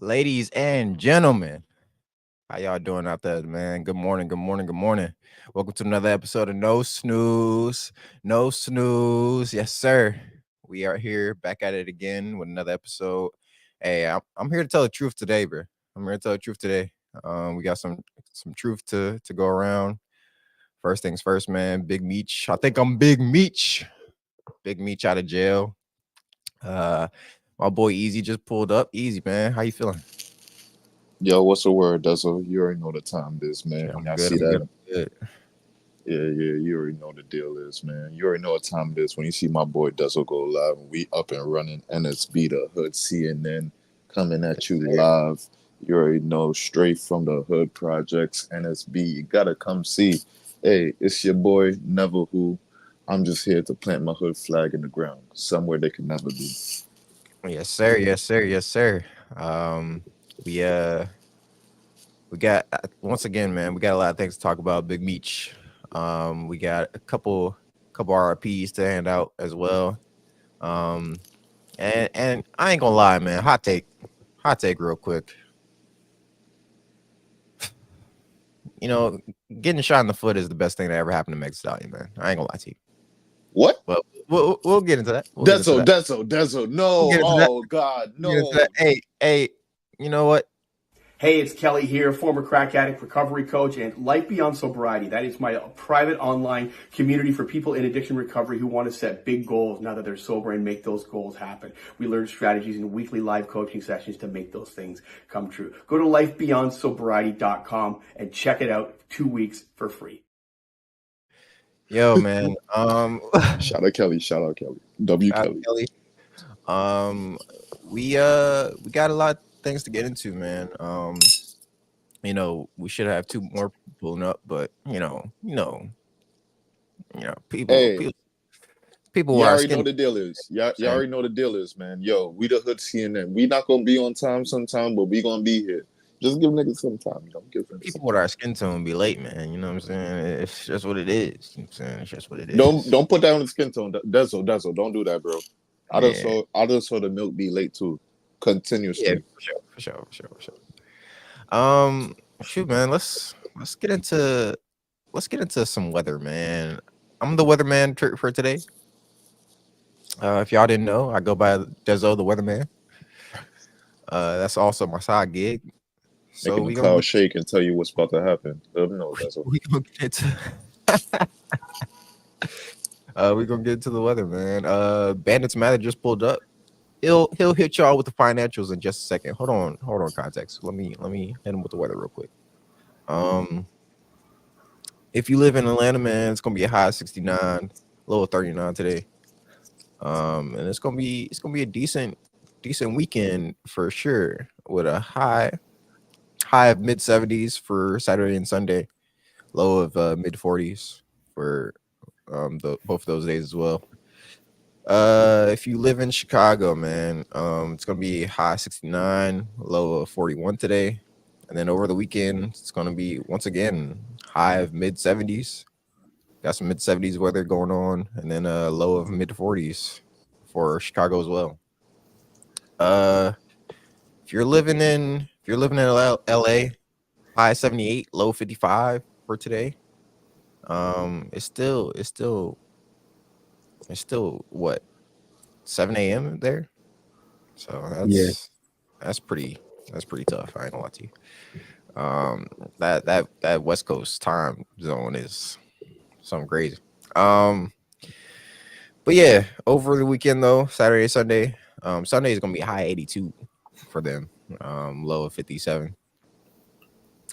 Ladies and gentlemen, how y'all doing out there, man? Good morning, good morning, good morning. Welcome to another episode of No Snooze. No Snooze. Yes, sir. We are here back at it again with another episode. Hey, I'm here to tell the truth today, bro. I'm here to tell the truth today. We got some truth to go around. First things first, man. Big Meech. I think I'm Big Meech. Big Meech out of jail. Uh, my boy Easy just pulled up. Easy, man. How you feeling? Yo, what's the word, Duzzle? You already know the time it is, man. Shit, When I'm I good. see I'm good. that, I'm good. yeah, you already know the deal is, man. You already know what time it is when you see my boy Duzzle go live. We up and running. NSB, the Hood CNN, coming at you live. You already know, straight from the Hood Projects, NSB. You gotta come see. Hey, it's your boy Never Who. I'm just here to plant my hood flag in the ground, somewhere they can never be. Yes, sir. Yes, sir. Yes, sir. Um, we uh we got once again, man. We got a lot of things to talk about. Big Meech. We got a couple RPs to hand out as well. Um, and I ain't gonna lie, man. Hot take, real quick. You know, getting shot in the foot is the best thing that ever happened to Meg Stallion, man. I ain't gonna lie to you. What? But we'll get into that. We'll get into Dezo, that. Dezo, Dezo. We'll No. get into that. Oh, God. We'll get into that. No. Hey, you know what? Hey, it's Kelly here, former crack addict, recovery coach, and Life Beyond Sobriety. That is my private online community for people in addiction recovery who want to set big goals now that they're sober and make those goals happen. We learn strategies in weekly live coaching sessions to make those things come true. Go to lifebeyondsobriety.com and check it out 2 weeks for free. Yo, man. Shout out Kelly. Shout out Kelly. W Shout out Kelly. Kelly. Um, we got a lot of things to get into, man. We should have two more people pulling up, but people, Hey, people y'all are already know skin. the deal is. Y'all Saying already know the deal is, man. Yo, we the Hood CNN. We not gonna be on time sometime, but we gonna be here. Just give niggas some time. Give niggas some people with our time. skin tone be late, man. You know what I'm saying? It's just what it is. You know what I'm saying? It's just what it Don't is. don't put that on the skin tone. Dezo, don't do that, bro. Yeah, I just saw the milk be late too, yeah, continuously. for sure. Um, Shoot, man. Let's get into some weather, man. I'm the weatherman for today. If y'all didn't know, I go by Dezo the Weatherman. That's also my side gig. So Making the we gonna cloud get shake and tell you what's about to happen. Let them know, Dezo. we gonna get into we gonna get into the weather, man. Bandits Matter just pulled up. He'll hit y'all with the financials in just a second. Hold on, context. Let me hit him with the weather real quick. Um, if you live in Atlanta, man, it's gonna be a high of 69, low of 39 today. And it's gonna be a decent weekend for sure, with a high of mid 70s for Saturday and Sunday, low of mid 40s for the both of those days as well. If you live in Chicago, man, it's gonna be high 69, low of 41 today, and then over the weekend it's gonna be once again high of mid 70s. Got some mid 70s weather going on, and then a low of mid 40s for Chicago as well. Uh, if you're living in LA, high 78, low 55 for today. It's still what 7 a.m. there. So Yeah, that's pretty tough. I ain't gonna lie to you. That West Coast time zone is something crazy. Um, but yeah, over the weekend though, Saturday, Sunday, Sunday is gonna be high 82 for them, low of 57.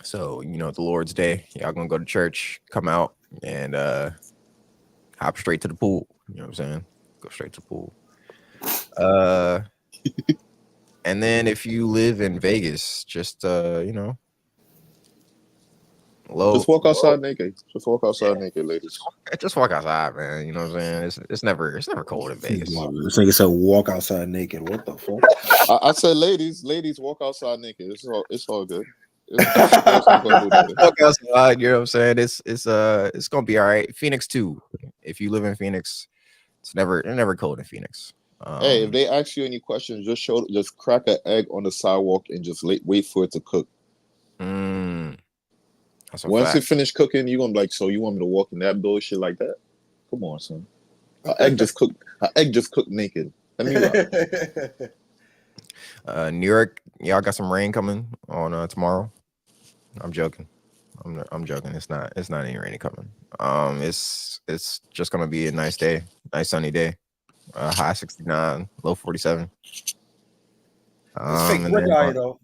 So the Lord's Day, y'all gonna go to church, come out, and hop straight to the pool. You know what I'm saying? Go straight to the pool. Uh, and then if you live in Vegas, just Just low, walk low, outside naked. Just walk outside naked, ladies. just walk outside, man. You know what I'm saying? It's never cold in Vegas. this nigga said walk outside naked. What the fuck? I said, ladies, walk outside naked. It's all good. Girls ain't gonna do nothing. Walk outside. You know what I'm saying? It's gonna be all right. Phoenix too. If you live in Phoenix, it's never cold in Phoenix. Hey, if they ask you any questions, just crack an egg on the sidewalk and just wait for it to cook. That's a Once fact. it finish cooking, you gonna be like, so you want me to walk in that bullshit like that? Come on, son. An egg just cooked. An egg just cooked naked. Let me rock. New York, y'all got some rain coming on tomorrow. I'm joking. I'm joking. It's not any rain coming. It's just gonna be a nice day, nice sunny day. High 69, low 47. It's fake And brick then out here though.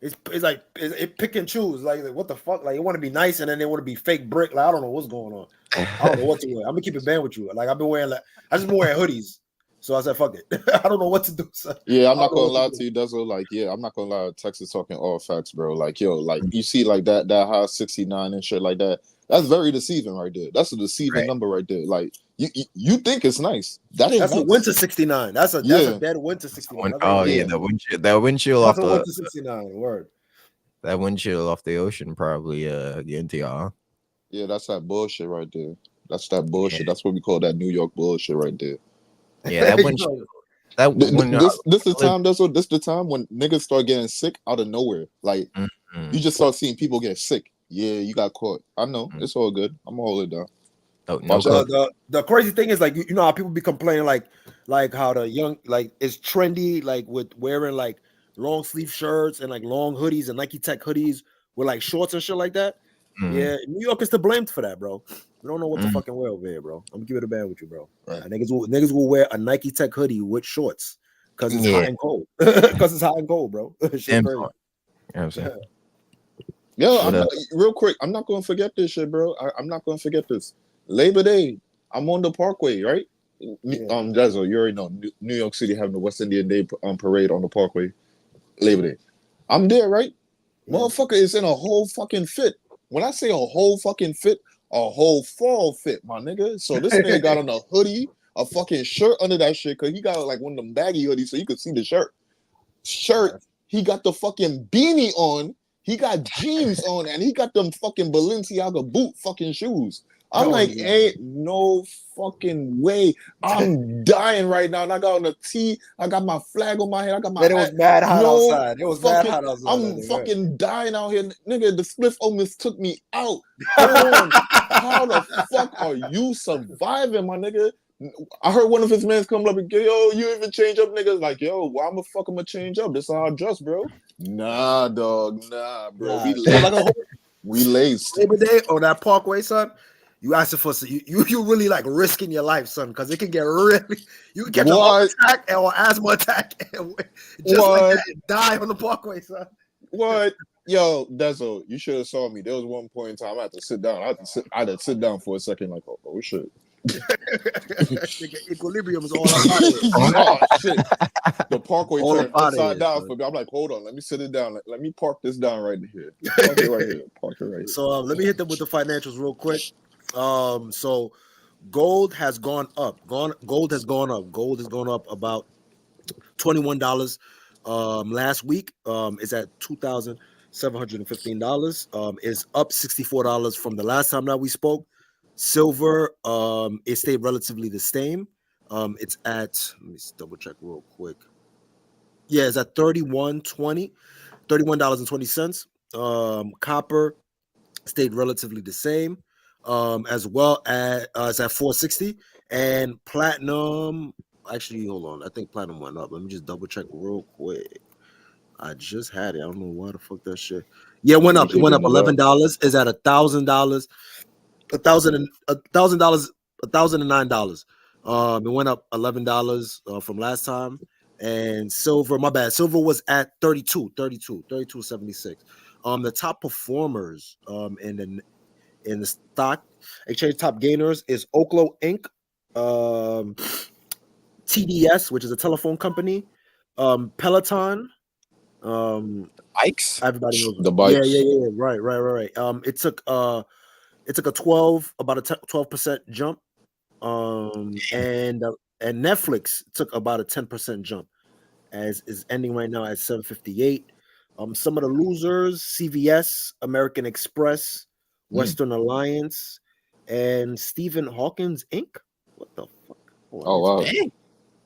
It pick and choose. Like what the fuck? Like you want to be nice and then they want to be fake brick. Like I don't know what's going on. I don't know what to wear. I'm gonna keep it band with you. Like I've been wearing I just been wearing hoodies. So I said, fuck it. I don't know what to do. So Yeah, I'm not gonna lie to you, Dezo. Like, yeah, I'm not gonna lie. Texas talking all facts, bro. Like, yo, like you see, like that high 69 and shit like that. That's very deceiving right there. That's a deceiving number right there. Like, you think it's nice. That's a winter 69. That's a dead winter 69. Oh yeah, that windshield off the winter 69. Word. That windshield off the ocean probably getting to y'all. Yeah, that's that bullshit right there. That's that bullshit. Yeah. That's what we call that New York bullshit right there. Yeah, that windshield. This the time. This the time when niggas start getting sick out of nowhere. Like you just start seeing people get sick. Yeah, you got caught. I know it's all good. I'm gonna hold it down. The crazy thing is like you know how people be complaining like how the young like it's trendy like with wearing like long sleeve shirts and like long hoodies and Nike Tech hoodies with like shorts and shit like that. Yeah, New York is to blame for that, bro. We don't know what to fucking wear over here, bro. I'm gonna give it a band with you, bro. Right. Niggas will wear a Nike Tech hoodie with shorts because it's hot and cold. Because it's hot and cold, bro. Shit crazy. Yo, real quick, I'm not gonna forget this shit, bro. I'm not gonna forget this. Labor Day, I'm on the Parkway, right? Dezo, you already know New York City having the West Indian Day parade on the Parkway. Labor Day, I'm there, right? Motherfucker is in a whole fucking fit. When I say a whole fucking fit, a whole fall fit, my nigga. So this man got on a hoodie, a fucking shirt under that shit, because he got like one of them baggy hoodies so you could see the shirt. He got the fucking beanie on, he got jeans on, and he got them fucking Balenciaga boot fucking shoes. I'm ain't no fucking way. I'm dying right now. And I got on a tee. I got my flag on my head. I got my hat. It was mad hot outside. It was mad hot outside. I'm fucking dying out here. Nigga, the spliff almost took me out. How the fuck are you surviving, my nigga? I heard one of his mans come up and go, yo, you even change up, niggas. Like, yo, why the fuck am I change up? This is how I dress, bro. Nah, dog. Nah, bro. We laced. Labor Day on that Parkway, son. You asking for you really like risking your life, son, because it can get really you can catch a heart attack or asthma attack and just like that and die on the Parkway, son. What? Yo, Dezo, you should have saw me. There was one point in time I had to sit down. I had to sit down for a second, like, oh shit. Equilibrium is all about it. Oh shit. The Parkway turned upside down for me. I'm like, hold on, let me sit it down. Let me park this down right here. Park it right here. Park it right here. So let me hit them with the financials real quick. So gold has gone up. Gold has gone up. Gold has gone up about $21. Last week, is at $2,715. Is up $64 from the last time that we spoke. Silver, it stayed relatively the same. It's at, let me double check real quick. Yeah, it's at $31.20. Copper stayed relatively the same. As well as it's at $460, and platinum. Actually, hold on. I think platinum went up. Let me just double check real quick. I just had it. I don't know why the fuck that shit. Yeah, it went up. It went up $11. Is at $1,000. $1,009. It went up $11 from last time. And silver, my bad. Silver was at 32.76. The top performers in the stock exchange top gainers is Oklo Inc., TDS, which is a telephone company, Peloton, bikes. Everybody knows the bikes. Yeah. Right. It took a 12% jump, and Netflix took about a 10% jump, as is ending right now at 758. Some of the losers: CVS, American Express, Western Alliance, and Stephen Hawkins Inc. What the fuck? Oh wow!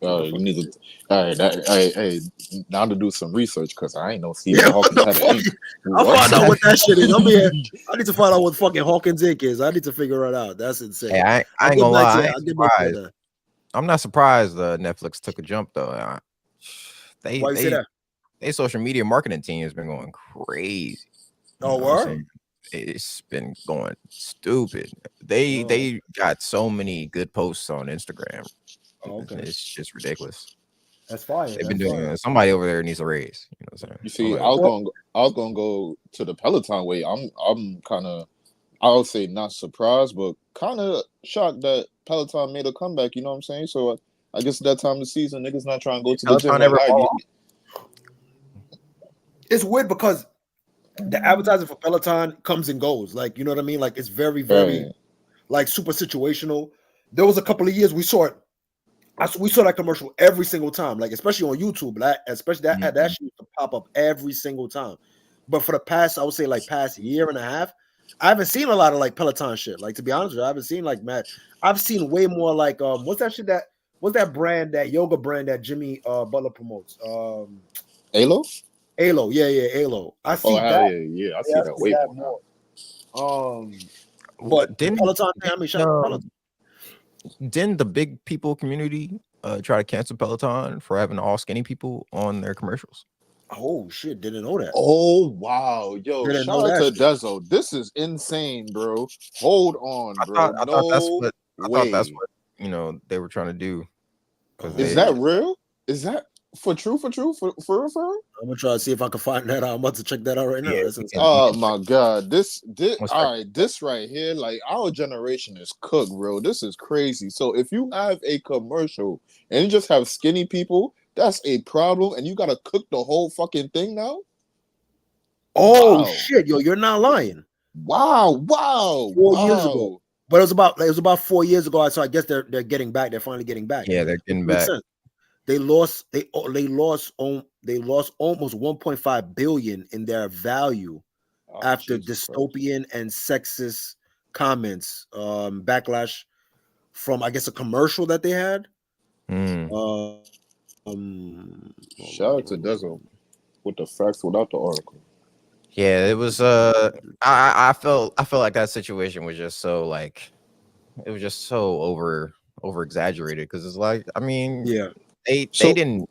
You need to. All right, hey, now to do some research because I ain't know Stephen Hawkins had an ink. I'll find out what that shit is. What? I need to find out what fucking Hawkins Inc. is. I need to figure it out. That's insane. Hey, I I'll ain't get gonna back lie. to I that. ain't I'll get back to surprised. that. I'm not surprised Netflix took a jump though. Why you say that? They social media marketing team has been going crazy. Oh, what? It's been going stupid. They got so many good posts on Instagram. Oh, okay. It's just ridiculous. That's fine. They've been doing somebody over there needs a raise. You know what I'm saying? You see, I was gonna go to the Peloton way. I'm kind of, I would say not surprised, but kind of shocked that Peloton made a comeback. You know what I'm saying? So I guess that time of the season, niggas not trying to go to the gym. Peloton Like, it's weird because the advertising for Peloton comes and goes. Like, you know what I mean? Like, it's very, very like super situational. There was a couple of years we saw it. We saw that commercial every single time, like especially on YouTube. That shit used to pop up every single time. But for the past, I would say like past year and a half, I haven't seen a lot of like Peloton shit. Like, to be honest with you, I haven't seen like I've seen way more like what's that brand, that yoga brand that Jimmy Butler promotes? Alo? Alo, yeah, Alo. I see that. Yeah, I see that way more. But didn't Peloton thing, I mean, shout out to Peloton. Didn't the big people community try to cancel Peloton for having all skinny people on their commercials? Oh shit, didn't know that. Oh wow, yo, Didn't shout out to Dezo. This is insane, bro. Hold on, bro. I thought that's what you know they were trying to do. Is that real? Is that for real? I'm gonna try to see if I can find that out. I'm about to check that out right now. Oh my god, this all right, this right here, like our generation is cooked, bro. This is crazy. So if you have a commercial and you just have skinny people, that's a problem, and you gotta cook the whole fucking thing now. Oh shit, yo, you're not lying. Wow. 4 years ago, but it was about 4 years ago. So I guess they're getting back. They're finally getting back. Yeah, they're getting back. They lost almost 1.5 billion in their value after dystopian and sexist comments, backlash from, I guess, a commercial that they had. Shout out to Dezo with the facts without the article. Yeah, it was. I felt like that situation was just so like, it was just so over exaggerated because it's like, I mean, yeah. They didn't.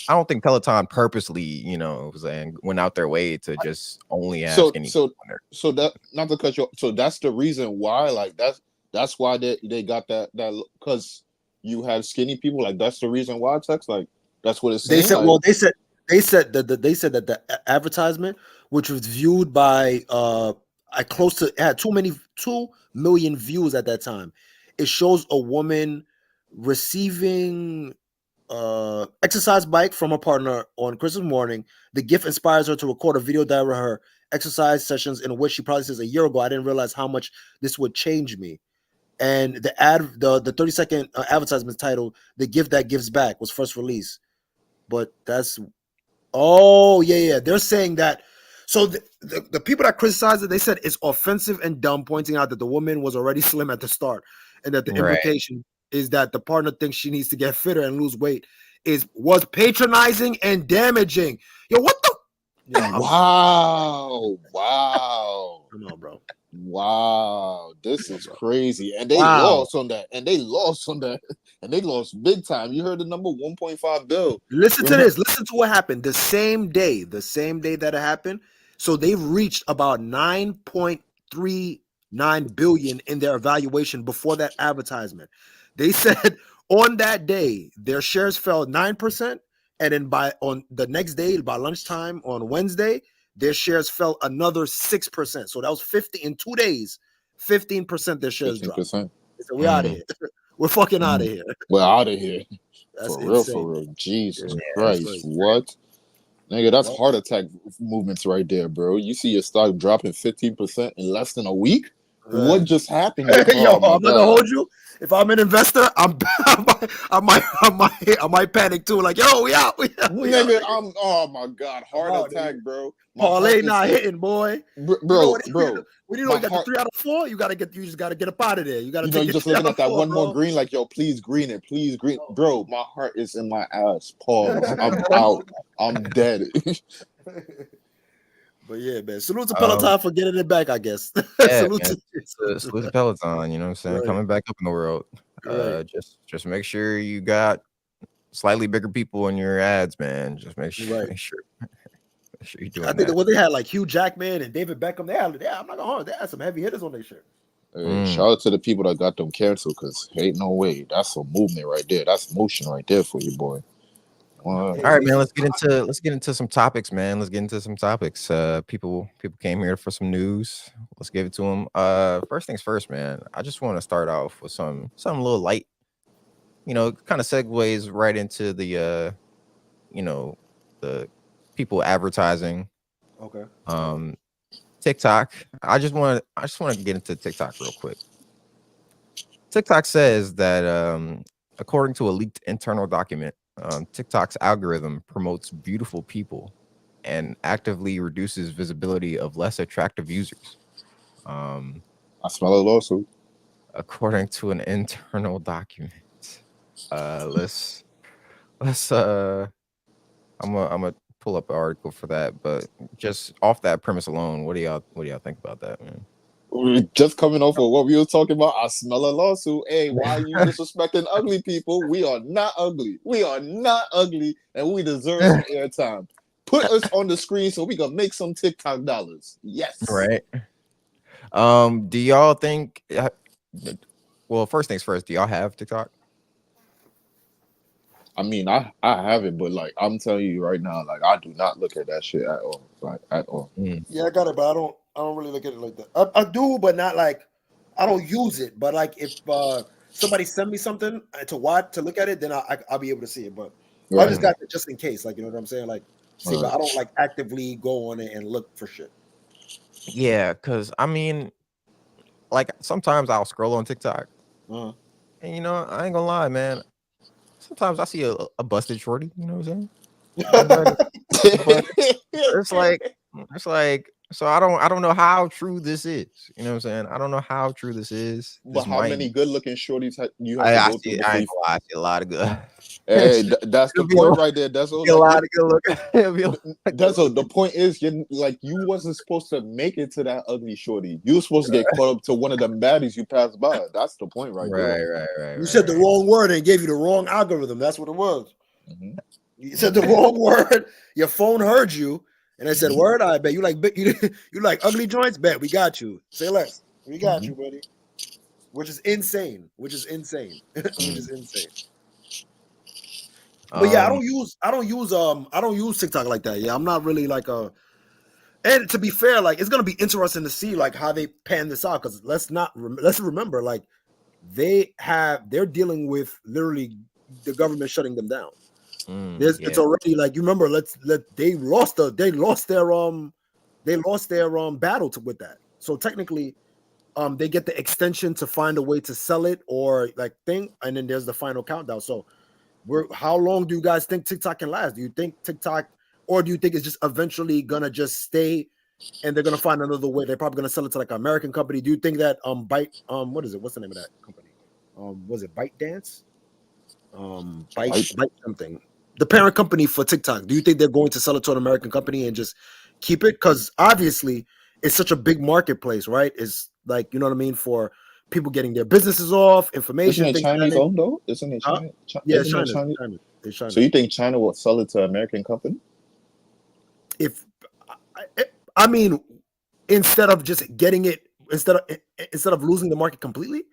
I don't think Peloton purposely, you know, went out their way to just only have skinny people on there. So that, not to cut you off, so that's the reason why, like that's why they got that because you have skinny people, like that's the reason why, Tex, like that's what it's saying. They said, like, well, they said that the advertisement, which was viewed by it had 2 million views at that time. It shows a woman receiving exercise bike from a partner on Christmas morning. The gift inspires her to record a video diary of her exercise sessions, in which she probably says, a year ago, I didn't realize how much this would change me. And the 30-second advertisement titled "The Gift That Gives Back" was first released. But that's they're saying that. So the people that criticized it, they said it's offensive and dumb, pointing out that the woman was already slim at the start, and that the implication is that the partner thinks she needs to get fitter and lose weight was patronizing and damaging. Yo, what the? Wow. Come on, bro. Wow, this is crazy. And they lost on that. And they lost big time. You heard the number 1.5 bill. Listen to this. Listen to what happened. The same day that it happened. So they reached about 9.39 billion in their evaluation before that advertisement. They said on that day, their shares fell 9%. And then on the next day, by lunchtime on Wednesday, their shares fell another 6%. So that was 50 in 2 days. 15% their shares 15%. Dropped. So we're out of here. We're fucking out of here. We're out of here. That's for real. Jesus Christ. What? Nigga, that's heart attack movements right there, bro. You see your stock dropping 15% in less than a week? What Right. just happened? Yo, Oh my I'm not gonna god. hold you. If I'm an investor, I might panic too. Like, yo, we out, we out, we out. Nigga, oh my god, I'm heart out, attack, nigga. bro. My heart Parlay is not hitting, boy. You know bro, what? bro. When you know My you got the heart, 3 out of 4, you just gotta get up out of there. You gotta you know, take you're the just 3 out looking of at that 4, one more bro. green, like, yo, please green it, please green. Bro, my heart is in my ass. Pause. I'm out. I'm dead. But yeah, man. Salute to Um, Peloton for getting it back, I guess. yeah, salute man. to Salute to Peloton. You know what I'm saying? right, Coming back up in the world. right, Just make sure you got slightly bigger people in your ads, man. Just right. make sure you're I doing think that. what they had like Hugh Jackman and David Beckham. I'm not gonna hold. They had some heavy hitters on their shirt. Hey, shout out to the people that got them canceled, because ain't no way. That's a movement right there. That's motion right there for you, boy. All right, man. Let's get into some topics, man. Let's get into some topics. People came here for some news. Let's give it to them. First things first, man. I just want to start off with something a little light. You know, kind of segues right into the the people advertising. Okay. TikTok. I just want to get into TikTok real quick. TikTok says that according to a leaked internal document, TikTok's algorithm promotes beautiful people and actively reduces visibility of less attractive users. I smell a lawsuit. According to an internal document. Let's I'm gonna pull up an article for that, but just off that premise alone, what do y'all think about that, man? Just coming off of what we were talking about, I smell a lawsuit. Hey, why are you disrespecting ugly people? We are not ugly. We are not ugly, and we deserve some airtime. Put us on the screen so we can make some TikTok dollars. Yes. Right. Do y'all think? Well, first things first. Do y'all have TikTok? I mean, I have it, but like I'm telling you right now, like I do not look at that shit at all, like at all. Yeah, I got it, but I don't really look at it like that. I do, but not like I don't use it. But like if somebody send me something to look at it, then I'll be able to see it. But I just Right. got it just in case, like you know what I'm saying, like see. But Right. I don't like actively go on it and look for shit. Yeah, because I mean, like sometimes I'll scroll on TikTok, Uh-huh. and you know, I ain't gonna lie, man. Sometimes I see a busted shorty. You know what I'm saying? But it's like so I don't know how true this is. You know what I'm saying? I don't know how true this is. But This how might. many good looking shorties you have to I go through see. I before ain't you? gonna lie. I see a lot of good. Hey, that's the It'll be a, point right there. That's all. be a Like lot of good looking. It'll be a lot of good that's all. The looking. point is, you like you wasn't supposed to make it to that ugly shorty. You were supposed to get caught up to one of them baddies you passed by. That's the point right there. You said the wrong word and gave you the wrong algorithm. That's what it was. Mm-hmm. You said the wrong word. Your phone heard you, and it said, "Word, I bet you like you like ugly joints. Bet we got you. Say less. We got you, buddy." Which is insane. Which is insane. But yeah, I don't use TikTok like that. Yeah, I'm not really like a. And to be fair, like it's gonna be interesting to see like how they pan this out, because let's remember, like they're dealing with literally the government shutting them down. It's already like you remember. They lost their battle with that. So technically, they get the extension to find a way to sell it or like thing, and then there's the final countdown. So how long do you guys think TikTok can last? Do you think TikTok, or do you think it's just eventually gonna just stay and they're gonna find another way? They're probably gonna sell it to like an American company. Do you think that what is it? What's the name of that company? Was it ByteDance? Byte something. The parent company for TikTok. Do you think they're going to sell it to an American company and just keep it? Because obviously it's such a big marketplace, right? It's like, you know what I mean, for people getting their businesses off, information. Isn't it Chinese owned though? Isn't it China? Yeah, Isn't it China. Chinese? It's China. So you think China will sell it to an American company? I mean, instead of just getting it, instead of losing the market completely.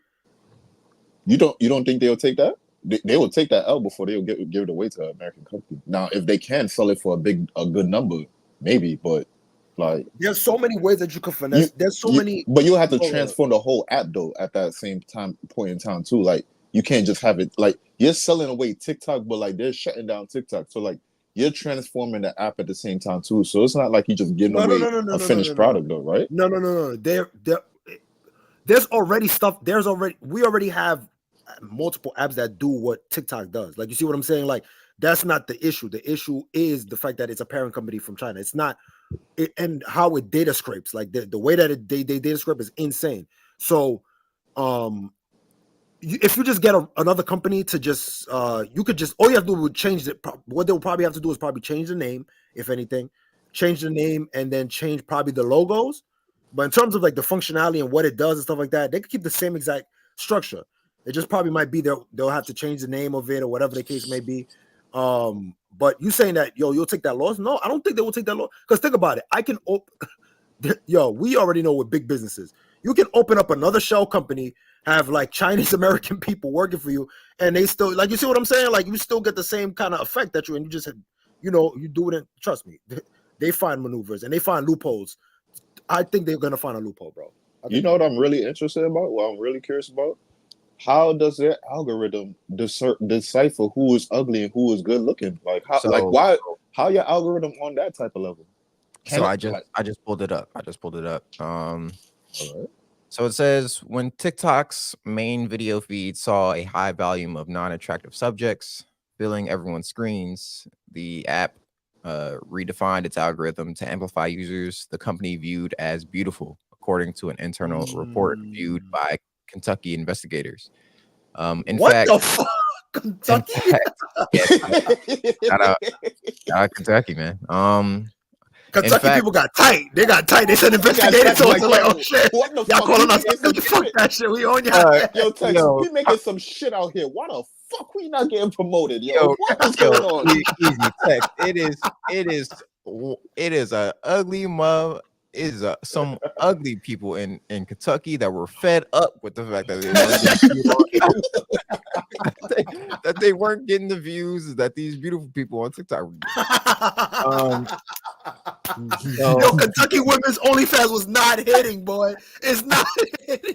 You don't think they'll take that? They will take that L before they'll give it away to an American company. Now, if they can sell it for a good number, maybe, but like there's so many ways that you could finesse. There's so many, but you'll have to transform the whole app though at that same point in time too. Like you can't just have it like you're selling away TikTok, but like they're shutting down TikTok. So like you're transforming the app at the same time too. So it's not like you're just giving away a finished product though, right? No. there's already stuff. We already have multiple apps that do what TikTok does. Like, you see what I'm saying? Like, that's not the issue. The issue is the fact that it's a parent company from China. It's not, and how it data scrapes. Like the way that they data scrape is insane. So, if you just get another company to just, you could just, all you have to do would change it. What they'll probably have to do is probably change the name, if anything, change the name, and then change probably the logos. But in terms of like the functionality and what it does and stuff like that, they could keep the same exact structure. It just probably might be they'll have to change the name of it or whatever the case may be. But you saying that, you'll take that loss? No, I don't think they will take that loss. Because think about it. I can we already know what big business is. You can open up another shell company, have like Chinese American people working for you, and they still, like, you see what I'm saying? Like, you still get the same kind of effect that you just, you do it. Trust me, they find maneuvers and they find loopholes. I think they're gonna find a loophole, bro. You know what I'm really interested about? What I'm really curious about? How does their algorithm decipher who is ugly and who is good looking? Like, why? How your algorithm on that type of level? I just pulled it up. So it says, when TikTok's main video feed saw a high volume of non-attractive subjects filling everyone's screens, the app redefined its algorithm to amplify users the company viewed as beautiful, according to an internal report viewed by Kentucky investigators. In fact, the fuck? Kentucky? Shout out Kentucky, man. Kentucky people got tight. They got tight. They said investigators. So it's like, oh shit, what the y'all fuck? calling us? Fuck that shit. We on y'all. Yo, Texas, we making some shit out here. Why the fuck we not getting promoted? What is going on? Easy text. It is a ugly mother. Is some ugly people in Kentucky that were fed up with the fact that they weren't getting the views that these beautiful people on TikTok were getting. Yo, Kentucky women's OnlyFans was not hitting, boy. It's not hitting.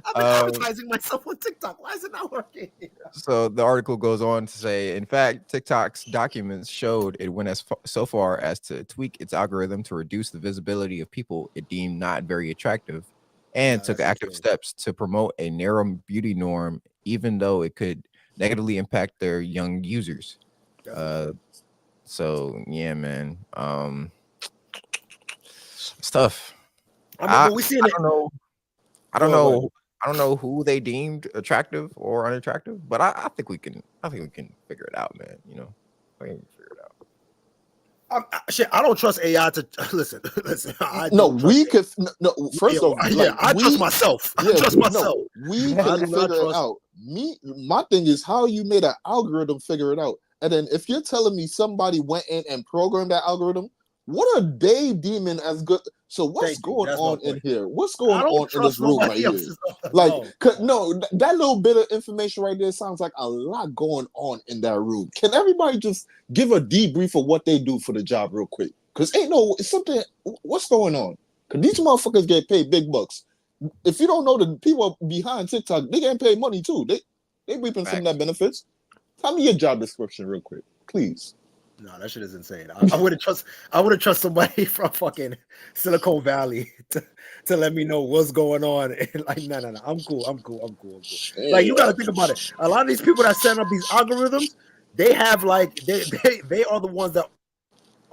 I've been advertising myself on TikTok. Why is it not working? So the article goes on to say, in fact, TikTok's documents showed it went so far as to tweak its algorithm to reduce the visibility of people it deemed not very attractive, and took active steps to promote a narrow beauty norm, even though it could negatively impact their young users. So yeah, man, it's tough. I don't know who they deemed attractive or unattractive, but I think we can figure it out, man. I can figure it out. I don't trust AI to listen. First I trust myself. I trust myself. We can figure it out. My thing is how you made an algorithm figure it out. And then if you're telling me somebody went in and programmed that algorithm, what are they deeming as good? So what's going on in here? What's going on in this room right here? That little bit of information right there sounds like a lot going on in that room. Can everybody just give a debrief of what they do for the job real quick? Because it's something. What's going on? Because these motherfuckers get paid big bucks. If you don't know, the people behind TikTok, they getting paid money too. They reaping some of that benefits. Tell me your job description real quick, please. No, that shit is insane. I wouldn't trust somebody from fucking Silicon Valley to let me know what's going on. And like, no. I'm cool. Like, you gotta think about it. A lot of these people that set up these algorithms, they have like they are the ones that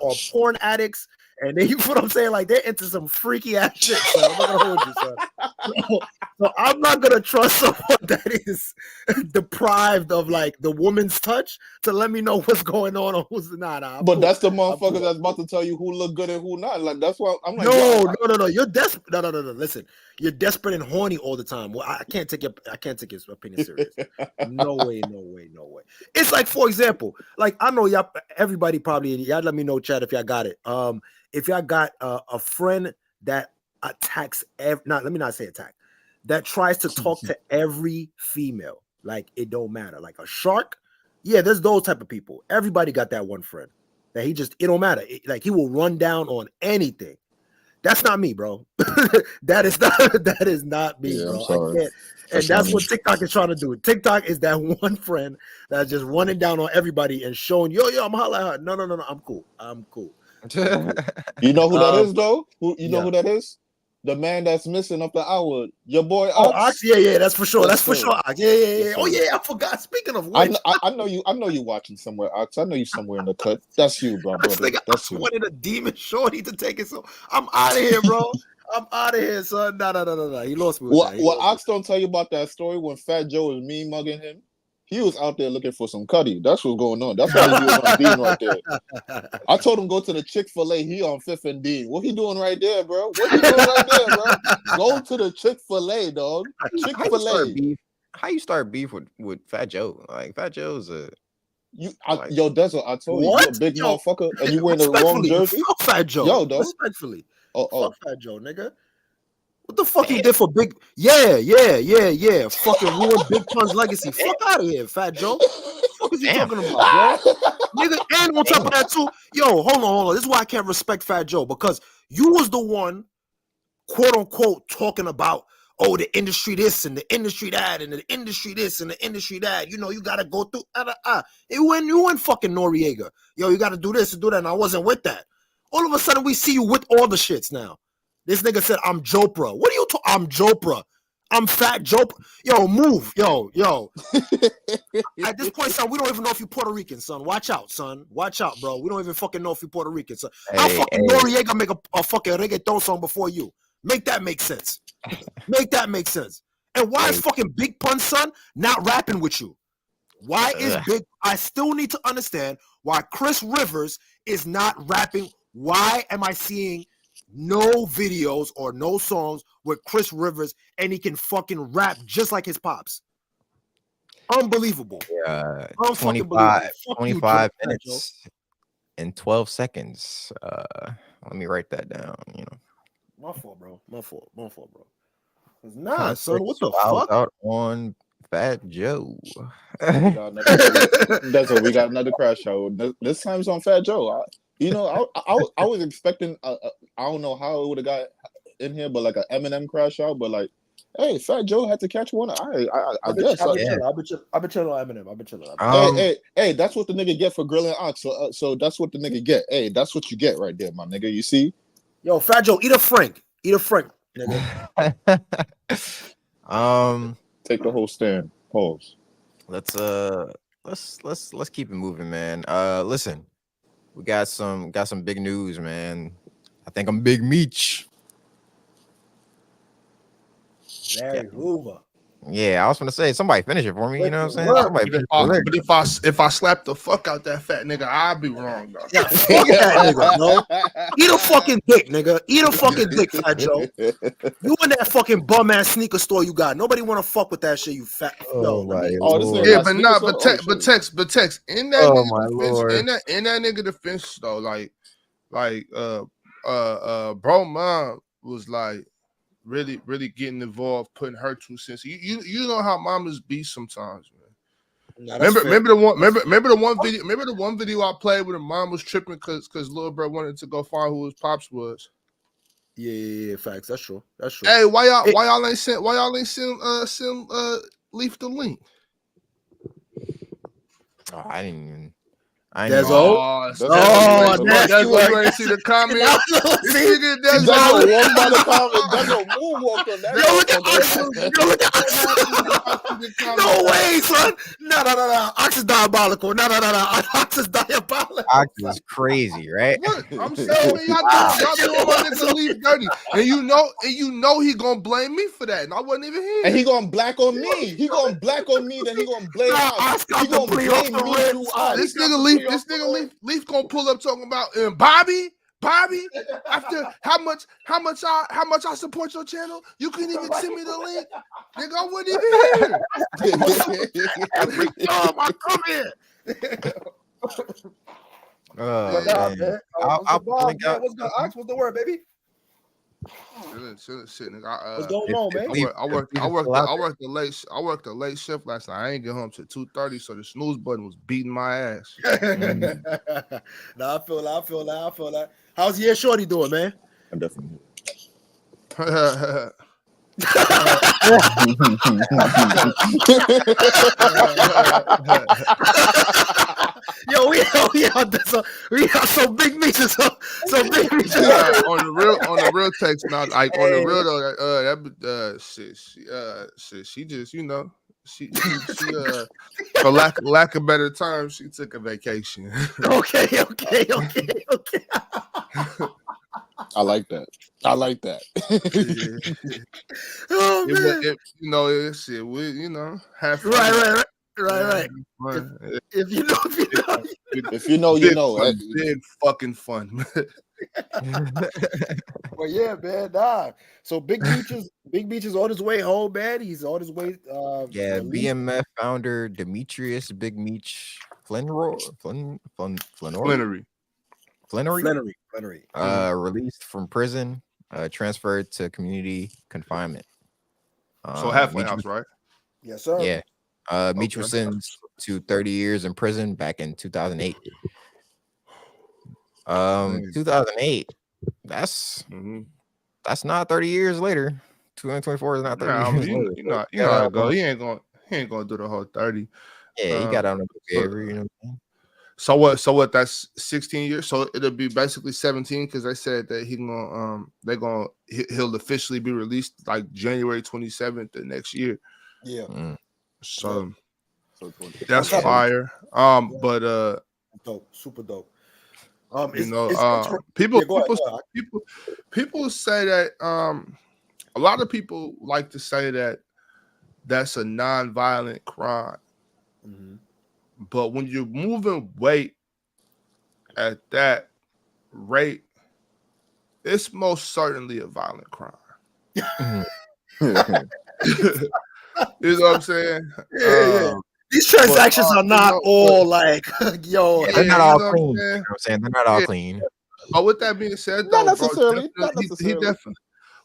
are porn addicts. And then, you know what I'm saying? Like, they're into some freaky ass shit. So I'm not gonna hold you, son. So I'm not gonna trust someone that is deprived of like the woman's touch to let me know what's going on or who's not. But that's the motherfucker that's about to tell you who look good and who not. Like, that's why I'm like, no. You're desperate. No. Listen, you're desperate and horny all the time. Well, I can't take his opinion serious. No way. It's like, for example, like, I know y'all, everybody probably, y'all let me know, chat, if y'all got it. If y'all got a friend that attacks, let me not say attack, that tries to talk to every female, like, it don't matter, like a shark. Yeah, there's those type of people. Everybody got that one friend that it don't matter. Like, he will run down on anything. That's not me, bro. that is not me, bro. I can't. And that's what TikTok is trying to do. TikTok is that one friend that's just running down on everybody and showing, yo, I'm holla. No, I'm cool. You know who that is, though? You know who that is? The man that's missing up the hour. Your boy Oh, Ox. Ox, yeah, that's for sure. Yes, That's for sir. sure. Ox. Yeah. Yes, Oh sir. yeah, I forgot. Speaking of I which, know you. I know you watching somewhere, Ox. I know you somewhere in the cut. That's you, bro, this brother. nigga That's Ox you. wanted a demon shorty to take it. So I'm out of here, bro. I'm out of here, son. No. He lost me with that. What Ox don't tell you about that story when Fat Joe was mean mugging him? He was out there looking for some cutty. That's what's going on. That's why he was on Dean right there. I told him go to the Chick-fil-A. He on 5th and Dean. What he doing right there, bro? What he doing right there, bro? Go to the Chick-fil-A, dog. Chick-fil-A. How you start beef with Fat Joe? Like Fat Joe's a Yo, Dezo, I told you, you're a big motherfucker, and you wearing the wrong jersey. Fuck Fat Joe. Yo, dog. Respectfully. Oh. Fuck Fat Joe, nigga. What the fuck you did for Big? Yeah. Fucking ruined Big Pun's legacy. Fuck out of here, Fat Joe. What the fuck is you talking about, bro? Nigga, and on top of that too, yo, hold on. This is why I can't respect Fat Joe, because you was the one, quote unquote, talking about, oh, the industry this and the industry that and the industry this and the industry that. You know, you gotta go through. You went fucking Noriega. Yo, you gotta do this and do that. And I wasn't with that. All of a sudden, we see you with all the shits now. This nigga said, I'm Jopra. What are you talking? I'm Jopra. I'm Fat Jopra. Yo, move. Yo. At this point, son, we don't even know if you're Puerto Rican, son. Watch out, son. Watch out, bro. We don't even fucking know if you're Puerto Rican, son. How fucking Noriega make a fucking reggaeton song before you? Make that make sense. Make that make sense. And why is fucking Big Pun, son, not rapping with you? Why is Big... I still need to understand why Chris Rivers is not rapping. Why am I seeing no videos or no songs with Chris Rivers and he can fucking rap just like his pops? Unbelievable. 25 minutes and 12 seconds. Let me write that down, you know. My fault, bro. Nah, son, what the fuck? Out on Fat Joe. We got another crash out. This time it's on Fat Joe. I was expecting. I don't know how it would have got in here, but like an Eminem crash out. But like, hey, Fat Joe had to catch one. I guess. I've been chilling on Eminem. Hey, that's what the nigga get for grilling Ox. So that's what the nigga get. Hey, that's what you get right there, my nigga. You see? Yo, Fat Joe, eat a Frank, nigga. Take the whole stand. Pause. Let's keep it moving, man. Listen. We got some big news, man. I think I'm Big Meech. Larry Hoover. Yeah, I was gonna say somebody finish it for me. You know what I'm saying? But if I slap the fuck out that fat nigga, I'll be wrong though. Yeah, fuck that nigga, bro. Eat a fucking dick, nigga. Eat a fucking dick, Fat Joe. You in that fucking bum ass sneaker store you got. Nobody want to fuck with that shit, you fat. But text in that in that nigga defense though, like bro mom was like really getting involved, putting her 2 cents. You know how mamas be sometimes, man. Remember the one video I played where the mom was tripping because little bro wanted to go find who his pops was. Yeah, facts. That's true. Hey, why y'all ain't send Leaf the link? Oh, I didn't even. That's all. That's why you ain't see the comment. That's one by the comment. That's a moonwalk on that. Yo, look at no way, son. No. Ox is diabolical. No. Ox is diabolical. Ox is crazy, right? What? I'm saying, man, y'all doing my nigga Leaf dirty, and you know he gonna blame me for that, and I wasn't even here. And he gonna black on me. He gonna black on me. Then he gonna blame us. He gonna blame me through us. This nigga Leaf gonna pull up talking about Bobby. After how much I support your channel, you couldn't even send me the link, nigga. I wasn't even here. Every time I come here. What's good, Ox? What's the word, baby? Shit, nigga. What's going on, man? I worked the late shift last night. I ain't get home till 2:30, so the snooze button was beating my ass. Nah, I feel that. How's your shorty doing, man? I'm definitely. Yo, we have some big Meeches. Some big Meeches. On the real text now, like on the real though, she just, you know, she for lack of better terms, she took a vacation. Okay. I like that. Oh man. You know, it's shit. We, you know, have fun. Right. If you know, If you know, you know. Fun, big fucking fun. Well, yeah, man. Nah. So Big Meech is on his way home, man. He's on his way. BMF founder Demetrius Big Meech Flannery. Released from prison, transferred to community confinement. So halfway house, right? Yes, sir. Yeah. Meech was sentenced to 30 years in prison back in 2008. 2008. That's not 30 years later. 2024 is not 30 years later. You know how it go. He ain't gonna do the whole 30. Yeah, he got out of the favor, you know what I'm saying? So what? That's 16 years. So it'll be basically 17 because they said that he'll officially be released like January 27th the next year. Yeah. So that's fire. But dope, super dope. People say that a lot of people like to say that that's a non-violent crime. Mm-hmm. But when you're moving weight at that rate, it's most certainly a violent crime. You know what I'm saying? Yeah. These transactions are not all like, yo. They're not all clean. You know what I'm saying? They're not all clean. But with that being said, not though, necessarily. He definitely.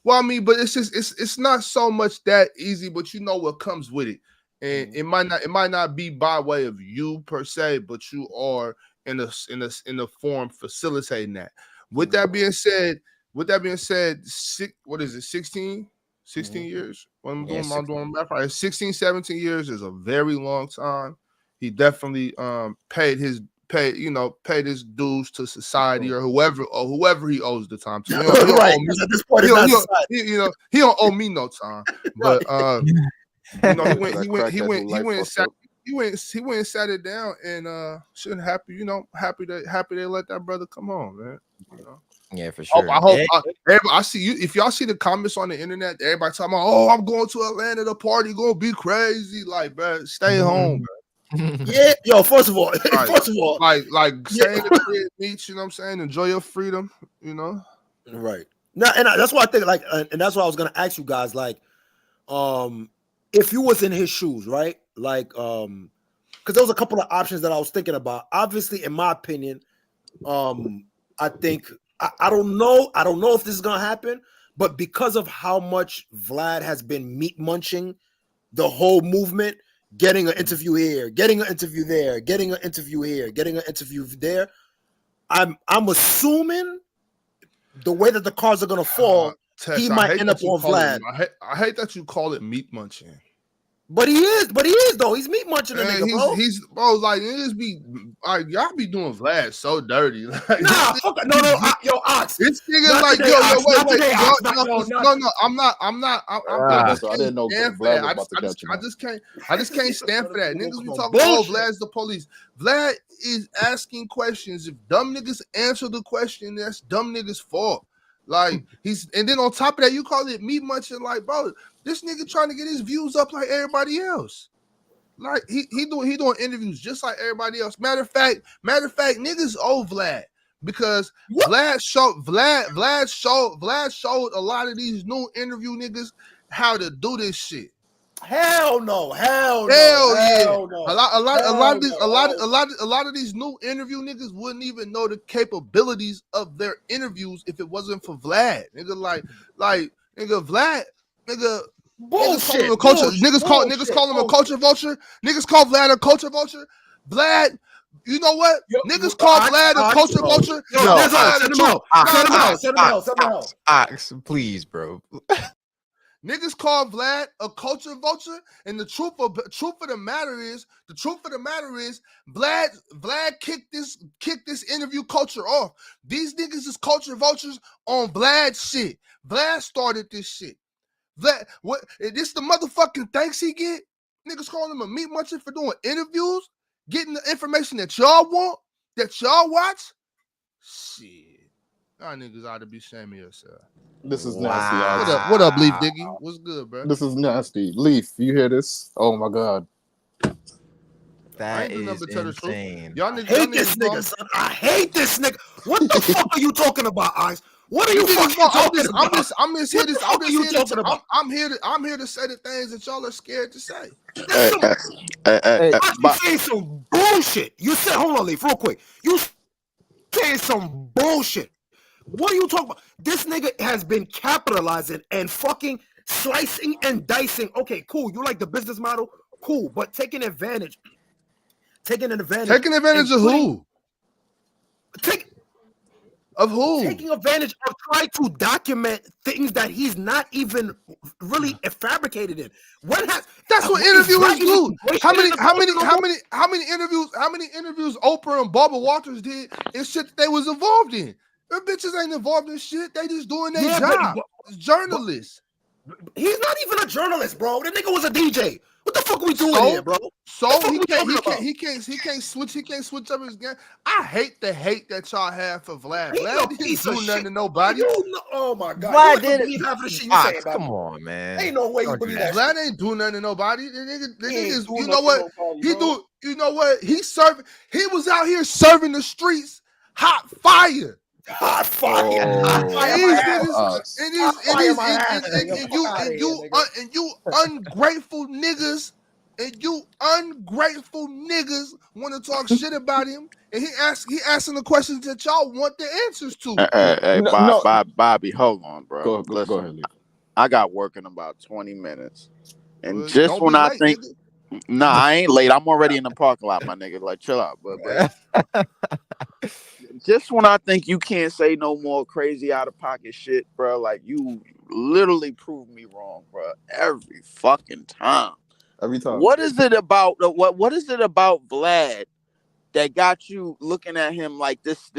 Well, I mean, but it's not so much that easy, but you know what comes with it. And it might not be by way of you per se, but you are in a form facilitating that. With that being said, what is it, 16 years? When I'm doing my math right, 16, 17 years is a very long time. He definitely paid his dues to society or whoever he owes the time to. He don't owe me no time. But he went and sat it down and happy they let that brother come on, man. You know? Yeah, for sure. I see you. If y'all see the comments on the internet, everybody talking about, "Oh, I'm going to Atlanta. The party gonna be crazy." Like, bro, stay home, bro. Yeah, yo. First of all, like stay in the crib, Meech. You know what I'm saying? Enjoy your freedom. You know, right? Now, and that's why I think, like, and that's why I was gonna ask you guys, like, if you was in his shoes, right? Like, because there was a couple of options that I was thinking about. Obviously, in my opinion, I think. I don't know if this is gonna happen, but because of how much Vlad has been meat munching the whole movement, getting an interview here, getting an interview there, getting an interview here, getting an interview there, I'm assuming the way that the cards are gonna fall, he might end up on Vlad. I hate that you call it meat munching. But he is though. He's meat munching a nigga, bro. He's bro, like niggas be like y'all be doing Vlad so dirty. Like, nah, fuck no, yo, Ox. This nigga like today, I'm not. So I didn't know Vlad was about to catch him. I just can't stand for that. Niggas be talking, oh, Vlad's the police. Vlad is asking questions. If dumb niggas answer the question, that's dumb niggas' fault. Like and then on top of that, you call it meat munching. Like, bro, this nigga trying to get his views up like everybody else. Like he doing interviews just like everybody else. Matter of fact, niggas owe Vlad because Vlad showed a lot of these new interview niggas how to do this shit. Hell no. A lot of these new interview niggas wouldn't even know the capabilities of their interviews if it wasn't for Vlad. Nigga, Vlad, nigga. Bullshit. Niggas call him a culture vulture. Niggas call Vlad a culture vulture. Vlad, you know what? Niggas call Vlad a culture vulture. Ox, please, bro. Niggas call Vlad a culture vulture, and the truth of the matter is, Vlad kicked this interview culture off. These niggas is culture vultures on Vlad shit. Vlad started this shit. Vlad, what? This the motherfucking thanks he get? Niggas calling him a meat muncher for doing interviews, getting the information that y'all want, that y'all watch. Shit. Y'all niggas ought to be shaming yourself. This is nasty. What up, Leaf Diggy? What's good, bro? This is nasty. Leaf, you hear this? Oh my God. That is insane. Y'all niggas, I hate this nigga, son. I hate this nigga. What the fuck are you talking about, Ice? What are you fucking talking about? I'm here to say the things that y'all are scared to say. You saying some bullshit. You said, hold on, Leaf, real quick. You saying some bullshit. What are you talking about? This nigga has been capitalizing and fucking slicing and dicing. Okay, cool. You like the business model? Cool. But taking advantage. Taking advantage of who? Of who? Taking advantage of trying to document things that he's not even really fabricated in. That's what interviewers do. How many interviews Oprah and Barbara Walters did and shit that they was involved in? Them bitches ain't involved in shit. They just doing their job. Journalists. He's not even a journalist, bro. That nigga was a DJ. What the fuck are we doing here, bro? So he can't switch up his game. I hate the hate that y'all have for Vlad. Vlad didn't do nothing to nobody. Oh my God. Vlad didn't believe half of the shit you say about come on, man. Ain't no way you believe that. Vlad ain't do nothing to nobody. The niggas, you know what? You know what? He was out here serving the streets hot fire. Hot fire. And you ungrateful niggas want to talk shit about him, and he asking the questions that y'all want the answers to. Hey, Bobby, hold on, bro. Go ahead. I got work in about 20 minutes, and just when I think, nah, I ain't late. I'm already in the parking lot, my nigga. Like, chill out, but just when I think you can't say no more crazy out of pocket shit, bro, like you literally prove me wrong, bro. Every fucking time. Every time. What is it about what is it about Vlad that got you looking at him like this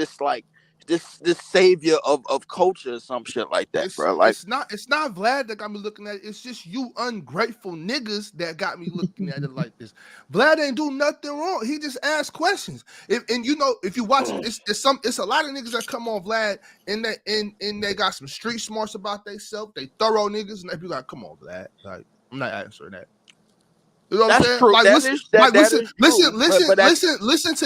savior of culture or some shit like that, bro? Like it's not Vlad that got me looking at it. It's just you ungrateful niggas that got me looking at it like this. Vlad ain't do nothing wrong. He just asked questions. If you watch it, it's a lot of niggas that come on Vlad and they got some street smarts about themselves. They thorough niggas and they be like, come on, Vlad. Like, I'm not answering that. You know what I'm saying? True. Like, listen to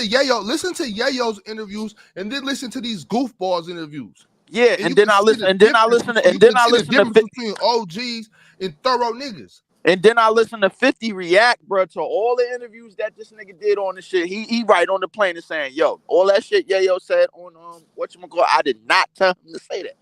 Yayo. Listen to Yayo's interviews, and then listen to these goofballs interviews. Yeah, and then I listen to between OGs and thorough niggas. And then I listen to 50 react, bro, to all the interviews that this nigga did on the shit. He right on the plane and saying, "Yo, all that shit Yayo said on whatchamacallit, I did not tell him to say that.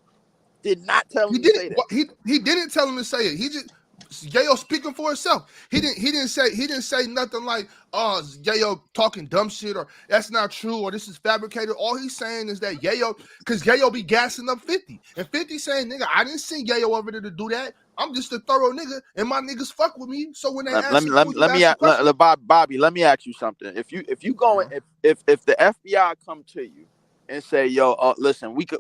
Did not tell him to say that. He didn't tell him to say it. He just." Yayo speaking for himself. He didn't say nothing like, oh, Yayo talking dumb shit or that's not true or this is fabricated. All he's saying is that Yayo, because Yayo be gassing up 50. And 50 saying, nigga, I didn't send Yayo over there to do that. I'm just a thorough nigga and my niggas fuck with me. So when they Bobby, let me ask you something. If you go if the FBI come to you and say, yo, listen, we are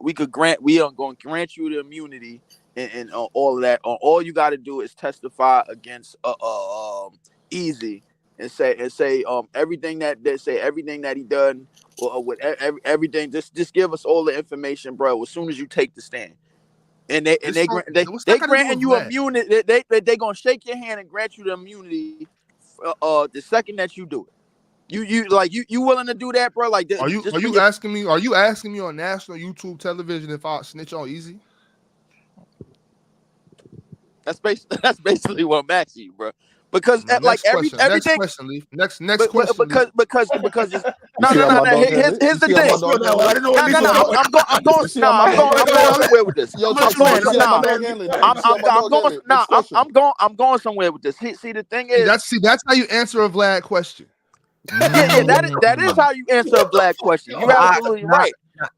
going to grant you the immunity and all of that. All you got to do is testify against Easy and say everything that he done or with everything. Just give us all the information, bro. As soon as you take the stand, and they granting you immunity. They gonna shake your hand and grant you the immunity. The second that you do it. You willing to do that, bro? Like, are you asking me on national YouTube television if I snitch on Easy? That's basically what I'm asking you, bro. Because everything. Next question, Leaf. Next question. Because it's, no. Here's the thing. I'm going somewhere with this. I'm going somewhere with this. See, the thing is, that's how you answer a Vlad question. That is how you answer a Vlad question. You're absolutely right.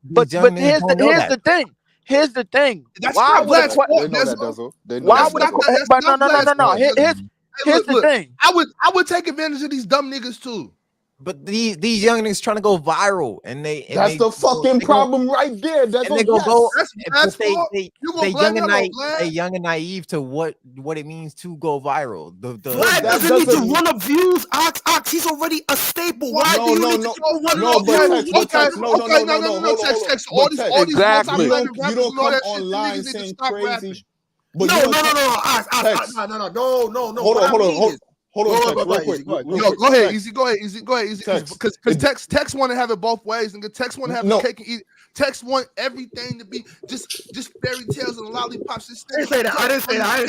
But here's the thing. here's the thing. That's Why not would Vlad's fault. They know that, Dezo. They know Why that, would Dezo. That's but not no. Vlad's fault. Here's the thing. I would take advantage of these dumb niggas too. But these young niggas trying to go viral, and That's the fucking problem right there. That's and they go go. That's Vlad's fault. You gonna blame him on Vlad? They young and naive to what it means to go viral. Vlad doesn't need to run up views. Ox, he's already a staple. Why do you need to go run up views? Text. All these Exactly. You don't come online saying crazy. No. Hold on, real quick. Go ahead, easy. Because Tex want to have it both ways, and Tex want to have the cake and eat it. Tex want everything to be just fairy tales and lollipops. I didn't say that. I didn't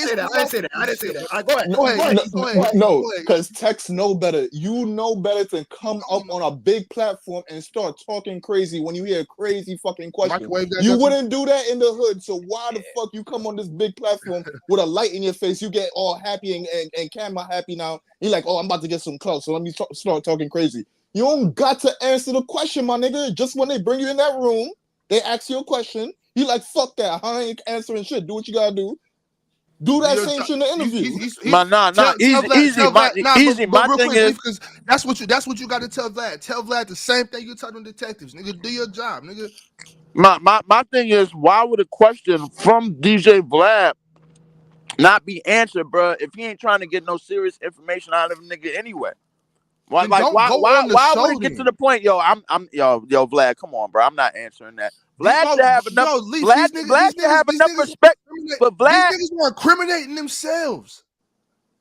say that. Go ahead. No, because Tex know better. You know better to come up on a big platform and start talking crazy when you hear a crazy fucking question. You wouldn't do that in the hood. So why the fuck you come on this big platform with a light in your face? You get all happy and camera happy now. You're like, oh, I'm about to get some clout, so let me start talking crazy. You don't got to answer the question, my nigga. Just when they bring you in that room, they ask you a question. You like, fuck that. I ain't answering shit. Do what you gotta do. Do that same shit in the interview. Easy. My thing is, because that's what you got to tell Vlad. Tell Vlad the same thing you tell them detectives, nigga. Do your job, nigga. My thing is, why would a question from DJ Vlad not be answered, bro? If he ain't trying to get no serious information out of a nigga anyway. Why would it get to the point, yo, Vlad, come on, bro, I'm not answering that. Vlad should have enough. Vlad should have enough respect. But Vlad, these niggas were incriminating themselves.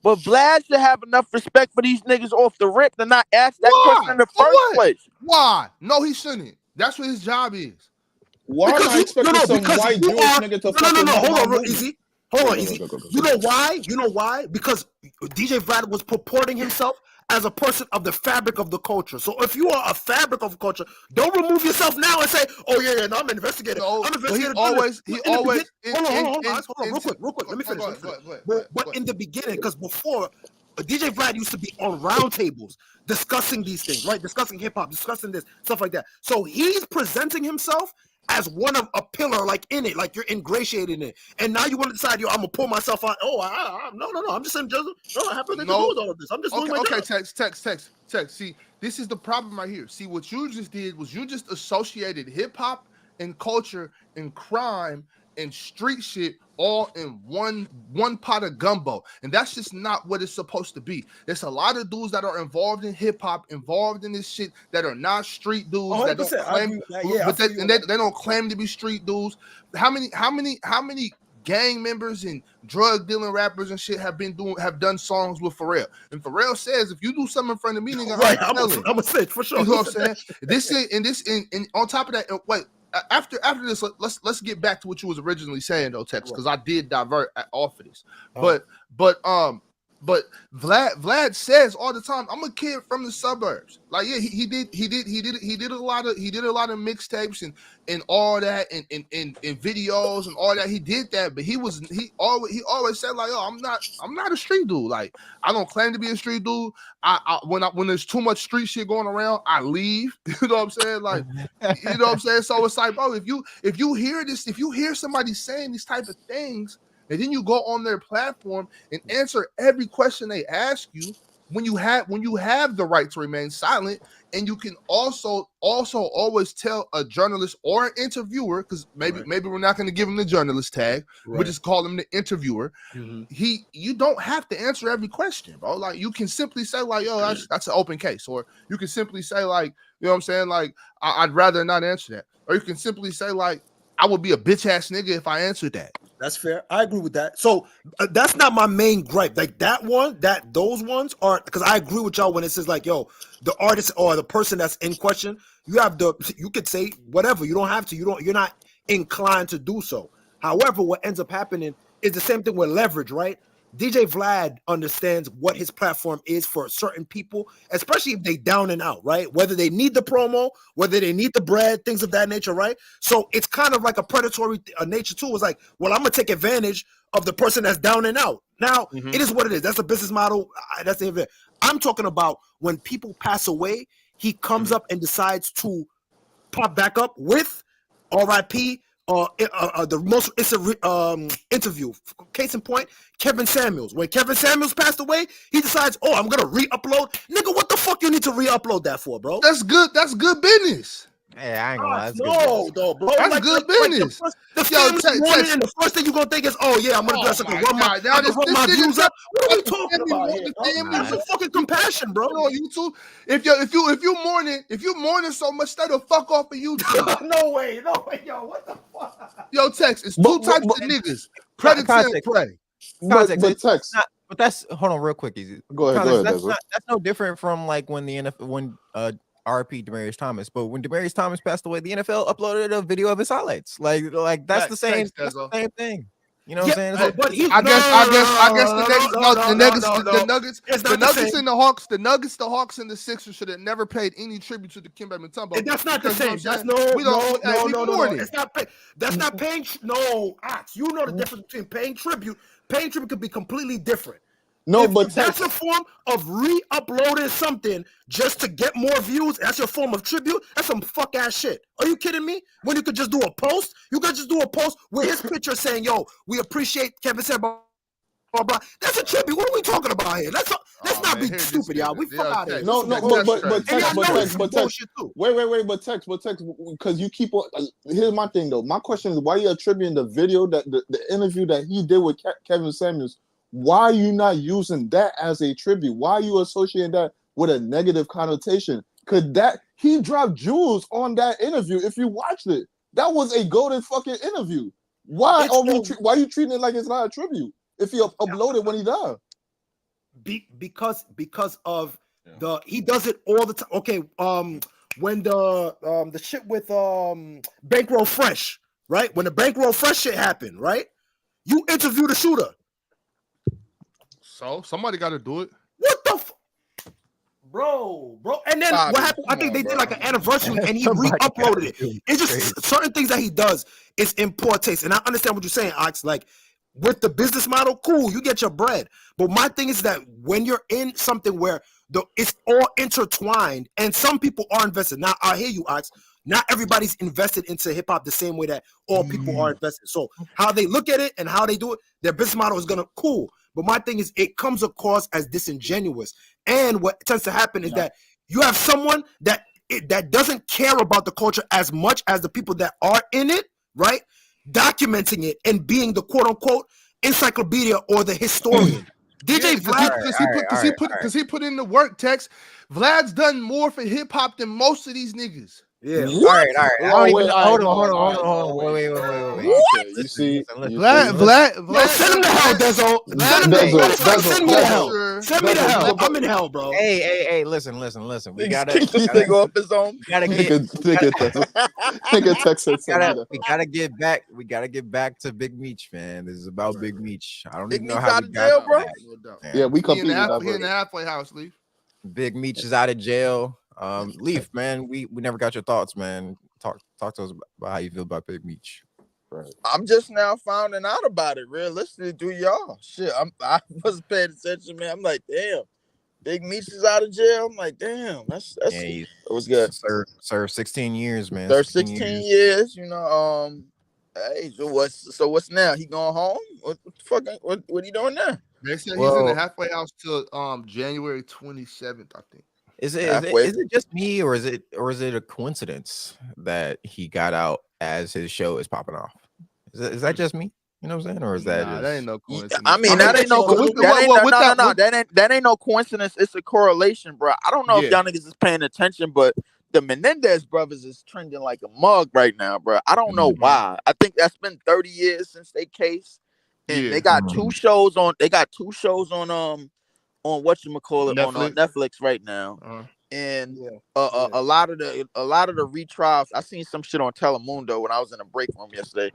But Vlad should have enough respect for these niggas off the rip to not ask that question in the first place. Why? No, he shouldn't. That's what his job is. Why am I expecting some white Jewish nigga to fucking hold on, easy. Hold on, easy. You know why? Because DJ Vlad was purporting himself as a person of the fabric of the culture. So if you are a fabric of culture, don't remove yourself now and say, "Oh yeah, no, I'm investigating." No, I'm investigating. Hold on, real quick. Let me finish. But in the beginning, because before, DJ Vlad used to be on roundtables discussing these things, right? Discussing hip hop, discussing this stuff like that. So he's presenting himself as one of a pillar, like in it, like you're ingratiated in it. And now you want to decide, yo, I'm gonna pull myself out. Oh, no. I'm just saying, I have nothing to do with all of this. I'm just doing my job. Text. See, this is the problem right here. See, what you just did was you just associated hip hop and culture and crime and street shit all in one pot of gumbo, and that's just not what it's supposed to be. There's a lot of dudes that are involved in hip hop, involved in this shit that are not street dudes that don't claim, they don't claim to be street dudes. How many gang members and drug dealing rappers and shit have done songs with Pharrell? And Pharrell says, if you do something in front of me, nigga, right, I'm a snitch for sure. You know what I'm saying? And on top of that, wait. After this, let's get back to what you was originally saying though, Tex, because I did divert off of this. But Vlad says all the time, I'm a kid from the suburbs. Like, yeah, he did a lot of mixtapes and all that and videos and all that. He did that, but he always said like, yo, I'm not a street dude. Like, I don't claim to be a street dude. When there's too much street shit going around, I leave. You know what I'm saying? Like, you know what I'm saying? So it's like, bro, if you hear somebody saying these type of things, and then you go on their platform and answer every question they ask you, when you have the right to remain silent, and you can also always tell a journalist or an interviewer, because maybe we're not going to give him the journalist tag, we just call him the interviewer. You don't have to answer every question, bro. Like, you can simply say like, yo, that's an open case, or you can simply say like, you know what I'm saying, like, I'd rather not answer that, or you can simply say like, I would be a bitch ass nigga if I answered that. That's fair. I agree with that. So that's not my main gripe. Like those ones are, because I agree with y'all when it says like, yo, the artist or the person that's in question, you could say whatever. You don't have to. You're not inclined to do so. However, what ends up happening is the same thing with leverage, right? DJ Vlad understands what his platform is for certain people, especially if they down and out, right? Whether they need the promo, whether they need the bread, things of that nature, right? So it's kind of like a predatory nature too. It's like, well, I'm going to take advantage of the person that's down and out. Now, it is what it is. That's a business model. That's the event. I'm talking about when people pass away, he comes up and decides to pop back up with RIP the most interview. Case in point, Kevin Samuels. When Kevin Samuels passed away, he decides, oh, I'm gonna re-upload. Nigga, what the fuck you need to re-upload that for, bro? That's good. That's good business. Hey, I ain't gonna lie. That's No, though, bro. That's good business. The family morning, and the first thing you're gonna think is, oh yeah, I'm gonna do that so I can run my views up. What are we talking about here? Have some fucking compassion, bro. On YouTube, if you mourning so much, stay the fuck off of YouTube. No way, yo, what the fuck? Yo, Tex, it's two types of niggas: predator and prey. But Tex, but that's hold on real quick, easy. Go ahead. That's no different from like when the NFL when RP Demaryius Thomas, but when Demaryius Thomas passed away, the NFL uploaded a video of his highlights. Like that's the same. That's the same thing. You know what I'm saying? But I guess the Nuggets and the Hawks, the Hawks and the Sixers should have never paid any tribute to the Kemba Mutombo. And that's not the same. That's no. It's not. That's not paying. No, Ox. You know the difference between paying tribute. Paying tribute could be completely different. No, but Tex, that's a form of re-uploading something just to get more views. That's your form of tribute. That's some fuck ass shit. Are you kidding me? When you could just do a post, you could just do a post with his picture saying, "Yo, we appreciate Kevin said." Blah, blah, blah. That's a tribute. What are we talking about here? Let's not be stupid, y'all. We fuck out of here. No, but Tex, but Tex, because you keep on. Here's my thing though. My question is, why are you attributing the video that the interview that he did with Kevin Samuels? Why are you not using that as a tribute? Why are you associating that with a negative connotation? Because he dropped jewels on that interview. If you watched it, that was a golden fucking interview. Why are you treating it like it's not a tribute? If he uploaded when he died, because of he does it all the time. Okay, when the shit with Bankroll Fresh, right? When the Bankroll Fresh shit happened, right? You interview the shooter. So somebody got to do it. What the bro? And then what happened? I think they did like an anniversary and he re-uploaded it. It's just certain things that he does is in poor taste. And I understand what you're saying, Ox. Like with the business model, cool, you get your bread. But my thing is that when you're in something where it's all intertwined and some people are invested. Now I hear you, Ox. Not everybody's invested into hip hop the same way that all people are invested. So how they look at it and how they do it, their business model is gonna cool. But my thing is, it comes across as disingenuous. And what tends to happen is that you have someone that doesn't care about the culture as much as the people that are in it, right? Documenting it and being the quote unquote encyclopedia or the historian. DJ Vlad, because he put in the work. Text Vlad's done more for hip hop than most of these niggas. Yeah. All right. Hold on. Wait. You see, Vlad. Send him to hell, Dezo. Send me to hell. Send me to hell. I'm in hell, bro. Hey, listen. We gotta go up his own. We gotta get back to Big Meech, man. This is about Big Meech. I don't even know how we got bro. Yeah, we come in the halfway house, Leaf. Big Meech is out of jail. Leaf, man, we never got your thoughts, man. Talk to us about how you feel about Big Meech. Right. I'm just now finding out about it. Realistically, do y'all shit? I wasn't paying attention, man. I'm like, damn, Big Meech is out of jail. I'm like, damn, that's it was good. Served 16 years, man. Served 16 years. You know, hey, so what's now? He going home? What the fuck? What he doing now? They said he's in the halfway house till January 27th, I think. Is it just me, or is it a coincidence that he got out as his show is popping off? Is that just me? You know what I'm saying, or is that that ain't no coincidence? I mean, that ain't no that ain't no coincidence. It's a correlation, bro. I don't know if y'all niggas is paying attention, but the Menendez brothers is trending like a mug right now, bro. I don't know why. I think that's been 30 years since they case, and they got two shows on. They got two shows on whatchamacallit on Netflix right now. And a lot of the retrials, I seen some shit on Telemundo when I was in a break room yesterday.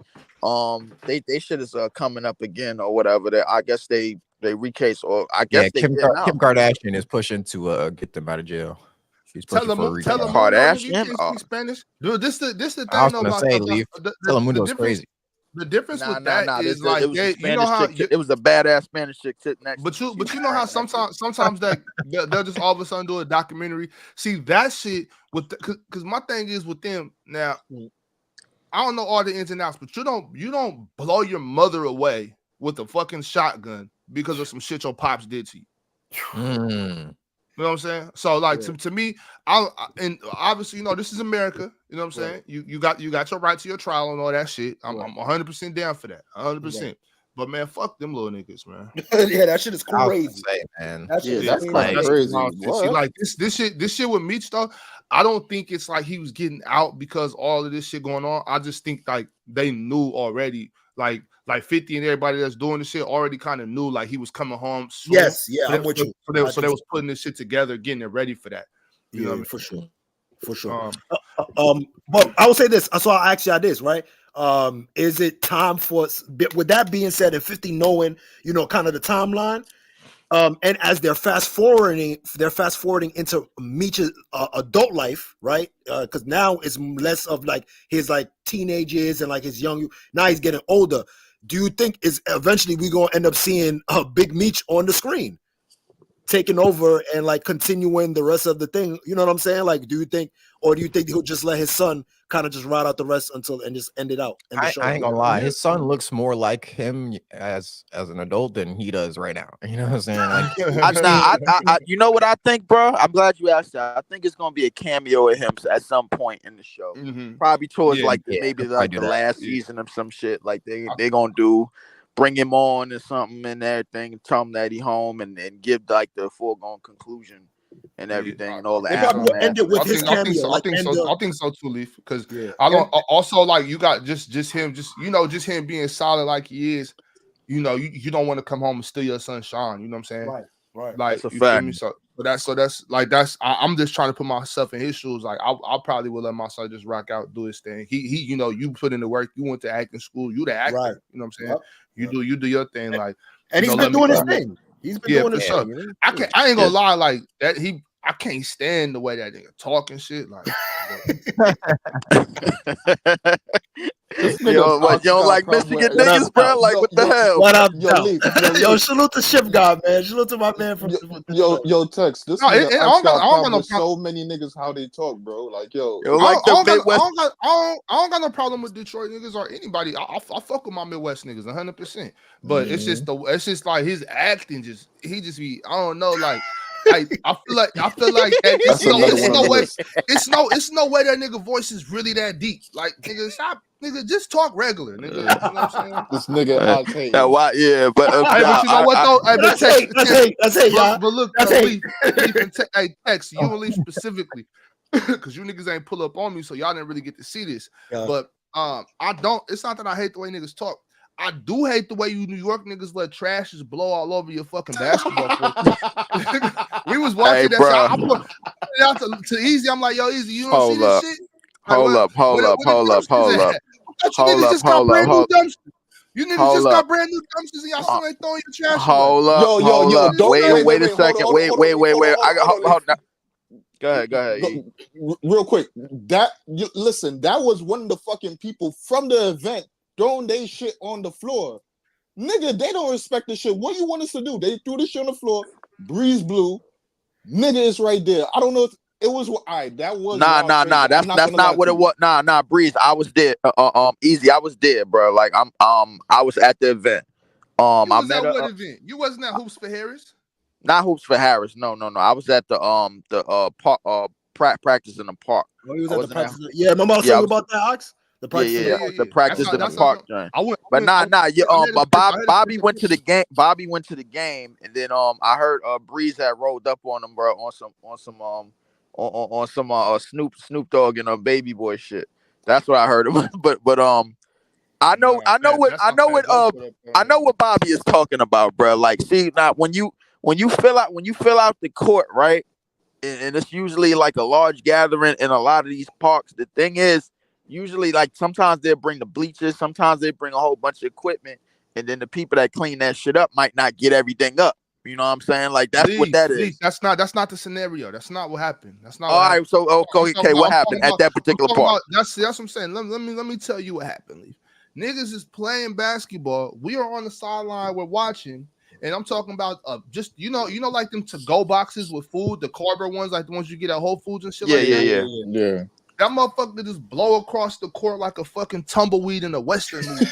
They shit is coming up again or whatever. That I guess they recase, or I guess Kim Kardashian is pushing to get them out of jail. She's pushing for a retrial. Kardashian, Spanish. Dude, this the thing. I was gonna say, Leaf. Telemundo's crazy. The difference with that is like you know how it was a badass Spanish chick sitting next. But you know how sometimes that they'll just all of a sudden do a documentary. See that shit with because my thing is with them now. I don't know all the ins and outs, but you don't blow your mother away with a fucking shotgun because of some shit your pops did to you. You know what I'm saying? So like to me, and obviously, this is America. You know what I'm saying? You got your right to your trial and all that shit. I'm 100% down for that. 100%. But man, fuck them little niggas, man. Yeah, that shit is crazy, man. That shit that's kind of crazy. See, like this shit with Meech though, I don't think it's like he was getting out because all of this shit going on. I just think like they knew already, like 50 and everybody that's doing this shit already kind of knew like he was coming home soon. Yes, yeah, I'm with you. So they was putting this shit together, getting it ready for that. You know what I mean? For sure. But I will say this. So I'll ask you this, right? Is it time for, with that being said, and 50 knowing, kind of the timeline, and as they're fast forwarding into Meech's adult life, right? Because now it's less of like his like teenagers and like his young. Now he's getting older. Do you think is eventually we gonna end up seeing a Big Meech on the screen, taking over and like continuing the rest of the thing? You know what I'm saying? Like, do you think he'll just let his son kind of just ride out the rest and just end it out? I ain't gonna lie, his son looks more like him as an adult than he does right now. You know what I'm saying? Like, you know what I think, bro? I'm glad you asked that. I think it's gonna be a cameo of him at some point in the show, probably towards maybe like the last season of some shit. Like they gonna bring him on or something and everything, and tell him that he home and give like the foregone conclusion and everything and all that. They probably end it with his cameo. I think so too, Leaf. Because I don't also like you got just him, just him being solid like he is. You don't want to come home and steal your sunshine. You know what I'm saying? Right. Like, that's a fact. Me? So I'm just trying to put myself in his shoes. Like I probably would let my son just rock out, do his thing. He you put in the work. You went to acting school. You the actor. Right. You know what I'm saying? You do your thing. Like, and he's been doing his thing. He's been doing his stuff. thing. I ain't gonna lie, like that. I can't stand the way that nigga talk and shit. Like, you don't like Michigan niggas, bro? Like, what the hell? What up, yo? Salute to Ship God, man. Salute to my man from yo, Tex. This nigga I don't got so many niggas how they talk, bro. Like, yo, I don't got no problem with Detroit niggas or anybody. I fuck with my Midwest niggas 100%. But it's just like his acting he just be, I don't know, like. I feel like it's no way that nigga voice is really that deep. Like, nigga, just talk regular, nigga. You know what I'm saying? This nigga out here. But you know what though? That's it, y'all. But look, hey, Tex, you and Leaf specifically, because you niggas ain't pull up on me, so y'all didn't really get to see this. Yeah. But it's not that I hate the way niggas talk. I do hate the way you New York niggas let trash just blow all over your fucking basketball court. We was watching that shit. I put it out to Easy. I'm like, yo, Easy, you don't see this shit? Hold up. You niggas just got brand new dumpsters. You niggas just got brand new dumpsters and y'all still ain't throwing your trash away. Yo, wait a second. Wait. Hold on. Go ahead. Real quick. That was one of the fucking people from the event throwing they shit on the floor. Nigga, they don't respect the shit. What you want us to do? They threw the shit on the floor. Breeze blew. Nigga is right there. I don't know if it was that was nah. That's not what it was. Nah, Breeze. I was there. Easy. I was there, bro. Like I was at the event. I met at what event? You wasn't at Hoops for Harris? Not Hoops for Harris. No. I was at the park practice in the park. Oh, you was at the practice. Yeah, remember I was telling you about that, Ox? The practice in the park joint. Bobby went to the game. Bobby went to the game, and then I heard Breeze had rolled up on him, bro, on some Snoop Dogg and Baby Boy shit. That's what I heard. but I know what Bobby is talking about, bro. Like, see, now when you fill out the court, right, and it's usually like a large gathering in a lot of these parks. The thing is, usually, like, sometimes they'll bring the bleachers, sometimes they bring a whole bunch of equipment, and then the people that clean that shit up might not get everything up. You know what I'm saying? Like, that's what that is. That's not the scenario. That's not what happened. That's not. All right. So okay, what happened at that particular part? That's what I'm saying. Let me tell you what happened, Leaf. Niggas is playing basketball. We are on the sideline. We're watching. And I'm talking about just like them to-go boxes with food, the cardboard ones, like the ones you get at Whole Foods and shit. Yeah. That motherfucker just blow across the court like a fucking tumbleweed in a western movie.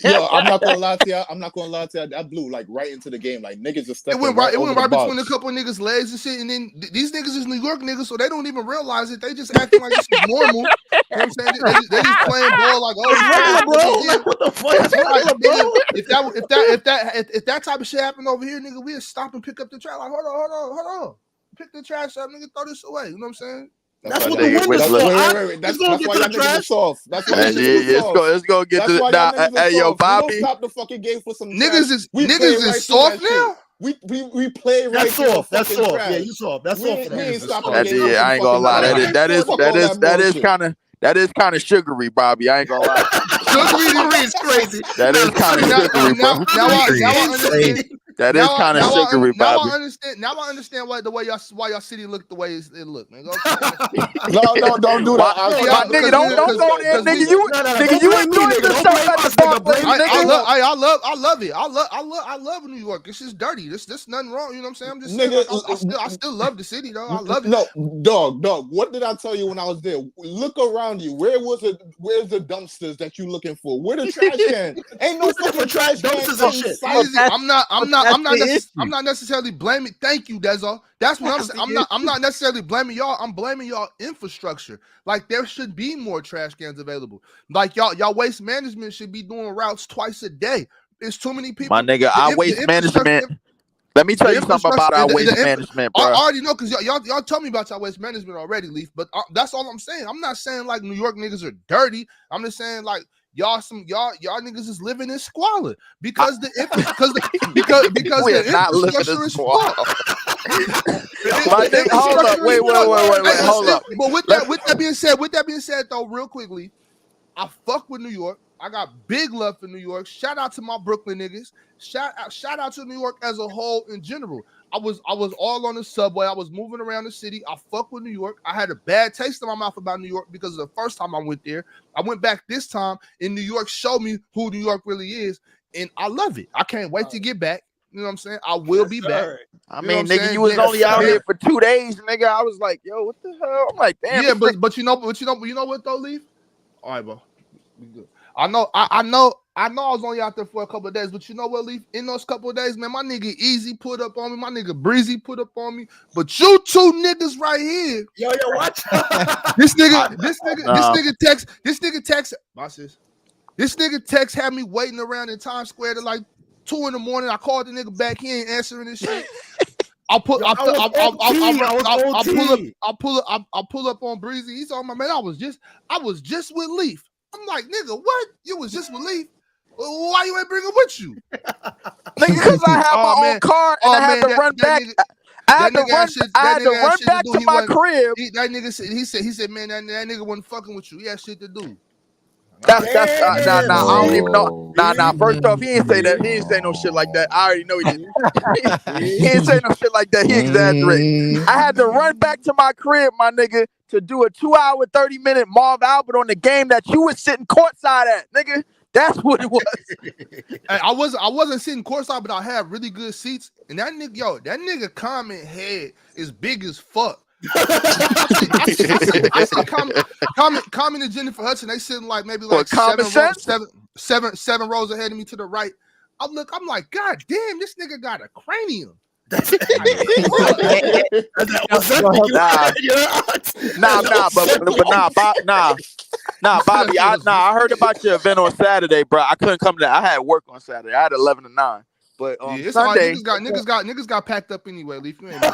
Yo, I'm not gonna lie to you. That blew like right into the game. Like niggas just stepping It went right between box. a couple of niggas' legs and shit. And then these niggas is New York niggas, so they don't even realize it. They just acting like this is normal. You know what I'm saying? They just playing ball like, oh, regular, bro. Like, what the fuck? That's right, nigga. If that type of shit happened over here, nigga, we'd stop and pick up the trash. Like, hold on. Pick the trash up, nigga. Throw this away. You know what I'm saying? That's what the wind is for. Wait. That's why y'all niggas are soft. That's why y'all niggas are soft. It's gonna get to that. Hey, yo, Bobby. We don't stop the fucking game for some niggas is soft now. We play right. That's soft. Yeah, you soft. That's soft. I ain't gonna lie. That is kind of sugary, Bobby. I ain't gonna lie. Sugary is crazy. That is kind of sugary, bro. Now I understand. That is kind of sugary, Bobby. Now I understand why y'all city look the way it look, nigga. No, don't do that. Nigga, don't go there, nigga. You enjoy yourself at the bar, nigga. I love it. I love New York. It's just dirty. There's nothing wrong. You know what I'm saying? I'm just saying, I still love the city, though. I love it. No, dog. What did I tell you when I was there? Look around you. Where's the dumpsters that you looking for? Where the trash can? Ain't no fucking trash dumpsters and shit. I'm not necessarily blaming. Thank you, Dezo. That's what I'm saying. I'm not necessarily blaming y'all. I'm blaming y'all infrastructure. Like there should be more trash cans available. Like y'all waste management should be doing routes twice a day. It's too many people. My nigga, our waste management. Let me tell you something about our waste management, bro. I already know because y'all told me about y'all waste management already, Leaf. But that's all I'm saying. I'm not saying like New York niggas are dirty. I'm just saying like y'all niggas is living in squalor because the infrastructure is squalor. Hold up, wait, hold up. But with that being said, though, real quickly, I fuck with New York. I got big love for New York. Shout out to my Brooklyn niggas. Shout out to New York as a whole in general. I was all on the subway. I was moving around the city. I fuck with New York. I had a bad taste in my mouth about New York because the first time I went there. I went back this time, and New York showed me who New York really is, and I love it. I can't wait to get back. You know what I'm saying? I will be back. I mean, nigga, you was only out here for 2 days, nigga. I was like, yo, what the hell? I'm like, damn. Yeah, but you know what though, Leaf? All right, bro. We good. I know I was only out there for a couple of days, but you know what, Leaf? In those couple of days, man, my nigga Easy put up on me, my nigga Breezy put up on me, but you two niggas right here. Yo, what? This nigga text, this nigga text had me waiting around in Times Square to like 2 in the morning. I called the nigga back. He ain't answering this shit. I'll pull up on Breezy. He's on my man. I was just with Leaf. I'm like, nigga, what? You was just with Leaf? Why you ain't bring him with you? Nigga, because I have my own car and I had to run back. I had to run back to my crib. That nigga said, he said, man, that nigga wasn't fucking with you. He had shit to do. Nah, I don't even know. Nah. First off, he ain't say that. He ain't say no shit like that. I already know he didn't. He ain't say no shit like that. He exaggerated. I had to run back to my crib, my nigga, to do a 2-hour, 30-minute Marv Albert on the game that you was sitting courtside at, nigga. That's what it was. I wasn't sitting courtside, but I had really good seats. And that nigga comment head is big as fuck. I see comment and Jennifer Hudson. They sitting like maybe like 7 rows ahead of me to the right. I'm like, God damn, this nigga got a cranium. Nah, Bobby. I heard about your event on Saturday, bro. I couldn't come to that. I had work on Saturday. I had 11 to 9. But Sunday, niggas got packed up anyway. Leaf, you ain't I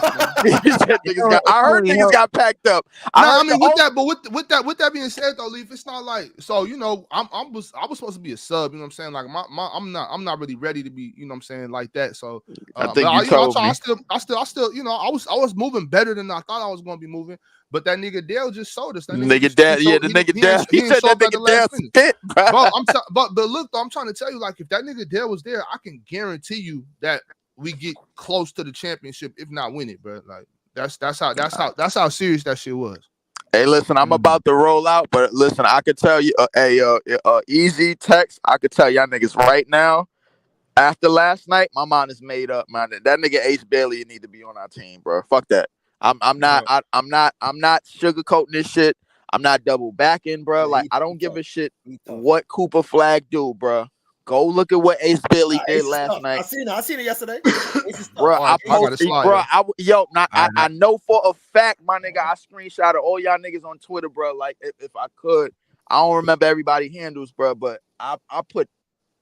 heard niggas got packed up. With that being said, though, Leaf, it's not like so. You know, I was supposed to be a sub. You know what I'm saying? Like I'm not really ready to be. You know what I'm saying? Like that. So I think you told me. I still, you know, I was moving better than I thought I was going to be moving. But that nigga Dale just sold us. That nigga Dale, the nigga Dale. He said that nigga Dale spit, bro. But look, though, I'm trying to tell you, like, if that nigga Dale was there, I can guarantee you that we get close to the championship, if not win it, bro. Like, that's how serious that shit was. Hey, listen, I'm about to roll out, but listen, I could tell you, easy text. I could tell y'all niggas right now. After last night, my mind is made up, man. That nigga Ace Bailey need to be on our team, bro. Fuck that. I'm not sugarcoating this shit. I'm not double backing, bro. Like I don't give a shit what Cooper Flag do, bro. Go look at what Ace Bailey did last night. I seen it yesterday. Bro, Oh, I got a posted, slide, bro. yo. I know for a fact, my nigga. I screenshotted all y'all niggas on Twitter, bro. Like if I could, I don't remember everybody handles, bro, but I put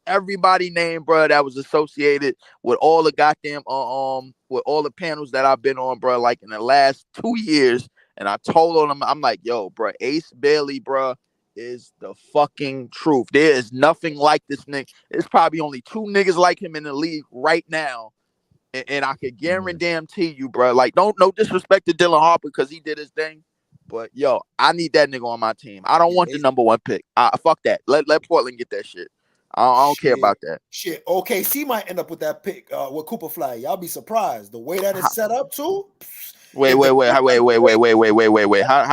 everybody name, bro, that was associated with all the goddamn with all the panels that I've been on, bro, like in the last 2 years. And I told them, I'm like, yo, bro, Ace Bailey, bro, is the fucking truth. There is nothing like this nigga. There's probably only 2 niggas like him in the league right now. And I could guarantee you, bro. Like, no disrespect to Dylan Harper because he did his thing. But yo, I need that nigga on my team. I don't want the number 1 pick. Fuck that. Let Portland get that shit. I don't care about that. Shit. OKC might end up with that pick with Cooper Flag. Y'all be surprised the way that is set up too. Wait. How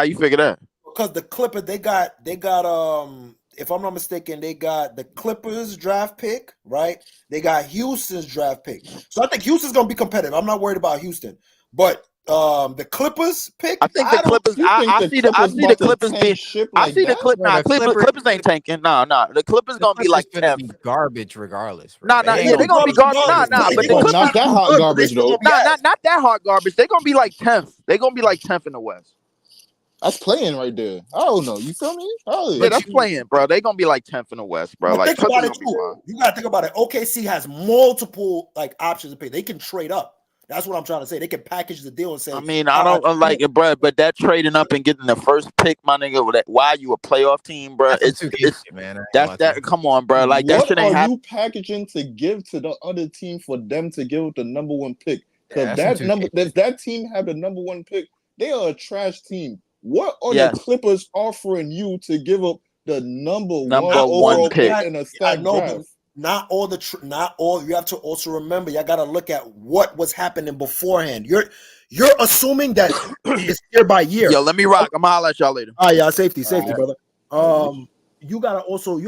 you figure that? Because the Clippers, they got if I'm not mistaken, they got the Clippers draft pick, right? They got Houston's draft pick. So I think Houston's gonna be competitive. I'm not worried about Houston, but the Clippers pick. I think the Clippers. I see the Clippers being. I see the Clippers. Nah, Clippers ain't tanking. Nah. The Clippers gonna be like 10th. Garbage regardless. Nah. Yeah, they gonna be garbage. Nah. But the Clippers not that hot garbage though. Nah, not that hot garbage. They gonna be like 10th. They gonna be like 10th in the West. That's playing right there. I don't know. You feel me? Oh, yeah, that's playing, bro. They gonna be like 10th in the West, bro. Like, think about it too. You gotta think about it. OKC has multiple like options to pay. They can trade up. That's what I'm trying to say. They can package the deal and say. I mean, I don't like it, bro. But that trading up and getting the first pick, my nigga. Why you a playoff team, bro? It's man. That's that. Come on, bro. Like that shit ain't happening. What are you packaging to give to the other team for them to give the number 1 pick? Because that team have the number 1 pick. They are a trash team. What are the Clippers offering you to give up the number 1 pick in a stacked draft? Not all. You have to also remember. You got to look at what was happening beforehand. You're assuming that it's year by year. Yo, let me rock. I'm gonna holler at y'all later. Yeah, safety, brother. You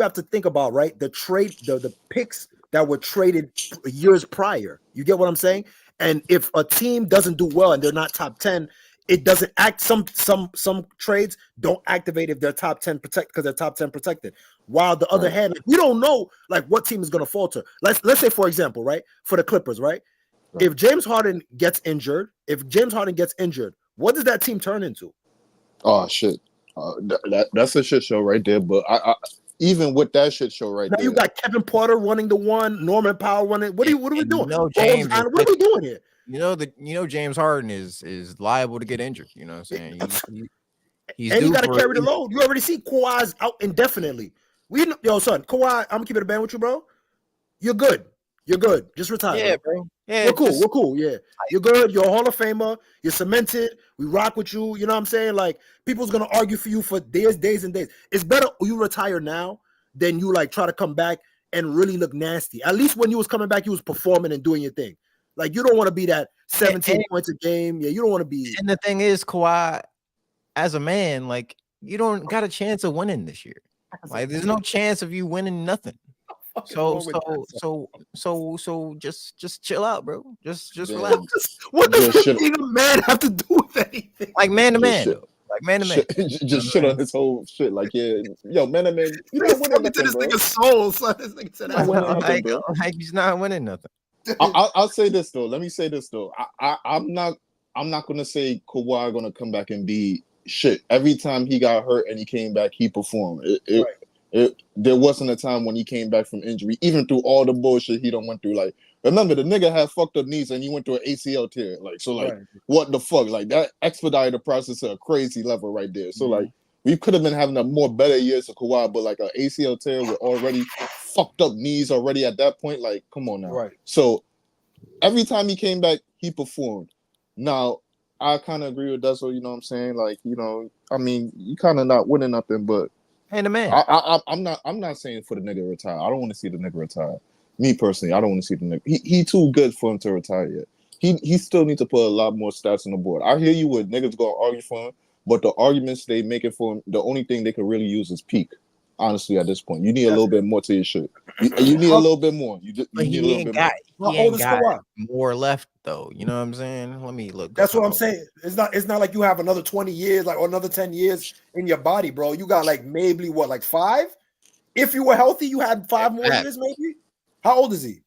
have to think about the picks that were traded years prior. You get what I'm saying? And if a team doesn't do well and they're not top 10. It doesn't act. Some trades don't activate if they're top 10 protect because they're top 10 protected. While the other hand, we don't know like what team is going to falter. Let's say for example, right, for the Clippers, right? If James Harden gets injured, what does that team turn into? Oh shit, that's a shit show right there. But I even with that shit show right now, there, you got Kevin Porter running the 1, Norman Powell running. What are we doing? James, what are we doing here? James Harden is liable to get injured. You know what I'm saying? He's and you got to carry the load. You already see Kawhi's out indefinitely. Son, Kawhi, I'm gonna keep it a band with you, bro. You're good. Just retire. Yeah, bro. Yeah, we're cool. Yeah, you're good. You're a Hall of Famer. You're cemented. We rock with you. You know what I'm saying? Like people's gonna argue for you for days and days. It's better you retire now than you like try to come back and really look nasty. At least when you was coming back, you was performing and doing your thing. Like you don't want to be that 17 points a game. Yeah, you don't want to be. And the thing is, Kawhi, as a man, like you don't got a chance of winning this year. Like there's no chance of you winning nothing. So just chill out, bro. Just relax. What does being a man have to do with anything? Like man to man. Like man to man. Just shit on his whole shit. Like yo, man to man. You not winning nothing, to this nigga's soul, son. This nigga said like he's not winning nothing. I'll say this though. Let me say this though. I'm not gonna say Kawhi gonna come back and be shit. Every time he got hurt and he came back, he performed. There wasn't a time when he came back from injury, even through all the bullshit he done went through. Like, remember the nigga had fucked up knees and he went through an ACL tear. What the fuck? Like that expedited the process to a crazy level right there. So like we could have been having a more better years of Kawhi, but like an ACL tear with already fucked up knees already at that point. Like, come on now. Right. So every time he came back, he performed. Now, I kind of agree with Deso, you know what I'm saying? Like, I mean, you kind of not winning nothing, but hey, the man. I'm not saying for the nigga to retire. I don't want to see the nigga retire. Me personally, I don't want to see the nigga. He too good for him to retire yet. He still needs to put a lot more stats on the board. I hear you with niggas gonna argue for him, but the arguments they making for him, the only thing they can really use is peak. Honestly, at this point, you need a little bit more to your shit. You need a little bit more. You But need a little bit more. How he old ain't is got Kawhi? more left though. You know what I'm saying? Let me look. That's up what I'm how- saying. It's not like you have another 20 years, like or another 10 years in your body, bro. You got like maybe what, like 5? If you were healthy, you had 5 more years, maybe. How old is he?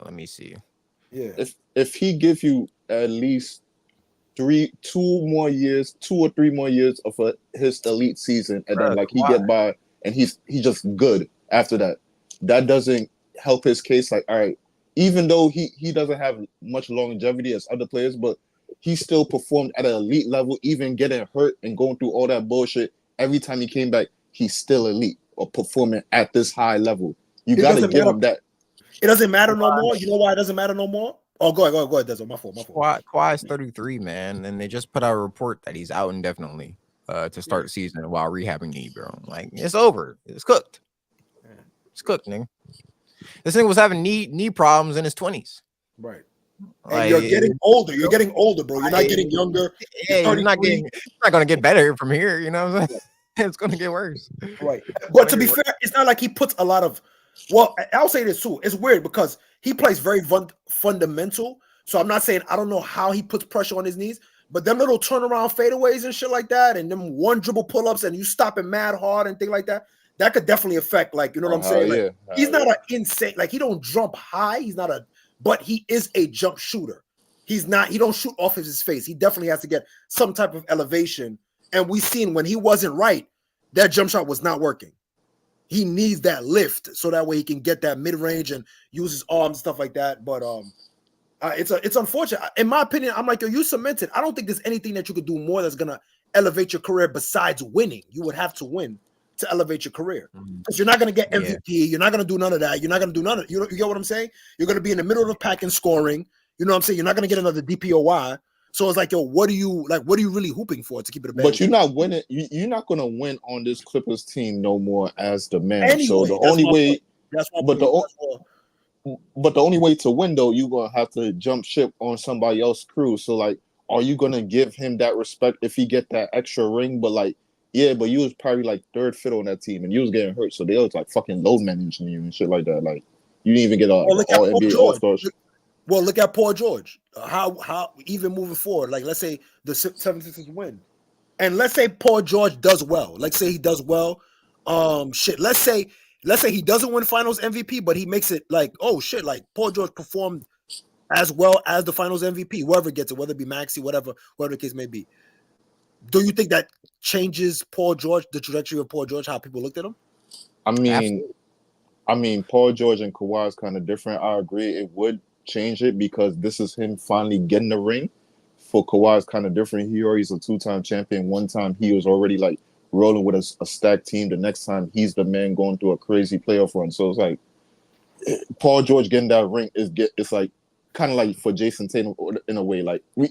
Let me see. Yeah. If he give you at least 2 or 3 more years of his elite season, and then like he Kawhi. get by and he's just good after that, that doesn't help his case. Like, all right, even though he doesn't have much longevity as other players, but he still performed at an elite level, even getting hurt and going through all that bullshit. Every time he came back, he's still elite or performing at this high level. You got to give him that. It doesn't matter no more. You know why it doesn't matter no more? Oh, go ahead, Desmond. My fault. Kawhi's 33, man, and they just put out a report that he's out indefinitely to start the season while rehabbing knee, bro. Like, it's over. It's cooked. It's cooked, nigga. This thing was having knee problems in his 20s. Right. And Like, you're getting older. You're getting older, bro. You're not getting younger. Yeah, it's not gonna get better from here. You know what I'm saying? It's gonna get worse. Right. But to be fair, it's not like he puts a lot of. Well, I'll say this too. It's weird because he plays very fundamental. So I'm not saying I don't know how he puts pressure on his knees, but them little turnaround fadeaways and shit like that, and them one dribble pull-ups, and you stop him mad hard and things like that, that could definitely affect. Like, you know what I'm saying? Like, he's not an insane. Like, he don't jump high. He's not but he is a jump shooter. He's not. He don't shoot off of his face. He definitely has to get some type of elevation. And we seen when he wasn't right, that jump shot was not working. He needs that lift so that way he can get that mid range and use his arms and stuff like that. But it's unfortunate. In my opinion, I'm like, yo, you cemented. I don't think there's anything that you could do more that's gonna elevate your career besides winning. You would have to win to elevate your career because you're not gonna get MVP. Yeah. You're not gonna do none of that. You're not gonna do none of. You get what I'm saying? You're gonna be in the middle of the pack in scoring. You know what I'm saying? You're not gonna get another DPOY. So it's like, yo, what are you really hooping for to keep it a But you're not winning. You're not going to win on this Clippers team no more as the man. Anyway, so the only way, but the only way to win though, you're gonna have to jump ship on somebody else's crew. So like, are you gonna give him that respect if he get that extra ring? But like, yeah, but you was probably like third fiddle on that team, and you was getting hurt, so they was like fucking load managing you and shit like that. Like, you didn't even get all NBA All-Stars. Well, look at Paul George. How even moving forward, like let's say the 76ers win, and let's say Paul George does well. Let's say he does well. Let's say he doesn't win Finals MVP, but he makes it like, oh shit, like Paul George performed as well as the Finals MVP. Whoever gets it, whether it be Maxey, whatever the case may be. Do you think that changes Paul George, the trajectory of Paul George, how people looked at him? I mean, Paul George and Kawhi is kind of different. I agree, it would change it because this is him finally getting the ring. For Kawhi, it's kind of different. He already is a 2-time champion. One time he was already like rolling with a stacked team. The next time he's the man going through a crazy playoff run. So it's like Paul George getting that ring it's like kind of like for Jason Tatum in a way. Like we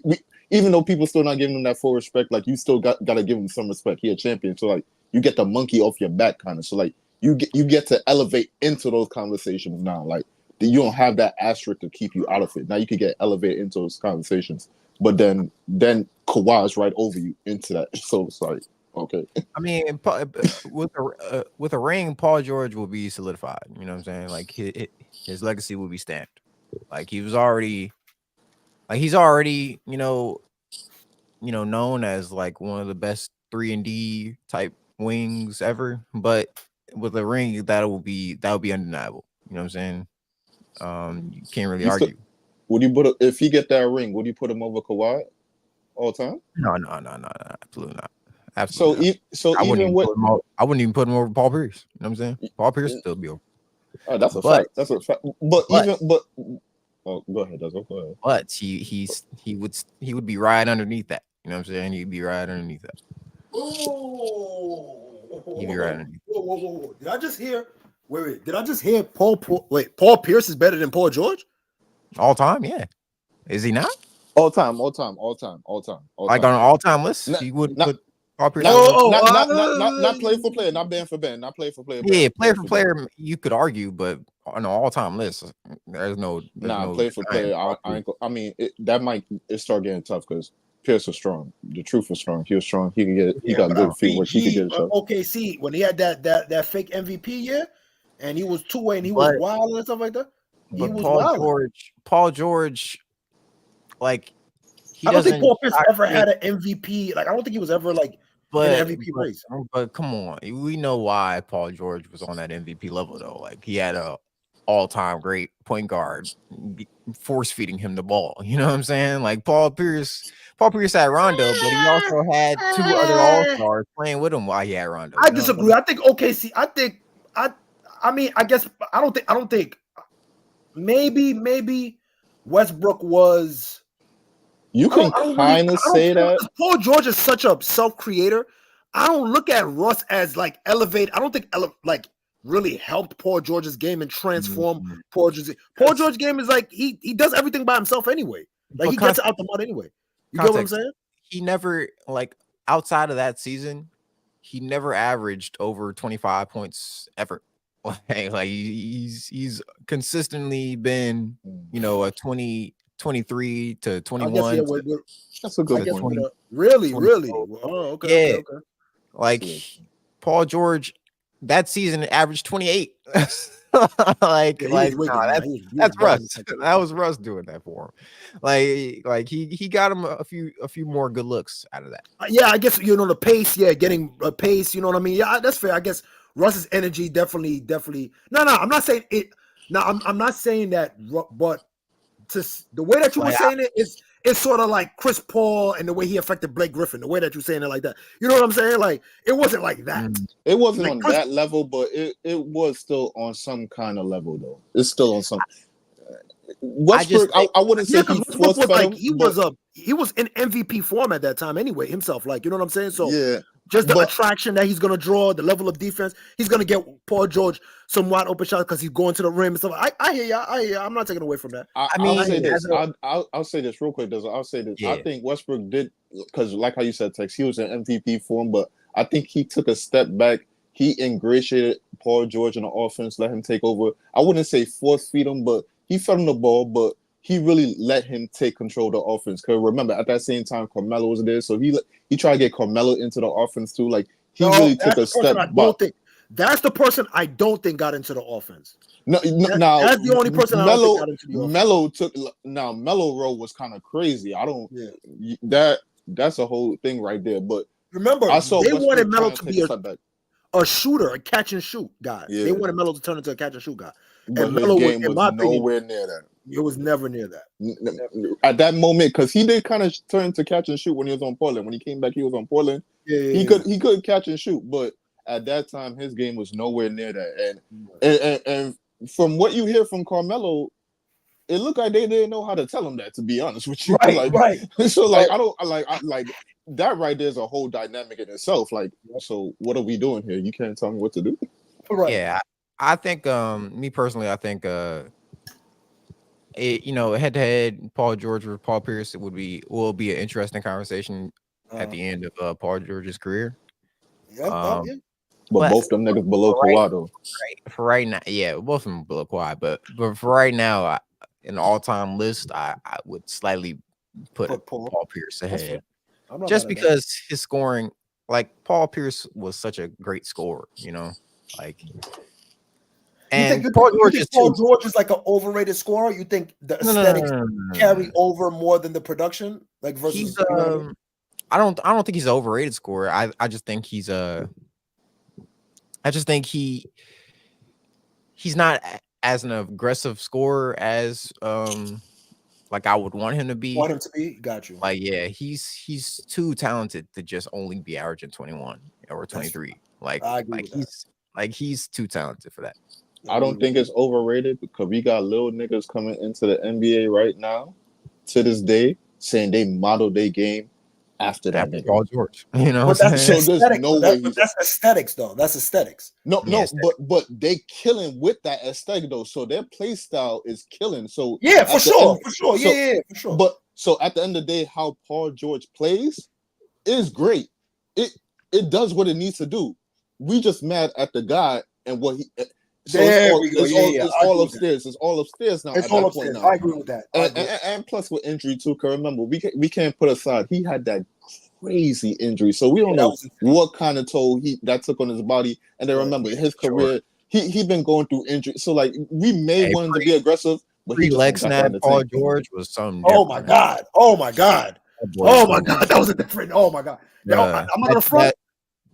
even though people still not giving him that full respect, like you still got to give him some respect. He a champion, so like you get the monkey off your back kind of. So like you get to elevate into those conversations now. Like you don't have that asterisk to keep you out of it. Now you can get elevated into those conversations. But then Kawhi is right over you into that. So it's like, okay. I mean, with a ring, Paul George will be solidified. You know what I'm saying? Like his legacy will be stamped. Like he's already, known as like one of the best 3-and-D type wings ever. But with a ring, that will be undeniable. You know what I'm saying? You can't really argue. Would you if he get that ring? Would you put him over Kawhi all time? No, absolutely not. Absolutely. So I wouldn't even put him over Paul Pierce. You know what I'm saying? Paul Pierce would still be over. Oh, that's a fact. That's a fact. But oh, go ahead, Go ahead. But he would be right underneath that. You know what I'm saying? He'd be right underneath that. He'd be right underneath. Whoa. Did I just hear? Wait. Did I just hear Paul Pierce is better than Paul George? All time, yeah. Is he not? All time. Like on an all-time list, he would put Paul Pierce. Not player for player, not band for band, not player for player. Yeah, player for player, you could argue, but on an all-time list, there's no player for player. I mean, that might start getting tough because Pierce was strong. The truth was strong. He was strong. He could get. He Yeah, got but good feet. Which he could get a shot. OKC when he had that fake MVP year, and he was 2-way and he was But- wild and stuff like that. He But was Paul George, like I don't think Paul Pierce ever had had an MVP. Like I don't think he was ever like in an MVP race. But come on, we know why Paul George was on that MVP level though. Like he had a all-time great point guard force feeding him the ball. You know what I'm saying? Like Paul Pierce had Rondo, but he also had 2 other all-stars playing with him while he had Rondo. I disagree. I think OKC. I mean, I guess I don't think. Maybe Westbrook was. You can kind of say that. Paul George is such a self-creator. I don't look at Russ as like elevate. I don't think like really helped Paul George's game and transform Paul George's. Paul George's game is like he does everything by himself anyway. Like he gets out the mud anyway. You get what I'm saying? He never like outside of that season, he never averaged over 25 points ever. Like he's consistently been, you know, a 23 to 21. That's a good point. Really? Oh, okay. Yeah. Okay. Like Paul George, that season averaged 28. Like that's Russ. That was Russ doing that for him. Like he got him a few more good looks out of that. Yeah, I guess you know the pace. Yeah, getting a pace. You know what I mean? Yeah, that's fair. I guess Russ's energy definitely. No, I'm not saying it. No, I'm not saying that. But the way that you were saying it is. It's sort of like Chris Paul and the way he affected Blake Griffin, the way that you're saying it like that. You know what I'm saying? Like, it wasn't like that. It wasn't like on that level, but it was still on some kind of level, though. It's still on some. Westbrook, I wouldn't say he was in MVP form at that time anyway, himself. Like, you know what I'm saying? So, yeah. Just the attraction that he's going to draw, the level of defense. He's going to get Paul George some wide open shots because he's going to the rim and stuff. I hear you. I'm not taking away from that. I'll say this real quick. I'll say this. Yeah. I think Westbrook did, because like how you said, Tex, he was in MVP form, but I think he took a step back. He ingratiated Paul George in the offense, let him take over. I wouldn't say force feed him, but he fed him the ball, but he really let him take control of the offense. Because remember, at that same time, Carmelo was there, so he tried to get Carmelo into the offense too. Like he really took a step back. That's the person I don't think got into the offense. No, now that's the only person I don't think got into the offense. Melo role was kind of crazy. That's a whole thing right there. But remember, they wanted Melo to be a shooter, a catch and shoot guy. Yeah. They wanted Melo to turn into a catch and shoot guy. But and Melo was nowhere near that. It was never near that. At that moment, because he did kind of turn to catch and shoot when he was on Portland. When he came back, he was on Portland. He could catch and shoot, but at that time, his game was nowhere near that. And from what you hear from Carmelo, it looked like they didn't know how to tell him that. To be honest with you, right. So like, I don't like that. Right there's a whole dynamic in itself. Like, so what are we doing here? You can't tell me what to do. Right. Yeah, I think me personally, I think head to head, Paul George or Paul Pierce will be an interesting conversation at the end of Paul George's career. But both of them niggas below Kawhi though. For right now, yeah, both of them below Kawhi. But for right now, in the all-time list, I would slightly put Paul Pierce ahead, just because his scoring. Like Paul Pierce was such a great scorer, you know, like. And Paul George is like an overrated scorer. You think the aesthetics carry over more than the production, like versus? I don't think he's an overrated scorer. I just think he's he's not as an aggressive scorer as like I would want him to be. Got you. Like he's too talented to just only be averaging 21 or 23. He's too talented for that. I don't think it's overrated because we got little niggas coming into the NBA right now to this day saying they model their game after that nigga. Paul George. You know, but that's that's aesthetics though. That's aesthetics. No, but they killing with that aesthetic though. So their play style is killing. So for sure. For sure. But so at the end of the day, how Paul George plays is great. It does what it needs to do. We just mad at the guy and what So There we go. it's I all agree with that. upstairs. It's all upstairs now. It's At all that point upstairs. now, I agree with that. and plus with injury too. Cause remember, we can't put aside he had that crazy injury, so we don't That know was insane. what kind of toll that took on his body. And then Sure, remember his sure. career. He been going through injury, so like we may want him to be aggressive, but he just Leg ain't got that snap in the Paul tank. George was something Oh different. my man. god! Oh my god! That boy Oh was my something god! That was a different. Oh my god! Now, different. I'm not gonna front.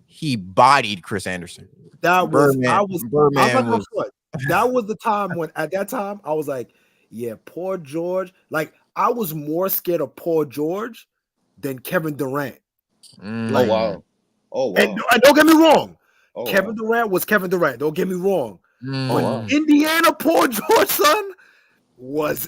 He bodied Chris Anderson. That was Birdman. I'm not Birdman gonna was front. That was the time when at that time I was like, yeah, poor George. Like I was more scared of Paul George than Kevin Durant. Oh wow! Oh wow! And don't get me wrong, Oh, Kevin wow. Durant was Kevin Durant. Don't get me wrong. Oh But wow! Indiana, Paul George, son, was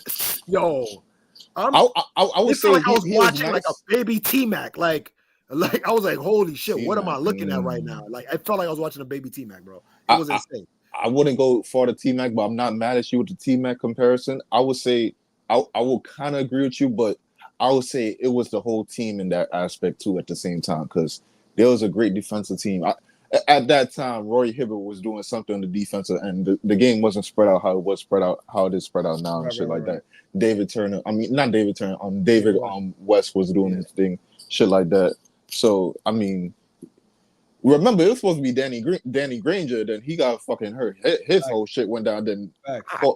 I would it felt say like I was he was watching like a nice. baby T-Mac. Like I was like, holy shit, what am I T-Mac, looking at right now? Like I felt like I was watching a baby T-Mac, bro. It I, was I, insane. I wouldn't go for the T Mac, but I'm not mad at you with the T Mac comparison. I would say I will kind of agree with you, but I would say it was the whole team in that aspect too at the same time because there was a great defensive team. At that time, Roy Hibbert was doing something on the defensive end. The game wasn't spread out how it was spread out, how it is spread out now and shit like that. David Turner, I mean not David Turner, David West was doing his thing, shit like that. So I mean. Remember, it was supposed to be Danny Granger. Then he got fucking hurt. His whole shit went down. Then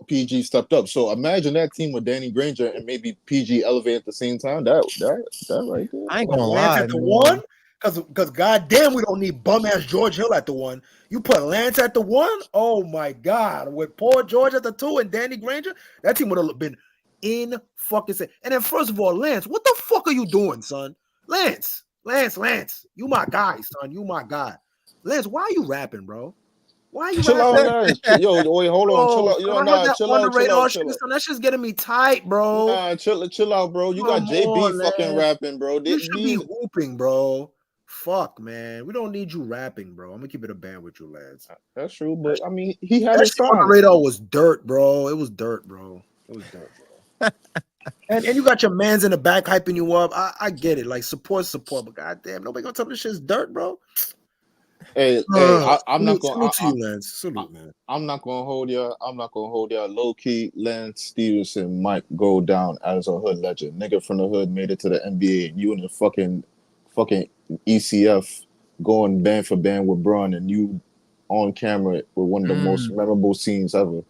PG stepped up. So imagine that team with Danny Granger and maybe PG elevate at the same time. That right there. I ain't gonna Lance lie. at the one, because goddamn, we don't need bum ass George Hill at the one. You put Lance at the one. Oh my god, with Paul George at the two and Danny Granger, that team would have been in fucking. And then first of all, Lance, what the fuck are you doing, son? Lance, you my guy, son. You my guy. Lance, why are you rapping, bro? Why are you chill rapping? out, Lance. Yo, wait, hold on. Chill out. I heard that chill on the out. Chill radar out. shit, Chill out. son. That shit's getting me tight, bro. Nah, chill out, bro. You got Come JB on, fucking Lance. rapping, bro. You should be hooping, bro. Fuck, man. We don't need you rapping, bro. I'm gonna keep it a band with you, Lance. That's true, but I mean, he had That his shit on the time. radar was dirt, bro. It was dirt, bro. It was dirt, bro. and you got your mans in the back hyping you up. I get it. Like support, but goddamn, nobody gonna tell me this shit's dirt, bro. Hey, I'm not going. Salute, man. I'm not gonna hold you. I'm not gonna hold you. Low key, Lance Stevenson might go down as a hood legend. Nigga from the hood made it to the NBA. You in the fucking ECF going band for band with Braun, and you on camera with one of the most memorable scenes ever.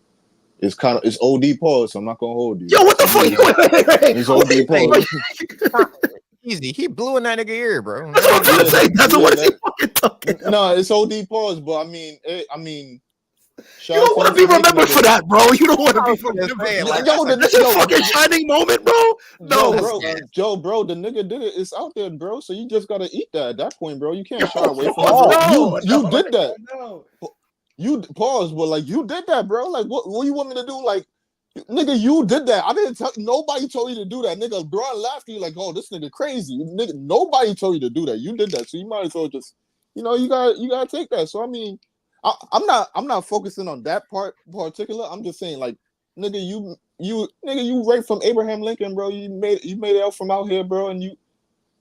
It's OD pause. So I'm not gonna hold you. Yo, what the fuck? It's OD pause. Easy. He blew in that nigga ear, bro. That's what I'm trying to say. That's what is he fucking talking about? No, it's OD pause, but I mean, you don't want to be remembered for that, bro. You don't want to be remembered. Like, that's a fucking shining moment, bro. No, bro, the nigga did it. It's out there, bro. So you just gotta eat that at that point, bro. You can't shy away from it. You did that. No. You pause, but like you did that, bro. Like what you want me to do? Like, nigga, you did that. I didn't tell nobody told you to do that, nigga. Braun laughed at you like, oh, this nigga crazy. Nigga, nobody told you to do that. You did that, so you might as well just, you gotta take that. So I mean, I'm not focusing on that part particular. I'm just saying, like, nigga, you right from Abraham Lincoln, bro. You made it out from out here, bro, and you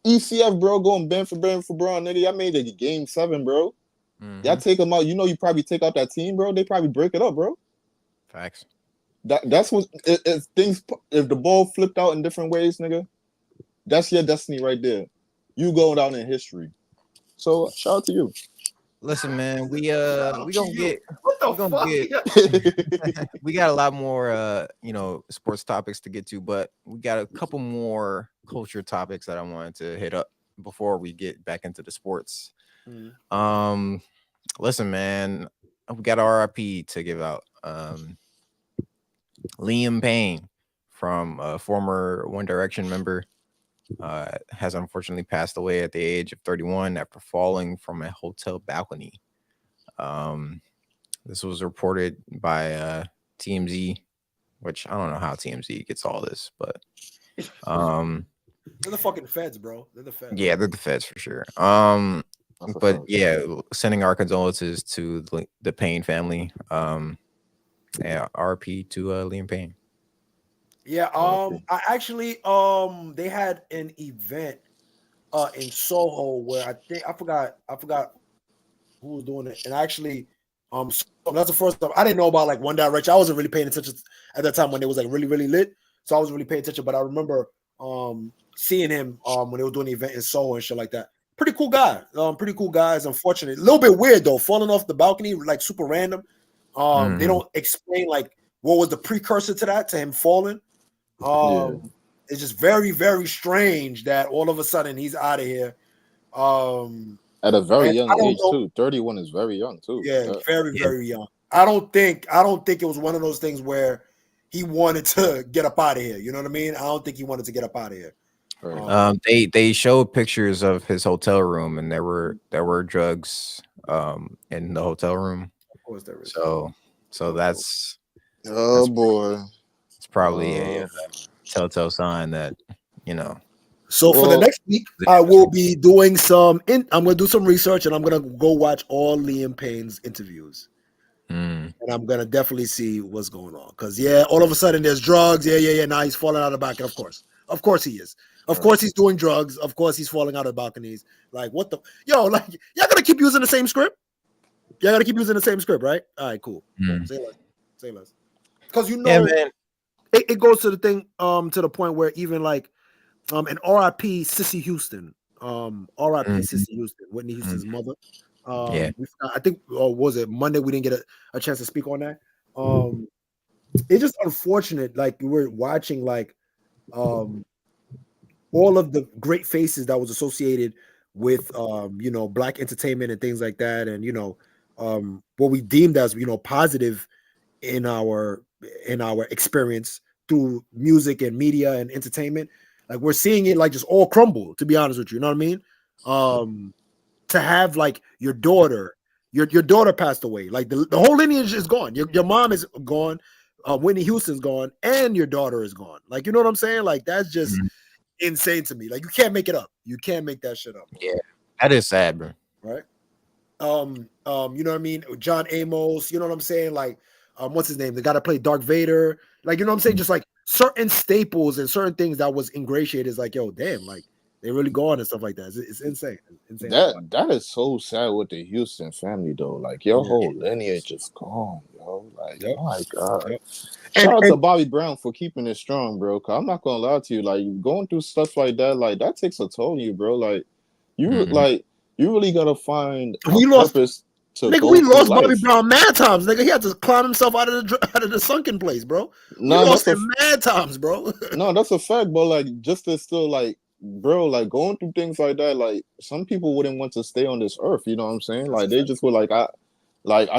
ECF, bro, going band for Braun, nigga. Y'all made it game 7, bro. Mm-hmm. Y'all take them out. You probably take out that team, bro. They probably break it up, bro. Facts. That's what if the ball flipped out in different ways, nigga. That's your destiny right there. You going down in history. So shout out to you. Listen, man, we gonna get we got a lot more sports topics to get to, but we got a couple more culture topics that I wanted to hit up before we get back into the sports. Listen, man, we got RIP to give out. Liam Payne, from a former One Direction member, has unfortunately passed away at the age of 31 after falling from a hotel balcony. This was reported by TMZ, which I don't know how TMZ gets all this, but they're the fucking feds, bro. They're the feds. Yeah, they're the feds for sure. But yeah, sending our condolences to the Payne family. Yeah, RP to Liam Payne. Yeah, I actually they had an event in Soho where I forgot who was doing it, and actually So that's the first time I didn't know about like One Direction. I wasn't really paying attention at that time when it was like really, really lit. So I wasn't really paying attention. But I remember seeing him when they were doing the event in Seoul and shit like that. Pretty cool guy. Pretty cool guy. It's unfortunate. A little bit weird though, falling off the balcony, like super random. They don't explain like what was the precursor to that, to him falling. It's just very, very strange that all of a sudden he's out of here. At a very young age too. 31 is very young too. Yeah, very, very young. I don't think it was one of those things where he wanted to get up out of here. You know what I mean? I don't think he wanted to get up out of here. Right. They showed pictures of his hotel room, and there were drugs in the hotel room. Of course there is. So that's boy. It's probably a telltale sign that, you know. So for the next week, I will be doing I'm going to do some research, and I'm going to go watch all Liam Payne's interviews. And I'm going to definitely see what's going on. Because, all of a sudden there's drugs. Now he's falling out of the balcony. Of course he is. Of course he's doing drugs. Of course he's falling out of balconies. Like, what the? Yo, like, y'all going to keep using the same script? Y'all got to keep using the same script, right? All right, cool. Say less. Because, you know, it goes to the thing, to the point where even like, and R.I.P. Sissy Houston, R.I.P. Sissy Houston, Whitney Houston's mother. I think, was it Monday? We didn't get a chance to speak on that. It's just unfortunate. Like, we're watching like all of the great faces that was associated with Black entertainment and things like that, and what we deemed as positive in our experience through music and media and entertainment. Like, we're seeing it like just all crumble, to be honest with you. You know what I mean? To have like your daughter passed away. Like the whole lineage is gone. Your mom is gone. Whitney Houston's gone, and your daughter is gone. Like, you know what I'm saying? Like, that's just insane to me. Like, you can't make it up. You can't make that shit up. Yeah, that is sad, bro. Right? You know what I mean? John Amos, you know what I'm saying? Like, what's his name? The guy that played Darth Vader. Like, you know what I'm saying? Just like certain staples and certain things that was ingratiated is like, yo, damn, like they really go on and stuff like that. It's insane. Insane. That is so sad with the Houston family though. Like, your whole lineage is gone, yo. Like, oh my God. Shout out to Bobby Brown for keeping it strong, bro. Cause I'm not gonna lie to you, like, going through stuff like that takes a toll on you, bro. Like, you you really gotta find purpose. We lost Bobby Brown mad times, nigga. He had to climb himself out of the sunken place, bro. We lost him mad times, bro. No, that's a fact, but like, just to still like, bro, like, going through things like that, like, some people wouldn't want to stay on this earth. You know what I'm saying? Like, they just were like, I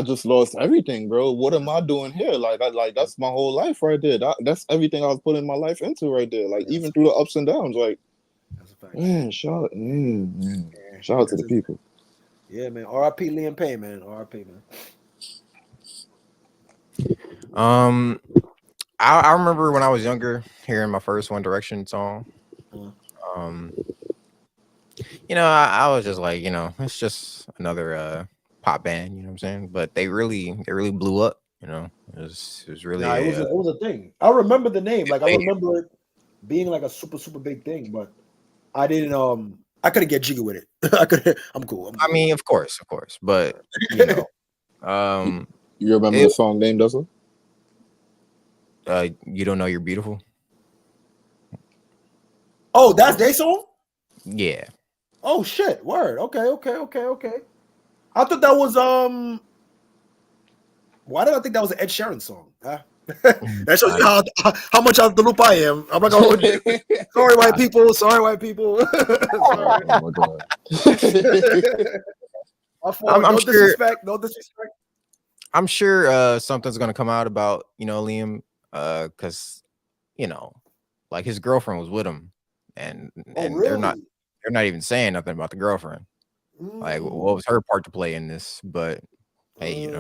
just lost everything, bro. What am I doing here? Like, that's my whole life right there. That's everything I was putting my life into right there. Like, even through the ups and downs, like, man, shout out to the people. Yeah, man. R.I.P. Liam Payne, man. R.I.P. man. I remember when I was younger hearing my first One Direction song. I was just like, it's just another pop band, you know what I'm saying? But they really blew up, It was really it was a thing. I remember the name. Like, I remember it being like a super, super big thing, but I didn't I couldn't get jiggy with it. I'm cool. I mean, of course, but you remember the song name, does it? You Don't Know You're Beautiful. Oh, that's their song? Yeah. Oh shit! Word. Okay. I thought that was Why did I think that was an Ed Sheeran song? Huh? That shows you how much out of the loop I am. I'm not gonna. Sorry, white people. Sorry. Oh my God. I'm sure. No disrespect. I'm sure something's gonna come out about Liam, because like, his girlfriend was with him, and really? they're not even saying nothing about the girlfriend. Like, what was her part to play in this? But hey,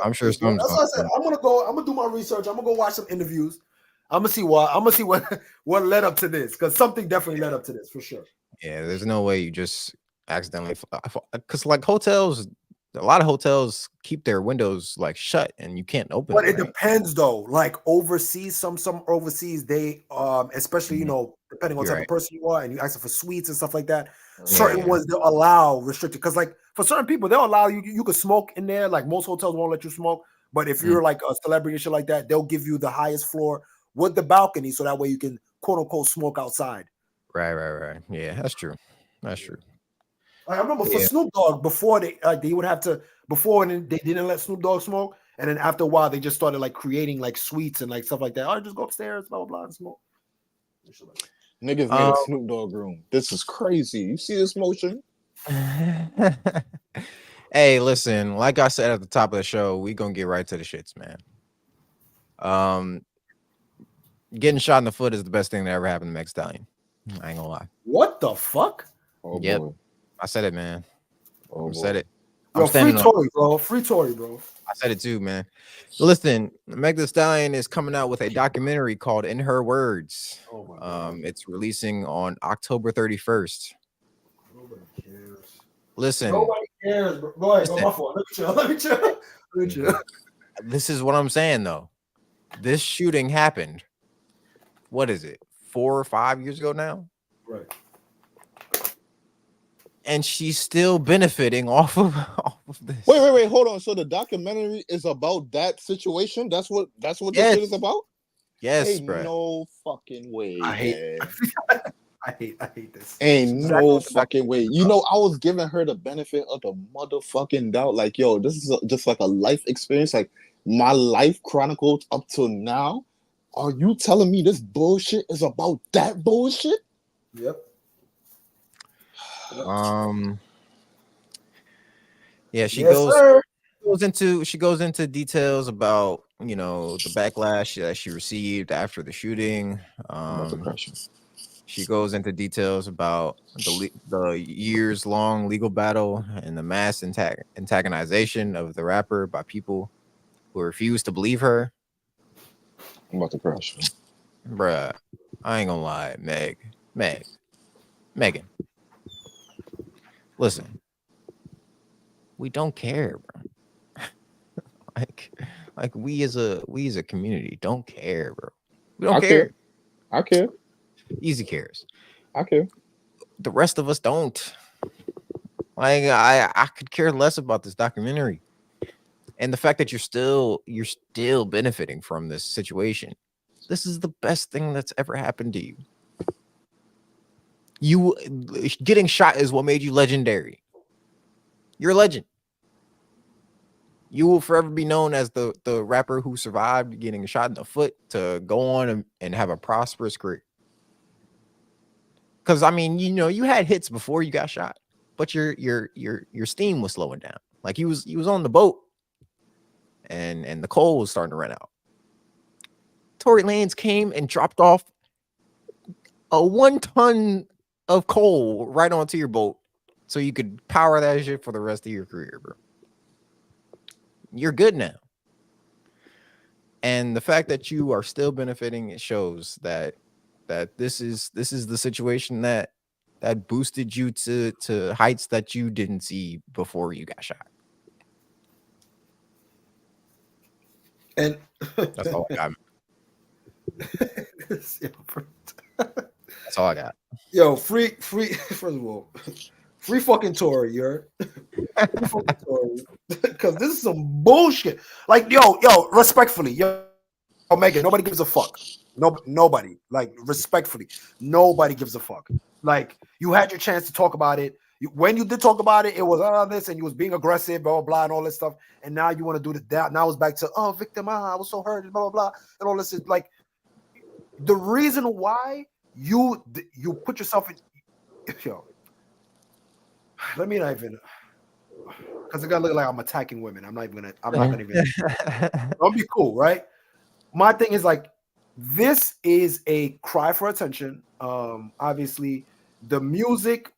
I'm sure something's. That's what I said. I'm gonna do my research. I'm gonna go watch some interviews. I'm gonna see what led up to this, because something definitely led up to this for sure. Yeah, there's no way you just accidentally, because like hotels. A lot of hotels keep their windows like shut and you can't open them. But it depends though. Like overseas, some overseas, they especially depending on what type of person you are and you ask for suites and stuff like that. Certain ones they'll allow restricted, because like for certain people, they'll allow you. You could smoke in there. Like most hotels won't let you smoke. But if you're like a celebrity and shit like that, they'll give you the highest floor with the balcony, so that way you can quote unquote smoke outside. Right. Yeah, that's true. That's true. I remember for Snoop Dogg, before they would have to, before and they didn't let Snoop Dogg smoke, and then after a while they just started like creating like suites and like stuff like that. Oh, just go upstairs, blah blah blah, and smoke. Niggas made a Snoop Dogg room. This is crazy. You see this motion? Hey, listen, like I said at the top of the show, we gonna get right to the shits, man. Getting shot in the foot is the best thing that ever happened to Meg Stallion. I ain't gonna lie. What the fuck? Oh, yep. boy. I said it, man. Oh, I said it. Yo, free Tory, bro. Free Tory, bro. I said it too, man. Listen, Meg Thee Stallion is coming out with a documentary called In Her Words. Oh my God. It's releasing on October 31st. Nobody cares. Listen. Nobody cares, bro. Go ahead, go my fault. Let me chill. This is what I'm saying, though. This shooting happened. What is it? 4 or 5 years ago now? Right. And she's still benefiting off of this. Wait, hold on. So the documentary is about that situation? That's what this shit is about? Yes, Ain't bro. no fucking way. I hate I hate this. Ain't no fucking way. You know, I was giving her the benefit of the motherfucking doubt. Like, yo, this is just like a life experience. Like, my life chronicles up till now. Are you telling me this bullshit is about that bullshit? Yep. Yeah, she yes, goes into details about, you know, the backlash that she received after the shooting. She goes into details about the years-long legal battle and the mass antagonization of the rapper by people who refuse to believe her. I'm about to crash. Bruh, I ain't gonna lie, Megan. Listen, we don't care, bro. like we as a community don't care, bro. We don't care. I care. Easy cares. I care. The rest of us don't. Like I could care less about this documentary. And the fact that you're still benefiting from this situation. This is the best thing that's ever happened to you. You getting shot is what made you legendary. You're a legend. You will forever be known as the rapper who survived getting shot in the foot to go on and have a prosperous career. Because I mean, you know, you had hits before you got shot, but your steam was slowing down. Like he was on the boat, and the coal was starting to run out. Tory Lanez came and dropped off a 1 ton of coal right onto your boat so you could power that shit for the rest of your career, bro. You're good now. And the fact that you are still benefiting, it shows that this is the situation that boosted you to heights that you didn't see before you got shot. And that's all I got. That's all I got. Yo, free. First of all, free fucking Tory, you're because this is some bullshit. Like, yo, respectfully, yo, Megan, nobody gives a fuck. Nobody. Like, respectfully, nobody gives a fuck. Like, you had your chance to talk about it. When you did talk about it, it was this, and you was being aggressive, blah, blah, blah, and all this stuff. And now you want to do that. Now it's back to, victim, I was so hurt, and blah, blah, blah, and all this. Is like, the reason why you put yourself in, yo, let me not even, because it gotta look like I'm attacking women. I'm not gonna even. I'll be cool, right? My thing is like, this is a cry for attention. Obviously, the music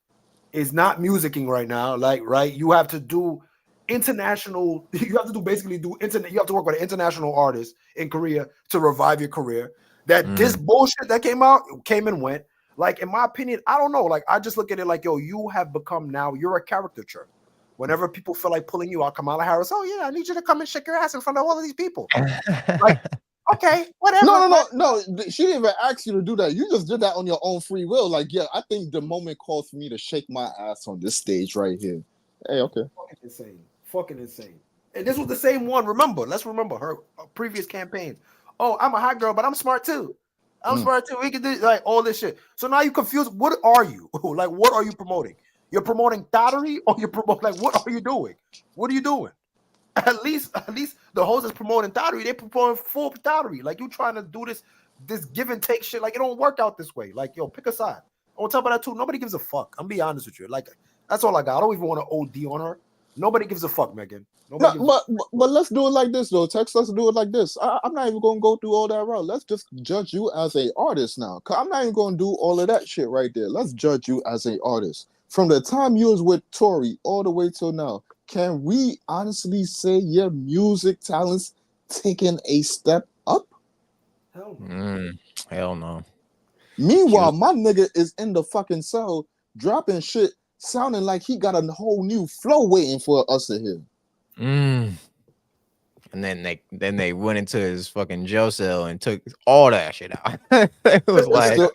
is not musicking right now. Like, right, you have to do international. You have to basically do internet. You have to work with an international artist in Korea to revive your career. This bullshit that came and went. Like, in my opinion, I don't know. Like, I just look at it like, yo, you have become now. You're a caricature. Whenever people feel like pulling you out, Kamala Harris, oh yeah, I need you to come and shake your ass in front of all of these people. Like, okay, whatever. No. She didn't even ask you to do that. You just did that on your own free will. Like, yeah, I think the moment calls for me to shake my ass on this stage right here. Hey, okay. Fucking insane. And this was the same one. Let's remember her previous campaigns. Oh, I'm a hot girl, but I'm smart too. I'm smart too. We can do like all this shit. So now you confused. What are you? Like, what are you promoting? You're promoting thottery, or you're promoting like what are you doing? What are you doing? At least the hoes is promoting thottery. They promoting full thottery. Like you trying to do this give and take shit. Like it don't work out this way. Like yo, pick a side. On top of that too, nobody gives a fuck. I'm be honest with you. Like that's all I got. I don't even want to OD on her. Nobody gives a fuck, Megan. But let's do it like this though. Text, let's do it like this. I'm not even gonna go through all that route. Let's just judge you as a artist now. Cause I'm not even gonna do all of that shit right there. Let's judge you as a artist. From the time you was with Tory all the way till now, can we honestly say your music talents taking a step up? Hell no. Hell no. Meanwhile, my nigga is in the fucking cell dropping shit, sounding like he got a whole new flow waiting for us to hear. And then they went into his fucking jail cell and took all that shit out. It was like, fuck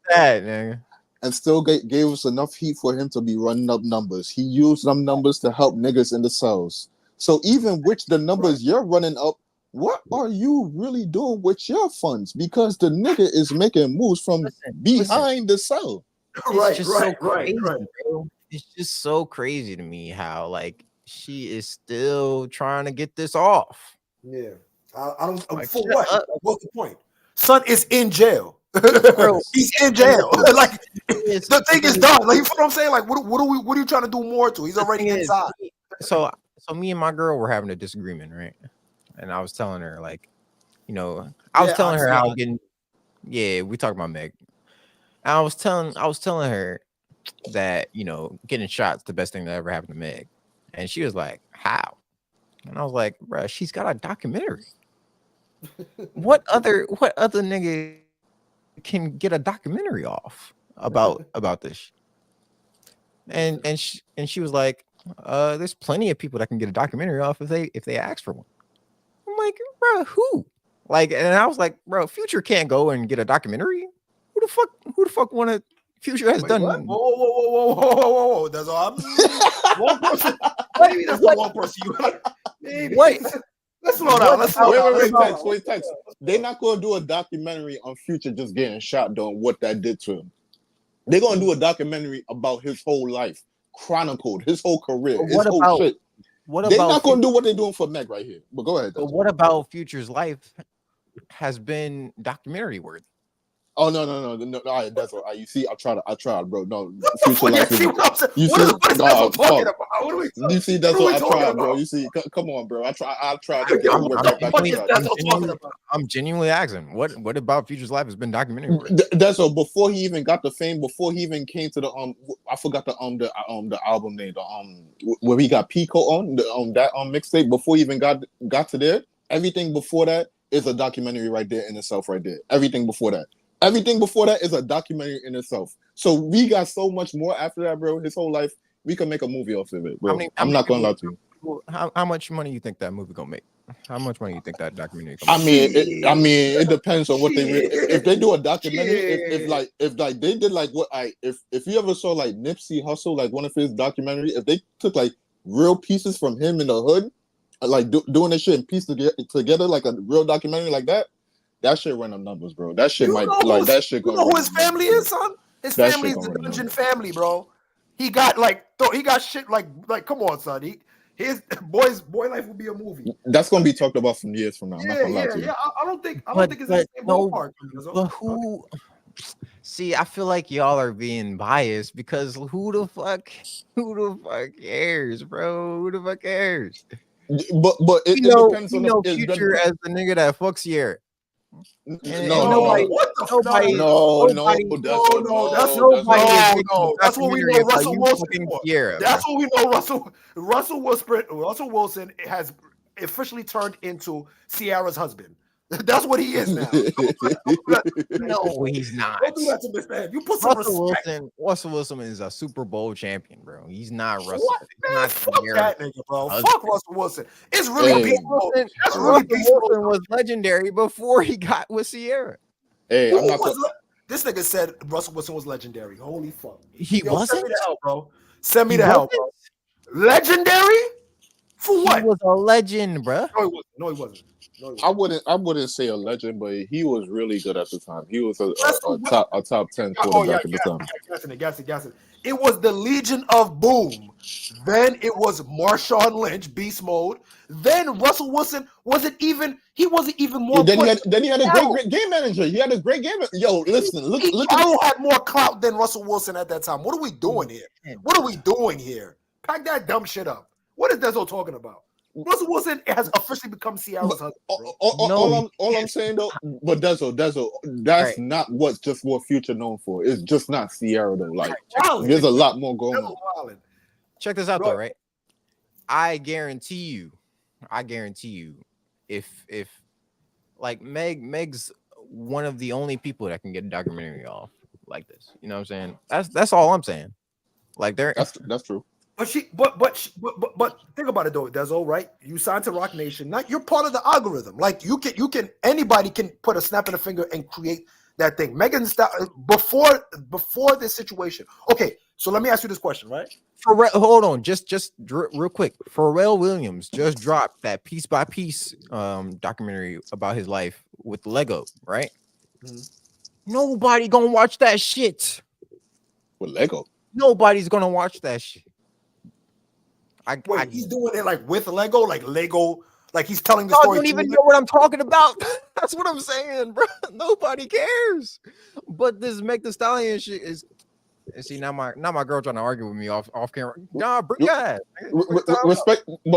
that, nigga. And still gave us enough heat for him to be running up numbers. He used them numbers to help niggas in the cells. So even with the numbers you're running up, what are you really doing with your funds? Because the nigga is making moves from behind the cell. Right. It's just so crazy to me how like she is still trying to get this off. Yeah, I don't. Like, for what? What's the point? Son is in jail. He's in jail. Like the thing is done. Like you know what I'm saying? Like what are you trying to do more to? He's already inside. So me and my girl were having a disagreement, right? And I was telling her like, you know, I was telling her how getting. Yeah, we talked about Meg. I was telling her that, you know, getting shot's the best thing that ever happened to Meg. And she was like, how? And I was like, bruh, she's got a documentary. What other nigga can get a documentary off about this? And she was like, there's plenty of people that can get a documentary off if they ask for one. I'm like, bruh, who? Like, and I was like, bro, Future can't go and get a documentary. Who the fuck wanna Future has done? What? Whoa. That's all. One person. Maybe that's the one person you like. Maybe. Wait. Let's slow down. Wait, text. They're not gonna do a documentary on Future just getting shot though, what that did to him. They're gonna do a documentary about his whole life, chronicled his whole career, his whole shit. They're not gonna do what they're doing for Meg right here. But go ahead. But what about Future's life has been documentary worthy? Oh no! All right, that's all right. You see, I tried, bro. No, Future life is. You see, you see, that's what I tried, bro. You see, come on, bro. I tried to get work out. I'm genuinely asking, what about Future's life has been documentary worthy? That's all. Before he even got the fame, before he even came to the I forgot the album name, where he got Pico on that mixtape. Before he even got to there, everything before that is a documentary right there in itself, right there. Everything before that is a documentary in itself. So we got so much more after that, bro. His whole life, we can make a movie off of it, bro. I'm not gonna lie to you. How much money you think that movie gonna make? How much money you think that documentary? I mean, it depends on what they. If they do a documentary, if they did like what if you ever saw like Nipsey Hussle, like one of his documentary, if they took like real pieces from him in the hood, like doing this shit and piece together like a real documentary like that. That shit run them numbers, bro. That shit that shit. You know who his family is, son? His family is the Dungeon family, bro. He got shit like come on, son. His boy life will be a movie. That's gonna be talked about from years from now. Yeah. I don't think it's the same ballpark. But who? See, I feel like y'all are being biased because who the fuck cares, bro? Who the fuck cares? But it depends on Future as the nigga that fucks Sierra. No. That's what we know. Russell Wilson. That's what we know. Russell Wilson has officially turned into Ciara's husband. That's what he is now. No, he's not. Don't do that to Miss Man. You put some respect. Russell Wilson is a Super Bowl champion, bro. He's not Russell. What? Man, fuck that nigga, bro. Fuck Russell Wilson. It's really peaceful. That's really peaceful. Wilson was legendary before he got with Sierra. Hey, this nigga said Russell Wilson was legendary. Holy fuck. He wasn't, bro. Send me He the hell, wasn't? bro. Legendary? For He what? was a legend, bruh. No, he wasn't. No, he wasn't. No, he I wasn't. wouldn't say a legend, but he was really good at the time. He was Russell a top 10 Oh yeah, quarterback at the time. guessing. It was the Legion of Boom. Then it was Marshawn Lynch, beast mode. Then Russell Wilson wasn't even more Then important. he had a great game manager. He had a great game. Yo, listen, look Pete at Carroll had more clout than Russell Wilson at that time. What are we doing here? What are we doing here? Pack that dumb shit up. What is Dezo talking about? Russell Wilson has officially become Seattle's husband. all I'm saying though, but Dezo, that's Right. not what's just what Future known for. It's just not Sierra though. Like Wildin'. there's a lot more going Dezo on. wildin'. Check this out though, right? I guarantee you, if like Meg's one of the only people that can get a documentary off like this. You know what I'm saying? That's all I'm saying. Like That's true. But think about it though, Dezo, right? You signed to Rock Nation. Not you're part of the algorithm. Like you can anybody can put a snap in a finger and create that thing. Megan before this situation. Okay, so let me ask you this question, right? Hold on, just real quick. Pharrell Williams just dropped that piece by piece documentary about his life with Lego, right? Mm-hmm. Nobody gonna watch that shit. With Lego. Nobody's gonna watch that shit. He's doing it like with Lego, like he's telling the story. I don't even know what I'm talking about. That's what I'm saying, bro. Nobody cares. But this Meg the Stallion shit is. And see now my girl trying to argue with me off camera. Nah, bring your ass.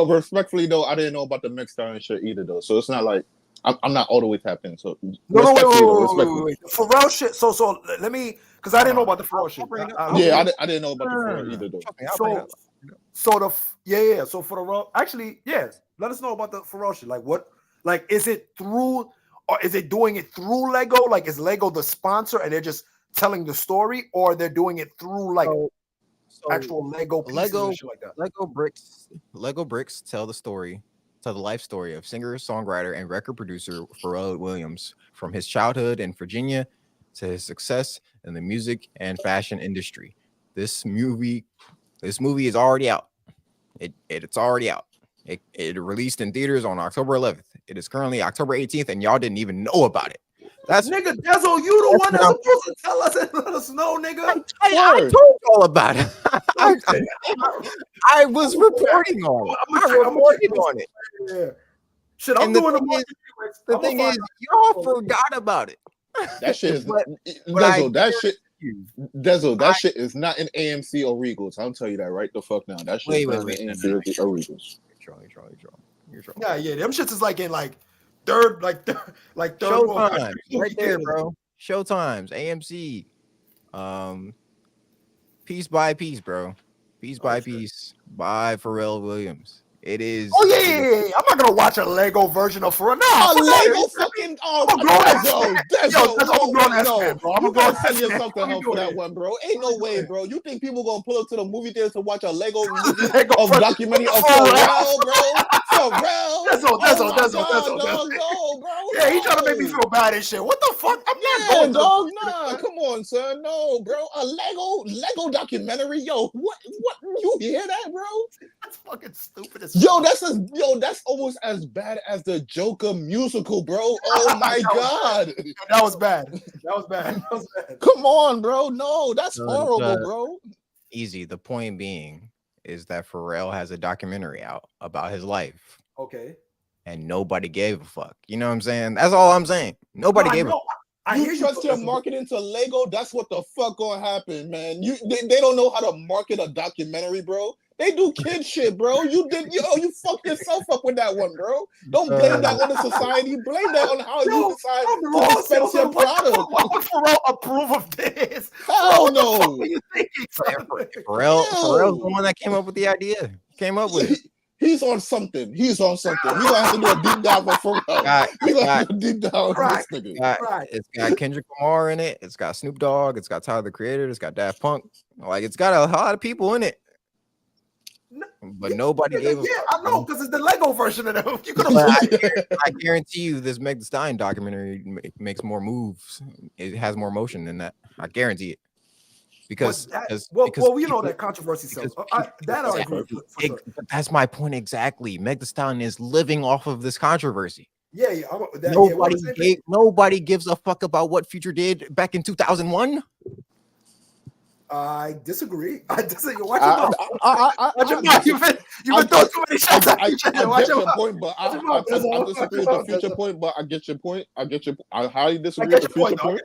Respectfully though, I didn't know about the mixed and shit either though. So it's not like I'm not all the way tapped in. So wait. Pharrell shit. So let me, because I didn't know about the Pharrell shit. I didn't know about the Pharrell either though. So for the Pharrell, actually, yes. Let us know about the Pharrell shit. Like what? Like is it through, or is it doing it through Lego? Like is Lego the sponsor and they're just telling the story, or they're doing it through like actual Lego pieces and shit like that? Lego bricks tell the life story of singer, songwriter, and record producer Pharrell Williams from his childhood in Virginia to his success in the music and fashion industry. This movie is already out. It's already out. It released in theaters on October 11th. It is currently October 18th, and y'all didn't even know about it. That's nigga Dezo, you the one that's supposed to tell us and let us know, nigga. I told you all about it. I was reporting on it. I'm reporting on it. Yeah. Shit, I'm doing the thing is, y'all forgot about it. That shit is Dezo. That shit is not in AMC or Regals. I'll tell you that right the fuck now. That shit is not in AMC or Regals. You're trolling. Yeah. Them shits is like in third Showtime, right there, bro. Showtimes, AMC, piece by piece, bro. Piece by piece by Pharrell Williams. It is. Oh yeah. I'm not gonna watch a Lego version of Pharrell. No, Lego fucking. I'm a grown ass man, bro. I'm a grown ass man. Something for that one, bro. Ain't no way, bro. You think people gonna pull up to the movie theater to watch a Lego documentary of Pharrell, bro? Pharrell. That's no, bro. Yeah, he trying to make me feel bad and shit. What the fuck? I'm not going, dog. Nah, come on, son. No, bro. A Lego documentary. Yo, what? You hear that, bro? That's fucking stupid as Yo, that's almost as bad as the Joker musical, bro. Oh my god. That was bad. Come on, bro. No, that's horrible, bro. Easy. The point being is that Pharrell has a documentary out about his life. Okay. And nobody gave a fuck. You know what I'm saying? That's all I'm saying. Nobody gave a fuck. You trust your marketing to Lego? That's what the fuck gonna happen, man. They don't know how to market a documentary, bro. They do kid shit, bro. You fucked yourself up with that one, bro. Don't blame that on the society. Blame that on how you decide to dispense your product. Why would Pharrell approve of this? Hell no. What are you thinking? Pharrell's the one that came up with the idea. Came up with it. He's on something. We're gonna have to do a deep dive for Pharrell. We're gonna have to do a deep dive on this nigga. It's got Kendrick Lamar in it. It's got Snoop Dogg. It's got Tyler the Creator. It's got Daft Punk. Like it's got a lot of people in it. But nobody gave a fuck. I know, because it's the Lego version of them. I guarantee you this Meg Thee Stallion documentary makes more moves. It has more motion than that. I guarantee it. because we know that controversy sells. That I agree for sure. But that's my point exactly. Meg Thee Stallion is living off of this controversy. Yeah. Nobody gives a fuck about what Future did back in 2001. I disagree. Watch your mouth. Watch your mouth. You've been throwing too many shots at Future. I get your point, but I disagree with the Future point. But I get your point. I highly disagree with the Future point.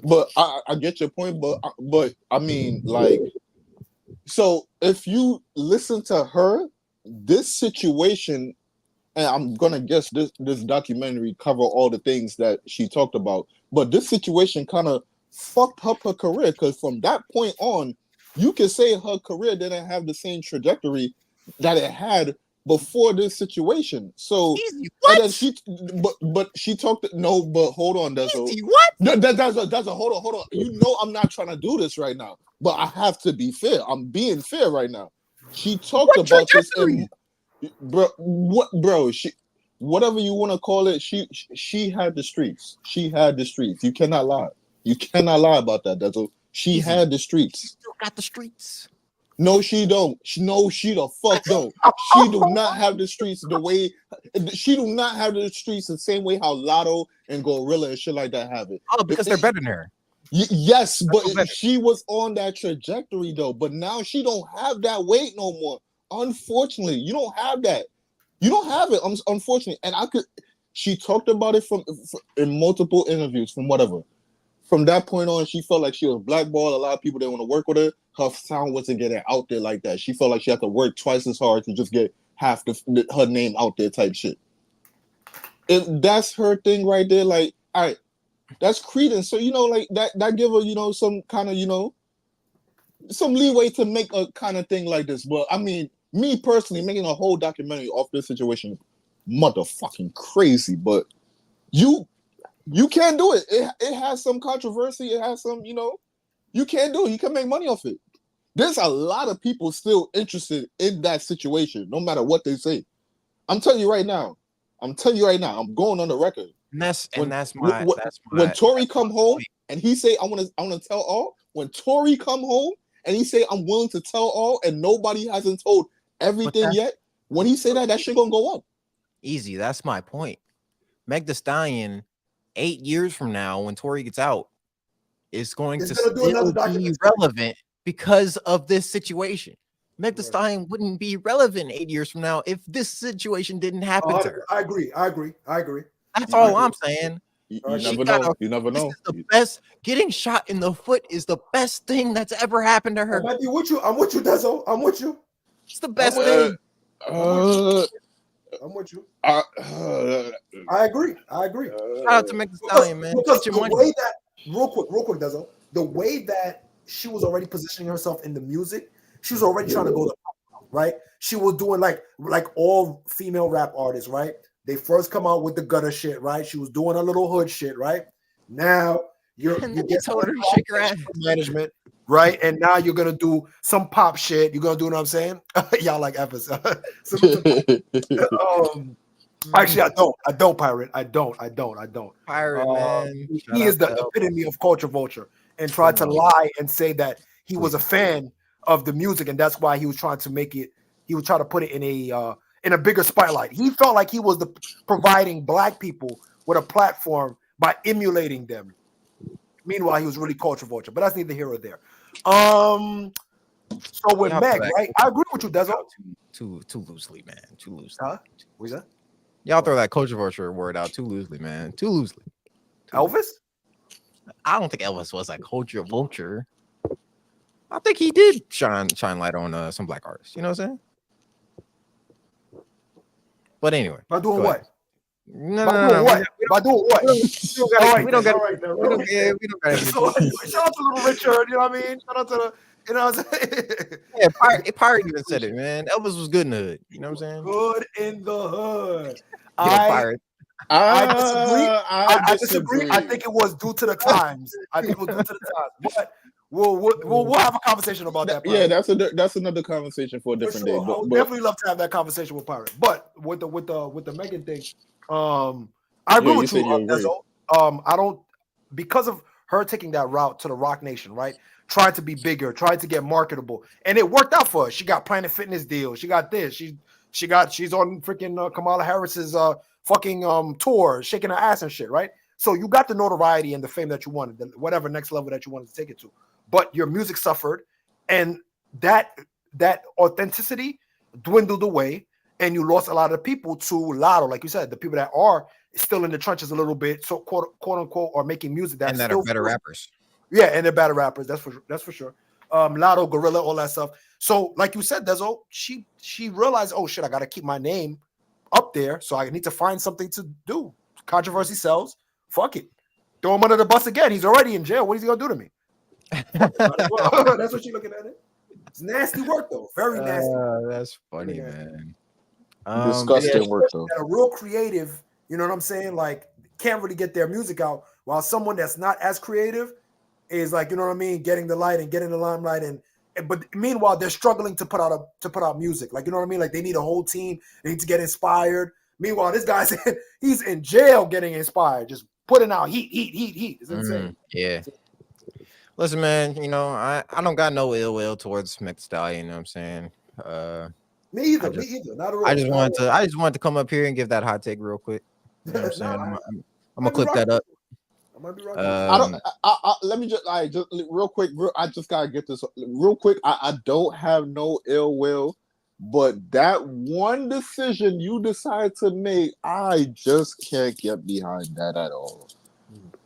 But I get your point. But I mean, like, so if you listen to her, this situation, and I'm gonna guess this documentary cover all the things that she talked about, but this situation kind of fucked up her career, because from that point on, you can say her career didn't have the same trajectory that it had before this situation. So and then but she talked. No, but hold on, that's what? That's a hold on. You know I'm not trying to do this right now, but I have to be fair. I'm being fair right now. She talked about this, and bro? She, whatever you want to call it, she had the streets. She had the streets. You cannot lie. You cannot lie about that. She had the streets. She still got the streets. No, she don't. No, she the fuck don't. She do not have the streets the way. She do not have the streets the same way how Lotto and Gorilla and shit like that have it. Oh, because they're better than her. Yes, but she was on that trajectory though. But now she don't have that weight no more. Unfortunately, you don't have that. You don't have it. Unfortunately, and she talked about it in multiple interviews from whatever. From that point on, she felt like she was blackballed. A lot of people didn't want to work with her. Her sound wasn't getting out there like that. She felt like she had to work twice as hard to just get half her name out there type shit. If that's her thing right there, like, all right, that's credence. So, like that give her, some kind of, some leeway to make a kind of thing like this. But I mean, me personally, making a whole documentary off this situation, motherfucking crazy. But you can't do it. It has some controversy. It has some, you can't do it. You can make money off it. There's a lot of people still interested in that situation, no matter what they say. I'm telling you right now. I'm going on the record. When Tory come home and he say, I want to tell all. When Tory come home and he say, I'm willing to tell all, and nobody hasn't told everything yet. When he say that shit gonna go up. Easy. That's my point. Meg Thee Stallion, 8 years from now, when Tory gets out, is going to still be relevant because of this situation. Meg Thee Stallion wouldn't be relevant 8 years from now if this situation didn't happen to her. I agree. That's all I'm saying. You never know. This is the best. Getting shot in the foot is the best thing that's ever happened to her. I'm with you, Dezo. I'm with you. It's the best thing. I'm with you. I agree. Shout out to Meg Thee Stallion, man. Because the way that, real quick, Dezo, the way that she was already positioning herself in the music, she was already trying to go the pop, right? She was doing like all female rap artists, right? They first come out with the gutter shit, right? She was doing a little hood shit, right? Now you get told her to shake her ass. Management, right? And now you're gonna do some pop shit. You're gonna do what I'm saying? Y'all like F's. Actually, I don't, Pirate. I don't. Pirate, man. He is the epitome of culture vulture, and tried to lie and say that he was a fan of the music, and that's why he was trying to make it. He was trying to put it in a bigger spotlight. He felt like he was providing black people with a platform by emulating them. Meanwhile, he was really culture vulture, but that's neither here or there. So with Meg, right? I agree with you, Dezo. Too loosely, man. Too loosely. Huh? What's that? Y'all throw that culture vulture word out too loosely, man. Too loosely. Elvis? I don't think Elvis was a culture vulture. I think he did shine light on some black artists. You know what I'm saying? But anyway. By doing what? No. By doing what? We don't got it. Shout out to Little Richard, you know what I mean? Shout out to you know what I'm saying? Yeah, Pirate even said it, man. Elvis was good in the hood. You know what I'm saying? Good in the hood. Pirate. I disagree. I think it was due to the times. But we'll have a conversation about that. Yeah, that's another conversation for a different day. But I would definitely love to have that conversation with Pirate. But with the Megan thing, I agree with you. I don't, because of her taking that route to the Rock Nation, right? tried to be bigger, tried to get marketable, and it worked out for her. She got Planet Fitness deal. She got this. She's on freaking Kamala Harris's fucking tour, shaking her ass and shit, right? So you got the notoriety and the fame that you wanted, whatever next level that you wanted to take it to. But your music suffered, and that authenticity dwindled away, and you lost a lot of people to Lotto, like you said, the people that are still in the trenches a little bit, so quote unquote, are making music that are better rappers. Yeah, and they're better rappers. That's for sure. Lotto, Gorilla, all that stuff. So, like you said, Dezo, she realized, oh shit, I gotta keep my name up there, so I need to find something to do. Controversy sells. Fuck it. Throw him under the bus again. He's already in jail. What is he gonna do to me? That's what she's looking at it. It's nasty work though. Very nasty. That's funny, man. Disgusting work though. A real creative, you know what I'm saying? Like, can't really get their music out, while someone that's not as creative is like, you know what I mean, getting the light and getting the limelight, but meanwhile they're struggling to put out music. Like, you know what I mean? Like, they need a whole team. They need to get inspired. Meanwhile, this guy's he's in jail getting inspired, just putting out heat. It's insane. Yeah. Listen, man, you know, I don't got no ill will towards Meech Thee Stallion, you know what I'm saying? Me either. Not at all. I just wanted to come up here and give that hot take real quick. You know what I'm saying? I'm gonna clip that up. Let me just real quick. I just gotta get this real quick. I don't have no ill will, but that one decision you decide to make, I just can't get behind that at all.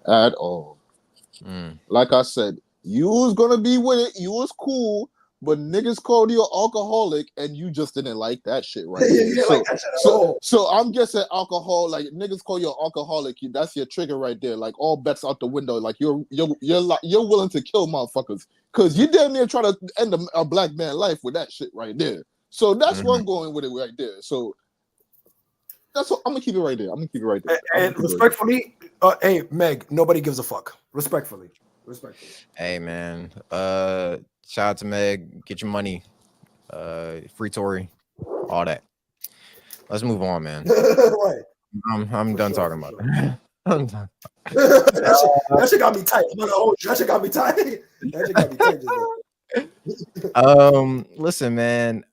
At all. Like I said, you was gonna be with it. You was cool, but niggas called you an alcoholic, and you just didn't like that shit, right? So I'm guessing alcohol, like niggas call you an alcoholic, that's your trigger right there. Like, all bets out the window. Like, you're willing to kill motherfuckers because you damn near try to end a black man's life with that shit right there. So that's where I'm going with it right there. So that's what I'm gonna keep it right there. And respectfully, hey Meg, nobody gives a fuck. Respectfully. Hey man, shout out to Meg. Get your money. Free Tory, all that. Let's move on, man. Right. I'm done talking about it. I'm done. that shit got me tight. That shit got me tight. Listen, man.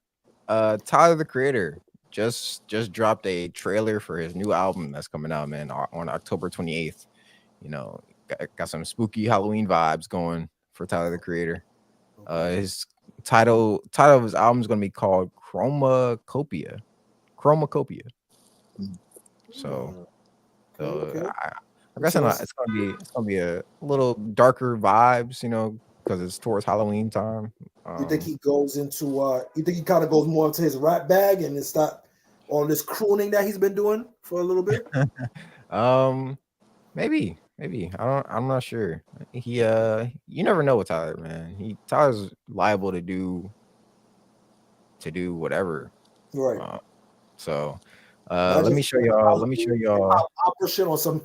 Tyler the Creator just dropped a trailer for his new album that's coming out, man, on October 28th. You know, got some spooky Halloween vibes going for Tyler the Creator. His title of his album is going to be called Chromacopia. So I guess it's gonna be a little darker vibes, you know, because it's towards Halloween time. You think he goes into you think he kind of goes more into his rap bag and it's not all this crooning that he's been doing for a little bit? Maybe. I'm not sure. You never know with Tyler, man. Tyler's liable to do whatever. Right. Let me show y'all. Opera shit on some.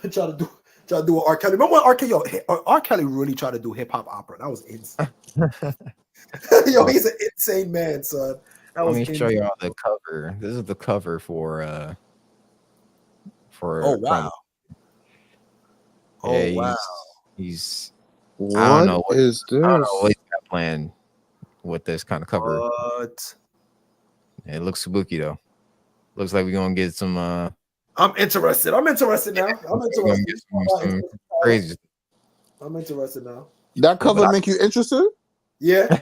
Try to do an R. Kelly. Remember when R. Kelly really tried to do hip hop opera? That was insane. Yo, he's an insane man, son. Let me show y'all the cover. This is the cover for. Oh wow. Yeah, wow. He's. What I don't know is this? I don't know what he's got planned with this kind of cover. What? It looks spooky though. Looks like we're gonna get some. I'm interested now. I'm interested. Crazy. I'm interested now. That cover make you interested? Yeah.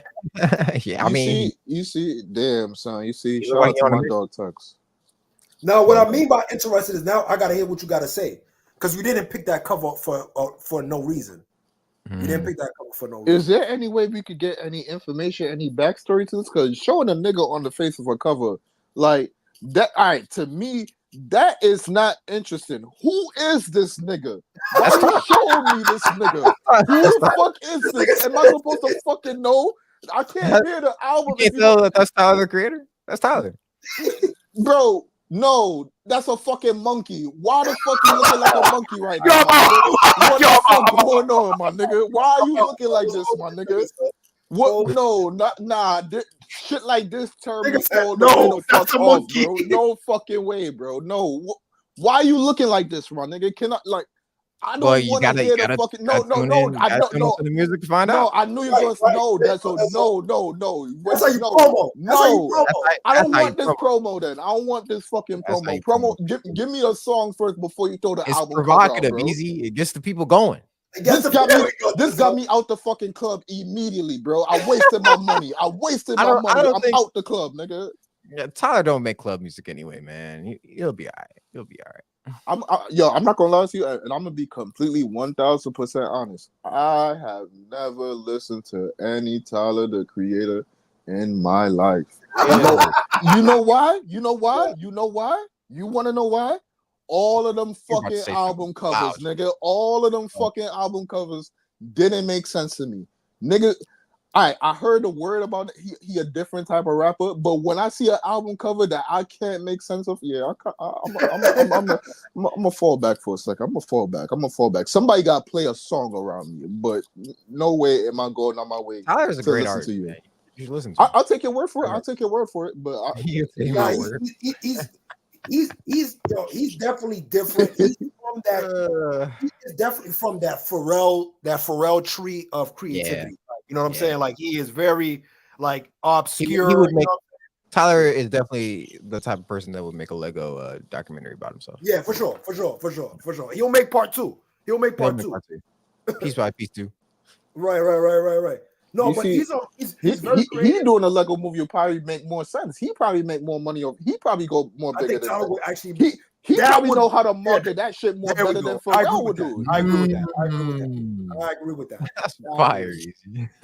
Yeah. I mean, you see, damn son, you see. You Shout out to on my the dog Tux. Now, what I mean by interested is now I gotta hear what you gotta say, because you didn't pick that cover for no reason. You didn't pick that cover for no reason. Is there any way we could get any information, any backstory to this? Because showing a nigga on the face of a cover like that, all right, to me, that is not interesting. Who is this nigga? Why are you showing me this nigga? Who the fuck is this? Am I supposed to fucking know? I can't hear the album. You can't tell that's Tyler the Creator? That's Tyler. Bro, no, that's a fucking monkey. Why the fuck you looking like a monkey right now? What the fuck going on, my nigga? Why are you looking like this, my nigga? What? No, shit like this turn me all the fuck off, bro. No fucking way, bro. No. Why are you looking like this, my nigga? Can I like? I Well, don't you want to gotta hear the fucking no. tune in. You I gotta don't tune know. into the music to find No, out. I knew you Right, were right. gonna no. That's so That's no. That's how you No, promo. That's how you no. promo. I That's don't how you want this promo. promo. Then I don't want this fucking That's how promo. you promo. Give me a song first before you throw the It's album cover out, provocative, bro. easy. It gets the people going. This got me out the fucking club immediately, bro. I wasted my money. I I don't I'm think out the club, nigga. Tyler don't make club music anyway, man. He'll be all right. He'll be all right. I'm not gonna lie to you, and I'm gonna be completely 1,000% honest. I have never listened to any Tyler the Creator in my life. You know why? You want to know why? All of them fucking album covers, nigga. All of them fucking album covers didn't make sense to me, nigga. I heard the word about it. He a different type of rapper, but when I see an album cover that I can't make sense of, yeah, I'm a fall back for a second. I'm a fall back. Somebody got to play a song around me, but no way am I going on my way. Tyler's a great artist. To you. Man. You should listen to him. I'll take your word for it. But he's definitely different. He's from that. He's definitely from that Pharrell tree of creativity. Yeah. You know what I'm saying? Like he is very like obscure. He would make, Tyler is definitely the type of person that would make a Lego documentary about himself. Yeah, for sure. He'll make part two. Piece by piece too. Right. No, but he's very creative. He's doing a Lego movie will probably make more sense. He probably make more money. He probably go more bigger. I think Tyler would actually. He probably know how to market that shit more better than Pharrell would do. I agree with that. That's fire.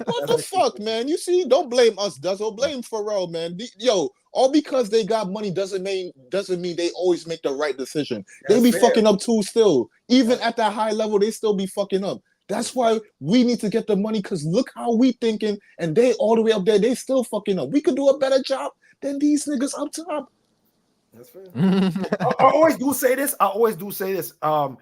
What the fuck, man? You see, don't blame us, Duzzo. Blame Pharrell, man. Yo, all because they got money doesn't mean they always make the right decision. They be fucking up too still. Even at that high level, they still be fucking up. That's why we need to get the money, because look how we thinking, and they all the way up there, they still fucking up. We could do a better job than these niggas up top. That's fair. I always do say this. And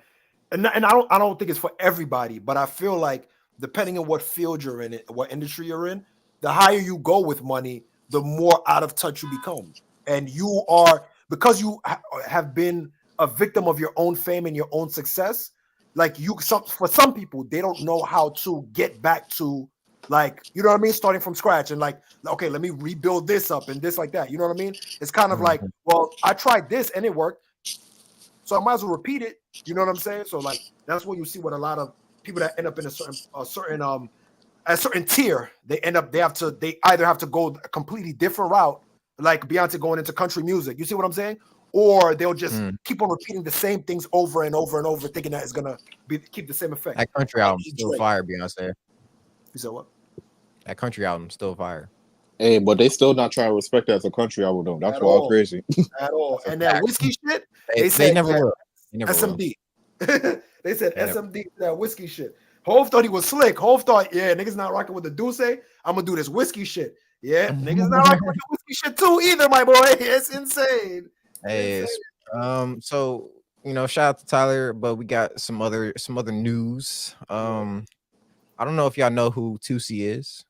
I don't think it's for everybody, but I feel like depending on what field you're in, what industry you're in, the higher you go with money, the more out of touch you become. And you are, because you have been a victim of your own fame and your own success. Like for some people, they don't know how to get back to, like, you know what I mean? Starting from scratch and like, okay, let me rebuild this up and this like that. You know what I mean? It's kind of like, well, I tried this and it worked, so I might as well repeat it. You know what I'm saying? So like, that's what you see with a lot of people that end up in a certain tier. They either have to go a completely different route, like Beyonce going into country music. You see what I'm saying? Or they'll just keep on repeating the same things over and over and over, thinking that it's gonna keep the same effect. That country album still fire, Beyonce. You said what? That country album still fire. Hey, but they still not trying to respect that as a country album, though. That's why I'm crazy. At all. And that whiskey shit, they never will. SMD. They said SMD, that whiskey shit. Hov thought he was slick. Hov thought, yeah, niggas not rocking with the Duce. I'm gonna do this whiskey shit. Yeah, niggas not rocking with the whiskey shit too either, my boy. It's insane. Hey, so shout out to Tyler, but we got some other news. I don't know if y'all know who 2C is.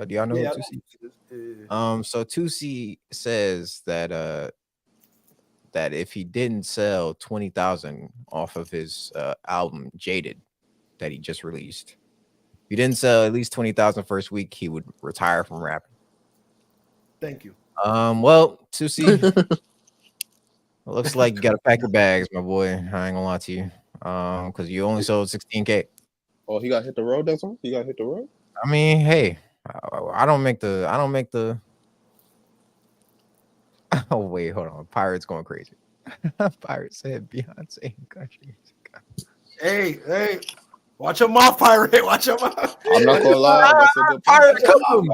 Do y'all know who 2C is? So 2C says that that if he didn't sell 20,000 off of his album Jaded that he just released, if he didn't sell at least 20,000 first week, he would retire from rapping. Thank you. Well, 2C. Looks like you got to pack your bags, my boy. I ain't gonna lie to you, because you only sold 16K. Oh, he got hit the road. That's all. He got hit the road. I mean, hey, I don't make the. Oh wait, hold on. Pirate's going crazy. Pirate said Beyonce in country music. Hey, watch your mouth, Pirate. Watch your mouth. I'm not gonna lie. That's a good point. Pirate, come on.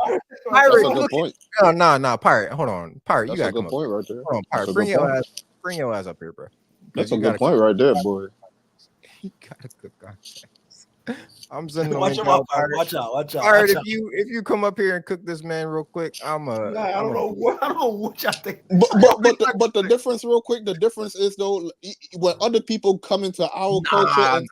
Pirate, that's a good point. No, Pirate. Hold on, Pirate. That's you got a good point right there. Hold on, Pirate. Bring your ass up here, bro. That's a good point right there, boy. He got a good context. I'm sending watch out, Pirate. Watch out. Pirate, if you come up here and cook this man real quick, I don't know what y'all think. But the difference, real quick, the difference is though, when other people come into our culture and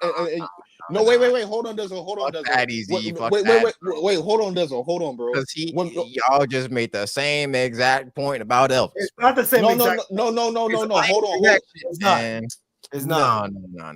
no, wait, hold on, hold on, that easy. Wait, hold on, hold on, bro. Because y'all just made the same exact point about Elvis. It's not the same. No. Hold on, It's not. No.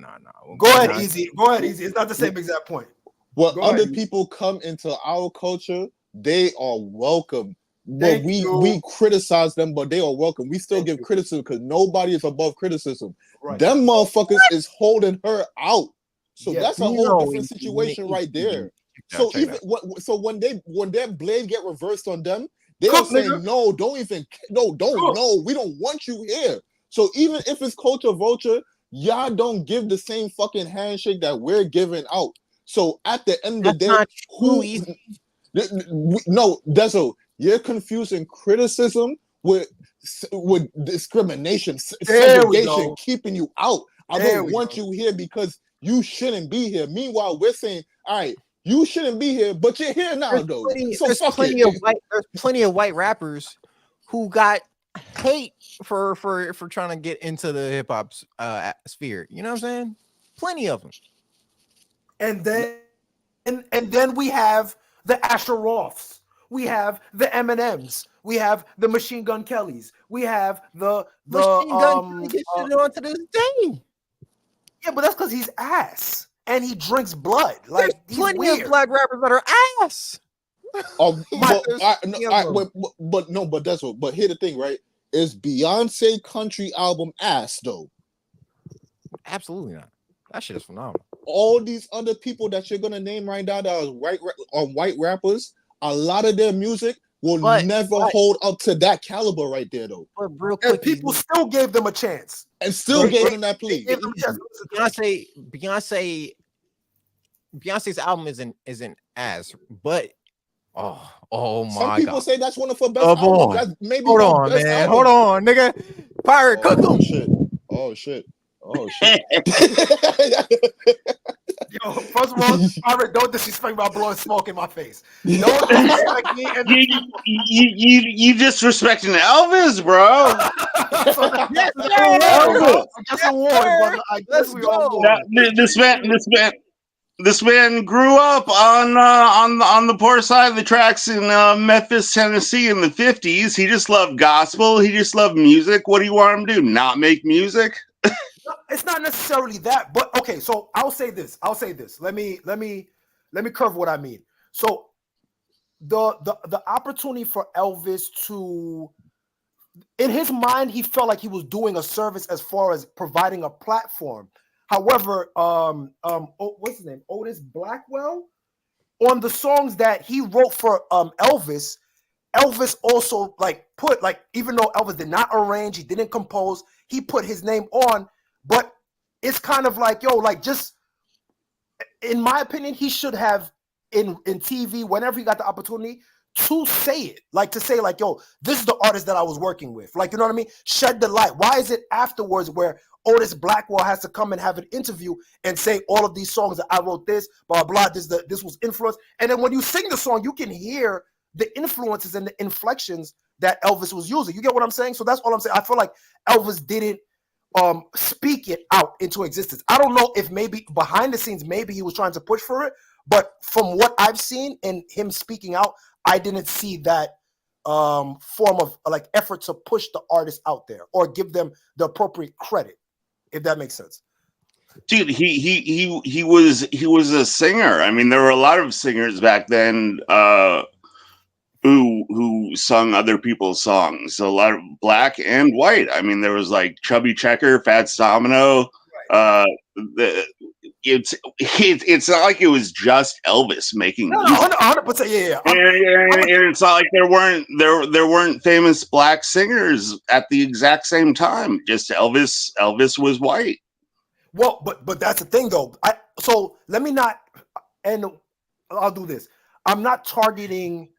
Go ahead, Easy. Go ahead, Easy. It's not the same exact point. When Go other ahead. people come into our culture, they are welcome. But Thank we you. criticize them, but they are welcome. We still Thank give you. criticism because nobody is above criticism. Right. Them motherfuckers is holding her out. So Yeah. that's a whole different situation right there. So Check even that. so when their blade get reversed on them, they Cook, are saying nigga. no, don't Cook. no, we don't want you here. So even if it's culture vulture, y'all don't give the same fucking handshake that we're giving out. So at the end of the day, Not true, Easy. no, Deso, you're confusing criticism with discrimination, There we segregation, go. keeping you out. I There don't we want go. you here because you shouldn't be here. Meanwhile, we're saying, all right, you shouldn't be here, but you're here now, though. So fuck it. There's plenty of white rappers who got hate for trying to get into the hip hop sphere. You know what I'm saying? Plenty of them. And then we have the Asher Roths. We have the Eminems. We have the Machine Gun Kellys. We have the Machine Gun gets shit on to this day. Yeah, but that's because he's ass and he drinks blood. Like There's he's plenty weird. of black rappers that are ass. But that's what. But here's the thing, right? Is Beyonce country album ass though? Absolutely not. That shit is phenomenal. All these other people that you're gonna name right now that are white rappers, a lot of their music will never hold up to that caliber right there, though. But real quick, and people still gave them a chance. And still gave them that plea. Beyonce's album isn't ass, but oh my god. Some people say that's one of her best albums. That's maybe hold on, best man. album. Hold on, nigga. Pirate, cook them. Oh shit. Yo, first of all, Pirate, don't disrespect my blowing smoke in my face. Don't disrespect me. And you disrespecting Elvis, bro. Yes, sir. Just a warning, brother. I guess we all Now, this man grew up on the poor side of the tracks in Memphis, Tennessee in the 50s. He just loved gospel. He just loved music. What do you want him to do? Not make music? It's not necessarily that, but okay. So I'll say this. Let me curve what I mean. So the opportunity for Elvis to, in his mind, he felt like he was doing a service as far as providing a platform. However, what's his name? Otis Blackwell, on the songs that he wrote for Elvis also put even though Elvis did not arrange, he didn't compose, he put his name on. But it's kind of like, just in my opinion, he should have in TV whenever he got the opportunity to say it, yo, this is the artist that I was working with. Like, you know what I mean? Shed the light. Why is it afterwards where Otis Blackwell has to come and have an interview and say all of these songs that I wrote this, blah, blah, this was influence. And then when you sing the song, you can hear the influences and the inflections that Elvis was using. You get what I'm saying? So that's all I'm saying. I feel like Elvis didn't speak it out into existence. I don't know if maybe behind the scenes, maybe he was trying to push for it, but from what I've seen in him speaking out, I didn't see that form of effort to push the artist out there or give them the appropriate credit, if that makes sense. Dude, he was a singer. I mean, there were a lot of singers back then who sung other people's songs. A lot of black and white. I mean, there was like Chubby Checker, Fats Domino. Right. It's not like it was just Elvis making music. 100%. Yeah. And it's not like there weren't famous black singers at the exact same time. Just Elvis was white. Well, but that's the thing though. So let me not, and I'll do this. I'm not targeting.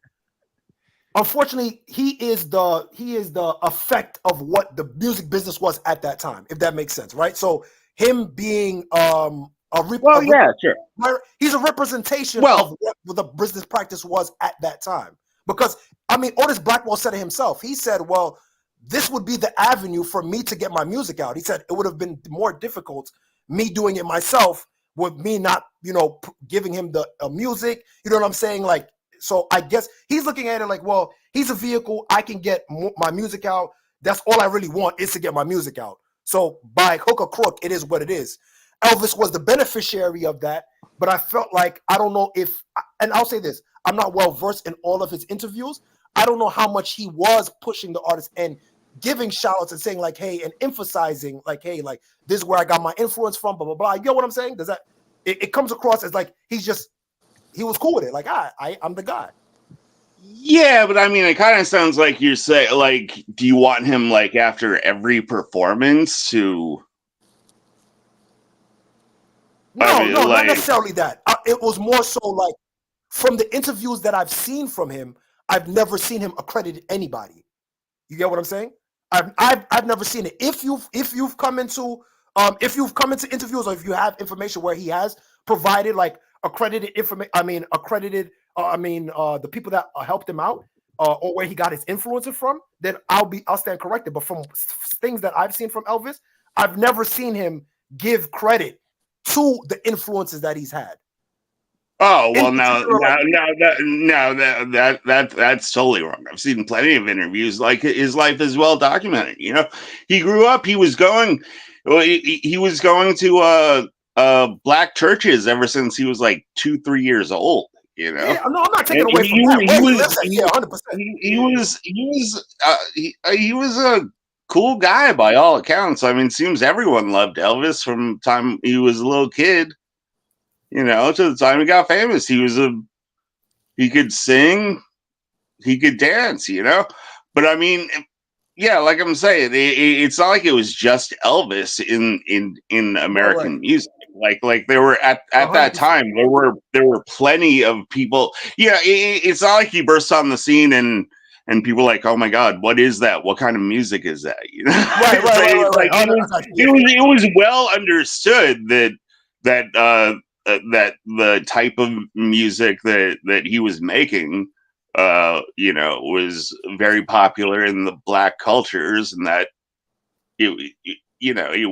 Unfortunately, he is the effect of what the music business was at that time, if that makes sense, right? So him being sure. He's a representation of what the business practice was at that time. Because I mean, Otis Blackwell said it himself. He said, "Well, this would be the avenue for me to get my music out." He said it would have been more difficult me doing it myself with me not, giving him the music. You know what I'm saying? So I guess he's looking at it like, well, he's a vehicle. I can get my music out. That's all I really want is to get my music out. So by hook or crook, it is what it is. Elvis was the beneficiary of that, but I felt like, I don't know if, and I'll say this, I'm not well versed in all of his interviews. I don't know how much he was pushing the artist and giving shout outs and saying like, hey, and emphasizing like, hey, like this is where I got my influence from, blah, blah, blah. You know what I'm saying? Does that, it comes across as like, he was cool with it. Like, I'm the guy. Yeah, but I mean, it kind of sounds like you're saying, like, do you want him like after every performance to? No, not necessarily that. It was more so like from the interviews that I've seen from him, I've never seen him accredit anybody. You get what I'm saying? I've never seen it. If you've come into interviews, or if you have information where he has provided like accredited information, the people that helped him out, or where he got his influencer from, then I'll stand corrected. But from things that I've seen from Elvis, I've never seen him give credit to the influences that he's had. Oh well, that's totally wrong. I've seen plenty of interviews. Like his life is well documented. You know, he grew up. He was going to black churches ever since he was like 2-3 years old. You know, yeah, no, I'm not taking away from that. Yeah, 100%. He was a cool guy by all accounts. I mean, it seems everyone loved Elvis from the time he was a little kid. You know, to the time he got famous, he could sing, he could dance, you know? But I mean, yeah, like I'm saying, it's not like it was just Elvis in American music. Like there were at that time, there were plenty of people. Yeah, it's not like he burst on the scene and people like, oh my God, what is that? What kind of music is that? You know, right. It was well understood that the type of music that he was making, was very popular in the black cultures, and that it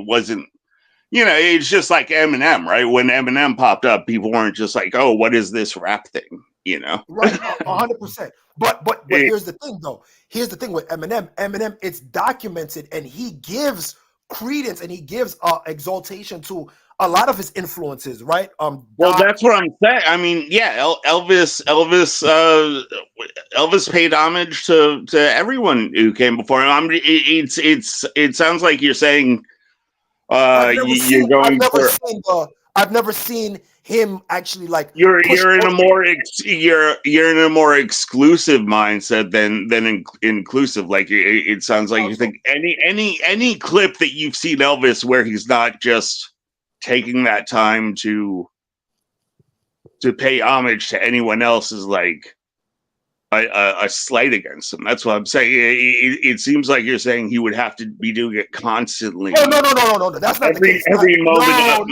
wasn't, it's just like Eminem, right? When Eminem popped up, people weren't just like, oh, what is this rap thing? You know, right, 100%. But here's the thing, though. Here's the thing with Eminem. Eminem, it's documented, and he gives credence and he gives exaltation to a lot of his influences, right? Well, that's what I'm saying. I mean, yeah, Elvis paid homage to everyone who came before him. It sounds like you're saying I've never seen him actually like. You're in a more exclusive mindset than inclusive. Like it sounds like you think any clip that you've seen Elvis where he's not just taking that time to pay homage to anyone else is like a slight against him. That's what I'm saying. It seems like you're saying he would have to be doing it constantly. No. That's not the case. Every moment of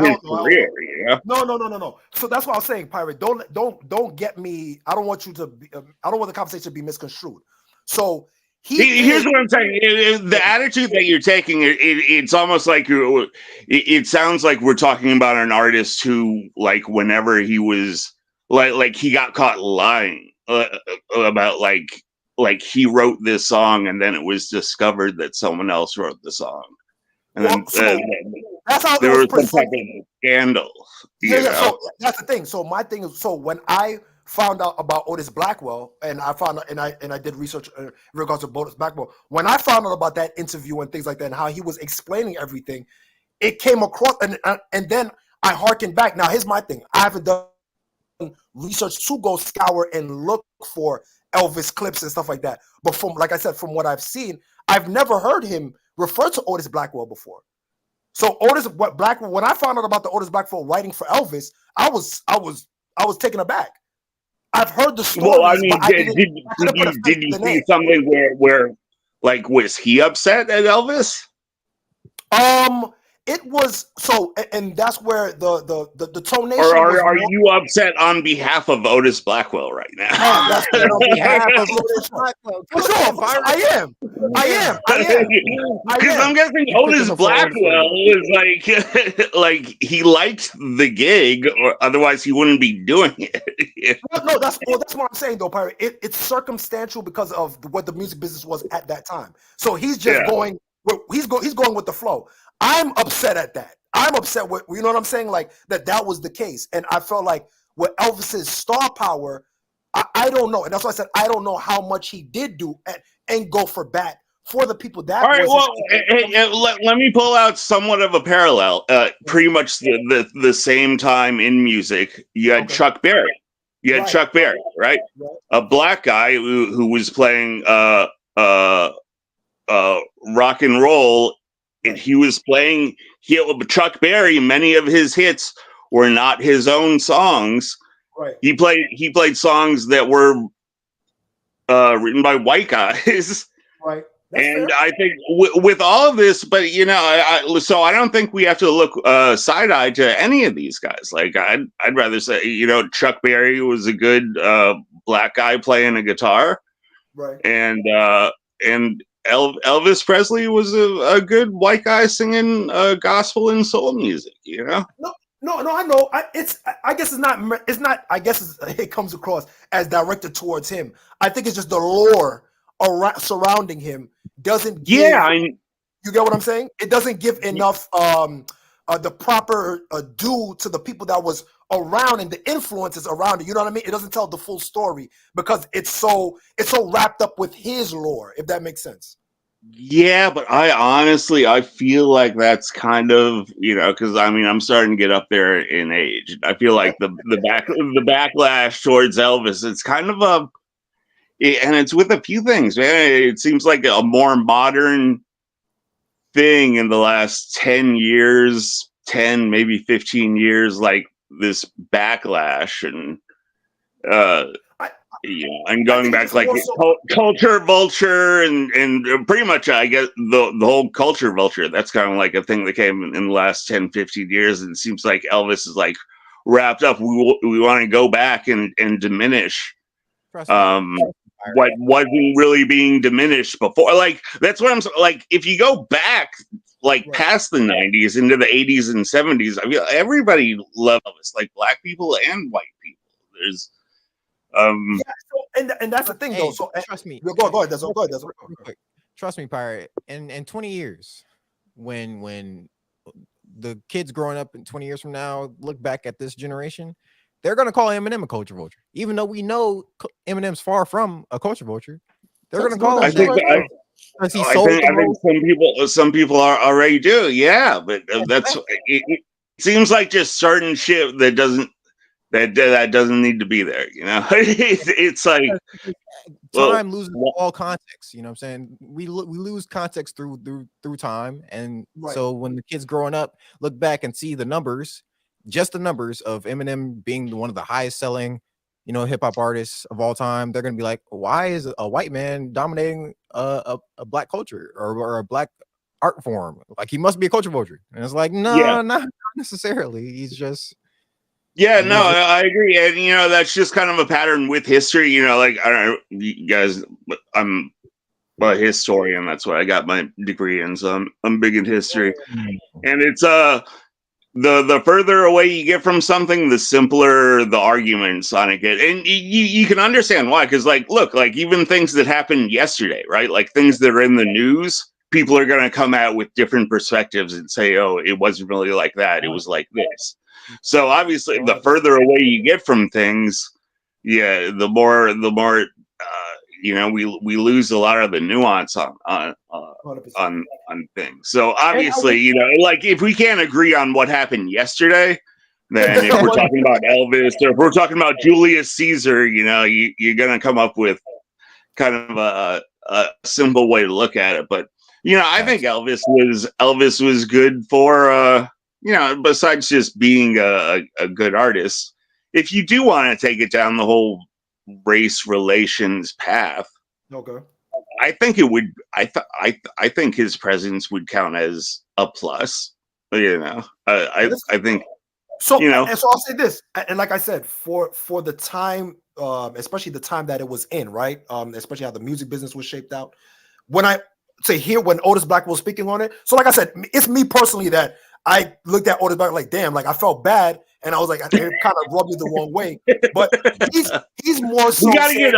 his career. You know? No. So that's what I was saying, Pirate. Don't get me. I don't want you to be, I don't want the conversation to be misconstrued. So here's what I'm saying. The attitude that you're taking, it's almost like it sounds like we're talking about an artist who, like, whenever he was like he got caught lying about like he wrote this song and then it was discovered that someone else wrote the song, and that's how there was some type of scandal. So that's the thing. So my thing is, so when I found out about Otis Blackwell, and I found out, and I did research in regards to Otis Blackwell. When I found out about that interview and things like that, and how he was explaining everything, it came across, and then I harkened back. Now here's my thing: I haven't done research to go scour and look for Elvis clips and stuff like that. But from, like I said, from what I've seen, I've never heard him refer to Otis Blackwell before. So Blackwell, when I found out about the Otis Blackwell writing for Elvis, I was taken aback. I've heard the story. Well, I mean, did you see something where like, was he upset at Elvis? It was so, and that's where the tonation. Or are you upset on behalf of Otis Blackwell right now? That's on behalf of Otis Blackwell. For sure, I am. Because I'm guessing Otis Blackwell is like he liked the gig, or otherwise he wouldn't be doing it. No, that's what I'm saying though, Pirate. It's circumstantial because of what the music business was at that time. So he's just going he's going with the flow. I'm upset at that. I'm upset with, you know what I'm saying? Like that was the case. And I felt like with Elvis's star power, I don't know. And that's why I said I don't know how much he did do and go for bat for the people that All right, was. well, let me pull out somewhat of a parallel. Pretty much the same time in music, you had Chuck Berry. You had Chuck Berry, right? A black guy who was playing rock and roll, and he was playing. Chuck Berry. Many of his hits were not his own songs. Right. He played songs that were written by white guys. Right. That's and fair. I think with all of this, but you know, so I don't think we have to look side eye to any of these guys. Like I'd rather say, you know, Chuck Berry was a good black guy playing a guitar, right? And Elvis Presley was a good white guy singing gospel and soul music. You know. No, I know. I guess it's not. I guess it comes across as directed towards him. I think it's just the lore surrounding him doesn't give. Yeah, you get what I'm saying? It doesn't give enough the proper due to the people that was around and the influences around it. You know what I mean? It doesn't tell the full story because it's so wrapped up with his lore. If that makes sense. Yeah, but I feel like that's kind of, you know, because I mean, I'm starting to get up there in age. I feel like the backlash towards Elvis, it's kind of and it's with a few things, man. It seems like a more modern thing in the last 10 years, 10, maybe 15 years, like this backlash and, you know, and going back like culture vulture and pretty much, I guess, the whole culture vulture, that's kind of like a thing that came in the last 10, 15 years. And it seems like Elvis is like wrapped up. We want to go back and diminish what wasn't really being diminished before. Like, that's what I'm like, if you go back like past the 90s into the 80s and 70s, I mean, everybody loved Elvis, like black people and white people. There's and that's the thing though. So trust me. Go ahead. That's all. Trust me, Pirate. In 20 years, when the kids growing up in 20 years from now look back at this generation, they're gonna call Eminem a culture vulture, even though we know Eminem's far from a culture vulture. They're gonna call him. I think some people are already do. Yeah, but that's it seems like just certain shit that doesn't need to be there. You know, it's like time loses all context. You know what I'm saying? We lose context through time, and so when the kids growing up look back and see the numbers. Just the numbers of Eminem being one of the highest selling, you know, hip hop artists of all time, they're gonna be like, why is a white man dominating a black culture or a black art form? Like he must be a culture vulture. And it's like, no, not necessarily. He's just I agree. And you know, that's just kind of a pattern with history. You know, like I don't know, you guys, I'm a historian. That's what I got my degree in. So I'm big in history, and it's the further away you get from something, the simpler the arguments on it get. And you can understand why, because like, look, like even things that happened yesterday, right? Like things that are in the news, people are going to come out with different perspectives and say, oh, it wasn't really like that. It was like this. So obviously the further away you get from things, the more you know, we lose a lot of the nuance on things. So obviously, you know, like if we can't agree on what happened yesterday, then if we're talking about Elvis or if we're talking about Julius Caesar, you know, you're gonna come up with kind of a simple way to look at it. But you know, I think Elvis was good for you know, besides just being a good artist. If you do want to take it down the whole race relations path, I think it would. I think his presence would count as a plus. You know, I think so. You know, and so I'll say this, and like I said, for the time, especially the time that it was in, right? Especially how the music business was shaped out. When I say here, when Otis Black was speaking on it, so like I said, it's me personally that I looked at Otis Black like, damn, like I felt bad and I was like, it kind of rubbed me the wrong way. But he's more so. We gotta get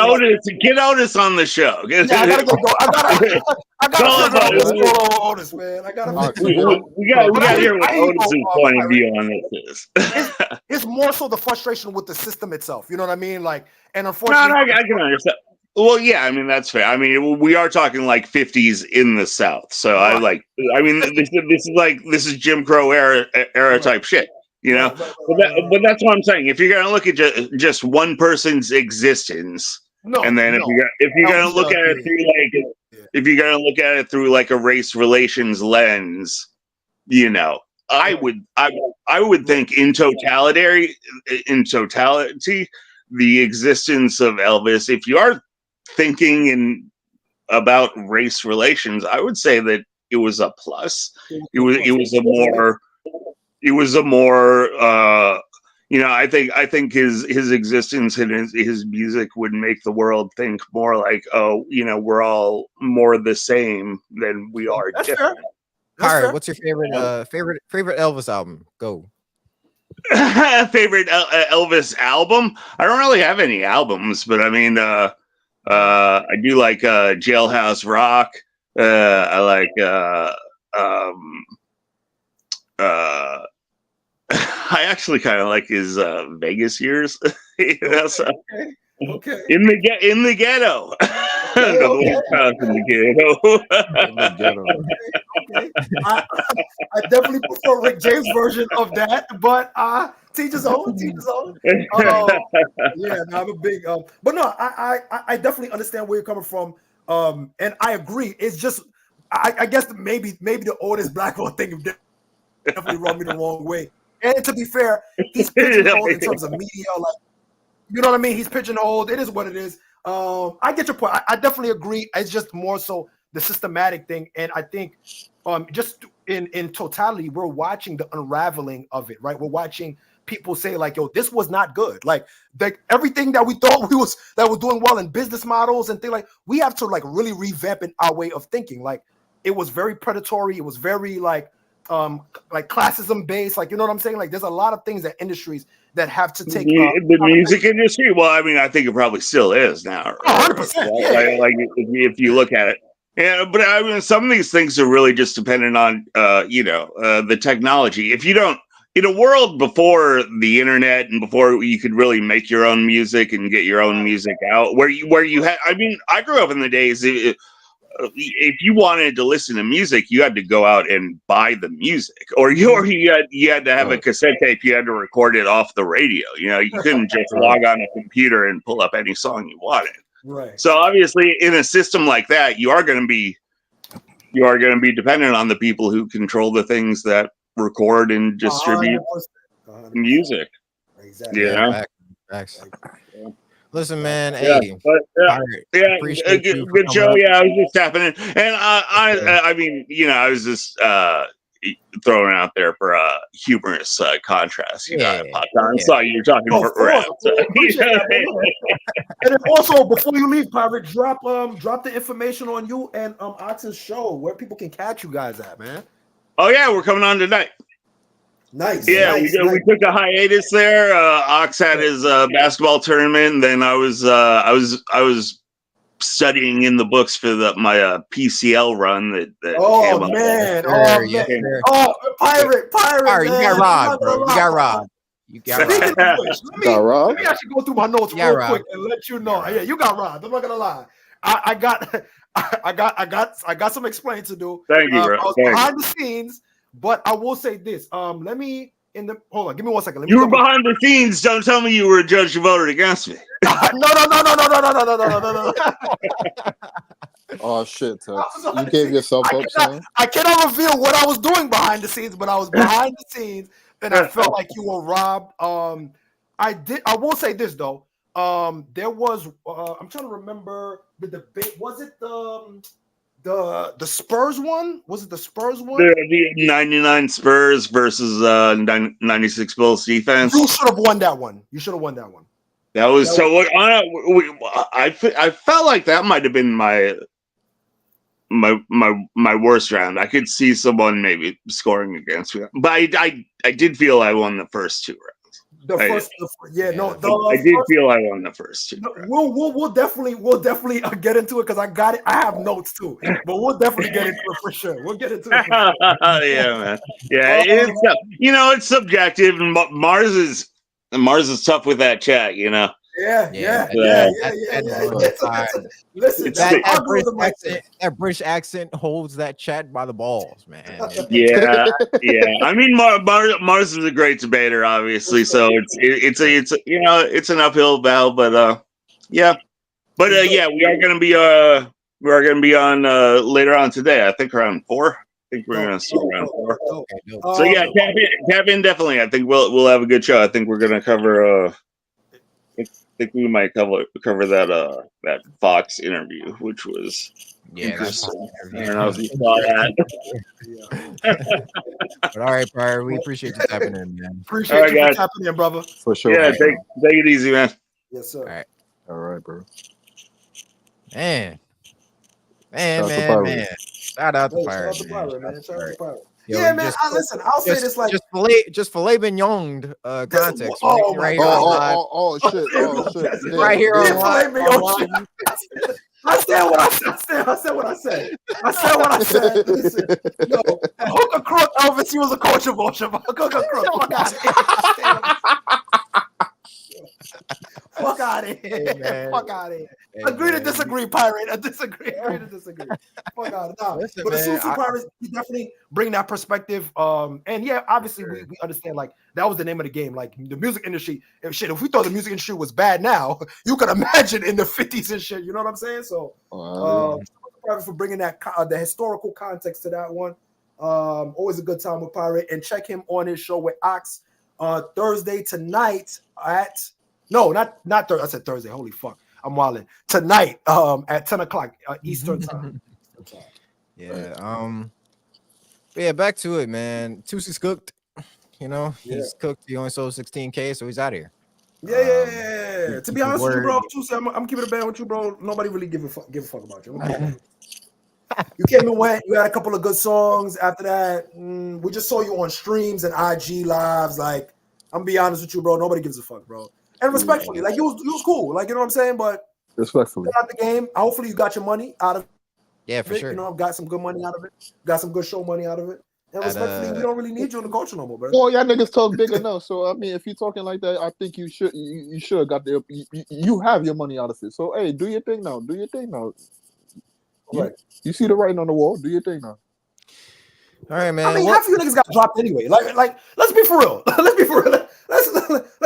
Otis on the show. Yeah, I gotta go. I gotta figure out what's going on with Otis, man. I gotta. We gotta hear what Otis's point of view on this is. It's more so the frustration with the system itself. You know what I mean? Like, and unfortunately, I can understand. Well, yeah, I mean that's fair. I mean, we are talking like 50s in the South, so right. This is Jim Crow era right. type shit, you know. Right. But that's what I'm saying. If you're gonna look at just one person's existence, and then if you're gonna look at it through if you're gonna look at it through like a race relations lens, you know, I would think in totality, the existence of Elvis, if you are thinking about race relations, I would say that it was a plus. It was a more you know, I think his existence and his music would make the world think more like, oh, you know, we're all more the same than we are different. Pirate, what's your favorite Elvis album? Go. Favorite Elvis album? I don't really have any albums, but I mean, I do like Jailhouse Rock. I like I actually kind of like his Vegas years. You know, so. Okay. In the ghetto. In the ghetto. Okay. I definitely prefer Rick James' version of that, but teach his own. Yeah, no, I'm a big but no, I definitely understand where you're coming from. And I agree. It's just I guess maybe the Otis Blackwell thing definitely rubbed me the wrong way. And to be fair, he's pigeonholed in terms of media, like, you know what I mean? He's pigeonholed. It is what it is. I get your point. I definitely agree. It's just more so the systematic thing. And I think just in totality, we're watching the unraveling of it, right? We're watching people say like, yo, this was not good. Like everything that we thought that was doing well in business models and things, like, we have to like really revamp in our way of thinking. Like, it was very predatory. It was very like classism based. Like, you know what I'm saying? Like, there's a lot of things that industries that have to take the music industry. Well, I mean, I think it probably still is now. 100%. Yeah. Like if you look at it, yeah. But I mean, some of these things are really just dependent on, the technology. If you don't, in a world before the internet and before you could really make your own music and get your own music out, where you had, I mean, I grew up in the days. If you wanted to listen to music, you had to go out and buy the music, or you had to have a cassette tape. You had to record it off the radio. You know, you couldn't just log on a computer and pull up any song you wanted. Right. So obviously, in a system like that, you are going to be dependent on the people who control the things that record and distribute 100%. Music. Exactly. Yeah. Facts. Listen, man. Yeah, hey, good show. Yeah, I was just tapping in, and I mean, you know, I was just throwing out there for a humorous contrast. You know, I popped on and saw you were talking for rap. And then also, before you leave, Pirate, drop the information on you and Ox's show, where people can catch you guys at, man. Oh yeah, we're coming on tonight. Nice. Yeah, nice. We took a hiatus there. Ox had his basketball tournament. And then I was studying in the books for my PCL run. That oh man! Oh, pirate! You got robbed, bro. You got robbed. Speaking of which, let me actually go through my notes real quick and let you know. Yeah, you got robbed. I'm not gonna lie. I got some explaining to do. Thank you, bro. I was behind the scenes. But I will say this. Hold on, give me 1 second. You were behind the scenes. Don't tell me you were a judge who voted against me. No. Oh shit, you gave yourself up, son. I cannot reveal what I was doing behind the scenes, but I was behind the scenes and I felt like you were robbed. I will say this though. There was I'm trying to remember the debate. Was it the Spurs one? Was it the Spurs one? The 99 Spurs versus 96 Bulls defense. You should have won that one. That was so. I felt like that might have been my worst round. I could see someone maybe scoring against me, but I did feel I won the first two rounds. The first, I did feel I won the first two. We'll definitely get into it because I got it. I have notes too, but we'll definitely get into it for sure. We'll get into it. For sure. Yeah, man. Yeah, it's it's subjective. And Mars is tough with that chat. Yeah. Listen, that British accent holds that chat by the balls, man. Yeah. I mean, Mars is a great debater, obviously. So it's an uphill battle, but yeah. But yeah, we are going to be on later on today. I think around 4. I think we're going to start around 4. So yeah, tap in definitely. I think we'll have a good show. I think we're going to cover. I think we might cover that Fox interview, which was interesting. I don't know if you saw that. But all right, Pryor, we appreciate you tapping in, man. Appreciate you for tapping in, brother. For sure. Yeah, take it easy, man. Yes, sir. All right, bro. Man. Shout out to Pirate, man. Shout out to Pirate. Yeah, man. Listen, I'll say this like just filet mignon context. Right here. Oh shit. Right here on I said what I said. Listen, Hooker Crook, Elvis, he was a coach of Hooker Crook. Fuck out of here. Fuck out of here. Agree to disagree, Pirate. Agree to disagree. Fuck out of here. But the Susie Pirates, you definitely bring that perspective. And yeah, obviously we understand like that was the name of the game. Like the music industry, if we thought the music industry was bad now, you could imagine in the 50s and shit. You know what I'm saying? So for bringing that the historical context to that one. Always a good time with Pirate. And check him on his show with Ox Thursday tonight at not Thursday. I said Thursday. Holy fuck. I'm wilding. Tonight at 10 o'clock Eastern time. Yeah, back to it, man. Tusi's cooked. He's cooked. He only sold 16K, so he's out of here. Yeah. To be honest with you, bro, Tusi, I'm keeping it bad with you, bro. Nobody really give a fuck about you. You came and went. You had a couple of good songs. After that, we just saw you on streams and IG lives. Like, I'm gonna be honest with you, bro. Nobody gives a fuck, bro. And respectfully, like you was cool, like you know what I'm saying. But respectfully, out the game. Hopefully, you got your money out of it. Yeah, for sure. Got some good money out of it. Got some good show money out of it. And respectfully, we don't really need you in the culture no more, bro. Well, y'all niggas talk big enough. So I mean, if you're talking like that, I think you should have got you have your money out of it. So hey, do your thing now. Right. You see the writing on the wall. Do your thing now. All right, man. I mean, half of you niggas got dropped anyway. Like, let's be for real. Like,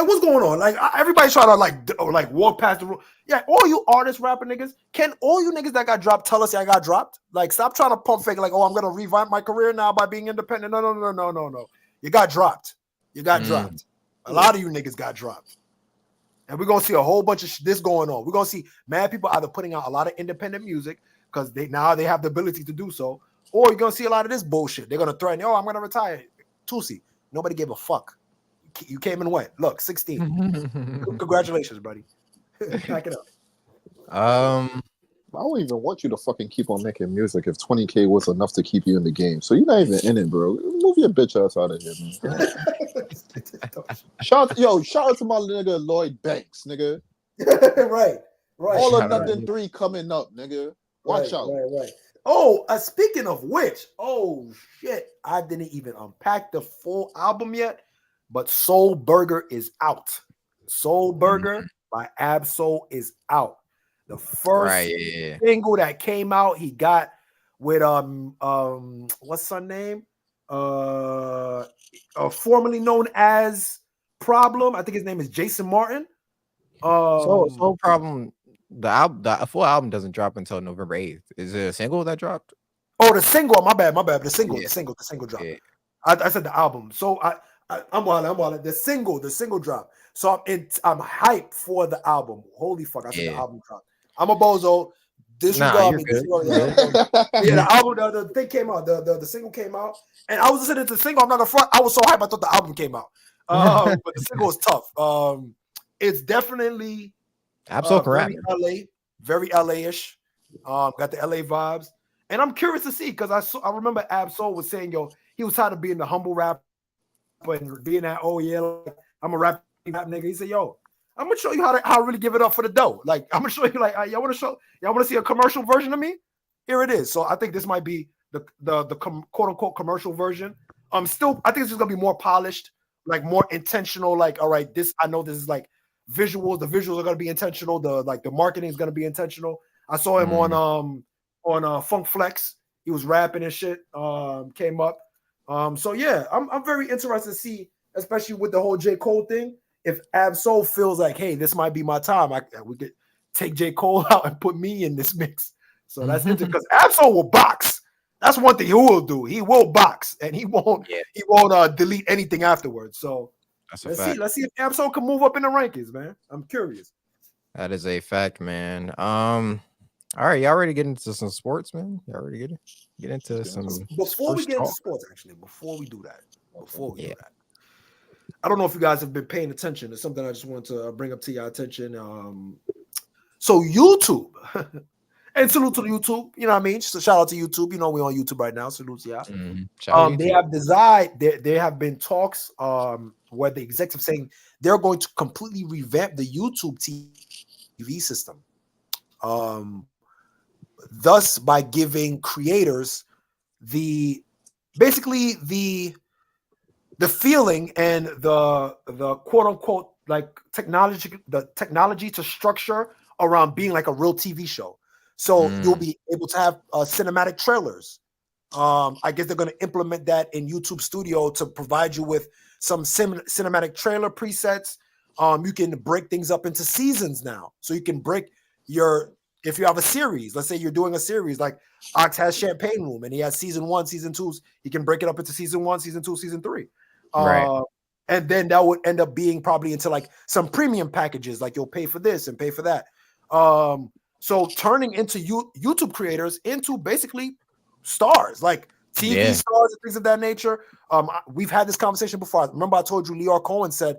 what's going on? Like, everybody's trying to like walk past the rule. Yeah, all you artists, rapper niggas, can all you niggas that got dropped tell us I got dropped? Like, stop trying to pump fake. Like, I'm gonna revamp my career now by being independent. No. You got dropped. Dropped. A lot of you niggas got dropped. And we're gonna see a whole bunch of this going on. We're gonna see mad people either putting out a lot of independent music because they have the ability to do so. Or you're going to see a lot of this bullshit. They're going to threaten, I'm going to retire. Tusi, nobody gave a fuck. You came and went. Look, 16. Congratulations, buddy. Pack it up. I don't even want you to fucking keep on making music if 20K was enough to keep you in the game. So you're not even in it, bro. Move your bitch ass out of here, man. Shout out to my nigga Lloyd Banks, nigga. Right. All or nothing 3 coming up, nigga. Watch out. Right. Oh, speaking of which, shit, I didn't even unpack the full album yet, but Soul Burger is out. Soul Burger by Ab-Soul is out. The first single that came out, he got with what's her name? Formerly known as Problem. I think his name is Jason Martin. Soul Problem. The full album doesn't drop until November 8th. Is it a single that dropped? Oh, the single. My bad. The single dropped. Yeah. I said the album. So I'm wild. The single dropped. So I'm hyped for the album. Holy fuck! I said the album dropped. I'm a bozo. Disregard me. The album, the thing came out. The single came out, and I was listening to the single. I'm not gonna front. I was so hyped. I thought the album came out. But the single was tough. It's definitely. Absolutely very LA-ish. Got the LA vibes, and I'm curious to see because I remember Ab-Soul was saying, he was tired of being the humble rapper and being that, I'm a rapper nigga. He said, "Yo, I'm gonna show you how I really give it up for the dough. Like, I'm gonna show you, like, y'all want to see a commercial version of me? Here it is." So I think this might be the quote unquote commercial version. Still, I think it's just gonna be more polished, like more intentional. Like, all right, I know this is like visuals. The visuals are gonna be intentional. The marketing is gonna be intentional. I saw him on Funk Flex. He was rapping and shit. Came up. So yeah, I'm very interested to see, especially with the whole J. Cole thing, if Ab-Soul feels like, hey, this might be my time. We could take J. Cole out and put me in this mix. So that's interesting because Ab-Soul will box. That's one thing he will do. He will box, and he won't delete anything afterwards. So let's see if Ab-Soul can move up in the rankings, man. I'm curious. That is a fact, man. All right, y'all ready to get into some sports, man? Y'all ready to get into some before we get into sports, actually, before we do that, I don't know if you guys have been paying attention. It's something I just want to bring up to your attention. So YouTube, and salute to YouTube. You know what I mean? So shout out to YouTube. You know we're on YouTube right now. Salute to y'all. There have been talks where the execs are saying they're going to completely revamp the YouTube TV system. Thus, by giving creators the feeling and the quote unquote like technology to structure around being like a real TV show. So you'll be able to have cinematic trailers. I guess they're going to implement that in YouTube Studio to provide you with some cinematic trailer presets. You can break things up into seasons now. So you can break if you have a series, let's say you're doing a series like Ox has Champagne Room and he has season 1, season 2, he can break it up into season 1, season 2, season 3. Right. And then that would end up being probably into like some premium packages, like you'll pay for this and pay for that. So turning into YouTube creators into basically stars, like TV stars and things of that nature. We've had this conversation before. Remember I told you Leor Cohen said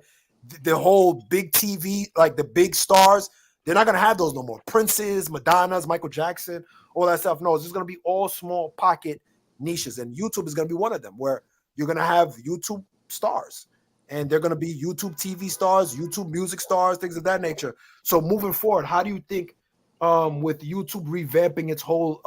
the whole big TV, like the big stars, they're not going to have those no more. Princes, Madonnas, Michael Jackson, all that stuff. No, it's just going to be all small pocket niches. And YouTube is going to be one of them where you're going to have YouTube stars. And they're going to be YouTube TV stars, YouTube music stars, things of that nature. So moving forward, how do you think with YouTube revamping its whole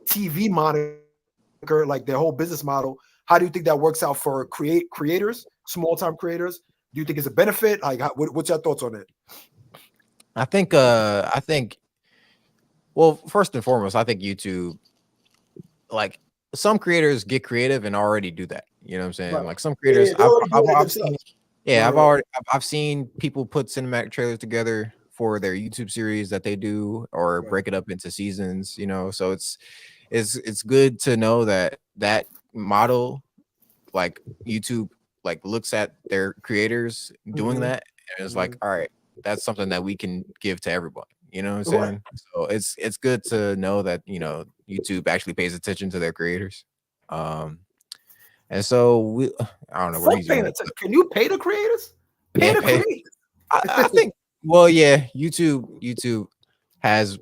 TV moniker, like their whole business model, how do you think that works out for creators, small-time creators? Do you think it's a benefit? Like, what's your thoughts on it? I think, well, first and foremost, I think YouTube, like some creators get creative and already do that. You know what I'm saying? Right. Like some creators, I've seen people put cinematic trailers together for their YouTube series that they do, or break it up into seasons. You know, so it's good to know that model, like YouTube, like looks at their creators doing that, and it's like, all right, that's something that we can give to everyone. You know what I'm saying? So it's good to know that, you know, YouTube actually pays attention to their creators. And so I don't know where he's going. Can you pay the creators? Pay the creators. I think, well, yeah, YouTube has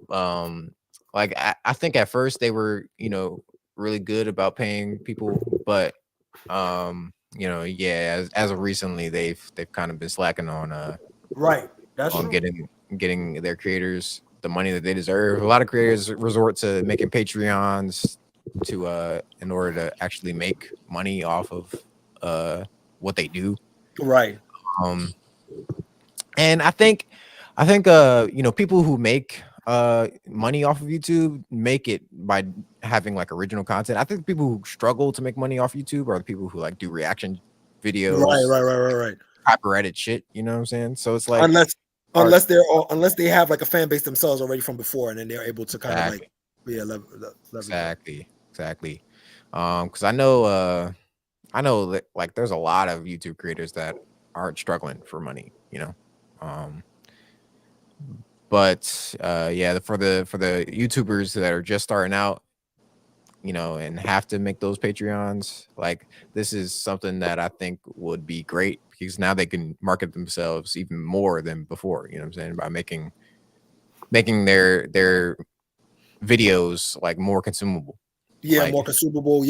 like I think at first they were, you know, really good about paying people, but you know, as of recently they've kind of been slacking on that's on true. getting their creators the money that they deserve. A lot of creators resort to making Patreons to in order to actually make money off of what they do. Right. And I think you know, people who make money off of YouTube make it by having like original content. I think the people who struggle to make money off YouTube are the people who like do reaction videos. Right. Copyrighted shit, you know what I'm saying? So it's like unless they have like a fan base themselves already from before, and then they're able to kind of like exactly. Because I know that like there's a lot of YouTube creators that aren't struggling for money, you know. But for the YouTubers that are just starting out, you know, and have to make those Patreons, like this is something that I think would be great, because now they can market themselves even more than before, you know what I'm saying, by making their videos like more consumable. More consumable.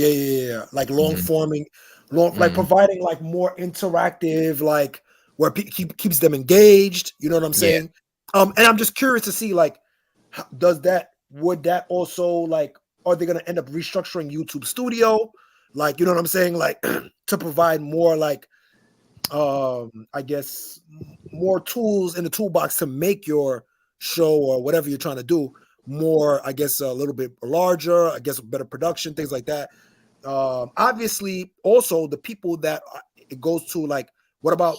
Like long forming, like providing like more interactive, like where keeps them engaged. You know what I'm Yeah. saying? And I'm just curious to see like, would that also like, are they going to end up restructuring YouTube Studio? Like, you know what I'm saying? Like to provide more like, I guess more tools in the toolbox to make your show or whatever you're trying to do more, I guess, a little bit larger, I guess, better production, things like that. Obviously, also the people that it goes to, like, what about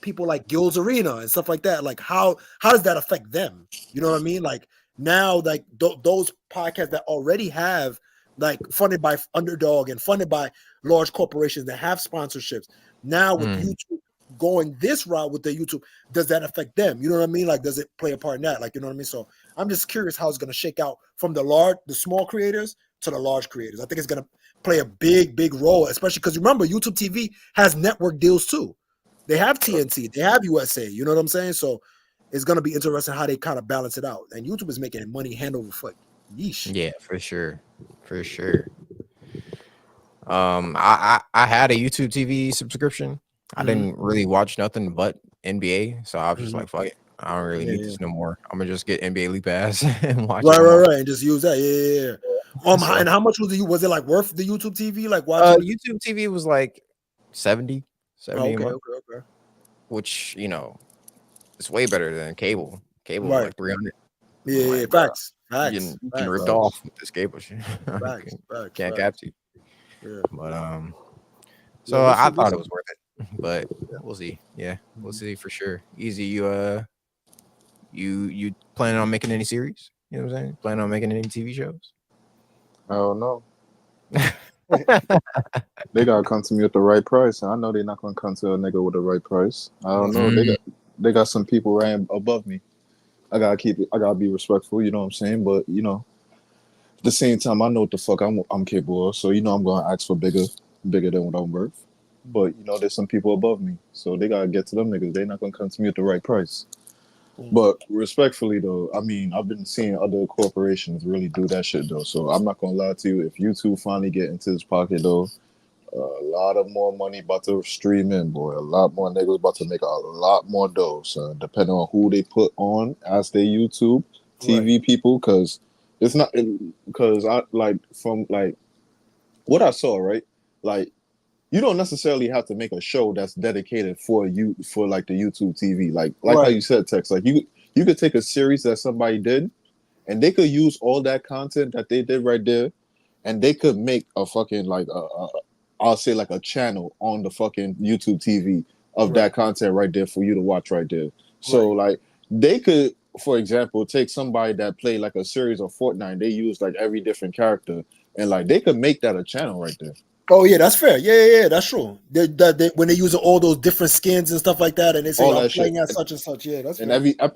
people like Gil's Arena and stuff like that? Like, how does that affect them? You know what I mean? Like now, like those podcasts that already have like funded by Underdog and funded by large corporations that have sponsorships. Now with YouTube going this route with the YouTube, does that affect them? You know what I mean? Like, does it play a part in that? Like, you know what I mean? So I'm just curious how it's going to shake out from the small creators to the large creators. I think it's going to play a big role, especially because remember, YouTube TV has network deals too. They have TNT, they have USA. You know what I'm saying? So it's going to be interesting how they kind of balance it out. And YouTube is making money hand over foot. Yeesh. Yeah, for sure. I had a YouTube TV subscription. I didn't really watch nothing but NBA, so I was just like, fuck it. I don't really need this no more. I'm gonna just get NBA League Pass and watch it. Right, and just use that. Yeah. So, and how much was it like worth the YouTube TV? Like watching YouTube TV was like 70 okay, a month, which it's way better than cable. Cable was like 300. Yeah, like, facts. You can ripped off with this cable shit. Facts. Can't cap you. Yeah. But so I thought it was worth it. But we'll see. Yeah, we'll see for sure. Easy, you planning on making any series? You know what I'm saying? Planning on making any TV shows? Oh no. They gotta come to me at the right price. I know they're not gonna come to a nigga with the right price. I don't know. They got some people right above me. I gotta keep it. I gotta be respectful. You know what I'm saying? But at the same time, I know what the fuck I'm capable of. So I'm gonna ask for bigger than what I'm worth. But there's some people above me, so they gotta get to them niggas. They're not gonna come to me at the right price. But respectfully though, I mean, I've been seeing other corporations really do that shit though. So I'm not gonna lie to you. If YouTube finally get into this pocket though, a lot of more money about to stream in, boy. A lot more niggas about to make a lot more dough, son. Depending on who they put on as their YouTube TV people, because it's not because I like from like what I saw, right? Like you don't necessarily have to make a show that's dedicated for like the YouTube TV. Like how you said, Tex. Like you could take a series that somebody did, and they could use all that content that they did right there, and they could make a fucking like I'll say like a channel on the fucking YouTube TV of that content right there for you to watch right there. So like they could, for example, take somebody that played like a series of Fortnite. They use like every different character, and like they could make that a channel right there. Oh yeah, that's fair. Yeah, that's true. They, when they use all those different skins and stuff like that, and they say I'm playing at such and such. Yeah, that's and fair.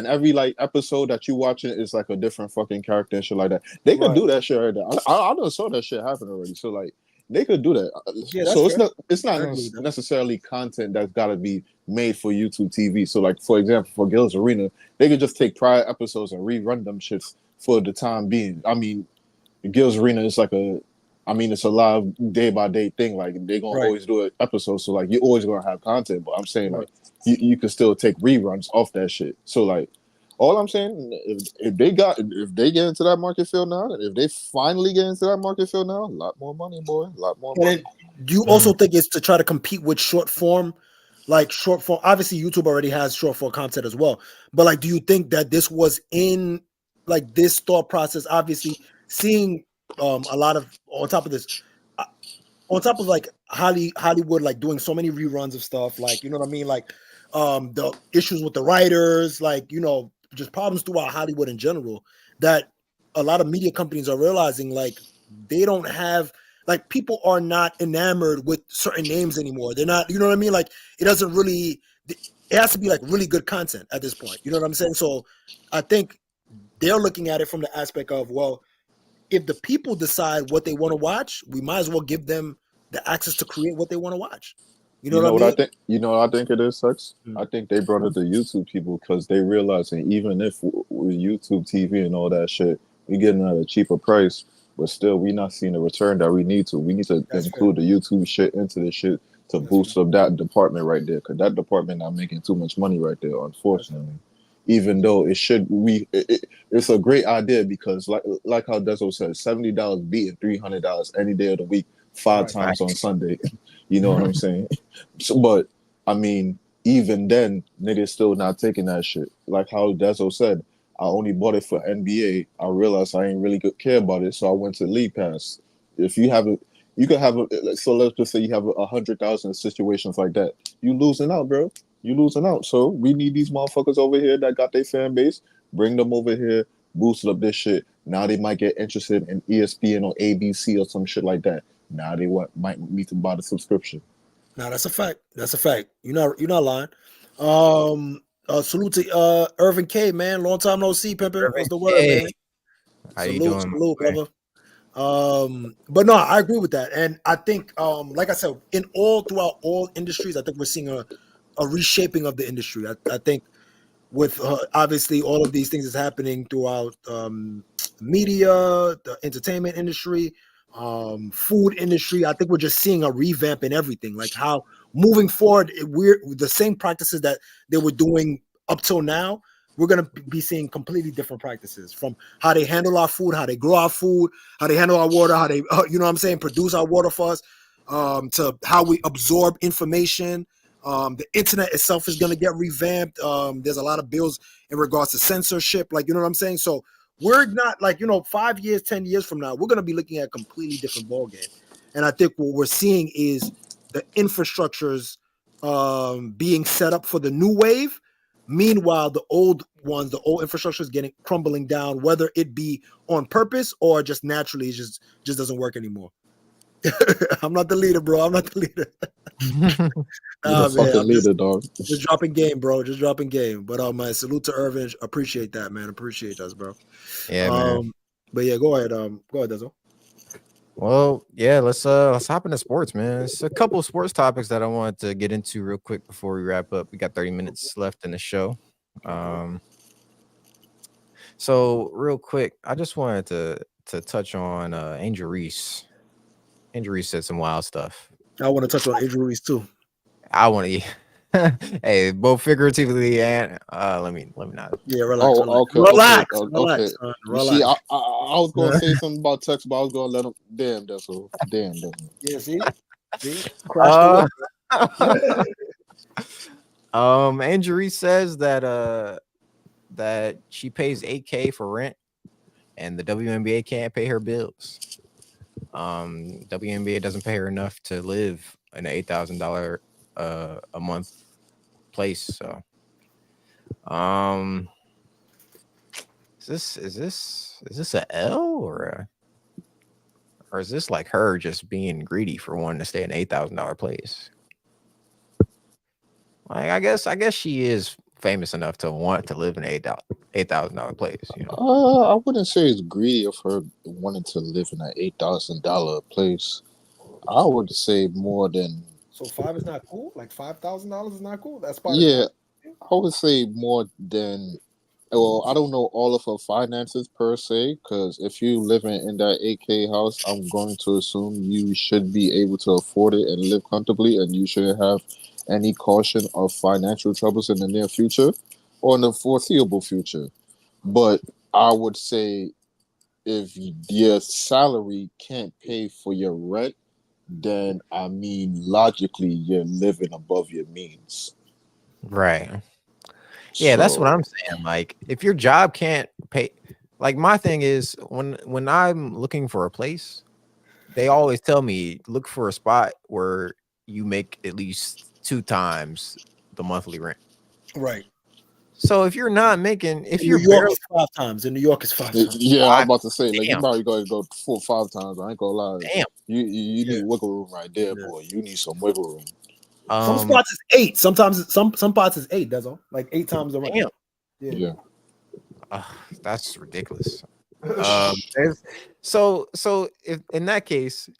every like episode that you watching is like a different fucking character and shit like that. They could do that shit right there. I done saw that shit happen already. So like they could do that. Yeah, so it's not necessarily content that's got to be made for YouTube TV. So like for example, for Gil's Arena, they could just take prior episodes and rerun them shits for the time being. I mean, Gil's Arena is like it's a live day by day thing. Like they're gonna always do an episode, so like you're always gonna have content. But I'm saying like you can still take reruns off that shit. So like all I'm saying, if they get into that market field now, if they finally get into that market field now, a lot more money, boy, a lot more money. Do you also think it's to try to compete with short form? Like short form, obviously YouTube already has short form content as well. But like, do you think that this was in like this thought process? Obviously, seeing a lot of on top of like Hollywood like doing so many reruns of stuff, like you know what I mean, like the issues with the writers, like just problems throughout Hollywood in general, that a lot of media companies are realizing like they don't have like people are not enamored with certain names anymore. They're not, you know what I mean? Like it doesn't really, it has to be like really good content at this point. You know what I'm saying? So I think they're looking at it from the aspect of, well, if the people decide what they want to watch, we might as well give them the access to create what they want to watch. You know what I mean? I think? You know what I think it is, Sex? I think they brought it to YouTube people because they realizing even if with YouTube TV and all that shit, we getting at a cheaper price, but still we not seeing the return that we need to. We need to include the YouTube shit into the shit to boost up that department right there, because that department not making too much money right there, unfortunately. Even though it's a great idea, because like how Deso said, $70 beating $300 any day of the week, five times on Sunday. You know what I'm saying? So, but I mean, even then, niggas still not taking that shit. Like how Deso said, I only bought it for NBA. I realized I ain't really care about it, so I went to League Pass. If you have it, you could have a. So let's just say you have 100,000 situations like that. You losing out, bro. You losing out. So we need these motherfuckers over here that got their fan base. Bring them over here, boost up this shit. Now they might get interested in ESPN or ABC or some shit like that. Now they might need to buy the subscription. No, that's a fact. That's a fact. You're not lying. Salute to Irvin K, man. Long time no see, Pimpin'. What's the word, man? How you doing, salute, brother. But no, I agree with that. And I think like I said, throughout all industries, I think we're seeing a reshaping of the industry. I think with obviously all of these things is happening throughout media, the entertainment industry, food industry. I think we're just seeing a revamp in everything. Like how moving forward, we're the same practices that they were doing up till now. We're going to be seeing completely different practices, from how they handle our food, how they grow our food, how they handle our water, how they, you know what I'm saying, produce our water for us, to how we absorb information. The internet itself is going to get revamped. There's a lot of bills in regards to censorship, like, you know what I'm saying? So we're not like, 5 years, 10 years from now, we're going to be looking at a completely different ballgame. And I think what we're seeing is the infrastructures being set up for the new wave. Meanwhile, the old infrastructure is crumbling down, whether it be on purpose or just naturally, it just doesn't work anymore. I'm not the leader, bro. I'm not the leader. You're the fucking leader, dog. Just dropping game, bro. Just dropping game. But my salute to Irvin. Appreciate that, man. Appreciate us, bro. Yeah, man. But yeah, go ahead. Go ahead, Dezo. Well, yeah, let's hop into sports, man. It's a couple of sports topics that I wanted to get into real quick before we wrap up. We got 30 minutes left in the show. So real quick, I just wanted to touch on Angel Reese. Angel Reese said some wild stuff. I want to touch on Angel Reese too. I want to hey, both figuratively and let me not. Yeah, relax. Okay. Relax. See, I was gonna say something about text, but I was gonna let him. Damn, that's all. Damn. Yeah, see, crash Angel Reese says that that she pays $8K for rent, and the WNBA can't pay her bills. WNBA doesn't pay her enough to live in an $8,000 a month place. So, is this a L or is this like her just being greedy for wanting to stay in an $8,000 place? Like, I guess she is famous enough to want to live in an $8,000 place. I wouldn't say it's greedy of her wanting to live in an $8,000 place. I would say more than. So 5 is not cool. Like $5,000 is not cool. That's I would say more than. Well, I don't know all of her finances per se, because if you live in that 8K house, I'm going to assume you should be able to afford it and live comfortably, and you shouldn't have any caution of financial troubles in the near future or in the foreseeable future. But I would say if your salary can't pay for your rent, then I mean, logically, you're living above your means. Right. Yeah, that's what I'm saying. Like, if your job can't pay, like, my thing is when I'm looking for a place, they always tell me look for a spot where you make at least 2 times the monthly rent. Right. So if you're not making, if you're barely 5 times, in New York is 5 times. Yeah, I was about to say, like, you probably gotta go 4 or 5 times. I ain't gonna lie. Damn. You need wiggle room right there, boy. You need some wiggle room. Some spots is 8. Sometimes some spots is 8. That's all. Like 8 times the rent. Damn. Yeah. That's ridiculous. So if in that case,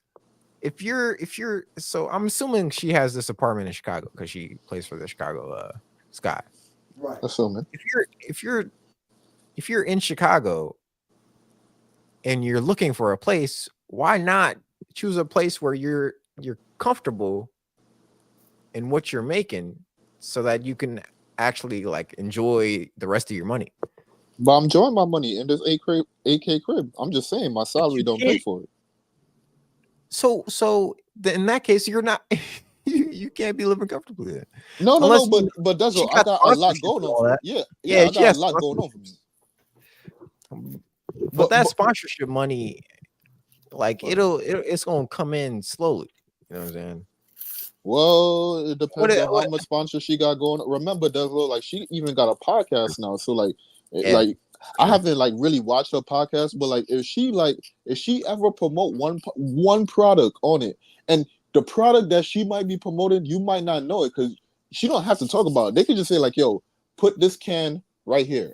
if you're so I'm assuming she has this apartment in Chicago because she plays for the Chicago Sky. Right. Assuming. If you're in Chicago and you're looking for a place, why not choose a place where you're comfortable in what you're making so that you can actually like enjoy the rest of your money. But I'm enjoying my money in this 8K crib. I'm just saying my salary don't pay for it. So in that case, you're not you can't be living comfortably then. No, but that's what I got a lot going on for it. Yeah, I got a lot going on for me. But that sponsorship money, like it's gonna come in slowly. You know what I'm saying? Well, it depends on how much sponsor she got going. Remember, Deslo, like she even got a podcast now. So like I haven't like really watched her podcast, but like if she ever promote one product on it, and the product that she might be promoting, you might not know it because she don't have to talk about it. They can just say like, "Yo, put this can right here,"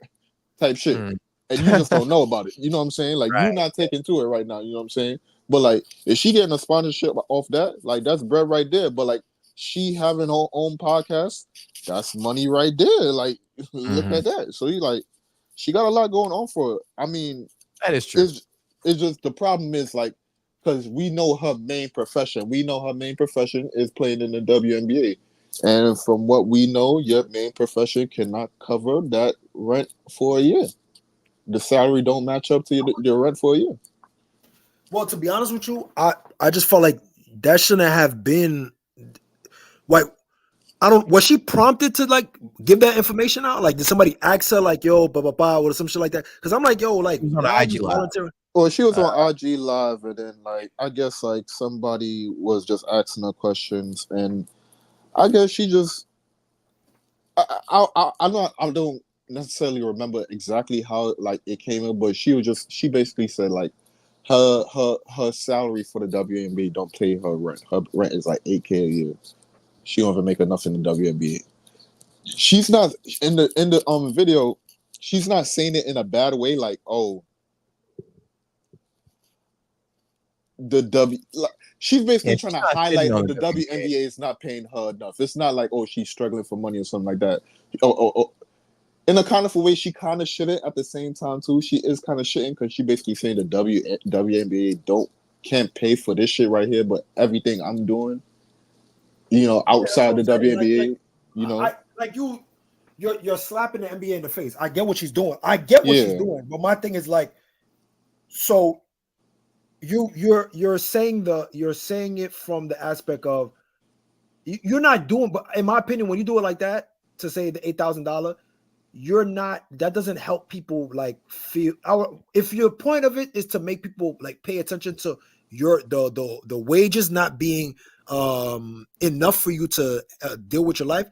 type shit, and you just don't know about it. You know what I'm saying? Like you're not taking to it right now. You know what I'm saying? But like, if she getting a sponsorship off that, like that's bread right there. But like, she having her own podcast, that's money right there. Like, look at that. So you like, she got a lot going on for her. I mean, that is true. It's just the problem is like, because we know her main profession. We know her main profession is playing in the WNBA, and from what we know, your main profession cannot cover that rent for a year. The salary don't match up to your rent for a year. Well, to be honest with you, I just felt like that shouldn't have been like was she prompted to like give that information out? Like did somebody ask her like yo blah blah blah or some shit like that? Because I'm like, yo, like why IG Live. Well, she was on IG Live and then like I guess like somebody was just asking her questions and I guess she just I don't necessarily remember exactly how like it came in, but she basically said like her salary for the WNBA don't pay her rent. Her rent is like $8K a year. She don't even make enough in the WNBA. She's not in the video. She's not saying it in a bad way. Like she's basically trying to highlight that the WNBA is not paying her enough. It's not like she's struggling for money or something like that. In a kind of a way, she kind of shouldn't. At the same time, too, she is kind of shitting because she basically saying the WNBA can't pay for this shit right here, but everything I'm doing, outside the WNBA, you're slapping the NBA in the face. I get what she's doing. She's doing, but my thing is like, so you're saying it from the aspect of you're not doing, but in my opinion, when you do it like that, to say the $8,000. That doesn't help people like feel if your point of it is to make people like pay attention to the wages not being enough for you to deal with your life,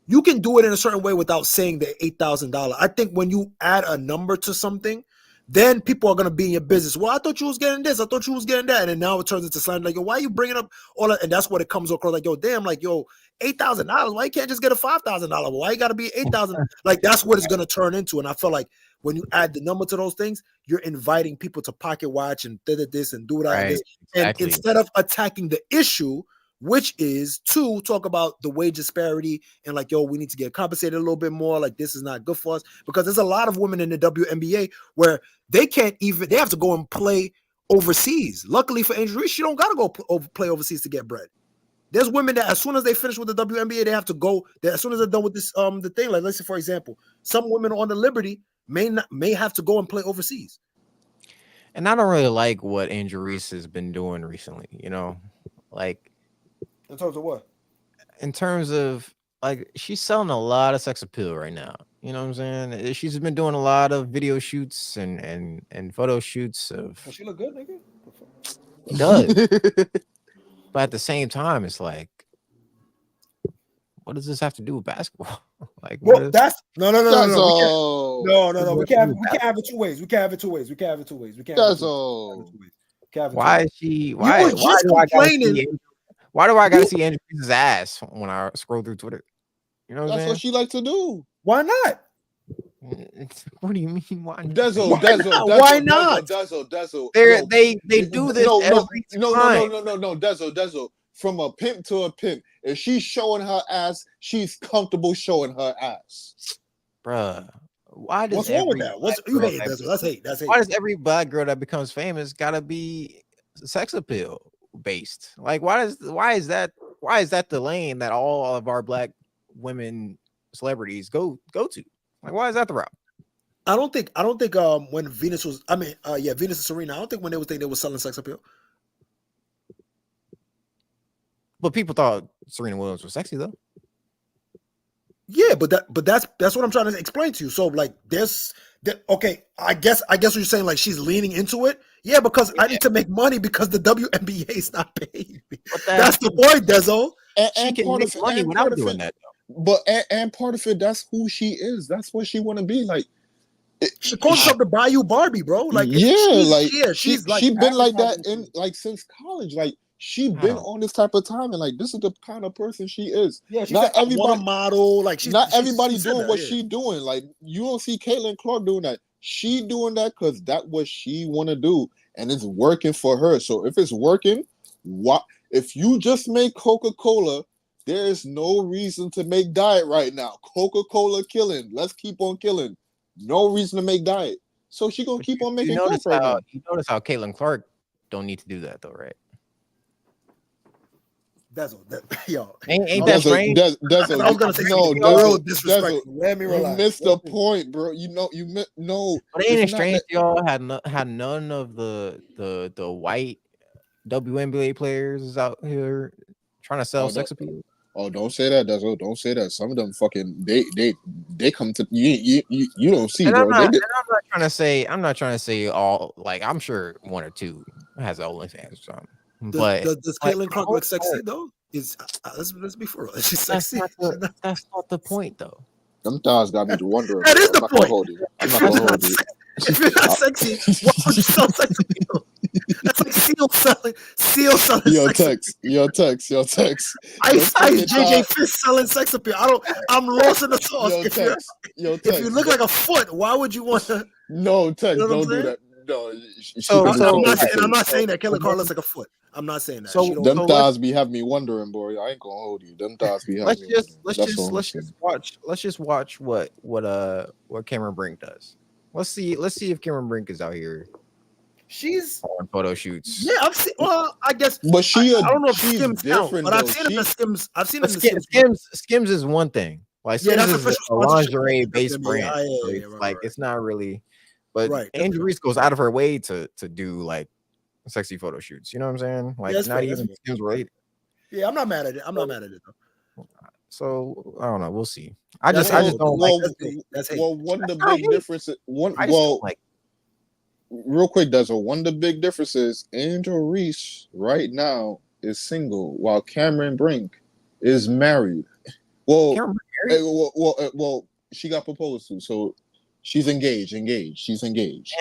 you can do it in a certain way without saying the $8,000. I think when you add a number to something, then people are going to be in your business. Well, I thought you was getting this. I thought you was getting that. And then now it turns into slander. Like, yo, why are you bringing up all that? And that's what it comes across. Like, yo, damn, like, yo, $8,000. Why you can't just get a $5,000? Why you got to be $8,000? Like, that's what it's going to turn into. And I feel like when you add the number to those things, you're inviting people to pocket watch and this and do that. Right, and this. exactly. And instead of attacking the issue, which is to talk about the wage disparity and like, yo, we need to get compensated a little bit more. Like, this is not good for us, because there's a lot of women in the WNBA where they have to go and play overseas. Luckily for Angel Reese, she don't got to go play overseas to get bread. There's women that as soon as they finish with the WNBA, they have to go. As soon as they're done with this, the thing, like let's say, for example, some women on the Liberty may have to go and play overseas. And I don't really like what Angel Reese has been doing recently, like. In terms of what? In terms of like, she's selling a lot of sex appeal right now. You know what I'm saying? She's been doing a lot of video shoots and photo shoots of. Does she look good, nigga? It does. But at the same time, it's like, what does this have to do with basketball? Like, well, that's no. We can't have it two ways. Why is she? Why do I gotta see Angel Reese's ass when I scroll through Twitter? You know that's what she like to do. Why not? What do you mean? Why not? Why not? Dazzle. They do this every time. No, Dazzle. From a pimp to a pimp. If she's showing her ass, she's comfortable showing her ass. Bruh. Why does what's wrong with that? You hate it, That's hate. Why does every black girl that becomes famous gotta be sex appeal based? Like, why is that the lane that all of our black women celebrities go to? Like, why is that the route? I don't think when Venus was, Venus and Serena, I don't think when they were selling sex appeal. But people thought Serena Williams was sexy though. Yeah, but that's what I'm trying to explain to you. So like okay, I guess what you're saying, like she's leaning into it. Yeah, because I need to make money because the WNBA is not paying me. That's the point, Dezo. She can make money without doing that though. But and part of it, that's who she is. That's what she want to be. Like she calls herself the Bayou Barbie, bro. Like she's been like that in like since college. Like she been on this type of time, and like this is the kind of person she is. Yeah, she's not everybody model. Like not everybody doing what she doing. Like you don't see Caitlin Clark doing that. She doing that because that's what she want to do, and it's working for her. So if it's working, what if you just make Coca-Cola? There is no reason to make diet right now. Coca-Cola killing. Let's keep on killing. No reason to make diet. So she gonna keep on making Coke right now. You notice how Caitlin Clark don't need to do that though, right? Ain't that strange? I was gonna say no disrespectful. Let me relax. You missed the point, bro. No. But ain't it strange y'all had none of the white WNBA players is out here trying to sell sex appeal? Oh, don't say that, Dezo. Don't say that. Some of them fucking they come to you don't see, and bro. I'm not trying to say all, like I'm sure one or two has OnlyFans or something. But does Caitlin Clark look sexy though? Let's be for real. She's sexy. That's not the point though. Them thighs got me wondering. That is the point. I'm not gonna hold you. If you're not sexy, why would you sell sex appeal? That's like Seal selling. Your text. Ice JJ Fish selling sex appeal. I'm lost in the sauce. If you look like a foot, why would you want to? No, text. Don't do that. No. I'm not saying that Caitlin Clark looks like a foot. I'm not saying that. So them thighs be having me wondering, boy. I ain't gonna hold you. Them thighs be having me wondering. Let's just watch what Cameron Brink does. Let's see if Cameron Brink is out here. She's on photo shoots. Yeah, I've seen. Well, I guess. But I don't know if she's Skims different. Count, but I've seen it in the Skims. I've seen it in the Skims. Skims is one thing. Like Skims that's is a lingerie based brand. It's not really. But Angel Reese goes out of her way to do like sexy photo shoots. You know what I'm saying? Like not even Skims related. Yeah, I'm not mad at it. Though. So I don't know. We'll see. I just don't like. Well, one of the big differences. Real quick, one of the big differences. Angel Reese right now is single, while Cameron Brink is married. Well, she got proposed to, so she's engaged. She's engaged.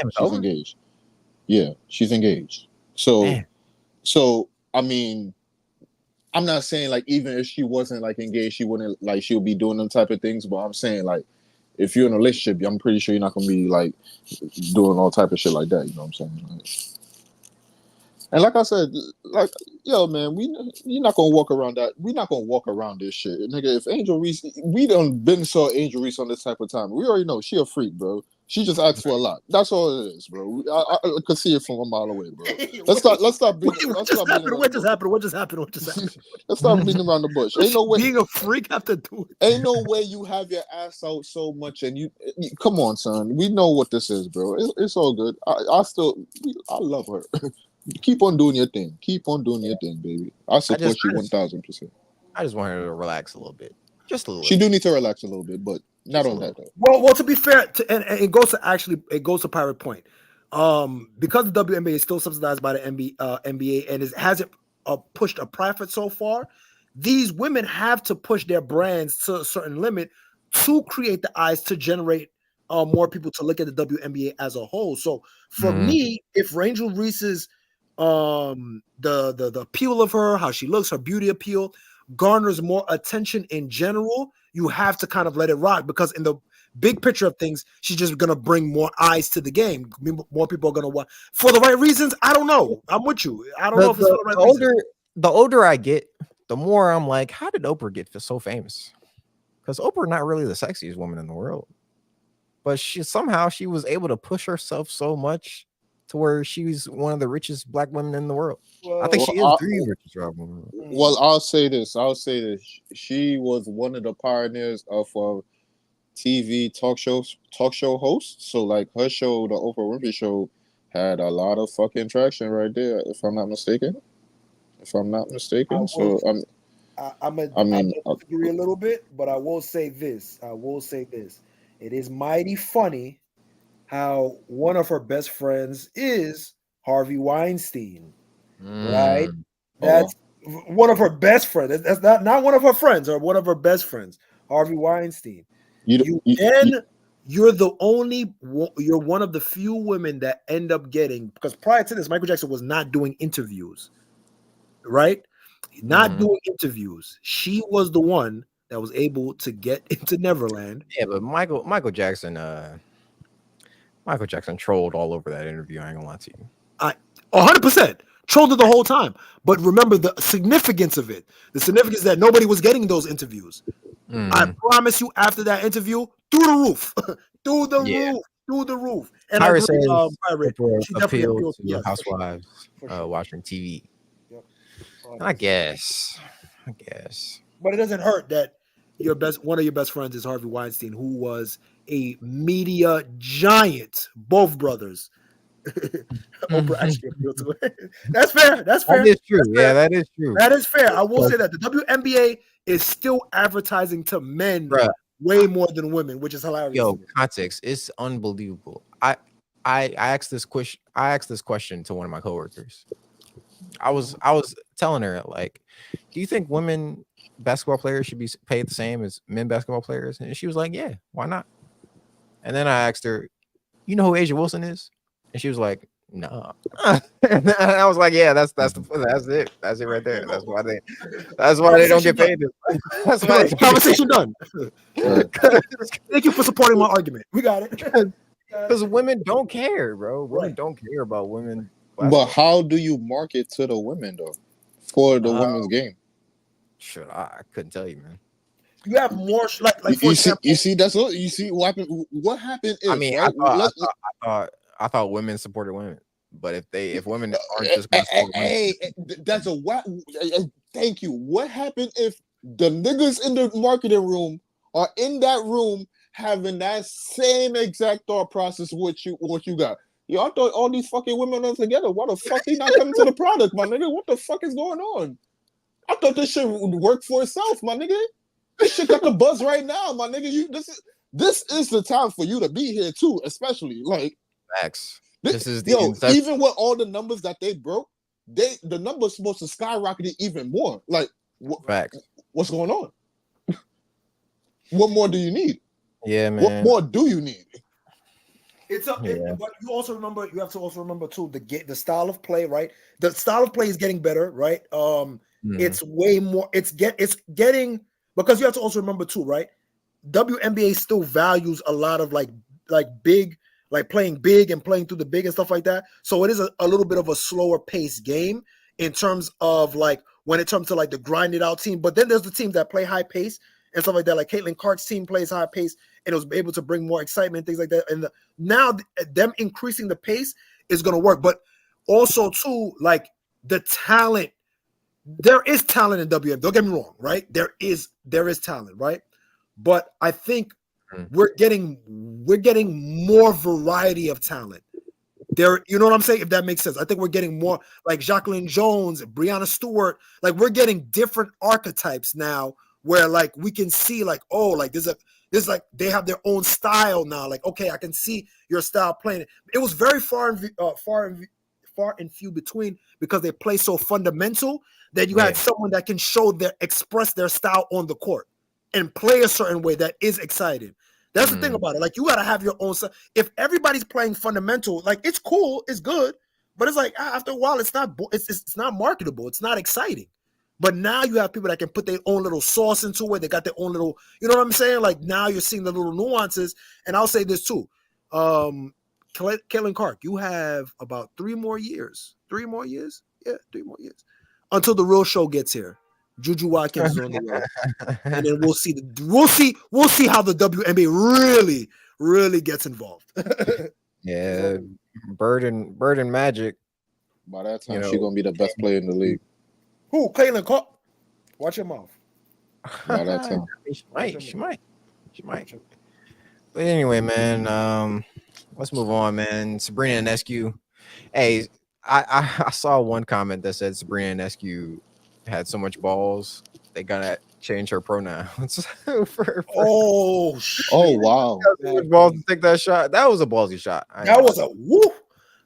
Yeah, she's engaged. So I mean, I'm not saying like even if she wasn't like engaged, she wouldn't like she'll be doing them type of things. But I'm saying like if you're in a relationship, I'm pretty sure you're not gonna be like doing all type of shit like that. You know what I'm saying? Like, and like I said, like yo man, you're not gonna walk around that. We're not gonna walk around this shit, nigga. If Angel Reese, we done been saw Angel Reese on this type of time. We already know she a freak, bro. She just asks for a lot. That's all it is, bro. I could see it from a mile away, bro. Let's stop beating. What just happened? What just happened? Let's stop beating around the bush. Ain't no way being a freak have to do it. Ain't no way you have your ass out so much, and you come on, son. We know what this is, bro. It's all good. I love her. Keep on doing your thing. Keep on doing your thing, baby. I support you 1,000%. I just want her to relax a little bit, just a little. She do need to relax a little bit, but not on that though. Well, to be fair, and it goes to Pirate Point, because the WNBA is still subsidized by the NBA and hasn't pushed a profit so far. These women have to push their brands to a certain limit to create the eyes to generate more people to look at the WNBA as a whole. So for me, if Angel Reese's the appeal of her, how she looks, her beauty appeal garners more attention in general, you have to kind of let it rock, because in the big picture of things, she's just going to bring more eyes to the game. More people are going to watch for the right reasons. I don't know. I'm with you. I don't know if it's for the right reasons. The older I get, the more I'm like, how did Oprah get so famous? Because Oprah not really the sexiest woman in the world, but she was able to push herself so much to where she's one of the richest black women in the world. Well, I think she is Well, the richest black woman. well, I'll say this. She was one of the pioneers of TV talk show host. So like her show, the Oprah Winfrey Show, had a lot of fucking traction right there. If I'm not mistaken. So I mean, disagree a little bit, but I will say this. It is mighty funny how one of her best friends is Harvey Weinstein, right? That's one of her best friends. That's not one of her friends, or one of her best friends, Harvey Weinstein. You're one of the few women that end up getting, because prior to this, Michael Jackson was not doing interviews, right? Not doing interviews. She was the one that was able to get into Neverland. Yeah, but Michael Jackson trolled all over that interview. I ain't gonna lie to you. 100% trolled it the whole time. But remember the significance of it. The significance that nobody was getting those interviews. I promise you, after that interview, through the roof, through the roof. And Pirate says she definitely appealed to yes, housewives watching TV. Yep. I guess. But it doesn't hurt that one of your best friends is Harvey Weinstein, who was a media giant. Both brothers. Oprah actually appealed to it. That's fair. That is true. That is true. That is fair. I will say that the WNBA is still advertising to men way more than women, which is hilarious. Yo, context, it's unbelievable. I asked this question to one of my coworkers. I was telling her, like, do you think women basketball players should be paid the same as men basketball players? And she was like, yeah, why not? And then I asked her, you know who Asia Wilson is? And she was like, no. And I was like, yeah, that's it. That's it right there. That's why they don't get paid. That's why the conversation done. Thank you for supporting my argument. We got it. Because women don't care, bro. Women don't care about women. But how do you market to the women though for the women's game? Sure, I couldn't tell you, man. You have more like you see that's what you see. What happened? If, I mean, right? I thought women supported women, but if women aren't just gonna support women, that's a what? Thank you. What happened if the niggas in the marketing room are in that room having that same exact thought process what you got? Yo, I thought all these fucking women are together. Why the fuck they not coming to the product, my nigga? What the fuck is going on? I thought this shit would work for itself, my nigga. This shit got the buzz right now, my nigga. This is the time for you to be here too, especially like facts. This is even with all the numbers that they broke, the numbers supposed to skyrocket even more. Like, facts. What's going on? What more do you need? Yeah, man. What more do you need? But you have to also remember too the style of play, right? The style of play is getting better, right? It's way more. It's getting, because you have to also remember too, right? WNBA still values a lot of like big, like playing big and playing through the big and stuff like that. So it is a little bit of a slower paced game in terms of like when it comes to like the grinded out team. But then there's the teams that play high pace and stuff like that. Like Caitlin Clark's team plays high pace and it was able to bring more excitement, things like that. And now them increasing the pace is going to work. But also too, like the talent, there is talent in WM. Don't get me wrong, right? There is talent, right? But I think we're getting more variety of talent. There, you know what I'm saying? If that makes sense. I think we're getting more like Jacqueline Jones, Breanna Stewart. Like we're getting different archetypes now where like we can see like, oh, like there's like they have their own style now. Like, okay, I can see your style playing it. It was very far and few between because they play so fundamental that you had someone that can express their style on the court and play a certain way that is exciting. That's the thing about it. Like you got to have your own stuff. If everybody's playing fundamental, like it's cool, it's good, but it's like after a while, it's not marketable. It's not exciting. But now you have people that can put their own little sauce into it. They got their own little, you know what I'm saying? Like now you're seeing the little nuances. And I'll say this too. Caitlin Clark, you have about 3 more years. 3 more years? Yeah, 3 more years. Until the real show gets here. Juju Watkins is on the way. And then we'll see how the WNBA really gets involved. Yeah, Bird and Magic. By that time, she's gonna be the best player in the league. Who? Caitlin Cup? Watch your mouth. By that time, She might. But anyway, man, let's move on, man. Sabrina Ionescu. Hey, I saw one comment that said Sabrina Ionescu had so much balls they gotta change her pronouns. Oh shit! oh wow, So much balls to take that shot. That was a ballsy shot. That was a woo.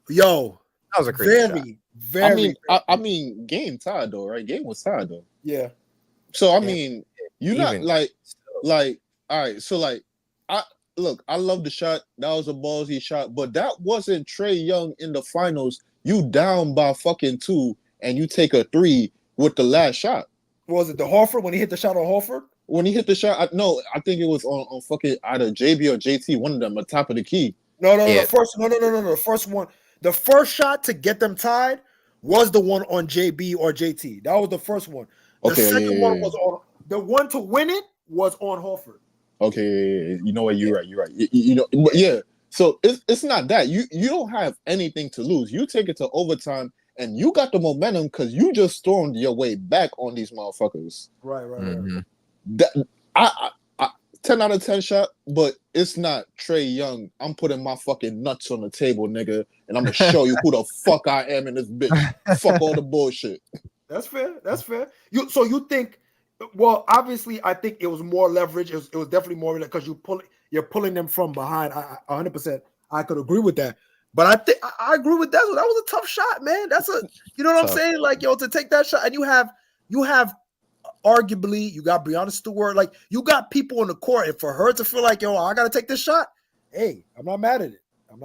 Yo, that was a crazy shot. I mean, game tied though, right? Game was tied though. Yeah. So I mean, you're not like all right. So like, I love the shot. That was a ballsy shot, but that wasn't Trae Young in the finals. You down by fucking 2, and you take a 3 with the last shot. Was it the Horford when he hit the shot on Horford? When he hit the shot, I think it was on fucking either JB or JT, one of them, at top of the key. No. The first one, the first shot to get them tied was the one on JB or JT. That was the first one. The second one was on the one to win it was on Horford. Okay, you know what? You're right. You know, but yeah. So it's not that you don't have anything to lose. You take it to overtime, and you got the momentum because you just stormed your way back on these motherfuckers. Right. Mm-hmm. That I 10 out of 10 shot, but it's not Trae Young. I'm putting my fucking nuts on the table, nigga, and I'm gonna show you who the fuck I am in this bitch. Fuck all the bullshit. That's fair. You think? Well, obviously, I think it was more leverage. It was definitely more because you're pulling them from behind. 100%. I could agree with that. But I think I agree with that. That was a tough shot, man. That's you know what I'm saying? Like, yo, to take that shot, and you have arguably you got Breonna Stewart, like you got people on the court, and for her to feel like, yo, I gotta take this shot. Hey, I'm not mad at it. I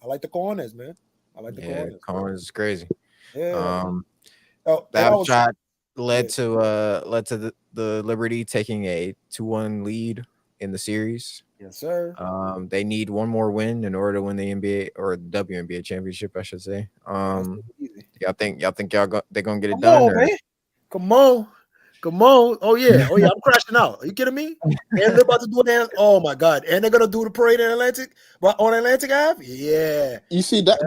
like the corners, man. I like the corners. Corners is crazy. Yeah. That shot led to the Liberty taking a 2-1 lead in the series. Yes, sir. They need one more win in order to win the NBA or the WNBA championship, I should say. Y'all think they're gonna get it done? Man. Come on. Oh yeah. I'm crashing out. Are you kidding me? And they're about to do it. Oh my god. And they're gonna do the parade in Atlantic Ave? Yeah. You see that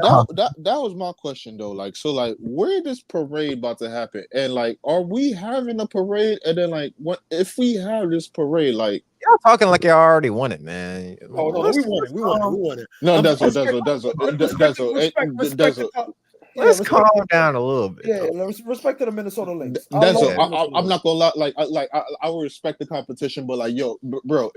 was my question though. Like, so like, where this parade about to happen? And like, are we having a parade? And then like, what if we have this parade? Like, y'all talking like y'all already won it, man. Oh no, we won it. No, that's what. Let's calm down a little bit. Yeah, respect to the Minnesota Lynx. I'm not gonna lie. I will respect the competition, but like, yo, bro,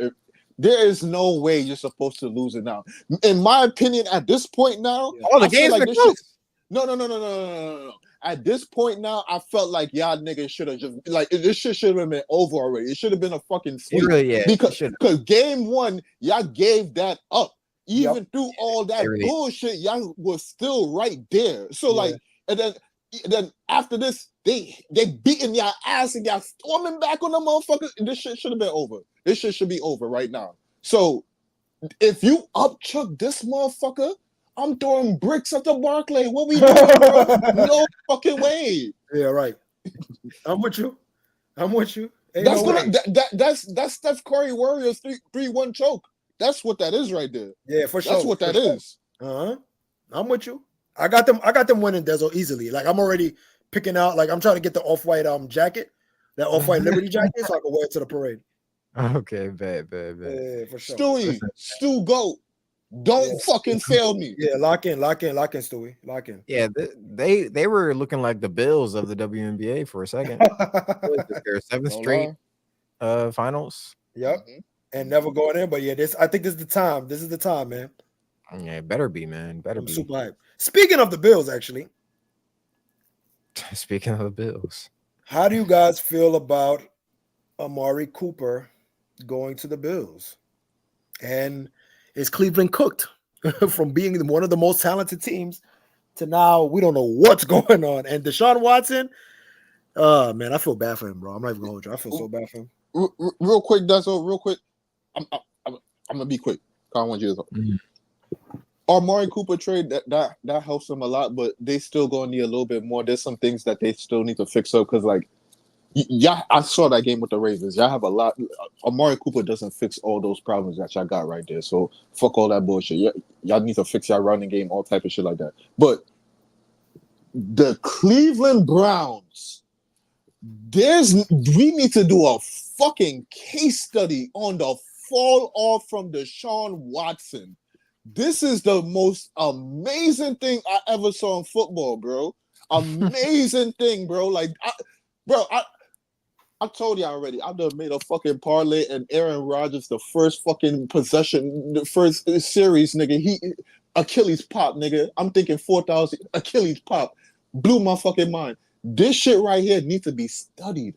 there is no way you're supposed to lose it now. In my opinion, at this point now, the game's been close. No. At this point now, I felt like y'all niggas should have just like this shit should have been over already. It should have been a fucking sweep. Because game 1, y'all gave that up. Even through all that bullshit, y'all was still right there. So like, and then after this, they beating y'all ass and y'all storming back on the motherfuckers. This shit should have been over. This shit should be over right now. So if you upchuck this motherfucker, I'm throwing bricks at the Barclay. What we doing, bro? No fucking way. Yeah, right. I'm with you. That's Steph Curry Warriors 3-1 choke. That's what that is right there. Yeah, for sure. That's what that is. I'm with you. I got them winning Dezo easily. Like I'm already picking out. Like I'm trying to get the off-white jacket, that off-white Liberty jacket, so I can wear it to the parade. Okay, bad. Yeah, for sure. Stu, go. Don't fucking fail me. Yeah, lock in, Stewie. Lock in. Yeah, they were looking like the Bills of the WNBA for a second. Their 7th straight finals. Yep. And never going in, but yeah, I think this is the time. This is the time, man. Yeah, it better be, man. I'm super hype. Speaking of the Bills, actually. Speaking of the Bills, how do you guys feel about Amari Cooper going to the Bills? And is Cleveland cooked from being one of the most talented teams to now we don't know what's going on? And Deshaun Watson, man, I feel bad for him, bro. I'm not even going to hold you. I feel so bad for him. Real quick, Dezo, real quick. I'm gonna be quick. I don't want you to talk. Amari Cooper trade that helps them a lot, but they still gonna need a little bit more. There's some things that they still need to fix up because like Yeah, I saw that game with the Ravens. Y'all have a lot. Amari Cooper doesn't fix all those problems that y'all got right there. So fuck all that bullshit. Y'all need to fix y'all running game, all type of shit like that. But the Cleveland Browns, we need to do a fucking case study on the fall off from Deshaun Watson. This is the most amazing thing I ever saw in football, bro. Amazing thing, bro. Like, I told you already. I've done made a fucking parlay and Aaron Rodgers the first fucking possession, the first series, nigga. He Achilles pop, nigga. I'm thinking 4,000 Achilles pop. Blew my fucking mind. This shit right here needs to be studied.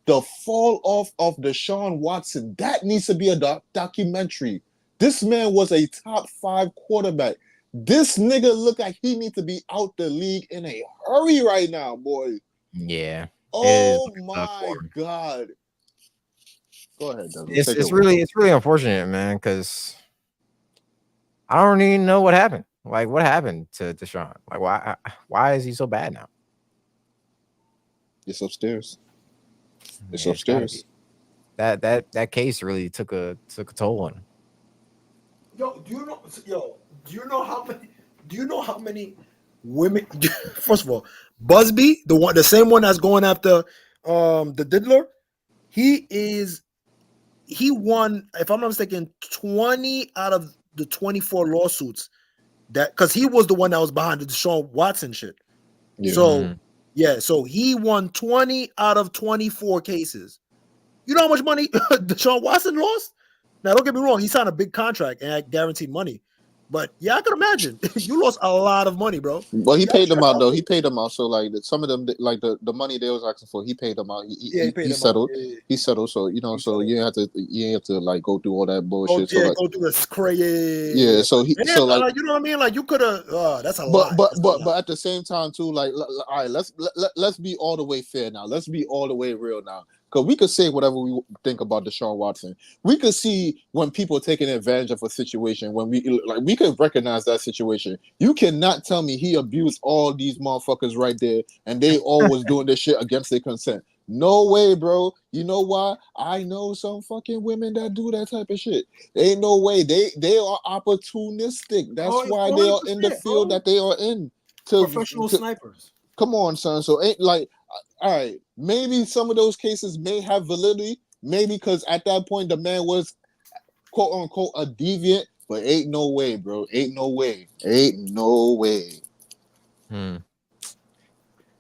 The fall off of Deshaun Watson. That needs to be a documentary. This man was a top 5 quarterback. This nigga look like he needs to be out the league in a hurry right now, boy. Yeah. Oh my God. Go ahead, Devin. It's really unfortunate, man, because I don't even know what happened. Like, what happened to Deshaun? Like, why is he so bad now? It's upstairs. It's upstairs. That case really took a toll on him. Do you know how many women? First of all, Busby, the same one that's going after the diddler, he won, if I'm not mistaken, 20 out of the 24 lawsuits that, because he was the one that was behind the Deshaun Watson shit. Yeah. So he won 20 out of 24 cases. You know how much money Deshaun Watson lost? Now, don't get me wrong, he signed a big contract and had guaranteed money. But yeah, I can imagine you lost a lot of money, bro. Well, he paid them out though. He paid them out. So like some of them, like the money they was asking for, he paid them out. He settled. He settled. So you know, so you have to like go through all that bullshit. Go through this crazy. Yeah. So like, you know what I mean? Like you could have. That's a lot. But at the same time too, like all right, let's be all the way fair now. Let's be all the way real now. Because we could say whatever we think about Deshaun Watson. We could see when people are taking advantage of a situation, when we could recognize that situation. You cannot tell me he abused all these motherfuckers right there and they all was doing this shit against their consent. No way, bro. You know why? I know some fucking women that do that type of shit. Ain't no way. They are opportunistic. That's why they are in the field that they are in. Professional snipers. Come on, son. So ain't like, all right, maybe some of those cases may have validity, maybe because at that point the man was quote unquote a deviant, but ain't no way, bro. Ain't no way.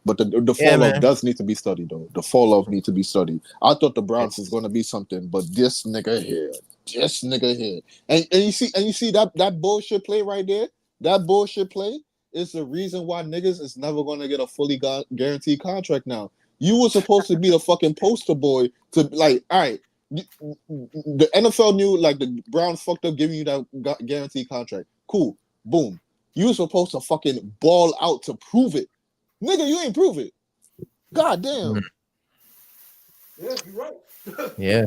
But the fall off does need to be studied, though. The fall off need to be studied. I thought the Browns is gonna be something, but this nigga here, and you see that bullshit play right there. That bullshit play is the reason why niggas is never gonna get a fully guaranteed contract now. You were supposed to be the fucking poster boy to like, all right. The NFL knew like the Browns fucked up giving you that guaranteed contract. Cool, boom. You were supposed to fucking ball out to prove it. Nigga, you ain't prove it. God damn. Yeah, you're right. Yeah.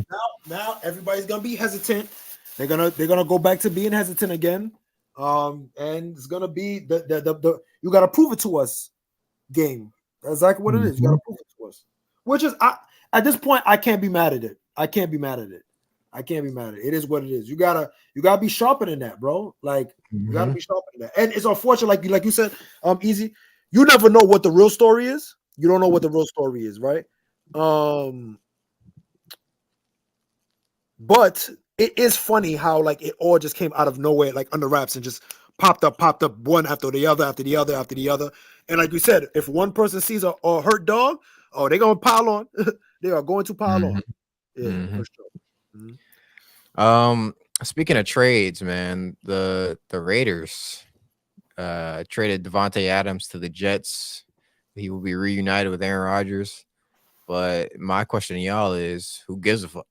Now everybody's gonna be hesitant. They're gonna go back to being hesitant again. And it's gonna be the you gotta prove it to us game. That's exactly what it is. You gotta prove it to us. Which is at this point, I can't be mad at it. I can't be mad at it. It is what it is. You gotta be sharper than that, bro. Like you gotta be sharper than that. And it's unfortunate, like you said, Easy. You never know what the real story is. You don't know what the real story is, right? But it is funny how like it all just came out of nowhere, like under wraps, and just popped up one after the other. And like you said, if one person sees a hurt dog, they're gonna pile on. They are going to pile on. Yeah, for sure. Speaking of trades, man, the Raiders traded Devontae Adams to the Jets. He will be reunited with Aaron Rodgers. But my question to y'all is, who gives a fuck?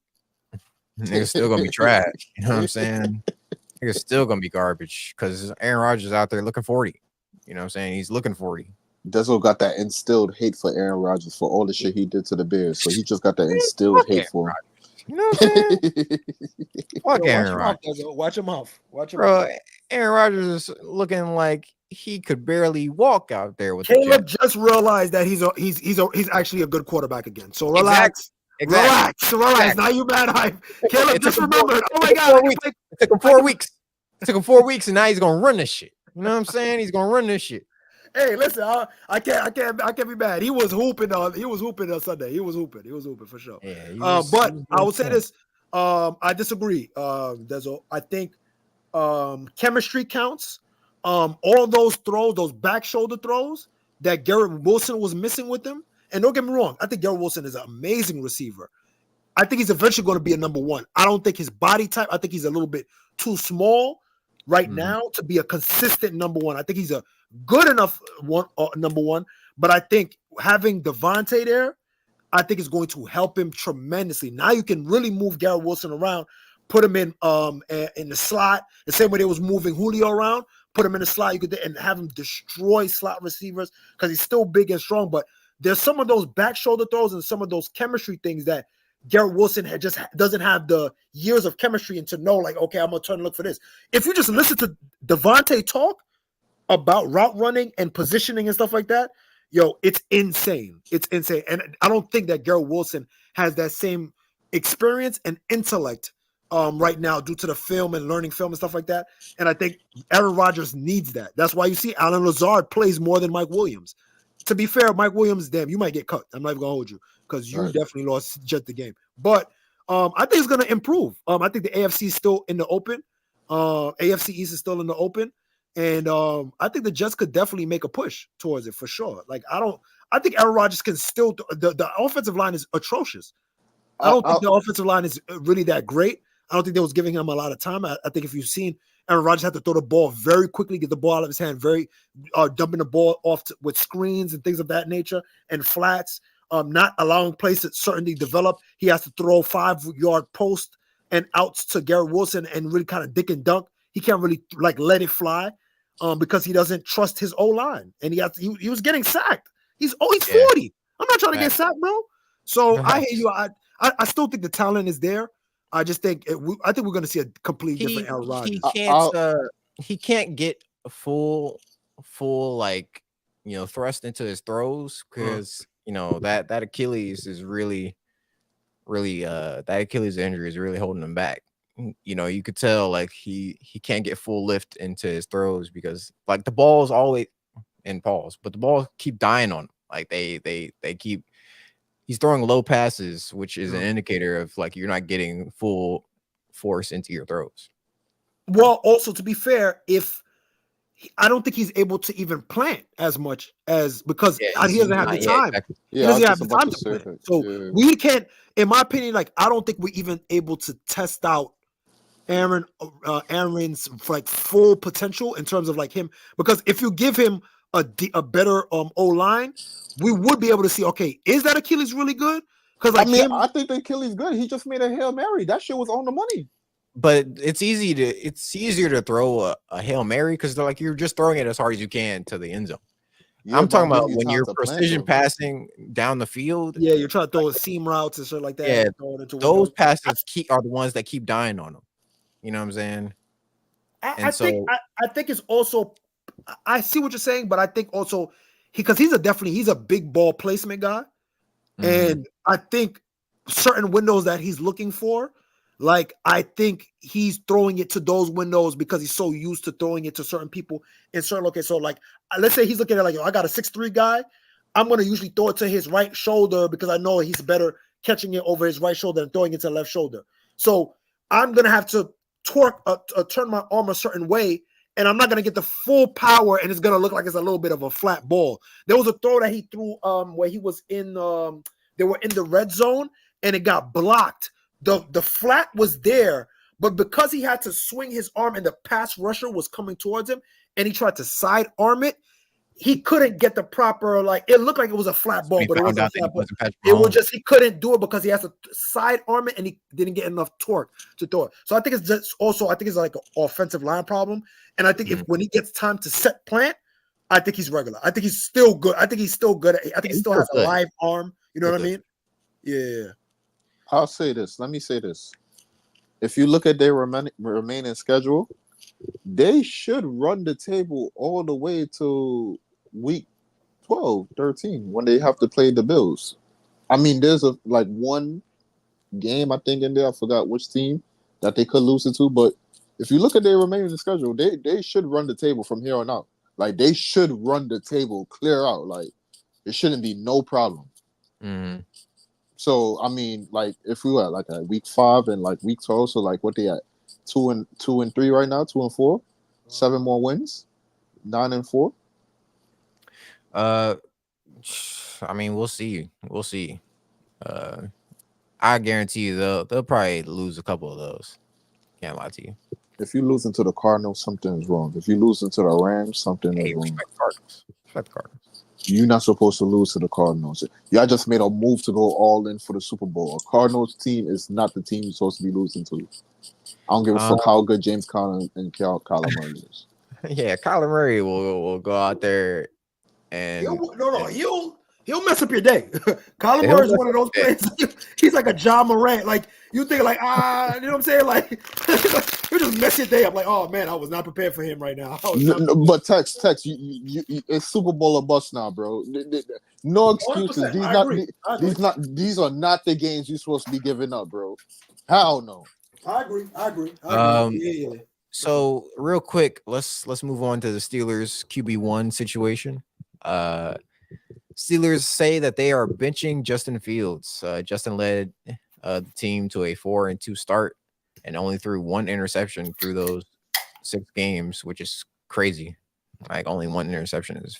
Niggas still gonna be trash. You know what I'm saying? Niggas still gonna be garbage because Aaron Rodgers is out there looking 40. You know what I'm saying? He's looking 40. Deslo got that instilled hate for Aaron Rodgers for all the shit he did to the Bears. So he just got that instilled hate for him. You know what I'm saying? Fuck Aaron Rodgers. Watch him off. Bro, Aaron Rodgers is looking like he could barely walk out there with the Caleb Jets. just realized that he's actually a good quarterback again. So relax. Exactly. Relax. Now you mad hype. Caleb It just took him 4 remembered. Oh my it took him god, 4 weeks. It took him 4 weeks. It took him 4 weeks, and now he's gonna run this shit. You know what I'm saying? He's gonna run this shit. Hey, listen, I can't be mad. He was hooping on Sunday. He was hooping for sure. Yeah, But I will say this. I disagree. I think chemistry counts. All those throws, those back shoulder throws that Garrett Wilson was missing with him. And don't get me wrong, I think Garrett Wilson is an amazing receiver. I think he's eventually going to be a number one. I don't think his body type, I think he's a little bit too small right now to be a consistent number one. I think he's a good enough number one, but I think having Devontae there, I think is going to help him tremendously. Now you can really move Garrett Wilson around, put him in the slot, the same way they was moving Julio around, put him in the slot. You could and have him destroy slot receivers because he's still big and strong, but there's some of those back shoulder throws and some of those chemistry things that Garrett Wilson doesn't have the years of chemistry and to know, like, okay, I'm going to turn and look for this. If you just listen to Devontae talk about route running and positioning and stuff like that, yo, it's insane. It's insane. And I don't think that Garrett Wilson has that same experience and intellect right now due to the film and learning film and stuff like that. And I think Aaron Rodgers needs that. That's why you see Alan Lazard plays more than Mike Williams. To be fair, Mike Williams, damn, you might get cut. I'm not even gonna hold you because you definitely lost the game. But I think it's gonna improve. I think the AFC is still in the open. AFC East is still in the open, and I think the Jets could definitely make a push towards it for sure. Like I think Aaron Rodgers can still. The offensive line is atrocious. I don't think the offensive line is really that great. I don't think they was giving him a lot of time. I think if you've seen Aaron Rodgers had to throw the ball very quickly, get the ball out of his hand, dumping the ball off with screens and things of that nature and flats, not allowing plays to certainly develop. He has to throw 5-yard post and outs to Garrett Wilson and really kind of dick and dunk. He can't really like let it fly because he doesn't trust his O-line. And he was getting sacked. He's 40. I'm not trying to get sacked, bro. So I hear you. I still think the talent is there. I just think we're going to see a completely different Aaron Rodgers. He can't get a full like thrust into his throws because that Achilles is really that Achilles injury is really holding him back. You could tell like he can't get full lift into his throws because like the ball's always in pause, but the balls keep dying on him. Like they keep. He's throwing low passes, which is an indicator of like you're not getting full force into your throws. Well, also to be fair, I don't think he's able to even plant as much as because he doesn't have the time. Exactly. He doesn't have the time to plant. So we can't, in my opinion, like I don't think we're even able to test out Aaron's like full potential in terms of like him because if you give him a better O-line, we would be able to see, okay, is that Achilles really good? Because like I think the Achilles good. He just made a Hail Mary. That shit was on the money. But it's easier to throw a Hail Mary because they're like you're just throwing it as hard as you can to the end zone. Yeah, I'm talking about when you're precision passing down the field. Yeah, you're trying to throw seam routes and shit like that. Yeah, those passes are the ones that keep dying on them. You know what I'm saying? I think it's also. I see what you're saying, but I think also because he's a big ball placement guy, and I think certain windows that he's looking for, like I think he's throwing it to those windows because he's so used to throwing it to certain people in certain locations. So like, let's say he's looking at like, I got a 6'3" guy, I'm gonna usually throw it to his right shoulder because I know he's better catching it over his right shoulder and throwing it to the left shoulder. So I'm gonna have to turn my arm a certain way. And I'm not going to get the full power, and it's going to look like it's a little bit of a flat ball. There was a throw that he threw where he was in they were in the red zone, and it got blocked. The flat was there, but because he had to swing his arm and the pass rusher was coming towards him, and he tried to side arm it, he couldn't get the proper, like, it looked like it was a flat ball, but it wasn't a flat ball. It was just, he couldn't do it because he has to side arm it, and he didn't get enough torque to throw it. So I think it's just also, I think it's like an offensive line problem. And I think when he gets time to set plant, I think he's regular. I think he's still good. I think he still has a live arm. You know what I mean? Yeah. I'll say this. Let me say this. If you look at their remaining schedule, they should run the table all the way to week 12, 13 when they have to play the Bills. I mean, there's one game I think in there. I forgot which team that they could lose it to, but if you look at their remaining schedule, they should run the table from here on out. Like they should run the table clear out. Like it shouldn't be no problem. Mm-hmm. So I mean, like if we were like at week 5 and like week 12, so like what they at 2-3 right now, 2-4, 7 more wins, 9-4. I mean, we'll see. We'll see. I guarantee you they'll probably lose a couple of those. Can't lie to you. If you lose into the Cardinals, something is wrong. If you lose into the Rams, something is wrong. Respect the Cardinals. You're not supposed to lose to the Cardinals. Y'all just made a move to go all in for the Super Bowl. A Cardinals team is not the team you're supposed to be losing to. I don't give a fuck how good James Conner and Kyler Murray is. Yeah, Kyler Murray will go out there and he'll mess up your day. Kyler Murray is one of those players. He's like a John Morant. Like you think, like you know what I'm saying? Like he'll just mess your day up. Like, oh man, I was not prepared for him right now. But Tex, you, it's Super Bowl or bust now, bro. No excuses. These are not the games you're supposed to be giving up, bro. Hell no. I agree. Yeah. So real quick, let's move on to the Steelers QB1 situation. Steelers say that they are benching Justin Fields. Justin led the team to a 4-2 start and only threw 1 interception through those 6 games, which is crazy. Like only 1 interception is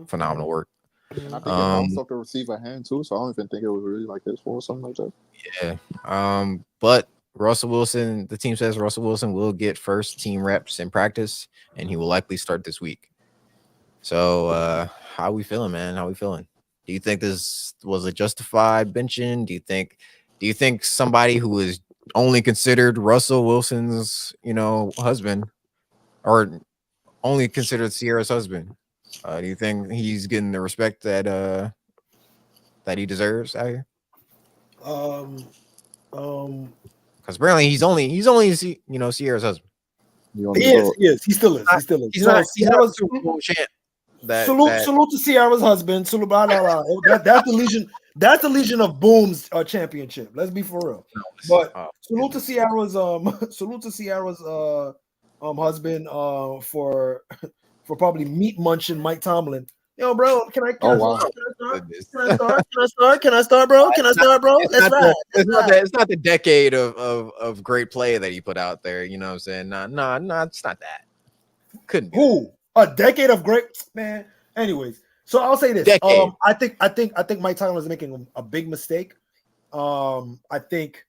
phenomenal work. And I think it bounced off the receiver hand too, so I don't even think it was really like his fault or something like that. Yeah. But Russell Wilson, the team says Russell Wilson will get first team reps in practice, and he will likely start this week. So, how we feeling, man? How we feeling? Do you think this was a justified benching? Do you think somebody who is only considered Russell Wilson's, husband, or only considered Sierra's husband, do you think he's getting the respect that he deserves out here? Because apparently he's only Sierra's husband. He is. He still is. He's not a Super Bowl champ. Salute to Sierra's husband. Salute, blah, blah, blah. That's the Legion. That's the Legion of Boom's championship. Let's be for real. But salute to Sierra's husband for probably meat munching Mike Tomlin. Yo, bro, can I start, bro? Let's ride. It's not the decade of great play that he put out there. You know what I'm saying? No, it's not that. Couldn't be. Who? A decade of great man. Anyways, so I'll say this. I think Mike Tomlin is making a big mistake. I think.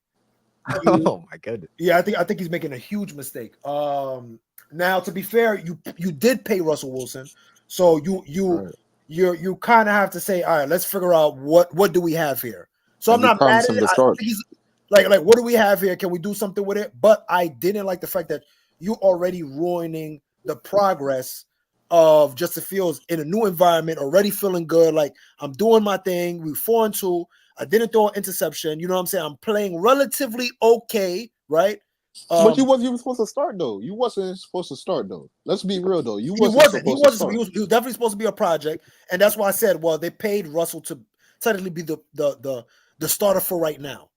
Oh my goodness. Yeah, I think he's making a huge mistake. Now, to be fair, you did pay Russell Wilson, so you kind of have to say, all right, let's figure out what do we have here. So I'm not mad at it. He's like what do we have here? Can we do something with it? But I didn't like the fact that you already ruining the progress of Justin Fields in a new environment, already feeling good. Like I'm doing my thing. We 4-2. I didn't throw an interception. You know what I'm saying? I'm playing relatively okay, right? But you wasn't even supposed to start though. You wasn't supposed to start though. Let's be real though. He was definitely supposed to be a project, and that's why I said, well, they paid Russell to technically be the starter for right now.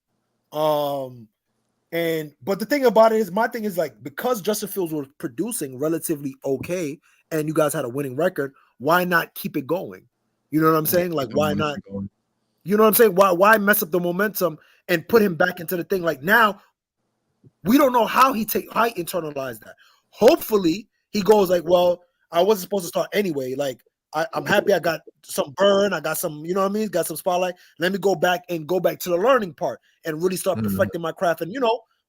But the thing about it is, my thing is like because Justin Fields was producing relatively okay, and you guys had a winning record, why not keep it going? You know what I'm saying? Like why not? You know what I'm saying? Why mess up the momentum and put him back into the thing? Like now. We don't know how he internalized that. Hopefully, he goes like, well, I wasn't supposed to start anyway. Like, I'm happy I got some burn. I got some, you know what I mean? Got some spotlight. Let me go back to the learning part and really start perfecting my craft and,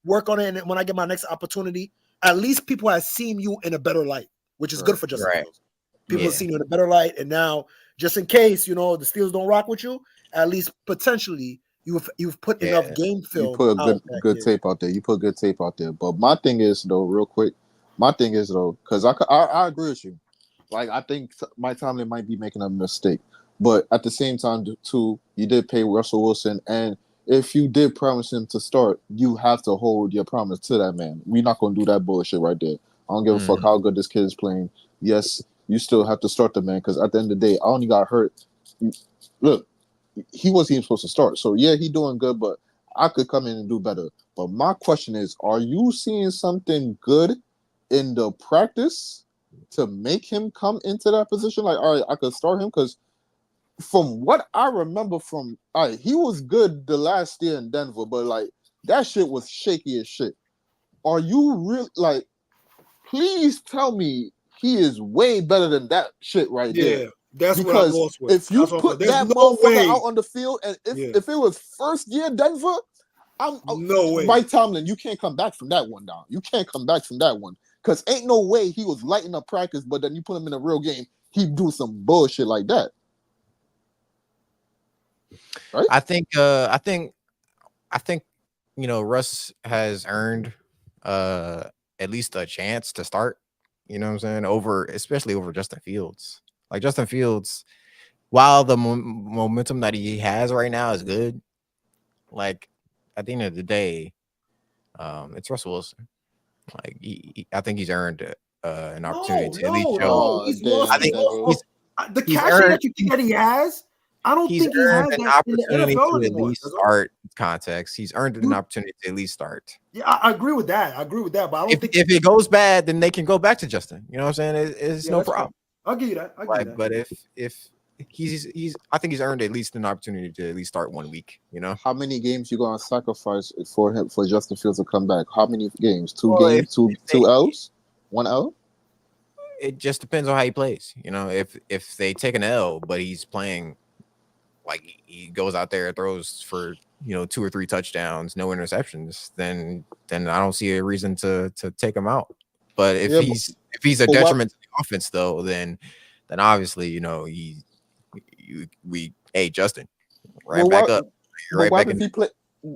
work on it. And when I get my next opportunity, at least people have seen you in a better light, which is good for Justin Fields. People have seen you in a better light. And now, just in case, the Steelers don't rock with you, at least potentially – You've put enough game film. You put a good tape out there. You put good tape out there. But my thing is though, real quick. Because I agree with you. Like I think Mike Tomlin might be making a mistake, but at the same time too, you did pay Russell Wilson, and if you did promise him to start, you have to hold your promise to that man. We're not gonna do that bullshit right there. I don't give a fuck how good this kid is playing. Yes, you still have to start the man because at the end of the day, I only got hurt. Look, he wasn't even supposed to start. So yeah, he doing good, but I could come in and do better. But my question is, are you seeing something good in the practice to make him come into that position? Like, all right, I could start him because from what I remember from, all right, he was good the last year in Denver, but like that shit was shaky as shit. Are you really like? Please tell me he is way better than that shit right there. That's because what I lost with. If you put that no motherfucker way. out on the field, and if it was first year Denver, no way. Mike Tomlin, you can't come back from that one down. You can't come back from that one because ain't no way he was lighting up practice, but then you put him in a real game, he'd do some bullshit like that. Right? I think you know Russ has earned at least a chance to start. You know what I'm saying? Especially over Justin Fields. Like Justin Fields, while the momentum that he has right now is good, like at the end of the day, it's Russell Wilson. Like I think he's earned an opportunity to at least show. I think the caching that you think that he has. I don't think he has an that in the opportunity NFL to at anymore. least start context. He's earned an opportunity to at least start. Yeah, I agree with that. But I don't think if it goes bad, then they can go back to Justin. You know what I'm saying? It's no problem. I'll give you that. But if he's I think he's earned at least an opportunity to at least start 1 week. You know, how many games you gonna sacrifice for Justin Fields to come back? How many games? Two games, two L's, 1 L. It just depends on how he plays. You know, if they take an L, but he's playing like he goes out there and throws for 2 or 3 touchdowns, no interceptions, then I don't see a reason to take him out. But if he's a detriment to the offense, though, then obviously Justin, back up. Right back in.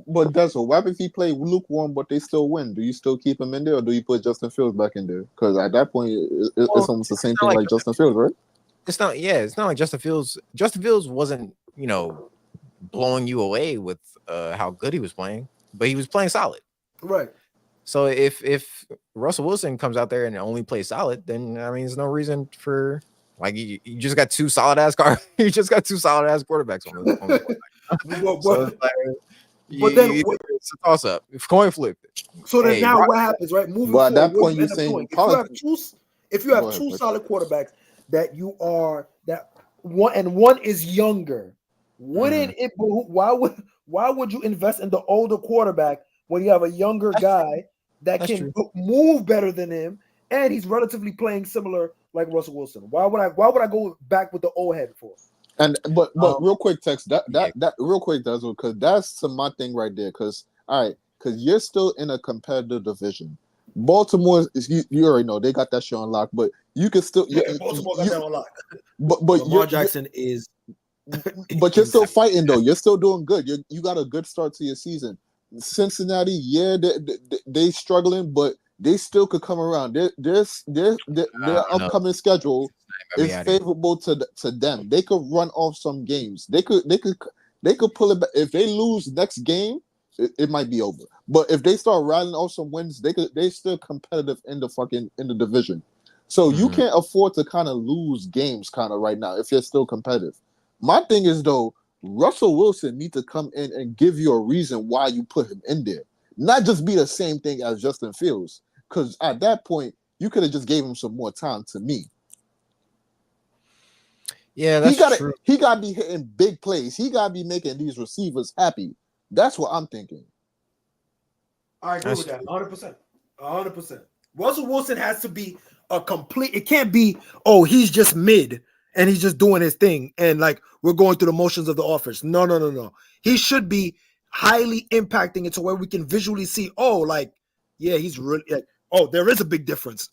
But that's what if he play lukewarm, but they still win? Do you still keep him in there, or do you put Justin Fields back in there? Because at that point, it's almost the same thing like Justin Fields, right? It's not like Justin Fields. Justin Fields wasn't blowing you away with how good he was playing, but he was playing solid. Right. So if Russell Wilson comes out there and only plays solid, then I mean, there's no reason for you just got 2 solid ass you just got 2 solid ass quarterbacks on the it's a toss up. If coin flip. So then now what happens, right? Moving forward, at that point, you're saying if you have two solid quarterbacks that you are that one is younger, wouldn't it? Why would you invest in the older quarterback when you have a younger guy that can move better than him and he's relatively playing similar like Russell Wilson? Why would I go back with the old head for? And but real quick, Tex, that real quick, does because that's my thing right there. Because you're still in a competitive division. Baltimore, you already know they got that shit on lock, but you can still Baltimore got that on lock. But Lamar Jackson is. But you're still fighting though. You're still doing good. You got a good start to your season. Cincinnati, they struggling, but they still could come around. Their upcoming schedule is favorable to them. They could run off some games. They could pull it back. If they lose next game, it might be over. But if they start rattling off some wins, they still competitive in the division. So you can't afford to kind of lose games kind of right now if you're still competitive. My thing is though, Russell Wilson needs to come in and give you a reason why you put him in there. Not just be the same thing as Justin Fields. Because at that point, you could have just gave him some more time to me. Yeah, that's true. He got to be hitting big plays. He got to be making these receivers happy. That's what I'm thinking. I agree with that. 100%. 100%. Russell Wilson has to be a complete. It can't be, he's just mid and he's just doing his thing. And we're going through the motions of the offense. No. He should be highly impacting it to where we can visually see, he's really there is a big difference.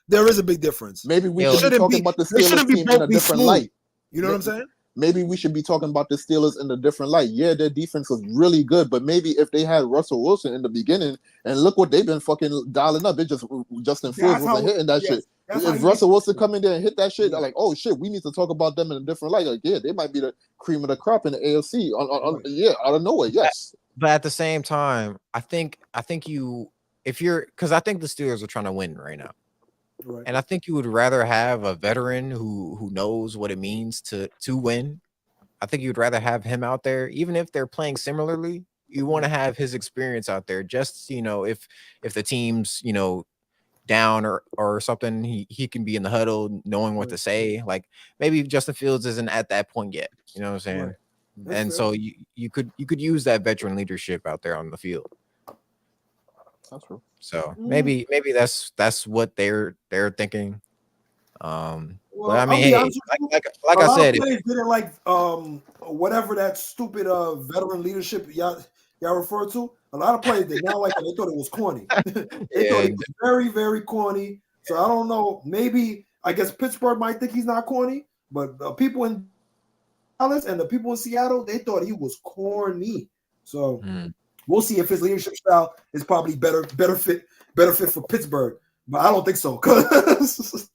There is a big difference. Maybe we should be talking about the Steelers team in a different light. You know what I'm saying? Maybe we should be talking about the Steelers in a different light. Yeah, their defense was really good, but maybe if they had Russell Wilson in the beginning, and look what they've been fucking dialing up. It just Justin Fields wasn't hitting that shit. If Russell Wilson come in there and hit that shit, they're like, oh shit, we need to talk about them in a different light. They might be the cream of the crop in the AFC. Out of nowhere, yes. But at the same time, I think because I think the Steelers are trying to win right now. Right. And I think you would rather have a veteran who knows what it means to win. I think you'd rather have him out there, even if they're playing similarly. You want to have his experience out there, just if the team's down or something, he can be in the huddle, knowing what to say. Like maybe Justin Fields isn't at that point yet. You know what I'm saying? Right. That's And fair. so you could use that veteran leadership out there on the field. That's true. So maybe that's what they're thinking. But Well, I I'll mean, be hey, honest with you. like A I lot of said, players didn't like whatever that stupid veteran leadership y'all referred to. A lot of players did not like it. They thought it was corny. They thought yeah, it was very, very corny. So I don't know. Maybe I guess Pittsburgh might think he's not corny, but people in Dallas and the people in Seattle, they thought he was corny. So we'll see if his leadership style is probably better fit for Pittsburgh. But I don't think so, because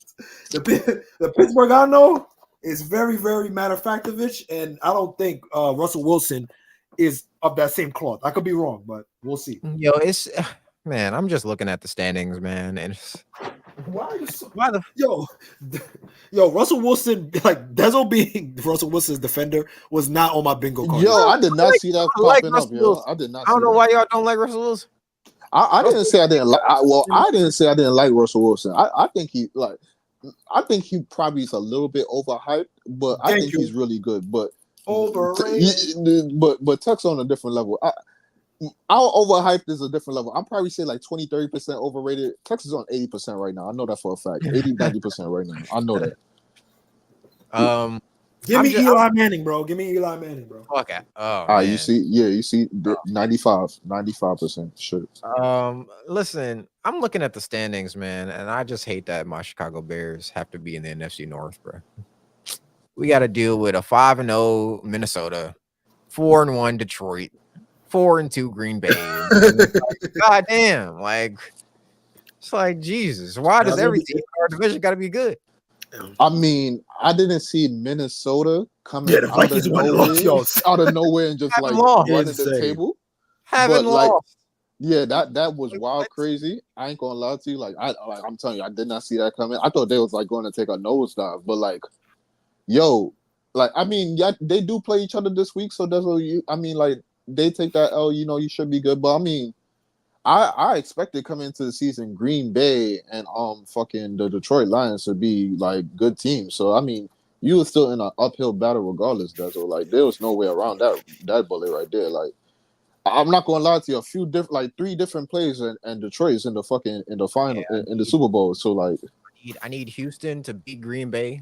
the Pittsburgh I know is very, very matter of factovich, and I don't think Russell Wilson is of that same cloth. I could be wrong, but we'll see. Yo, it's man, I'm just looking at the standings, man, and Why are you so, why the yo, Russell Wilson, like Dezo being Russell Wilson's defender was not on my bingo card. Yo, I did not see that I like popping up, Russell yo. Wilson. I did not. I don't see know that. why y'all don't like Russell Wilson. I didn't say I didn't like. I didn't say I didn't like Russell Wilson. I think I think he probably is a little bit overhyped, but I think he's really good. But overrated. But Tuck's on a different level. Our overhyped is a different level. I'm probably say like 20-30% overrated. Tuck's is on 80% right now. I know that for a fact. 80-90% right now. I know that. Give me Eli Manning, bro. Give me Eli Manning, bro. Okay. Oh, you see 95%. Sure. Listen, I'm looking at the standings, man, and I just hate that my Chicago Bears have to be in the NFC North, bro. We got to deal with a 5-0 Minnesota, 4-1 Detroit, 4-2 Green Bay. God damn, like it's like Jesus. Why does every team in our division got to be good? I mean, I didn't see Minnesota coming the Vikings out of nowhere and just like running the table. Haven't lost. Yeah, that was wild crazy. I ain't gonna lie to you. Like I'm telling you, I did not see that coming. I thought they was like going to take a nosedive, but like, yo, like I mean, yeah, they do play each other this week, so that's what I mean, like they take that L, you should be good. But I mean, I expected coming into the season Green Bay and fucking the Detroit Lions to be like good teams. So I mean, you were still in an uphill battle regardless. That's all. Like there was no way around that bullet right there. Like I'm not gonna lie to you, a few different, like 3 different plays and Detroit is in the final in the Super Bowl. So like, I need Houston to beat Green Bay,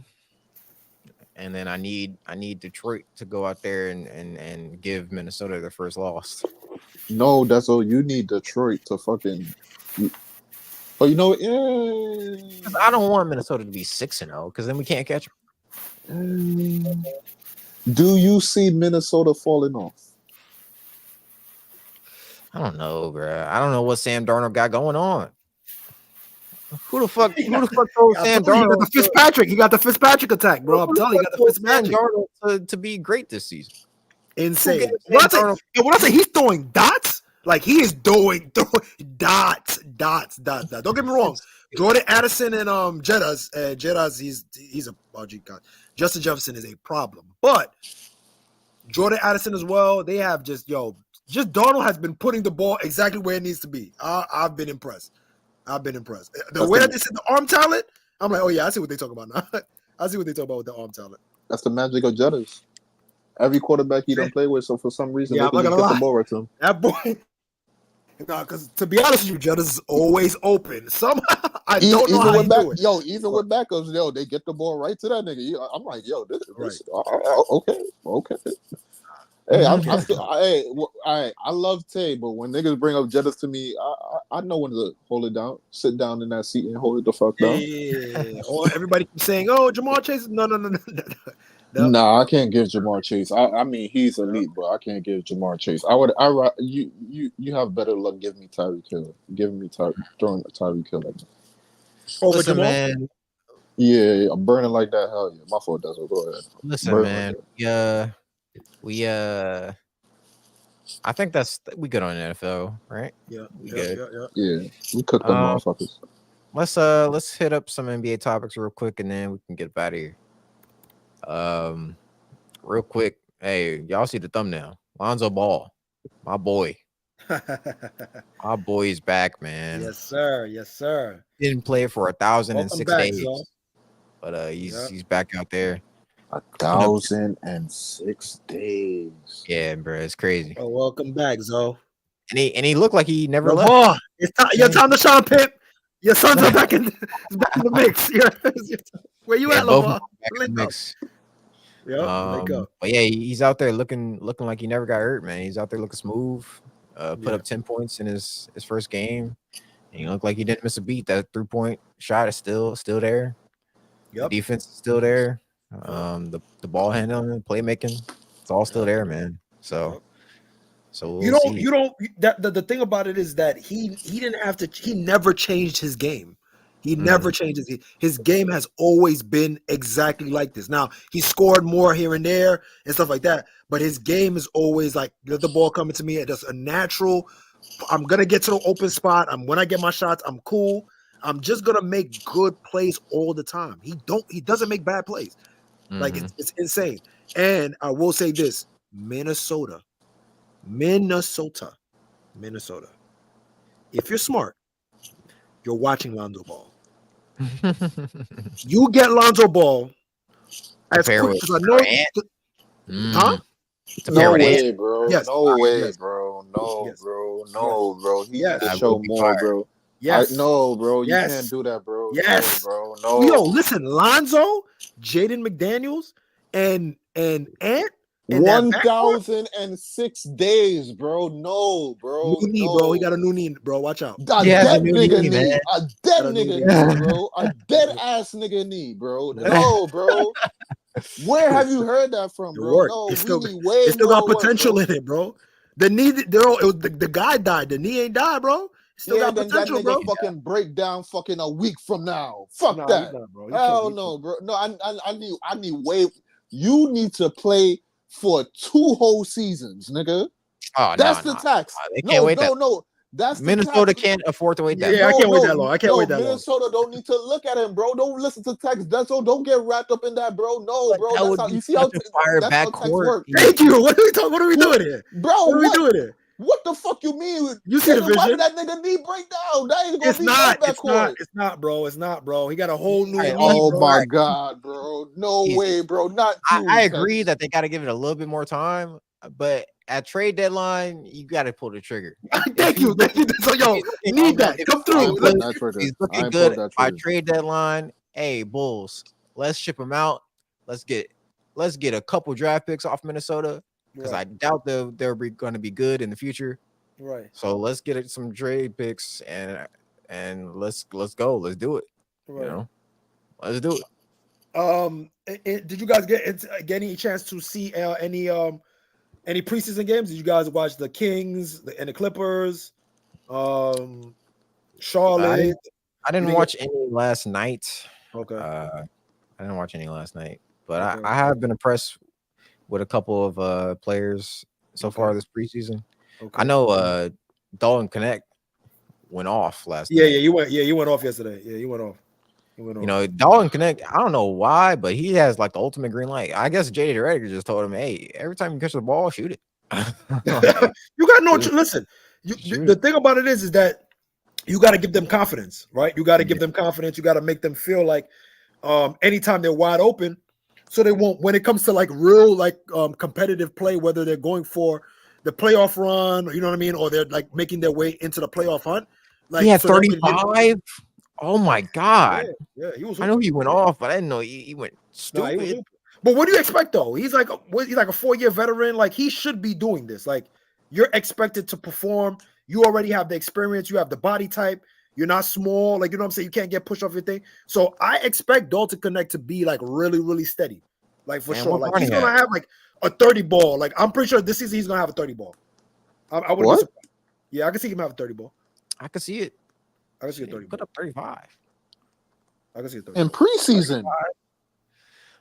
and then I need Detroit to go out there and give Minnesota their first loss. No, that's all. You need Detroit to fucking. But you know, I don't want Minnesota to be 6-0 because then we can't catch them. Do you see Minnesota falling off? I don't know, bro. I don't know what Sam Darnold got going on. Who the fuck told Sam Darnold? He got the Fitzpatrick attack, bro. I'm telling you, he got the Fitzpatrick. Sam Darnold to be great this season. Insane. When I say he's throwing dots, like he is throwing dots. Don't get me wrong. Jordan Addison and Jeddah's he's a God. Justin Jefferson is a problem, but Jordan Addison as well. They have just Darnold has been putting the ball exactly where it needs to be. I've been impressed. The way that they said the arm talent, I'm like, oh yeah, I see what they talk about now. I see what they talk about with the arm talent. That's the magic of Jeddah's. Every quarterback he don't play with, so for some reason they can just get the ball right to him. That boy. No, because to be honest with you, Jeddah's always open. Somehow I don't know how he do it. Even with backups, they get the ball right to that nigga. I'm like, this okay. Hey, I love Tay, but when niggas bring up Jeddah's to me, I know when to hold it down, sit down in that seat and hold it the fuck down. Yeah. Or everybody keeps saying, "Oh, Jamar Chase." No. Nah, I can't give Jamar Chase. I mean, he's elite, but I can't give Jamar Chase. You have better luck giving me Tyreek Hill. Throwing Tyreek Hill like that. Listen, man. Yeah, I'm burning like that. Hell yeah, my fault. That's what. Go ahead. Listen, man. Like we I think we good on the NFL, right? Yeah, we good. Yeah, we cooked them motherfuckers. let's hit up some NBA topics real quick, and then we can get out of here. Real quick. Hey, y'all see the thumbnail? Lonzo Ball, my boy. My boy's back, man. Yes, sir. Yes, sir. Didn't play for 1,006 Welcome back, days, Zo. but he's back out there. 1,006 days. Yeah, bro, it's crazy. Oh, welcome back, Zo. And he looked like he never left. LeVar, it's time. Your time to shine, Pip. Your sons are back in the mix. Where you at, both LeVar? back in the mix. Yep, but yeah, he's out there looking like he never got hurt, man. He's out there looking smooth. Put up 10 points in his first game. And he looked like he didn't miss a beat. That 3-point shot is still there. Yep. The defense is still there. The ball handling, playmaking, it's all still there, man. So we'll the thing about it is that he never changed his game. He never changes. His game has always been exactly like this. Now, he scored more here and there and stuff like that, but his game is always like, let the ball come into me. It's just a natural, I'm going to get to the open spot. When I get my shots, I'm cool. I'm just going to make good plays all the time. He doesn't make bad plays. Like, it's insane. And I will say this, Minnesota. If you're smart, you're watching Lonzo Ball. You get Lonzo Ball as quick as I know. Huh? No way, bro. Yes. No way, bro. No, bro. No, bro. He needs to show more, bro. Yes. No, bro. You can't do that, bro. Yes. No, bro. No. Yo, listen, Lonzo, Jaden McDaniels, and Ant. 1,006 days, bro. No, bro. New knee, bro. He got a new knee, bro. Watch out. A dead nigga knee. A dead nigga knee, bro. A dead ass nigga knee, bro. No, bro. Where have you heard that from, bro? No, it's still got potential in it, bro. The knee, the guy died. The knee ain't died, bro. Still got potential, that nigga fucking break down fucking a week from now. Fuck that. Bro. Hell no, bro. No, I need way. You need to play for 2 whole seasons, nigga. Oh, that's the tax. They can't wait that. No. That's Minnesota can't afford to wait that. Yeah, I can't wait that long. I can't wait that long. Minnesota don't need to look at him, bro. Don't listen to Tex Denzel. Don't get wrapped up in that, bro. No, bro. That's how you see how Tex works. Thank you. What are we doing here, bro? What are we doing here? What the fuck you mean? You see the vision? Why did that nigga knee break down? That ain't gonna It's not, bro. It's not, bro. He got a whole new knee. Oh my god, bro. No way, bro. Not you, I agree that they got to give it a little bit more time, but at trade deadline, you got to pull the trigger. Thank you. So, yo, you need that. Come through. He's looking good by trade deadline. Hey, Bulls, let's ship him out. Let's get a couple draft picks off Minnesota. Because I doubt they're going to be good in the future. Right. So let's get some trade picks and let's go. Let's do it. Right. You know, let's do it. Did you guys get any chance to see any preseason games? Did you guys watch the Kings and the Clippers? Charlotte. I didn't watch any last night. Okay. I didn't watch any last night, but I have been impressed with a couple of players so far this preseason. Okay. I know Dalton Connect went off last night. Yeah, he went off yesterday. Yeah, he went off. You know, Dalton Connect, I don't know why, but he has like the ultimate green light. I guess J.J. Redick just told him, hey, every time you catch the ball, shoot it. You got no listen. The thing about it is that you got to give them confidence, right? You got to give them confidence. You got to make them feel like anytime they're wide open, so they won't, when it comes to like real competitive play, whether they're going for the playoff run, you know what I mean, or they're like making their way into the playoff hunt. Like, he had 35. Oh my god! Yeah, he was. I know he went off, but I didn't know he went stupid. But what do you expect though? He's like a 4-year veteran. Like, he should be doing this. Like, you're expected to perform. You already have the experience. You have the body type. You're not small, like, you know what I'm saying? You can't get pushed off your thing. So I expect Dalton Connect to be like really, really steady. Like, for sure. Like, he's gonna have like a 30 ball. Like, I'm pretty sure this season he's gonna have a 30 ball. I would have. Yeah, I can see him have a 30 ball. I can see it. I can see a 30 put up 35. I can see a 30 in preseason.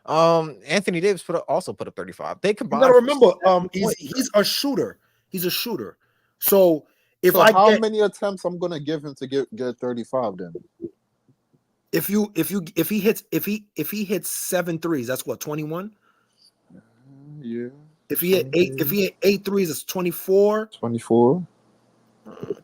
35. Anthony Davis also put up 35. They combined. You gotta remember, he's a shooter. He's a shooter. So how many attempts I'm gonna give him to get 35 then? If he hits 7 threes, that's what, 21? Yeah. If he hit 8 threes, it's 24. 24.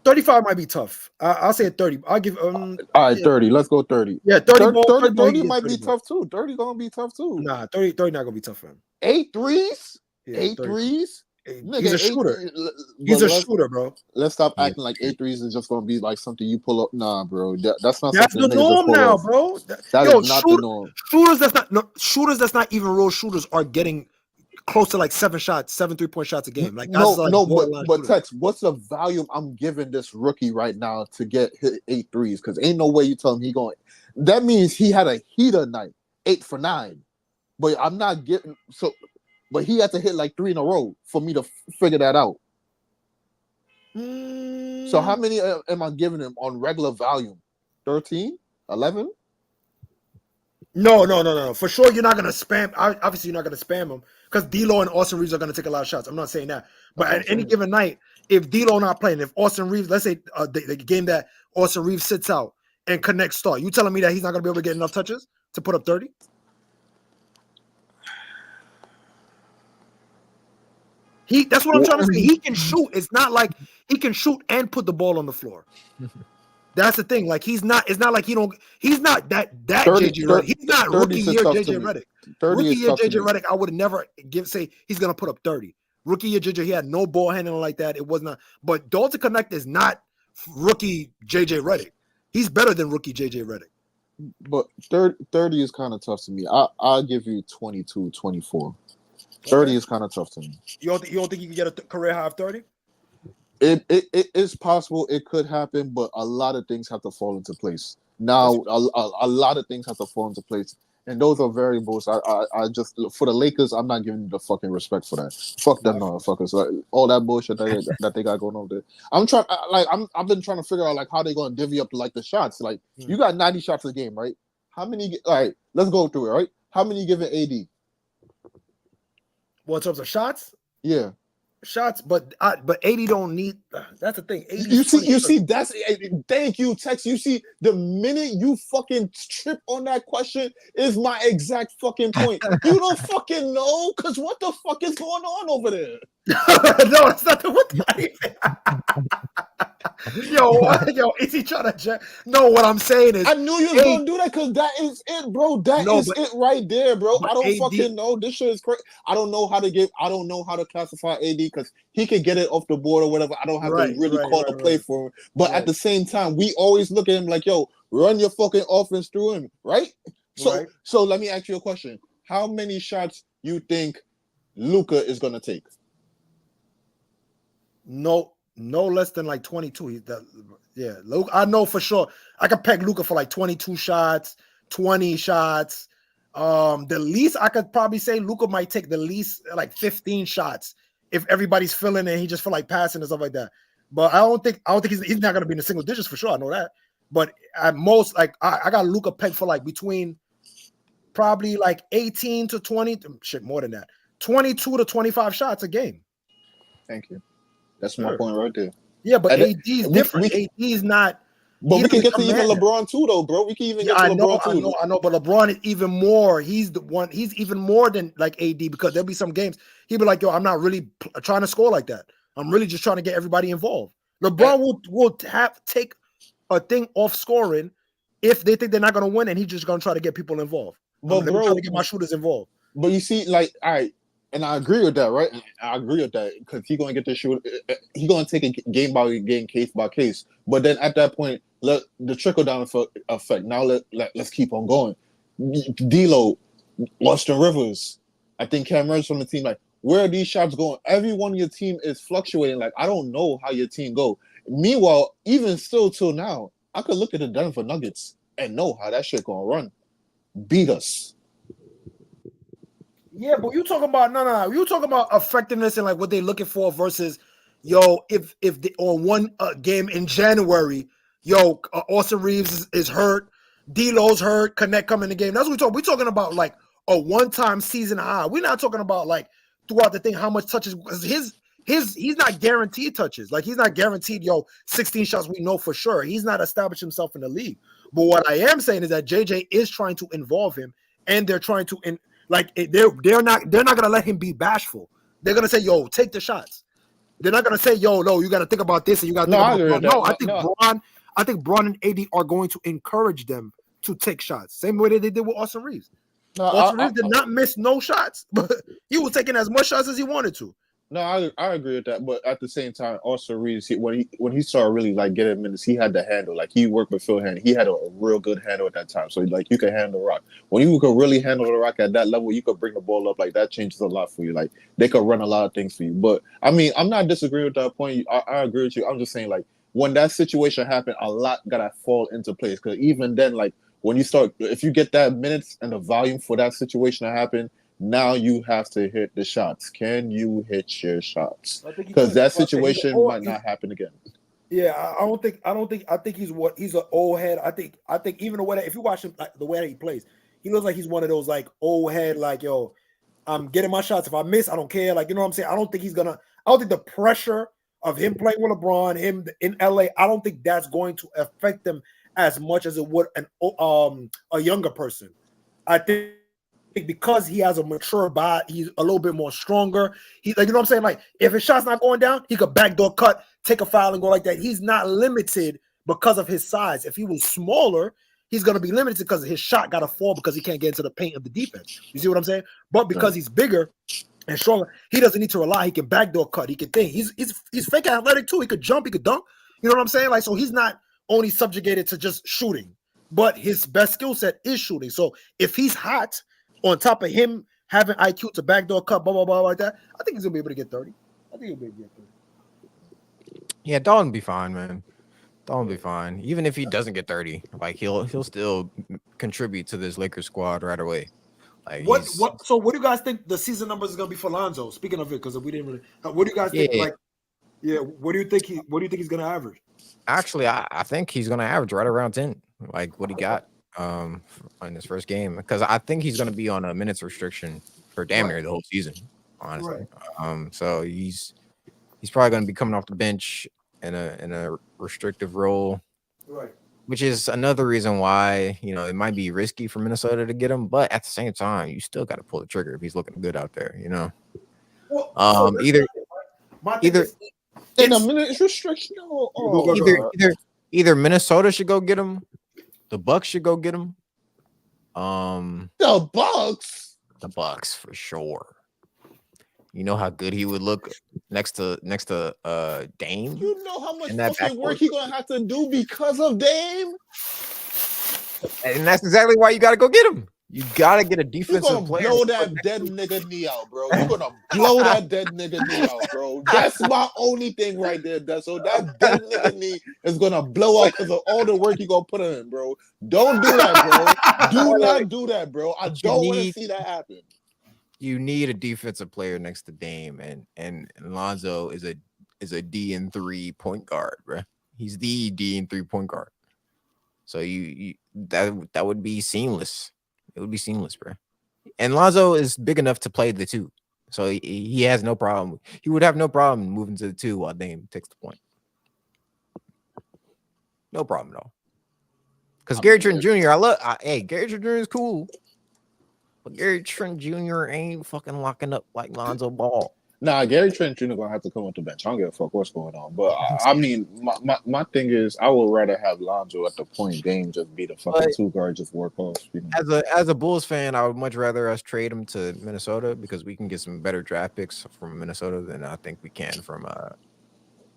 35 might be tough. I'll say 30. I'll give All right, 30. Let's go 30. Yeah, 30 ball. 30 might be tough too. 30 gonna be tough too. Nah, 30 not gonna be tough for him. 8 threes? Yeah, 8 threes? Nigga, he's a shooter. He's a shooter, bro. Let's stop acting like 8 threes is just gonna be like something you pull up. Nah, bro. That's not That's something the norm now, off. bro. That is not the norm. Shooters that's not even real shooters are getting close to like 7 3-point shots a game. Like but Tex, what's the volume I'm giving this rookie right now to get hit 8 threes? Because ain't no way you tell him he going. That means he had a heater night, 8 for 9. But I'm not getting so. But he had to hit like 3 in a row for me to figure that out. So how many am I giving him on regular volume? 13? 11? No. For sure, you're not gonna spam. Obviously, you're not gonna spam him because D'Lo and Austin Reeves are gonna take a lot of shots. I'm not saying that, but at any given night, if D'Lo not playing, if Austin Reeves, let's say the game that Austin Reeves sits out and connects start, you telling me that he's not gonna be able to get enough touches to put up 30? That's what I'm trying to say. He can shoot. It's not like he can shoot and put the ball on the floor. That's the thing. Like he's not. It's not like he's not that 30, JJ Redick. He's not rookie year JJ Redick. Rookie year JJ Redick, I would never say he's gonna put up 30. Rookie year JJ, he had no ball handling like that. It was not. But Dalton Connect is not rookie JJ Redick. He's better than rookie JJ Redick. But 30 is kind of tough to me. I'll give you 22, 24. 30 is kind of tough to me. You don't think you can get a career high of 30? It is possible. It could happen, but a lot of things have to fall into place. Now, a lot of things have to fall into place, and those are variables. I just for the Lakers, I'm not giving them the fucking respect for that. Fuck them motherfuckers. Like all that bullshit that they got going on there. I've been trying to figure out like how they gonna divvy up like the shots. Like you got 90 shots a game, right? How many? All right, let's go through it. Right? How many you giving AD? Well, in terms of shots, yeah, shots, but 80 don't need. That's the thing. You see. That's thank you, Tex. You see, the minute you fucking trip on that question is my exact fucking point. You don't fucking know, cause what the fuck is going on over there? No, it's not what. Yo, is he trying to check? No, what I'm saying is, I knew you was gonna do that because that is it, bro. That is it right there, bro. I don't fucking know. This shit is crazy. I don't know how to classify AD because he can get it off the board or whatever. I don't have to really call the play for him. But at the same time, we always look at him like, yo, run your fucking offense through him, right? So let me ask you a question. How many shots you think Luka is gonna take? No less than like 22. Luka, I know for sure. I could peg Luka for like 22 shots, 20 shots. The least I could probably say Luka might take the least like 15 shots if everybody's feeling and he just feel like passing and stuff like that. But I don't think he's not gonna be in the single digits for sure. I know that. But at most, like I got Luka pegged for like between probably like 18 to 20, shit, more than that, 22 to 25 shots a game. Thank you. That's my point right there. Yeah, but AD is different. AD is not. But we can get to even LeBron too, though, bro. We can even get to LeBron too. I know, but LeBron is even more. He's the one. He's even more than like AD because there'll be some games he'll be like, "Yo, I'm not really trying to score like that. I'm really just trying to get everybody involved." LeBron will take a thing off scoring if they think they're not going to win, and he's just going to try to get people involved. But bro, trying to get my shooters involved. But you see, like, all right. And I agree with that, right? I agree with that because he's going to get the shoot. He's going to take it game by game, case by case. But then at that point, let the trickle down effect. Now let's keep on going. D'Lo, Austin Rivers, I think Cameron's from the team. Like, where are these shots going? Everyone on your team is fluctuating. Like, I don't know how your team go. Meanwhile, even still till now, I could look at the Denver Nuggets and know how that shit gonna run. Beat us. Yeah, but you talking about no. You talking about effectiveness and like what they're looking for versus, if on one game in January, Austin Reeves is hurt, D'Lo's hurt, Connect come in the game. That's what we talking. We're talking about like a one-time season high. We're not talking about like throughout the thing how much touches because he's not guaranteed touches. Like he's not guaranteed 16 shots. We know for sure he's not established himself in the league. But what I am saying is that JJ is trying to involve him, and they're trying to they're not gonna let him be bashful. They're gonna say, "Yo, take the shots." They're not gonna say, "Yo, no, you got to think about this and you got to think I about agree that." with that. No, No. I think Braun and AD are going to encourage them to take shots, same way that they did with Austin Reeves. No, Austin Reeves did not miss no shots, but he was taking as much shots as he wanted to. No, I agree with that, but at the same time, also Reeves, when he started really like getting minutes, he had the handle. Like he worked with Phil Hand, he had a real good handle at that time. So like you could handle the rock. When you could really handle the rock at that level, you could bring the ball up. Like that changes a lot for you. Like they could run a lot of things for you. But I mean, I'm not disagreeing with that point. I agree with you. I'm just saying like when that situation happened, a lot gotta fall into place. Because even then, like when you start, if you get that minutes and the volume for that situation to happen. Now you have to hit the shots. Can you hit your shots? Because that situation might not happen again. Yeah, I think he's an old head. I think even the way that if you watch him, like, the way that he plays, he looks like he's one of those like old head, like, yo, I'm getting my shots. If I miss, I don't care. Like, you know what I'm saying? I don't think the pressure of him playing with LeBron, him in LA, I don't think that's going to affect him as much as it would a younger person. I think because he has a mature body, he's a little bit more stronger. He's like, you know what I'm saying? Like, if his shot's not going down, he could backdoor cut, take a foul, and go like that. He's not limited because of his size. If he was smaller, he's going to be limited because his shot got to fall because he can't get into the paint of the defense. You see what I'm saying? But because he's bigger and stronger, he doesn't need to rely. He can backdoor cut. He can think. He's fake athletic too. He could jump. He could dunk. You know what I'm saying? Like, so he's not only subjugated to just shooting, but his best skill set is shooting. So if he's hot, on top of him having IQ to backdoor cut, blah, blah, blah, like that, I think he's going to be able to get 30. I think he'll be able to get 30. Yeah, Dalton be fine, man. Dalton be fine. Even if he doesn't get 30, like he'll still contribute to this Lakers squad right away. Like So what do you guys think the season numbers is going to be for Lonzo? Speaking of it, because we didn't really. What do you guys think? Like, yeah, what do you think he's going to average? Actually, I think he's going to average right around 10, like what he got in his first game, because I think he's going to be on a minutes restriction for damn near the whole season, honestly. So he's probably going to be coming off the bench in a restrictive role, right? Which is another reason why it might be risky for Minnesota to get him, but at the same time, you still got to pull the trigger if he's looking good out there. Well, either in a minutes restriction, either Minnesota should go get him. The Bucks should go get him. The Bucks for sure. You know how good he would look next to Dame. You know how much fucking work he's gonna have to do because of Dame. And that's exactly why you gotta go get him. You gotta get a defensive player. Blow that dead nigga knee out, bro. You're gonna blow that dead nigga knee out, bro. That's my only thing right there. So that dead nigga knee is gonna blow out because of all the work you gonna put in, bro. Don't do that, bro. Do not do that, bro. I don't want to see that happen. You need a defensive player next to Dame, and Lonzo is a D&3 point guard, bro. He's the D&3 point guard. So that would be seamless. It would be seamless, bro. And Lonzo is big enough to play the 2. So he has no problem. He would have no problem moving to the 2 while Dame takes the point. No problem at all. Because Gary Trent Jr., Gary Trent Jr. is cool. But Gary Trent Jr. ain't fucking locking up like Lonzo Ball. Nah, Gary Trent Jr. gonna have to come off the bench. I don't give a fuck what's going on. But I mean, my thing is, I would rather have Lonzo at the point. Dame just be the fucking 2 guard, just work off. As a Bulls fan, I would much rather us trade him to Minnesota because we can get some better draft picks from Minnesota than I think we can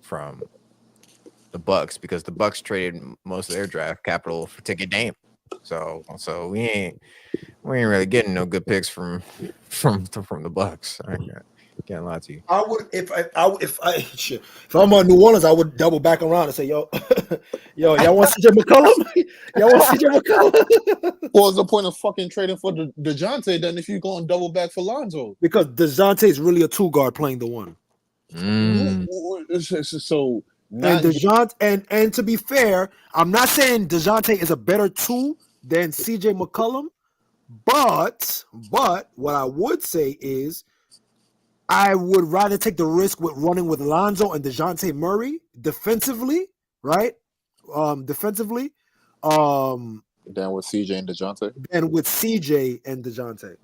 from the Bucks, because the Bucks traded most of their draft capital to get Dame. So we ain't really getting no good picks from the Bucks. I can't lie to you. I would if I'm on New Orleans, I would double back around and say, y'all want CJ McCollum? Y'all want CJ McCollum? What's the point of fucking trading for DeJounte then if you're going double back for Lonzo? Because DeJounte is really a 2 guard playing the 1. So and DeJounte, and to be fair, I'm not saying DeJounte is a better 2 than CJ McCollum, but what I would say is I would rather take the risk with running with Lonzo and DeJounte Murray defensively, right? Defensively, Down with CJ and DeJounte. than with CJ and DeJounte.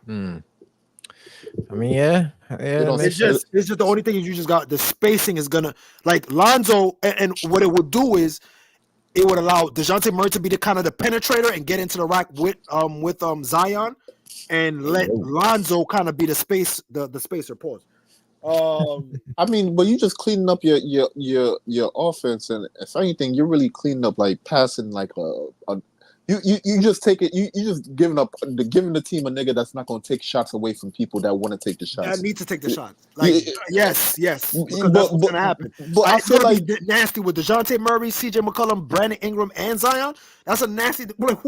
I mean, yeah, it makes sense. It's just the only thing is you just got the spacing is gonna like Lonzo, and what it would do is it would allow DeJounte Murray to be the kind of the penetrator and get into the rack with Zion, and let Lonzo kind of be the spacer. Pause. I mean, but you just cleaning up your offense, and if anything, you're really cleaning up like passing like you just take it. You just giving the team a nigga that's not going to take shots away from people that want to take the shots. I need to take the shots. Like yes, because that's what's gonna happen. But I feel like nasty with DeJounte Murray, CJ McCollum, Brandon Ingram, and Zion. That's a nasty. Like,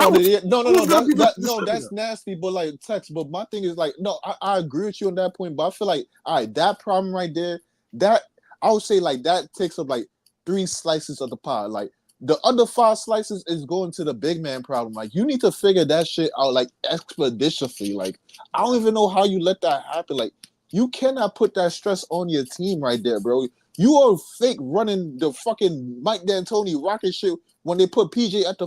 that's nasty. But like text. But my thing is like, no, I agree with you on that point. But I feel like, all right, that problem right there, that I would say like that takes up like 3 slices of the pie. Like the other 5 slices is going to the big man problem. Like you need to figure that shit out like expeditiously. Like I don't even know how you let that happen. Like you cannot put that stress on your team right there, bro. You are fake running the fucking Mike D'Antoni rocket shit when they put PJ at the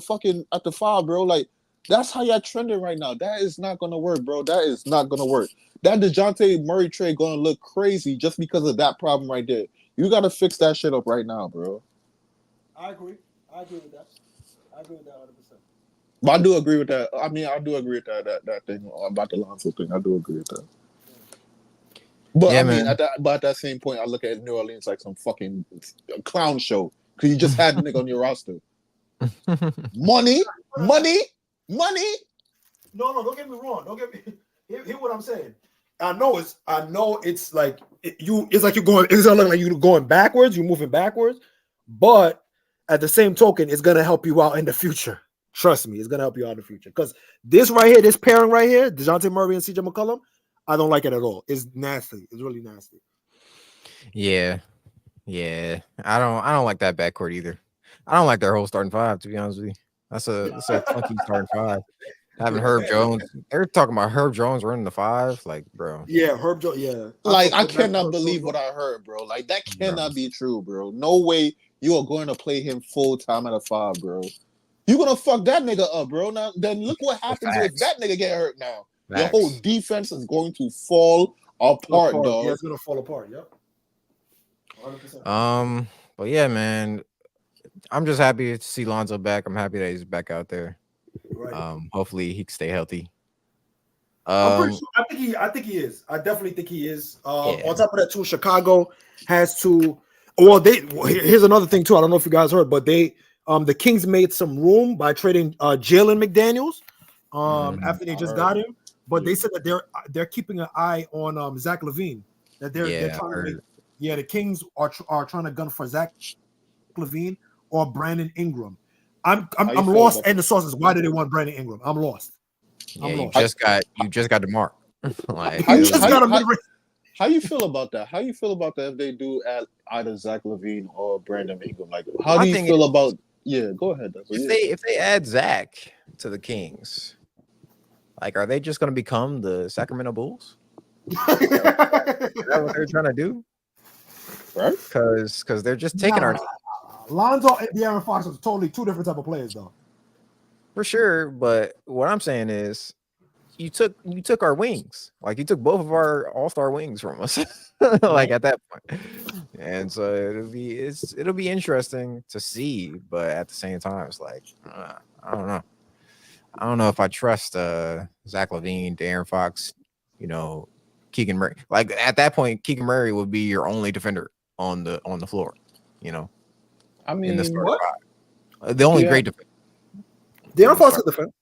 5, bro. Like that's how y'all trending right now. That is not gonna work, bro. That is not gonna work. That DeJounte Murray trade gonna look crazy just because of that problem right there. You gotta fix that shit up right now, bro. I agree with that. 100%. But I do agree with that. I mean, I do agree with that thing about the Lonzo thing. I do agree with that. But yeah, I mean, at that same point, I look at New Orleans like some fucking clown show because you just had the nigga on your roster. Money. No, don't get me wrong. Don't get me. Hear what I'm saying. I know it's like it's like you're going. It's not like you're going backwards. You're moving backwards, but at the same token, it's gonna help you out in the future. Trust me, it's gonna help you out in the future. Because this right here, this pairing right here, DeJounte Murray and CJ McCollum, I don't like it at all. It's nasty. It's really nasty. Yeah. I don't like that backcourt either. I don't like their whole starting 5, to be honest with you. That's a funky starting 5. Having Herb Jones, they're talking about Herb Jones running the 5, like, bro. Yeah, Herb Jones. Yeah, like I cannot believe what I heard, bro. Like that cannot be true, bro. No way you are going to play him full time at a 5, bro. You're gonna fuck that nigga up, bro. Now then, look what happens if that nigga get hurt. Now your whole defense is going to fall apart, dog. Yeah, it's gonna fall apart. Yep. 100%. But yeah, man, I'm just happy to see Lonzo back. I'm happy that he's back out there. Right. Hopefully he can stay healthy. I'm pretty sure, I think he is. I definitely think he is. On top of that, too, Chicago has to. Well, here's another thing too. I don't know if you guys heard, but the Kings made some room by trading Jalen McDaniels after they just got him. But they said that they're keeping an eye on Zach LaVine. That they're trying to make. The Kings are trying to gun for Zach LaVine or Brandon Ingram. I'm lost in the sources. Why do they want Brandon Ingram? I'm lost. You just got DeMar. Like, how you feel about that? How you feel about that if they do add either Zach LaVine or Brandon Ingram? Like, how do you feel about? Yeah, go ahead. If they add Zach to the Kings, like, are they just going to become the Sacramento Bulls? Is that what they're trying to do? Right? Because they're just taking our. Lonzo and De'Aaron Fox are totally 2 different type of players, though. For sure, but what I'm saying is, you took our wings, like you took both of our all-star wings from us, like at that point, and so it'll be interesting to see, but at the same time, it's like I don't know if I trust Zach LaVine, De'Aaron Fox, Keegan Murray. Like at that point, Keegan Murray would be your only defender on the floor, I mean, in the starting 5. The only great defender. De'Aaron Fox is a defender.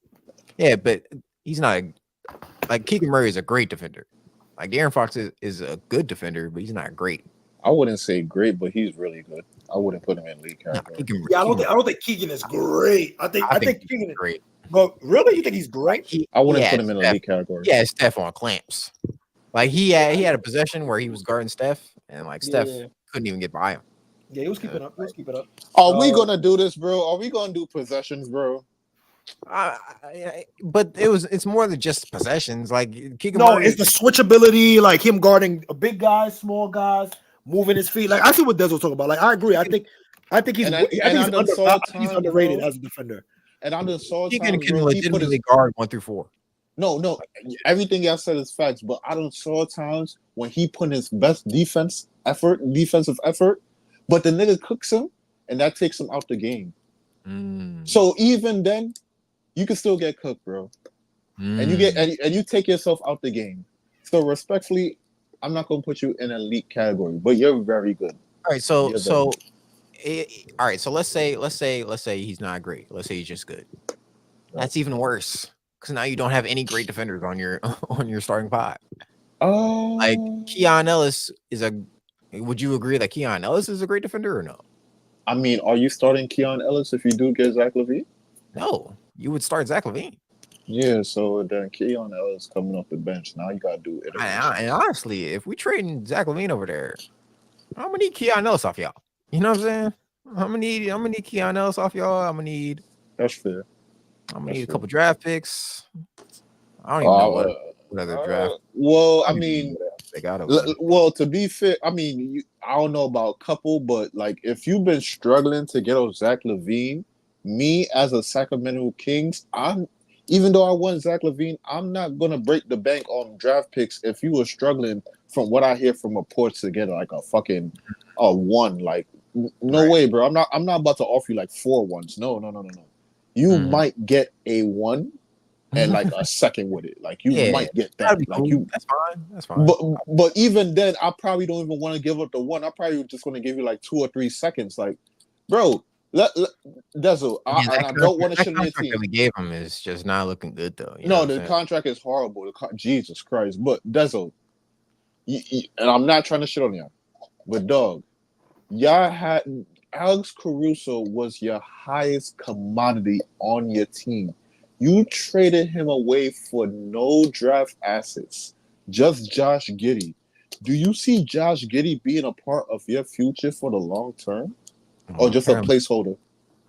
Yeah, but he's not like Keegan Murray is a great defender. Like De'Aaron Fox is a good defender, but he's not great. I wouldn't say great, but he's really good. I wouldn't put him in league category. I don't think Keegan is great. I think Keegan is great. But really, you think he's great? I wouldn't put him in a league category. Yeah, Steph on clamps. Like he had a possession where he was guarding Steph, and like Steph couldn't even get by him. Yeah, he was keeping up. Are we gonna do this, bro? Are we gonna do possessions, bro? But it's more than just possessions. Like Keegan Murray, it's the switchability, like him guarding big guys, small guys, moving his feet. Like I see what Des was talking about. Like I agree. I think I think he's And I think he's underrated bro. as a defender. And I done saw He times, can bro. He put his legitimately guard 1 through 4. no. Everything y'all said is facts, but I done saw times when he put his best defensive effort, but the nigga cooks him, and that takes him out the game. So even then, you can still get cooked, bro. And you get and you take yourself out the game. So respectfully, I'm not gonna put you in an elite category, but you're very good. All right, so all right, so let's say he's not great. Let's say he's just good. That's even worse because now you don't have any great defenders on your starting five. Like Keon Ellis is a. Would you agree that Keon Ellis is a great defender or no? I mean, are you starting Keon Ellis if you do get Zach LaVine? No, you would start Zach LaVine. Yeah, so then Keon Ellis coming off the bench. Now you gotta do it. And honestly, if we trading Zach LaVine over there, I'm gonna need Keon Ellis off y'all. You know what I'm saying? I'm gonna need Keon Ellis off y'all. I'm gonna need. That's fair. I'm gonna need a couple draft picks. I don't even know what other draft. Well, I mean, they got well, to be fair, I mean, I don't know about a couple, but like if you've been struggling to get on Zach LaVine, me as a Sacramento Kings, even though I want Zach LaVine, I'm not gonna break the bank on draft picks if you were struggling. From what I hear from reports to get like a fucking one, like no way, bro. I'm not about to offer you like 4 ones. No. You might get a 1 and like a second with it. Like you might get that. Like cool. That's fine. But even then, I probably don't even want to give up the 1. I probably just want to give you like 2 or 3 seconds. Like, bro, Dezo, I don't want to shit on your team. That we gave him is just not looking good though. No, the contract is horrible. Jesus Christ, but Dezo, and I'm not trying to shit on y'all, but dog, y'all had Alex Caruso was your highest commodity on your team. You traded him away for no draft assets, just Josh Giddey. Do you see Josh Giddey being a part of your future for the long term, or just a placeholder?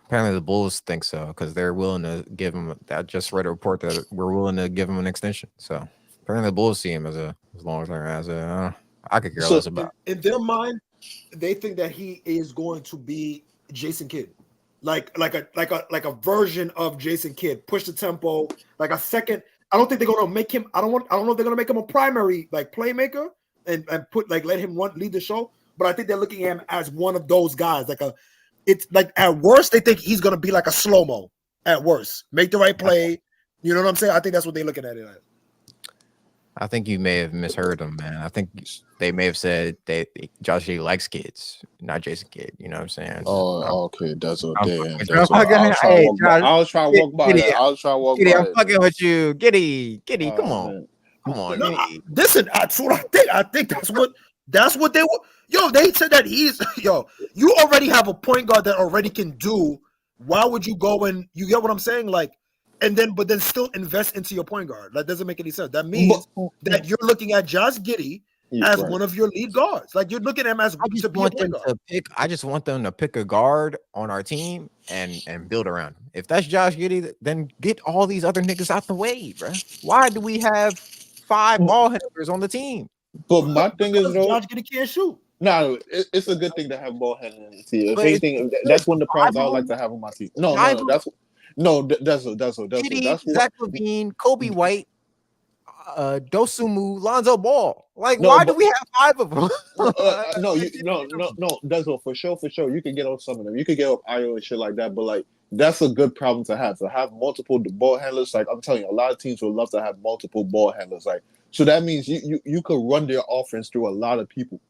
Apparently, the Bulls think so because they're willing to give him. I just read a report that we're willing to give him an extension. So apparently, the Bulls see him as long term as I could care less about. In their mind, they think that he is going to be Jason Kidd, like a version of Jason Kidd. Push the tempo, like a second. I don't think they're going to make him. I don't know if they're going to make him a primary like playmaker and put like let him lead the show. But I think they're looking at him as one of those guys. It's like at worst they think he's going to be like a slow-mo. At worst, make the right play. You know what I'm saying? I think that's what they're looking at it as. I think you may have misheard them, man. I think they may have said that Josh Giddey likes kids, not Jason Kidd. You know what I'm saying? Oh, okay. That's what they. I was trying to walk by that. I was trying to walk by Giddy, I'm fucking with you. Giddy, come on. Man. Come on. No, listen, that's what I think. I think that's what they were. Yo, they said that you already have a point guard that already can do. Why would you go and you get what I'm saying? Like, but then still invest into your point guard. That doesn't make any sense. That means that you're looking at Josh Giddey as one of your lead guards. Like you're looking at him as I just want them to pick a guard on our team and build around him. If that's Josh Giddey, then get all these other niggas out the way, bro. Why do we have 5 ball handlers on the team? But my thing is though, Josh Giddey can't shoot. No, it's a good thing to have ball handling on the team. If anything, that's one of the problems I would like to have on my team. That's Zach LaVine, Kobe White, Dosumu, Lonzo Ball. Like, why do we have 5 of them? That's for sure. You can get on some of them. You can get on IO and shit like that. But like, that's a good problem to have multiple ball handlers. Like I'm telling you, a lot of teams would love to have multiple ball handlers. Like, so that means you could run their offense through a lot of people.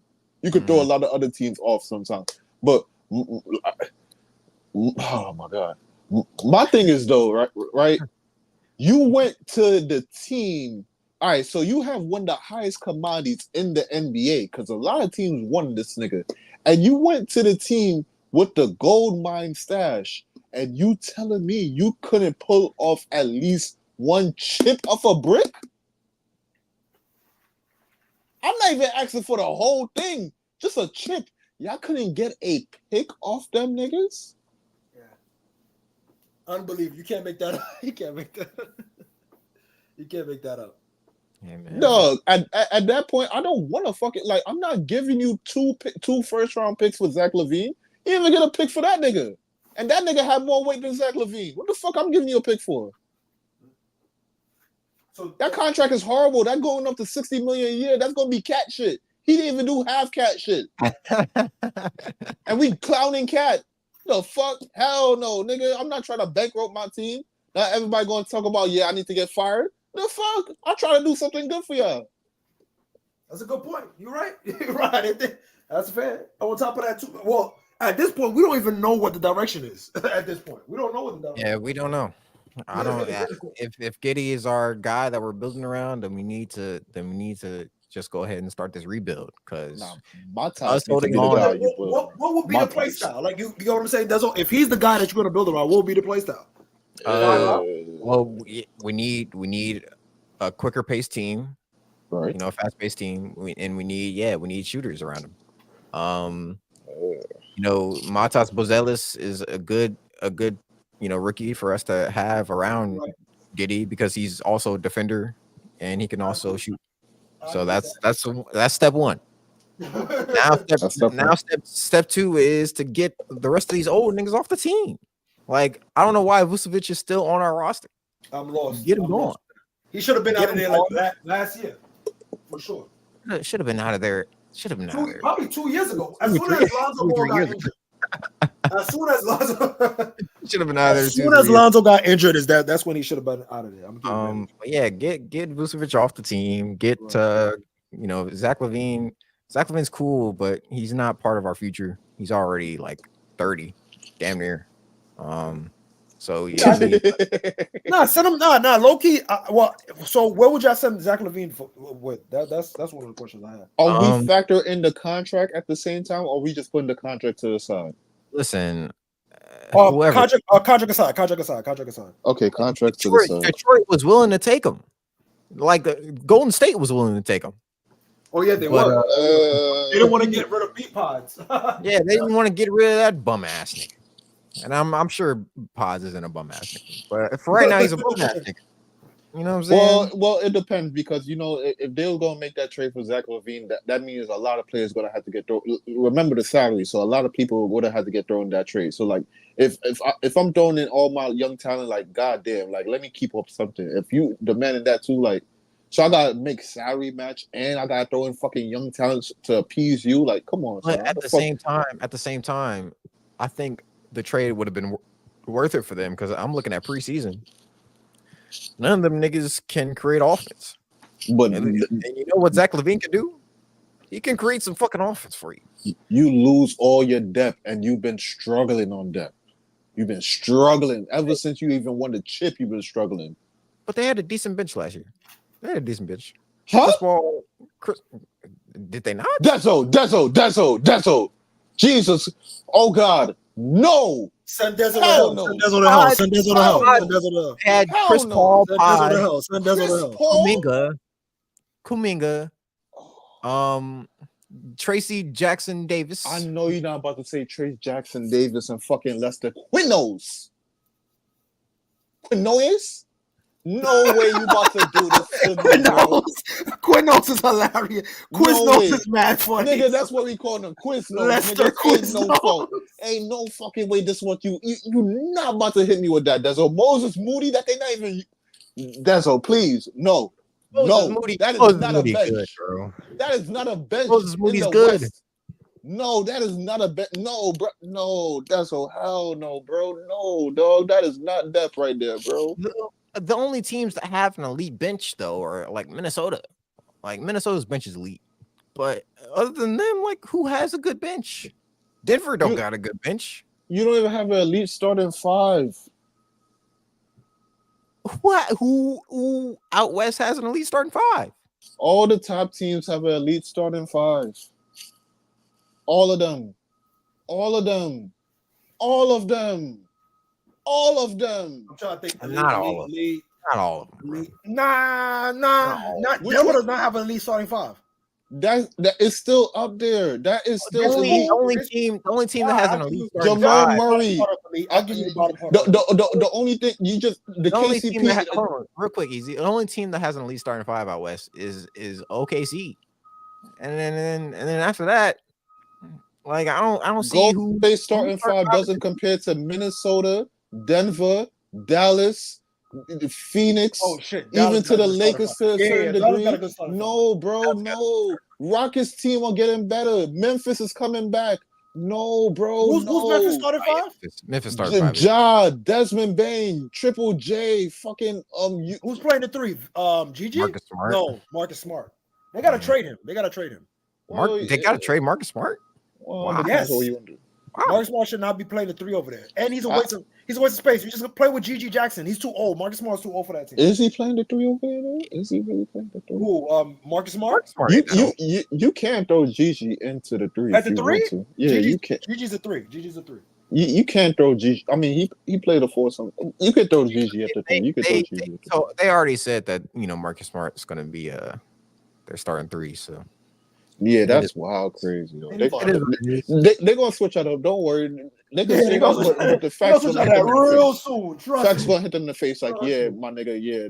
You could throw a lot of other teams off sometimes. But oh my God. My thing is though, right? You went to the team. All right, so you have one of the highest commodities in the NBA because a lot of teams wanted this nigga. And you went to the team with the gold mine stash, and you telling me you couldn't pull off at least one chip of a brick? I'm not even asking for the whole thing, just a chip. Y'all couldn't get a pick off them niggas? Yeah. Unbelievable. You can't make that up. You can't make that up. You can't make that up. Yeah, man. No, at that point, I don't want to fucking like. I'm not giving you two first round picks for Zach LaVine. He didn't even get a pick for that nigga. And that nigga had more weight than Zach LaVine. What the fuck I'm giving you a pick for? So that contract is horrible. That going up to $60 million a year. That's gonna be cat shit. He didn't even do half cat shit. And we clowning cat. The fuck? Hell no, nigga. I'm not trying to bankrupt my team. Not everybody gonna talk about, yeah, I need to get fired. The fuck? I'm trying to do something good for y'all. That's a good point. You're right. You're right. That's fair. On top of that, too. Well, at this point, we don't even know what the direction is. At this point, we don't know what the direction. Yeah, we don't know. I don't. If Giddey is our guy that we're building around, then we need to just go ahead and start this rebuild. Because us holding on. What would be the play style? Like you know what I'm saying? If he's the guy that you're going to build around, what would be the play style? Well, we need a quicker paced team, right? You know, a fast paced team, we need shooters around him. You know, Matas Bozelis is a good rookie for us to have around Giddey because he's also a defender and he can also shoot. So that's step one. Step two is to get the rest of these old niggas off the team. Like, I don't know why Vucevic is still on our roster. I'm lost. Get him going. He should have been out of there like last year, for sure. Should have been out of there. Probably 2 years ago. As soon as Lonzo got injured. As soon as Lonzo should have been out of there. As soon as Lonzo got injured, that's when he should have been out of there. Yeah, get Vucevic off the team. Get Zach LaVine. Zach LaVine's cool, but he's not part of our future. He's already like 30, damn near. So yeah, send him. Low key. So where would y'all send Zach LaVine with? That's one of the questions I have. Are we factor in the contract at the same time, or are we just putting the contract to the side? Listen, contract aside. Okay, contract to the side. Detroit was willing to take him. Like Golden State was willing to take him. Oh yeah, they were. They didn't want to get rid of beat pods. Yeah, they didn't want to get rid of that bum ass nigga. And I'm sure Pods isn't a bum ass nigga, but for right now he's a bum ass nigga. You know what I'm saying? Well, it depends because if they were gonna make that trade for Zach LaVine, that means a lot of players gonna have to get thrown. Remember the salary, so a lot of people would have had to get thrown in that trade. So like, if I'm throwing in all my young talent, like goddamn, like let me keep up something. If you demanding that too, like, so I gotta make salary match and I gotta throw in fucking young talents to appease you. Like, come on. But at the same time, I think the trade would have been worth it for them because I'm looking at preseason. None of them niggas can create offense. But and you know what Zach LaVine can do? He can create some fucking offense for you. You lose all your depth, and you've been struggling on depth. You've been struggling ever since you even won the chip. You've been struggling. But they had a decent bench last year. They had a decent bench. Huh? Did they not? Dezo. Jesus. Oh God. No. Send Dezo to hell. Send Dezo to hell. Send Dezo to hell. Send Dezo to hell. Had Chris Paul, Send Dezo to hell. Send Dezo to hell. Kuminga, Tracy Jackson Davis. I know you're not about to say Tracy Jackson Davis and fucking Lester Quinones. No way you about to do this to me, bro. Quiznos is hilarious. Quiznos is mad funny. Nigga, that's what we call them. Quiznos. Lester Quiznos. Ain't no fucking way this what you not about to hit me with that. Dezo. Moses Moody, that they not even. Dezo, please. No. Moody, that is not a bench. Good, bro. That is not a bench. Moses Moody's good. West. No, that is not a bench. No, bro. No, Dezo. Hell no, bro. No, dog. That is not depth right there, bro. The only teams that have an elite bench, though, are like Minnesota. Like, Minnesota's bench is elite. But other than them, like, who has a good bench? Denver don't got a good bench. You don't even have an elite starting five. What? Who out west has an elite starting five? All the top teams have an elite starting five. All of them. I'm trying to think. Not all of them. Not Denver does not have an elite starting five. That is still up there. That is still the only team that has an elite starting five. Jamal Murray. I'll give you the bottom part. The only thing you just the only KCP. Team that real quick, easy. The only team that has an elite starting five out west is OKC, and then after that, Like I don't see who Golden State starting five doesn't compare to Minnesota, Denver, Dallas, Phoenix, Oh shit! even Dallas to got a the good starting Lakers five. to a Yeah, certain Dallas got a degree. good starting five. No, bro, no. Rockets team are getting better. Memphis is coming back. No, bro, Who's Memphis no. starting five? Memphis started 5. Ja, Desmond Bain, Triple J, fucking Who's playing the three? Gigi? Marcus Smart. No, Marcus Smart. They gotta trade him. They gotta trade him. They got to trade Marcus Smart. Well, Wow. depends on what you want to do. Wow. Marcus Smart should not be playing the three over there, and he's a waste of space. You just play with Gigi Jackson. He's too old. Marcus Smart's too old for that team. Is he playing the three over there? Though? Is he really playing the three? Who? Marcus Smart. You can't throw Gigi into the three At if the you three? want to. Yeah, you can't. Gigi's a three. Gigi's a three. You can't throw Gigi. I mean, he played a four. Something. You could throw Gigi at the three. You could throw Gigi. At the So they already said that Marcus Smart is going to be their starting 3. So yeah, that's wild, crazy. Though. They're gonna switch out up. Don't worry. They can say that, but the facts gonna hit them real soon. Facts gonna hit them in the face. Like, yeah, my nigga, yeah,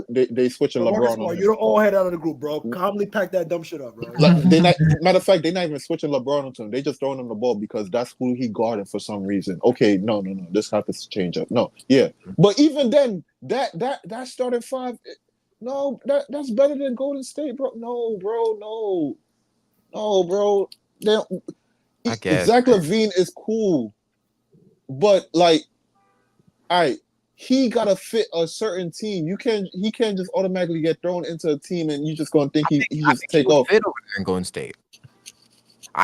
they switching LeBron on. You're the old head out of the group, bro. Calmly pack that dumb shit up, bro. Like, matter of fact, they're not even switching LeBron onto him. They just throwing him the ball because that's who he guarded for some reason. Okay, no, this has to change up. No, yeah, but even then, that starting five, no, that's better than Golden State, bro. No, bro. I guess Zach LaVine is cool, but like, all right, he gotta fit a certain team. He can't just automatically get thrown into a team and you just gonna think he just take off. Fit over there in Golden State.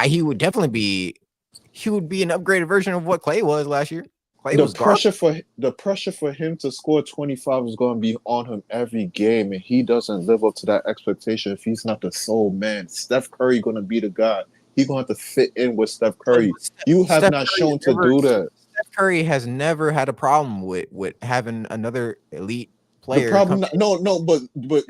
He would definitely be. He would be an upgraded version of what Clay was last year. The pressure for him to score 25 is going to be on him every game, and he doesn't live up to that expectation if he's not the sole man. Steph Curry going to be the guy. He's going to have to fit in with Steph Curry. You have not shown to do that. Steph Curry has never had a problem with having another elite player. The problem, but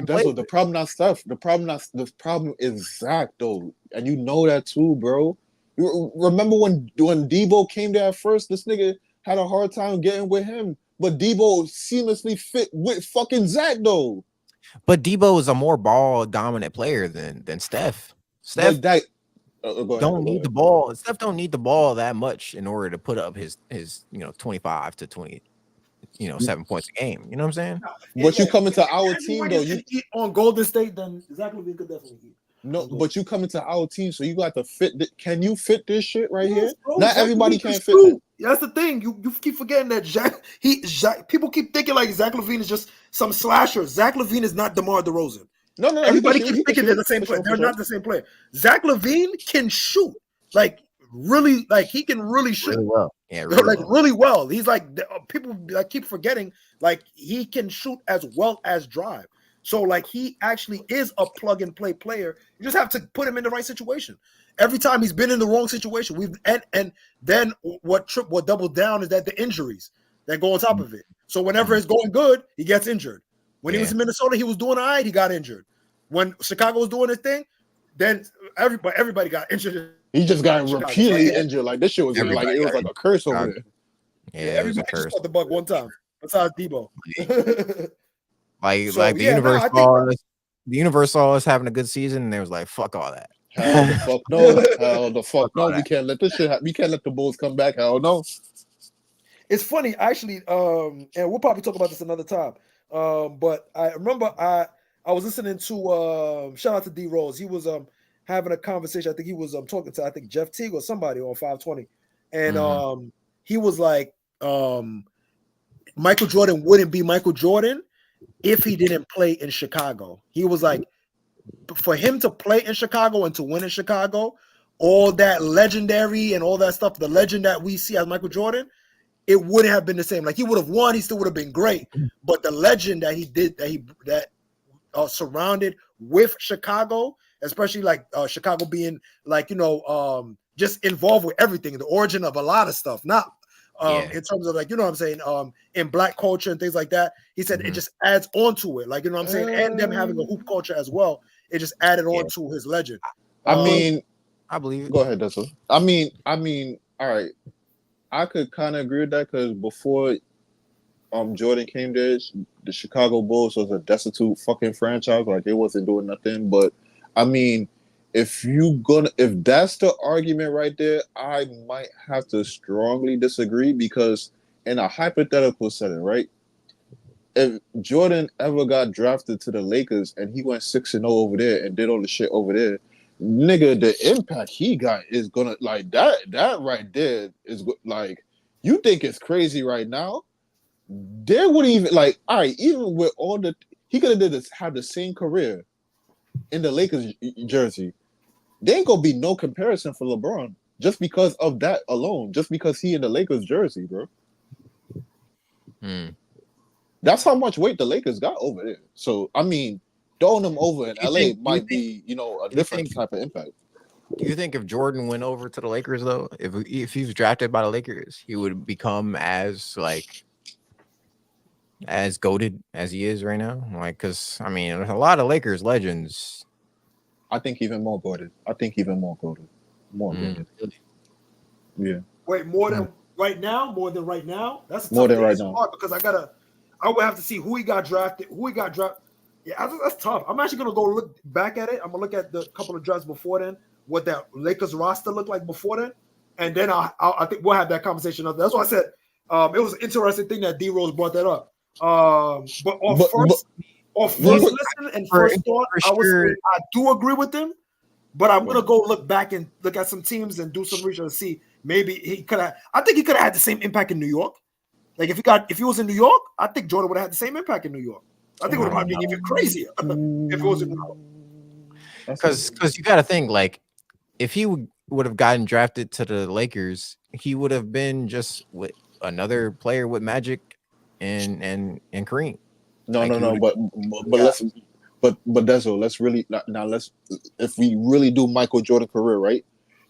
that's what the problem. Not Steph. The problem is Zach, though, and you know that too, bro. You remember when Debo came there at first? This nigga had a hard time getting with him, but Debo seamlessly fit with fucking Zach though. But Debo is a more ball dominant player than Steph. Steph don't need the ball. Steph don't need the ball that much in order to put up his 25 to 20 7 points a game. You know what I'm saying? But you come into our team though, you eat on Golden State, then Zach LaVine could definitely eat. No, but you come into our team, so you got to fit. Can you fit this shit right here? Bro, not everybody can fit it. That's the thing. You keep forgetting that people keep thinking like Zach LaVine is just some slasher. Zach LaVine is not DeMar DeRozan. No. Everybody keeps thinking they're the same player. They're not the same player. Zach LaVine can shoot like really, like he can really shoot really well. Yeah, really well. He's like people like keep forgetting like he can shoot as well as drive. So, like, he actually is a plug-and-play player. You just have to put him in the right situation. Every time he's been in the wrong situation, and then what doubled down is that the injuries that go on top of it. So whenever it's going good, he gets injured. When he was in Minnesota, he was doing all right, he got injured. When Chicago was doing his thing, then everybody got injured. He just got repeatedly injured. Like, this shit was like it was like a curse over there. Yeah, everybody just caught the bug one time. Besides Debo. The universe saw us having a good season, and they was like, "Fuck all that." Hell the fuck no! Hell the fuck no! We can't let this shit happen. We can't let the Bulls come back. Hell no! It's funny, actually, and we'll probably talk about this another time. But I remember I was listening to shout out to D Rose. He was having a conversation. I think he was talking to Jeff Teague or somebody on 520, and he was like, Michael Jordan wouldn't be Michael Jordan if he didn't play in Chicago. He was like, for him to play in Chicago and to win in Chicago, all that legendary and all that stuff, the legend that we see as Michael Jordan, it wouldn't have been the same. Like, he would have won, he still would have been great. But the legend that he did, that surrounded with Chicago, especially like Chicago being like, just involved with everything, the origin of a lot of stuff, not in terms of like, what I'm saying, in black culture and things like that. He said it just adds on to it. Like, what I'm saying? And them having a hoop culture as well. It just added on to his legend. I mean, I believe it. Go ahead, Dessa. I mean, all right. I could kind of agree with that because before Jordan came there, the Chicago Bulls was a destitute fucking franchise. Like, they wasn't doing nothing. But I mean, if that's the argument right there, I might have to strongly disagree because in a hypothetical setting, right? If Jordan ever got drafted to the Lakers and he went 6-0 over there and did all the shit over there, nigga, the impact he got is gonna like that right there is like you think it's crazy right now. There wouldn't even like all right, even with all the he could have had the same career in the Lakers jersey. There ain't gonna be no comparison for LeBron just because of that alone, just because he in the Lakers jersey, bro. That's how much weight the Lakers got over there. So I mean, throwing them over in LA might be, a different type of impact. Do you think if Jordan went over to the Lakers though, if he was drafted by the Lakers, he would become as goated as he is right now? Like, because I mean, there's a lot of Lakers legends. I think even more goated. More goated. Yeah. Wait, more than right now? More than right now? That's more than right now. Because I would have to see who he got drafted. Yeah, that's tough. I'm actually gonna go look back at it. I'm gonna look at the couple of drafts before then, what that Lakers roster looked like before then, and then I think we'll have that conversation. That's why I said it was an interesting thing that D Rose brought that up. But first listen and first thought, I do agree with him. But I'm gonna go look back and look at some teams and do some research to see maybe he could have. I think he could have had the same impact in New York. Like if he was in New York, I think Jordan would have had the same impact in New York. I think it would have been even crazier if it was in New York. Because you got to think, like, if he would have gotten drafted to the Lakers, he would have been just with another player with Magic and Kareem. No, but Dezo, let's really if we really do Michael Jordan career, right?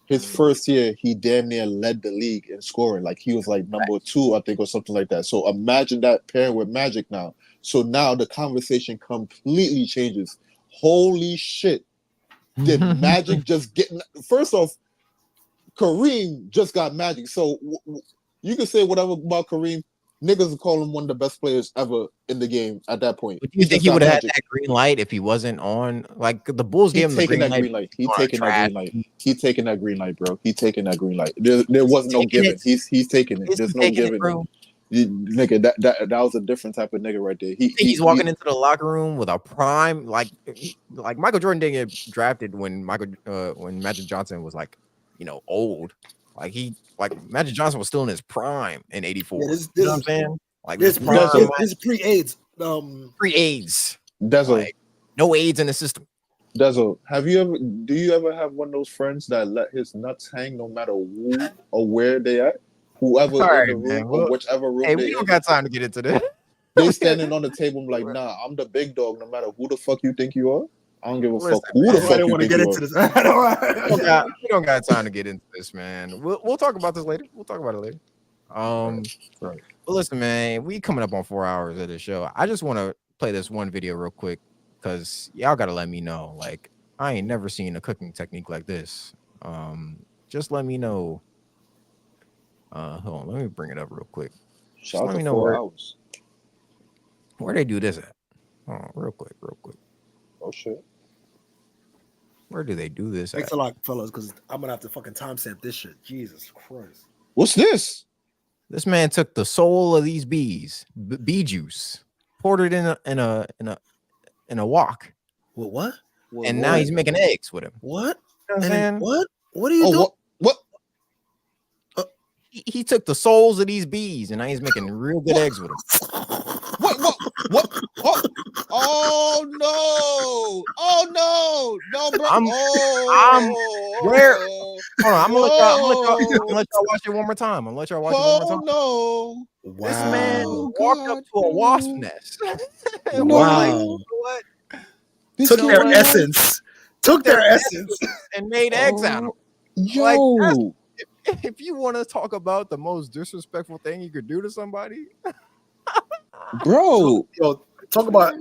His first year, he damn near led the league in scoring. Like he was like number 2, I think, or something like that. So imagine that pairing with Magic now. So now the conversation completely changes. Holy shit. Did Magic just get... First off, Kareem just got Magic. So you can say whatever about Kareem. Niggas would call him one of the best players ever in the game at that point. But do you think he would have had that green light if he wasn't on? Like the Bulls gave him the green light. He's taking that green light. He's taking that green light, bro. He's taking that green light. There wasn't no giving. He's taking it. There's no giving. Nigga, that was a different type of nigga right there. He's walking into the locker room with a prime, like Michael Jordan didn't get drafted when Magic Johnson was old. Like Magic Johnson was still in his prime in '84. Yeah, you know what I'm saying? Like this is pre-AIDS. Pre-AIDS. Dezo, no AIDS in the system. Dezo, do you ever have one of those friends that let his nuts hang no matter who or where they at? Whoever in the room or whichever room we don't got time to get into this. They standing on the table like, nah, I'm the big dog no matter who the fuck you think you are. I don't give a fuck who the fuck you think you are. We don't got time to get into this, man. We'll talk about this later. We'll talk about it later. Right. But listen, man, we coming up on 4 hours of the show. I just want to play this one video real quick because y'all got to let me know. Like, I ain't never seen a cooking technique like this. Just let me know. Hold on, let me bring it up real quick. Shout out to 4 hours. Where they do this at? Oh, real quick. Oh shit. Where do they do this? Thanks a lot, fellas, because I'm gonna have to fucking timestamp this shit. Jesus Christ. What's this? This man took the soul of these bees, bee juice, poured it in a wok. What? And now he's making eggs with him. What? You know what I'm saying? What are you doing? What? He took the souls of these bees and now he's making real good eggs with them. What? Oh no, bro. I'm gonna let y'all watch it one more time. No. Wow. This man walked up to a wasp nest. Wow. What? Took their essence and made eggs out of them. Yo. If you want to talk about the most disrespectful thing you could do to somebody, bro, yo, talk about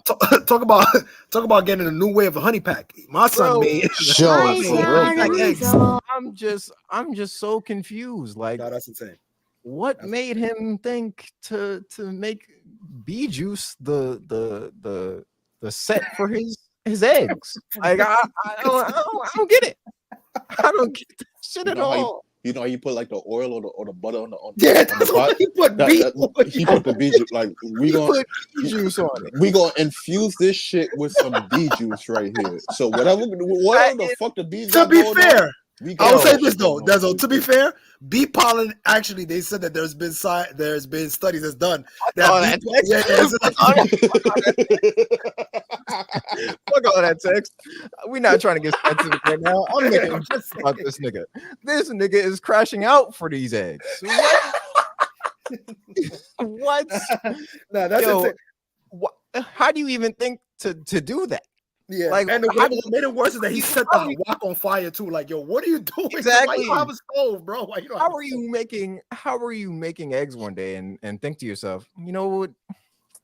getting a new way of a honey pack. My son made. I'm just so confused. Like, no, that's insane. What made him think to make bee juice the set for his his eggs. Like I don't get it. I don't get that shit at all. You know how you put like the oil or the butter on the that's pot? He put he put the bee juice. Like we gonna put bee juice on it. We gonna infuse this shit with some bee juice right here. So whatever the fuck the bees. To be fair, I will say this though, Dezo. To be fair, bee pollen actually they said that there's been studies that's done that fuck all that text. We're not trying to get sensitive right now. I'm making just about this nigga. This nigga is crashing out for these eggs. What? Nah, that's how do you even think to do that? Yeah, like, and what made it worse is that he set the wok on fire too. Like, yo, what are you doing? Exactly. Why you have a stove, bro? How are you making eggs one day and think to yourself, you know what?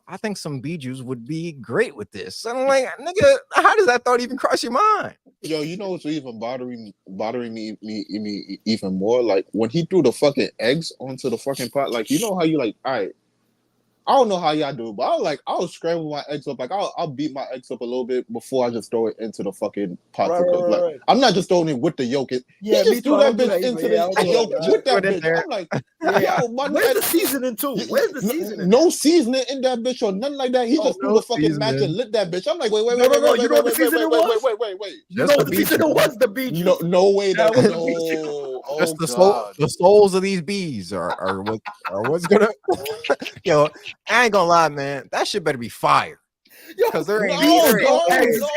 I think some bee juice would be great with this. And I'm like, nigga, how does that thought even cross your mind? Yo, you know what's even bothering me even more? Like when he threw the fucking eggs onto the fucking pot. Like, you know how you like, all right. I don't know how y'all do it, but I'll scramble my eggs up. Like I'll beat my eggs up a little bit before I just throw it into the fucking pot to cook. Like I'm not just throwing it with the yolk. Yeah, just threw that bitch into the yolk with that bitch. I'm like, yo, where's the seasoning too? Where's the seasoning? No seasoning in that bitch or nothing like that. He just threw the fucking match and lit that bitch. I'm like, wait. You know what the seasoning was? Wait. You know what the seasoning was? The bee juice. No way. That was no. Just the souls of these bees are what's gonna. Yo, I ain't gonna lie, man. That shit better be fire. Because there ain't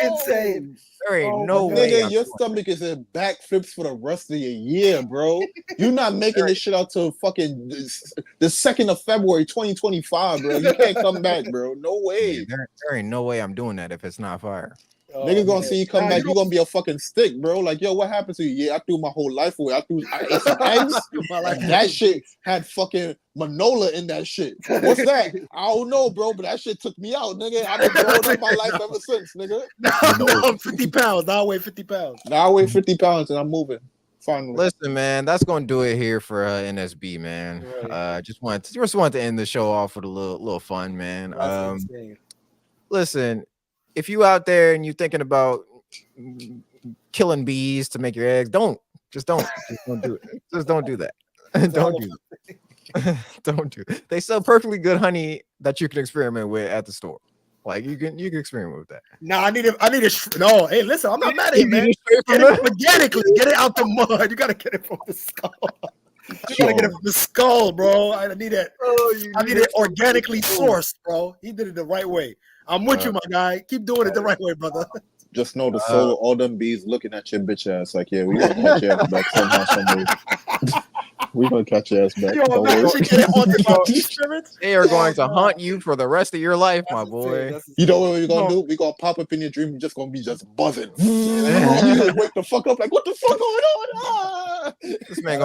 insane. There ain't no way. Nigga, your stomach is in backflips for the rest of your year, bro. You're not making this shit out till fucking the 2nd of February, 2025, bro. You can't come back, bro. No way. There ain't no way I'm doing that if it's not fire. Nigga gonna see you come back, you gonna be a fucking stick, bro. Like, yo, what happened to you? Yeah, I threw my whole life away. I ate some eggs. That shit had fucking Manola in that shit. What's that? I don't know, bro, but that shit took me out, nigga. I've been growing up my life ever since, nigga. Now I'm 50 pounds. Now I weigh 50 pounds. Now I weigh 50 pounds and I'm moving. Finally. Listen, man, that's gonna do it here for NSB, man. Right. Just wanted to end the show off with a little fun, man. Listen, if you out there and you're thinking about killing bees to make your eggs, don't do it. Just don't do that. Don't do that. Don't do it. They sell perfectly good honey that you can experiment with at the store. Like you can experiment with that. No, I need it. No, hey, listen, I'm not mad at you, man. Get it organically. Get it out the mud. You gotta get it from the skull. You gotta get it from the skull, bro. I need it. I need it organically sourced, bro. He did it the right way. I'm with you, my guy. Keep doing it the right way, brother. Just know the soul of all them bees looking at your bitch ass like, yeah, we gonna catch your ass back somehow, someday. We gonna catch your ass back. They are going to haunt you for the rest of your life, my boy. You know what we're gonna do? We're gonna pop up in your dream. You're just gonna be just buzzing. You just wake the fuck up like, what the fuck going on? Ah! This man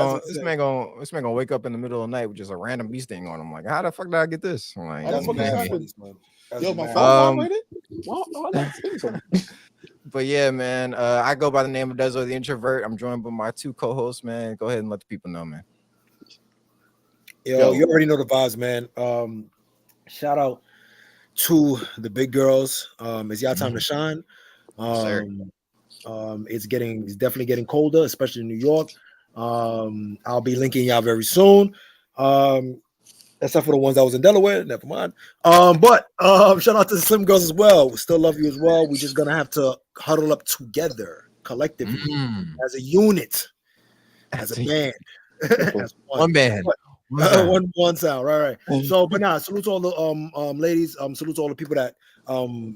gonna wake up in the middle of the night with just a random bee sting on him. Like, how the fuck did I get this? I'm like, that's what happens, man. Yo, my phone vibrated? But yeah, man, I go by the name of Dezo the Introvert. I'm joined by my 2 co-hosts, man. Go ahead and let the people know, man. Yo, you already know the vibes, man. Shout out to the big girls. It's y'all time to shine. It's definitely getting colder, especially in New York. I'll be linking y'all very soon. Except for the ones that was in Delaware, never mind. But shout out to the Slim Girls as well. We still love you as well. We're just gonna have to huddle up together, collectively, as a unit, as a band, as one band, one sound. Right. So, but nah, salute to all the ladies. Salute to all the people that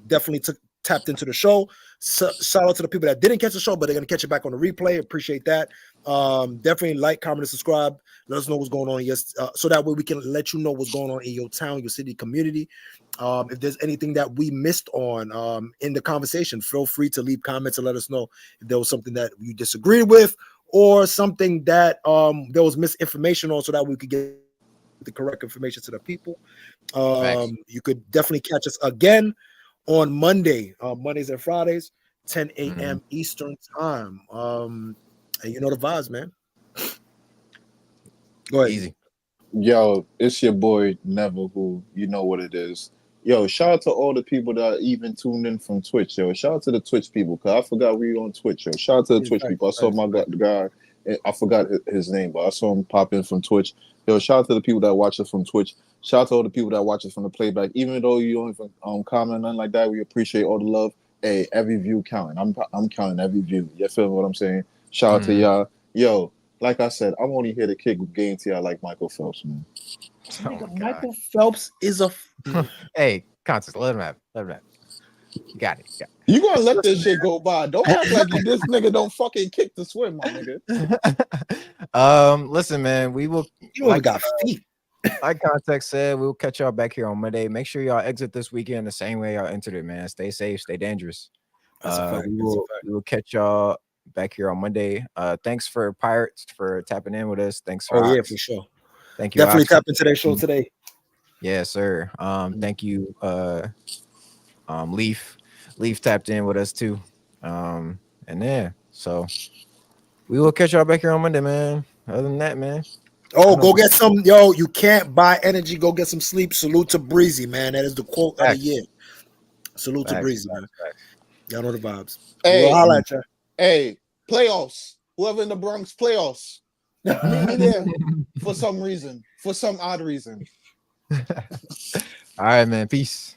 definitely tapped into the show. Shout out to the people that didn't catch the show, but they're gonna catch it back on the replay. Appreciate that. Definitely like, comment, and subscribe. Let us know what's going on. Yes, so that way we can let you know what's going on in your town, your city, community. If there's anything that we missed on in the conversation, feel free to leave comments and let us know if there was something that you disagreed with or something that there was misinformation on, so that we could get the correct information to the people. You could definitely catch us again on Mondays and Fridays, 10 a.m. Eastern time. And you know the vibes, man. Go ahead. Easy. Yo, it's your boy Neville, who you know what it is. Yo, shout out to all the people that even tuned in from Twitch. Yo, shout out to the Twitch people, cause I forgot we on Twitch. Yo, shout out to the Twitch people. I saw the guy. I forgot his name, but I saw him pop in from Twitch. Yo, shout out to the people that watch us from Twitch. Shout out to all the people that watch us from the playback. Even though you don't even comment nothing like that, we appreciate all the love. Hey, every view counting. I'm counting every view. You feel what I'm saying? Shout out to y'all. Yo, like I said, I'm only here to kick game to y'all like Michael Phelps, man. Michael Phelps is a. Hey, Constance, let him have. Let him have. You got it. You gonna let this shit go by? Don't act like this nigga don't fucking kick the swim, my nigga. Listen, man, we will. You like, got feet. Like Context said, we'll catch y'all back here on Monday. Make sure y'all exit this weekend the same way y'all entered it, man. Stay safe, stay dangerous. We will catch y'all back here on Monday. Thanks for Pirates for tapping in with us. Thanks for yeah, for sure. Thank you. Definitely tap into their show today. Yes, sir. Thank you. Leaf tapped in with us too. And yeah, so we will catch y'all back here on Monday, man. Other than that, man. Oh, go get some. Yo, you can't buy energy. Go get some sleep. Salute to Breezy, man. That is the quote of the year. Salute to Breezy, man. Y'all know the vibes. Hey, we'll holla at you. Hey, playoffs. Whoever in the Bronx playoffs. Meet me there for some reason. For some odd reason. All right, man. Peace.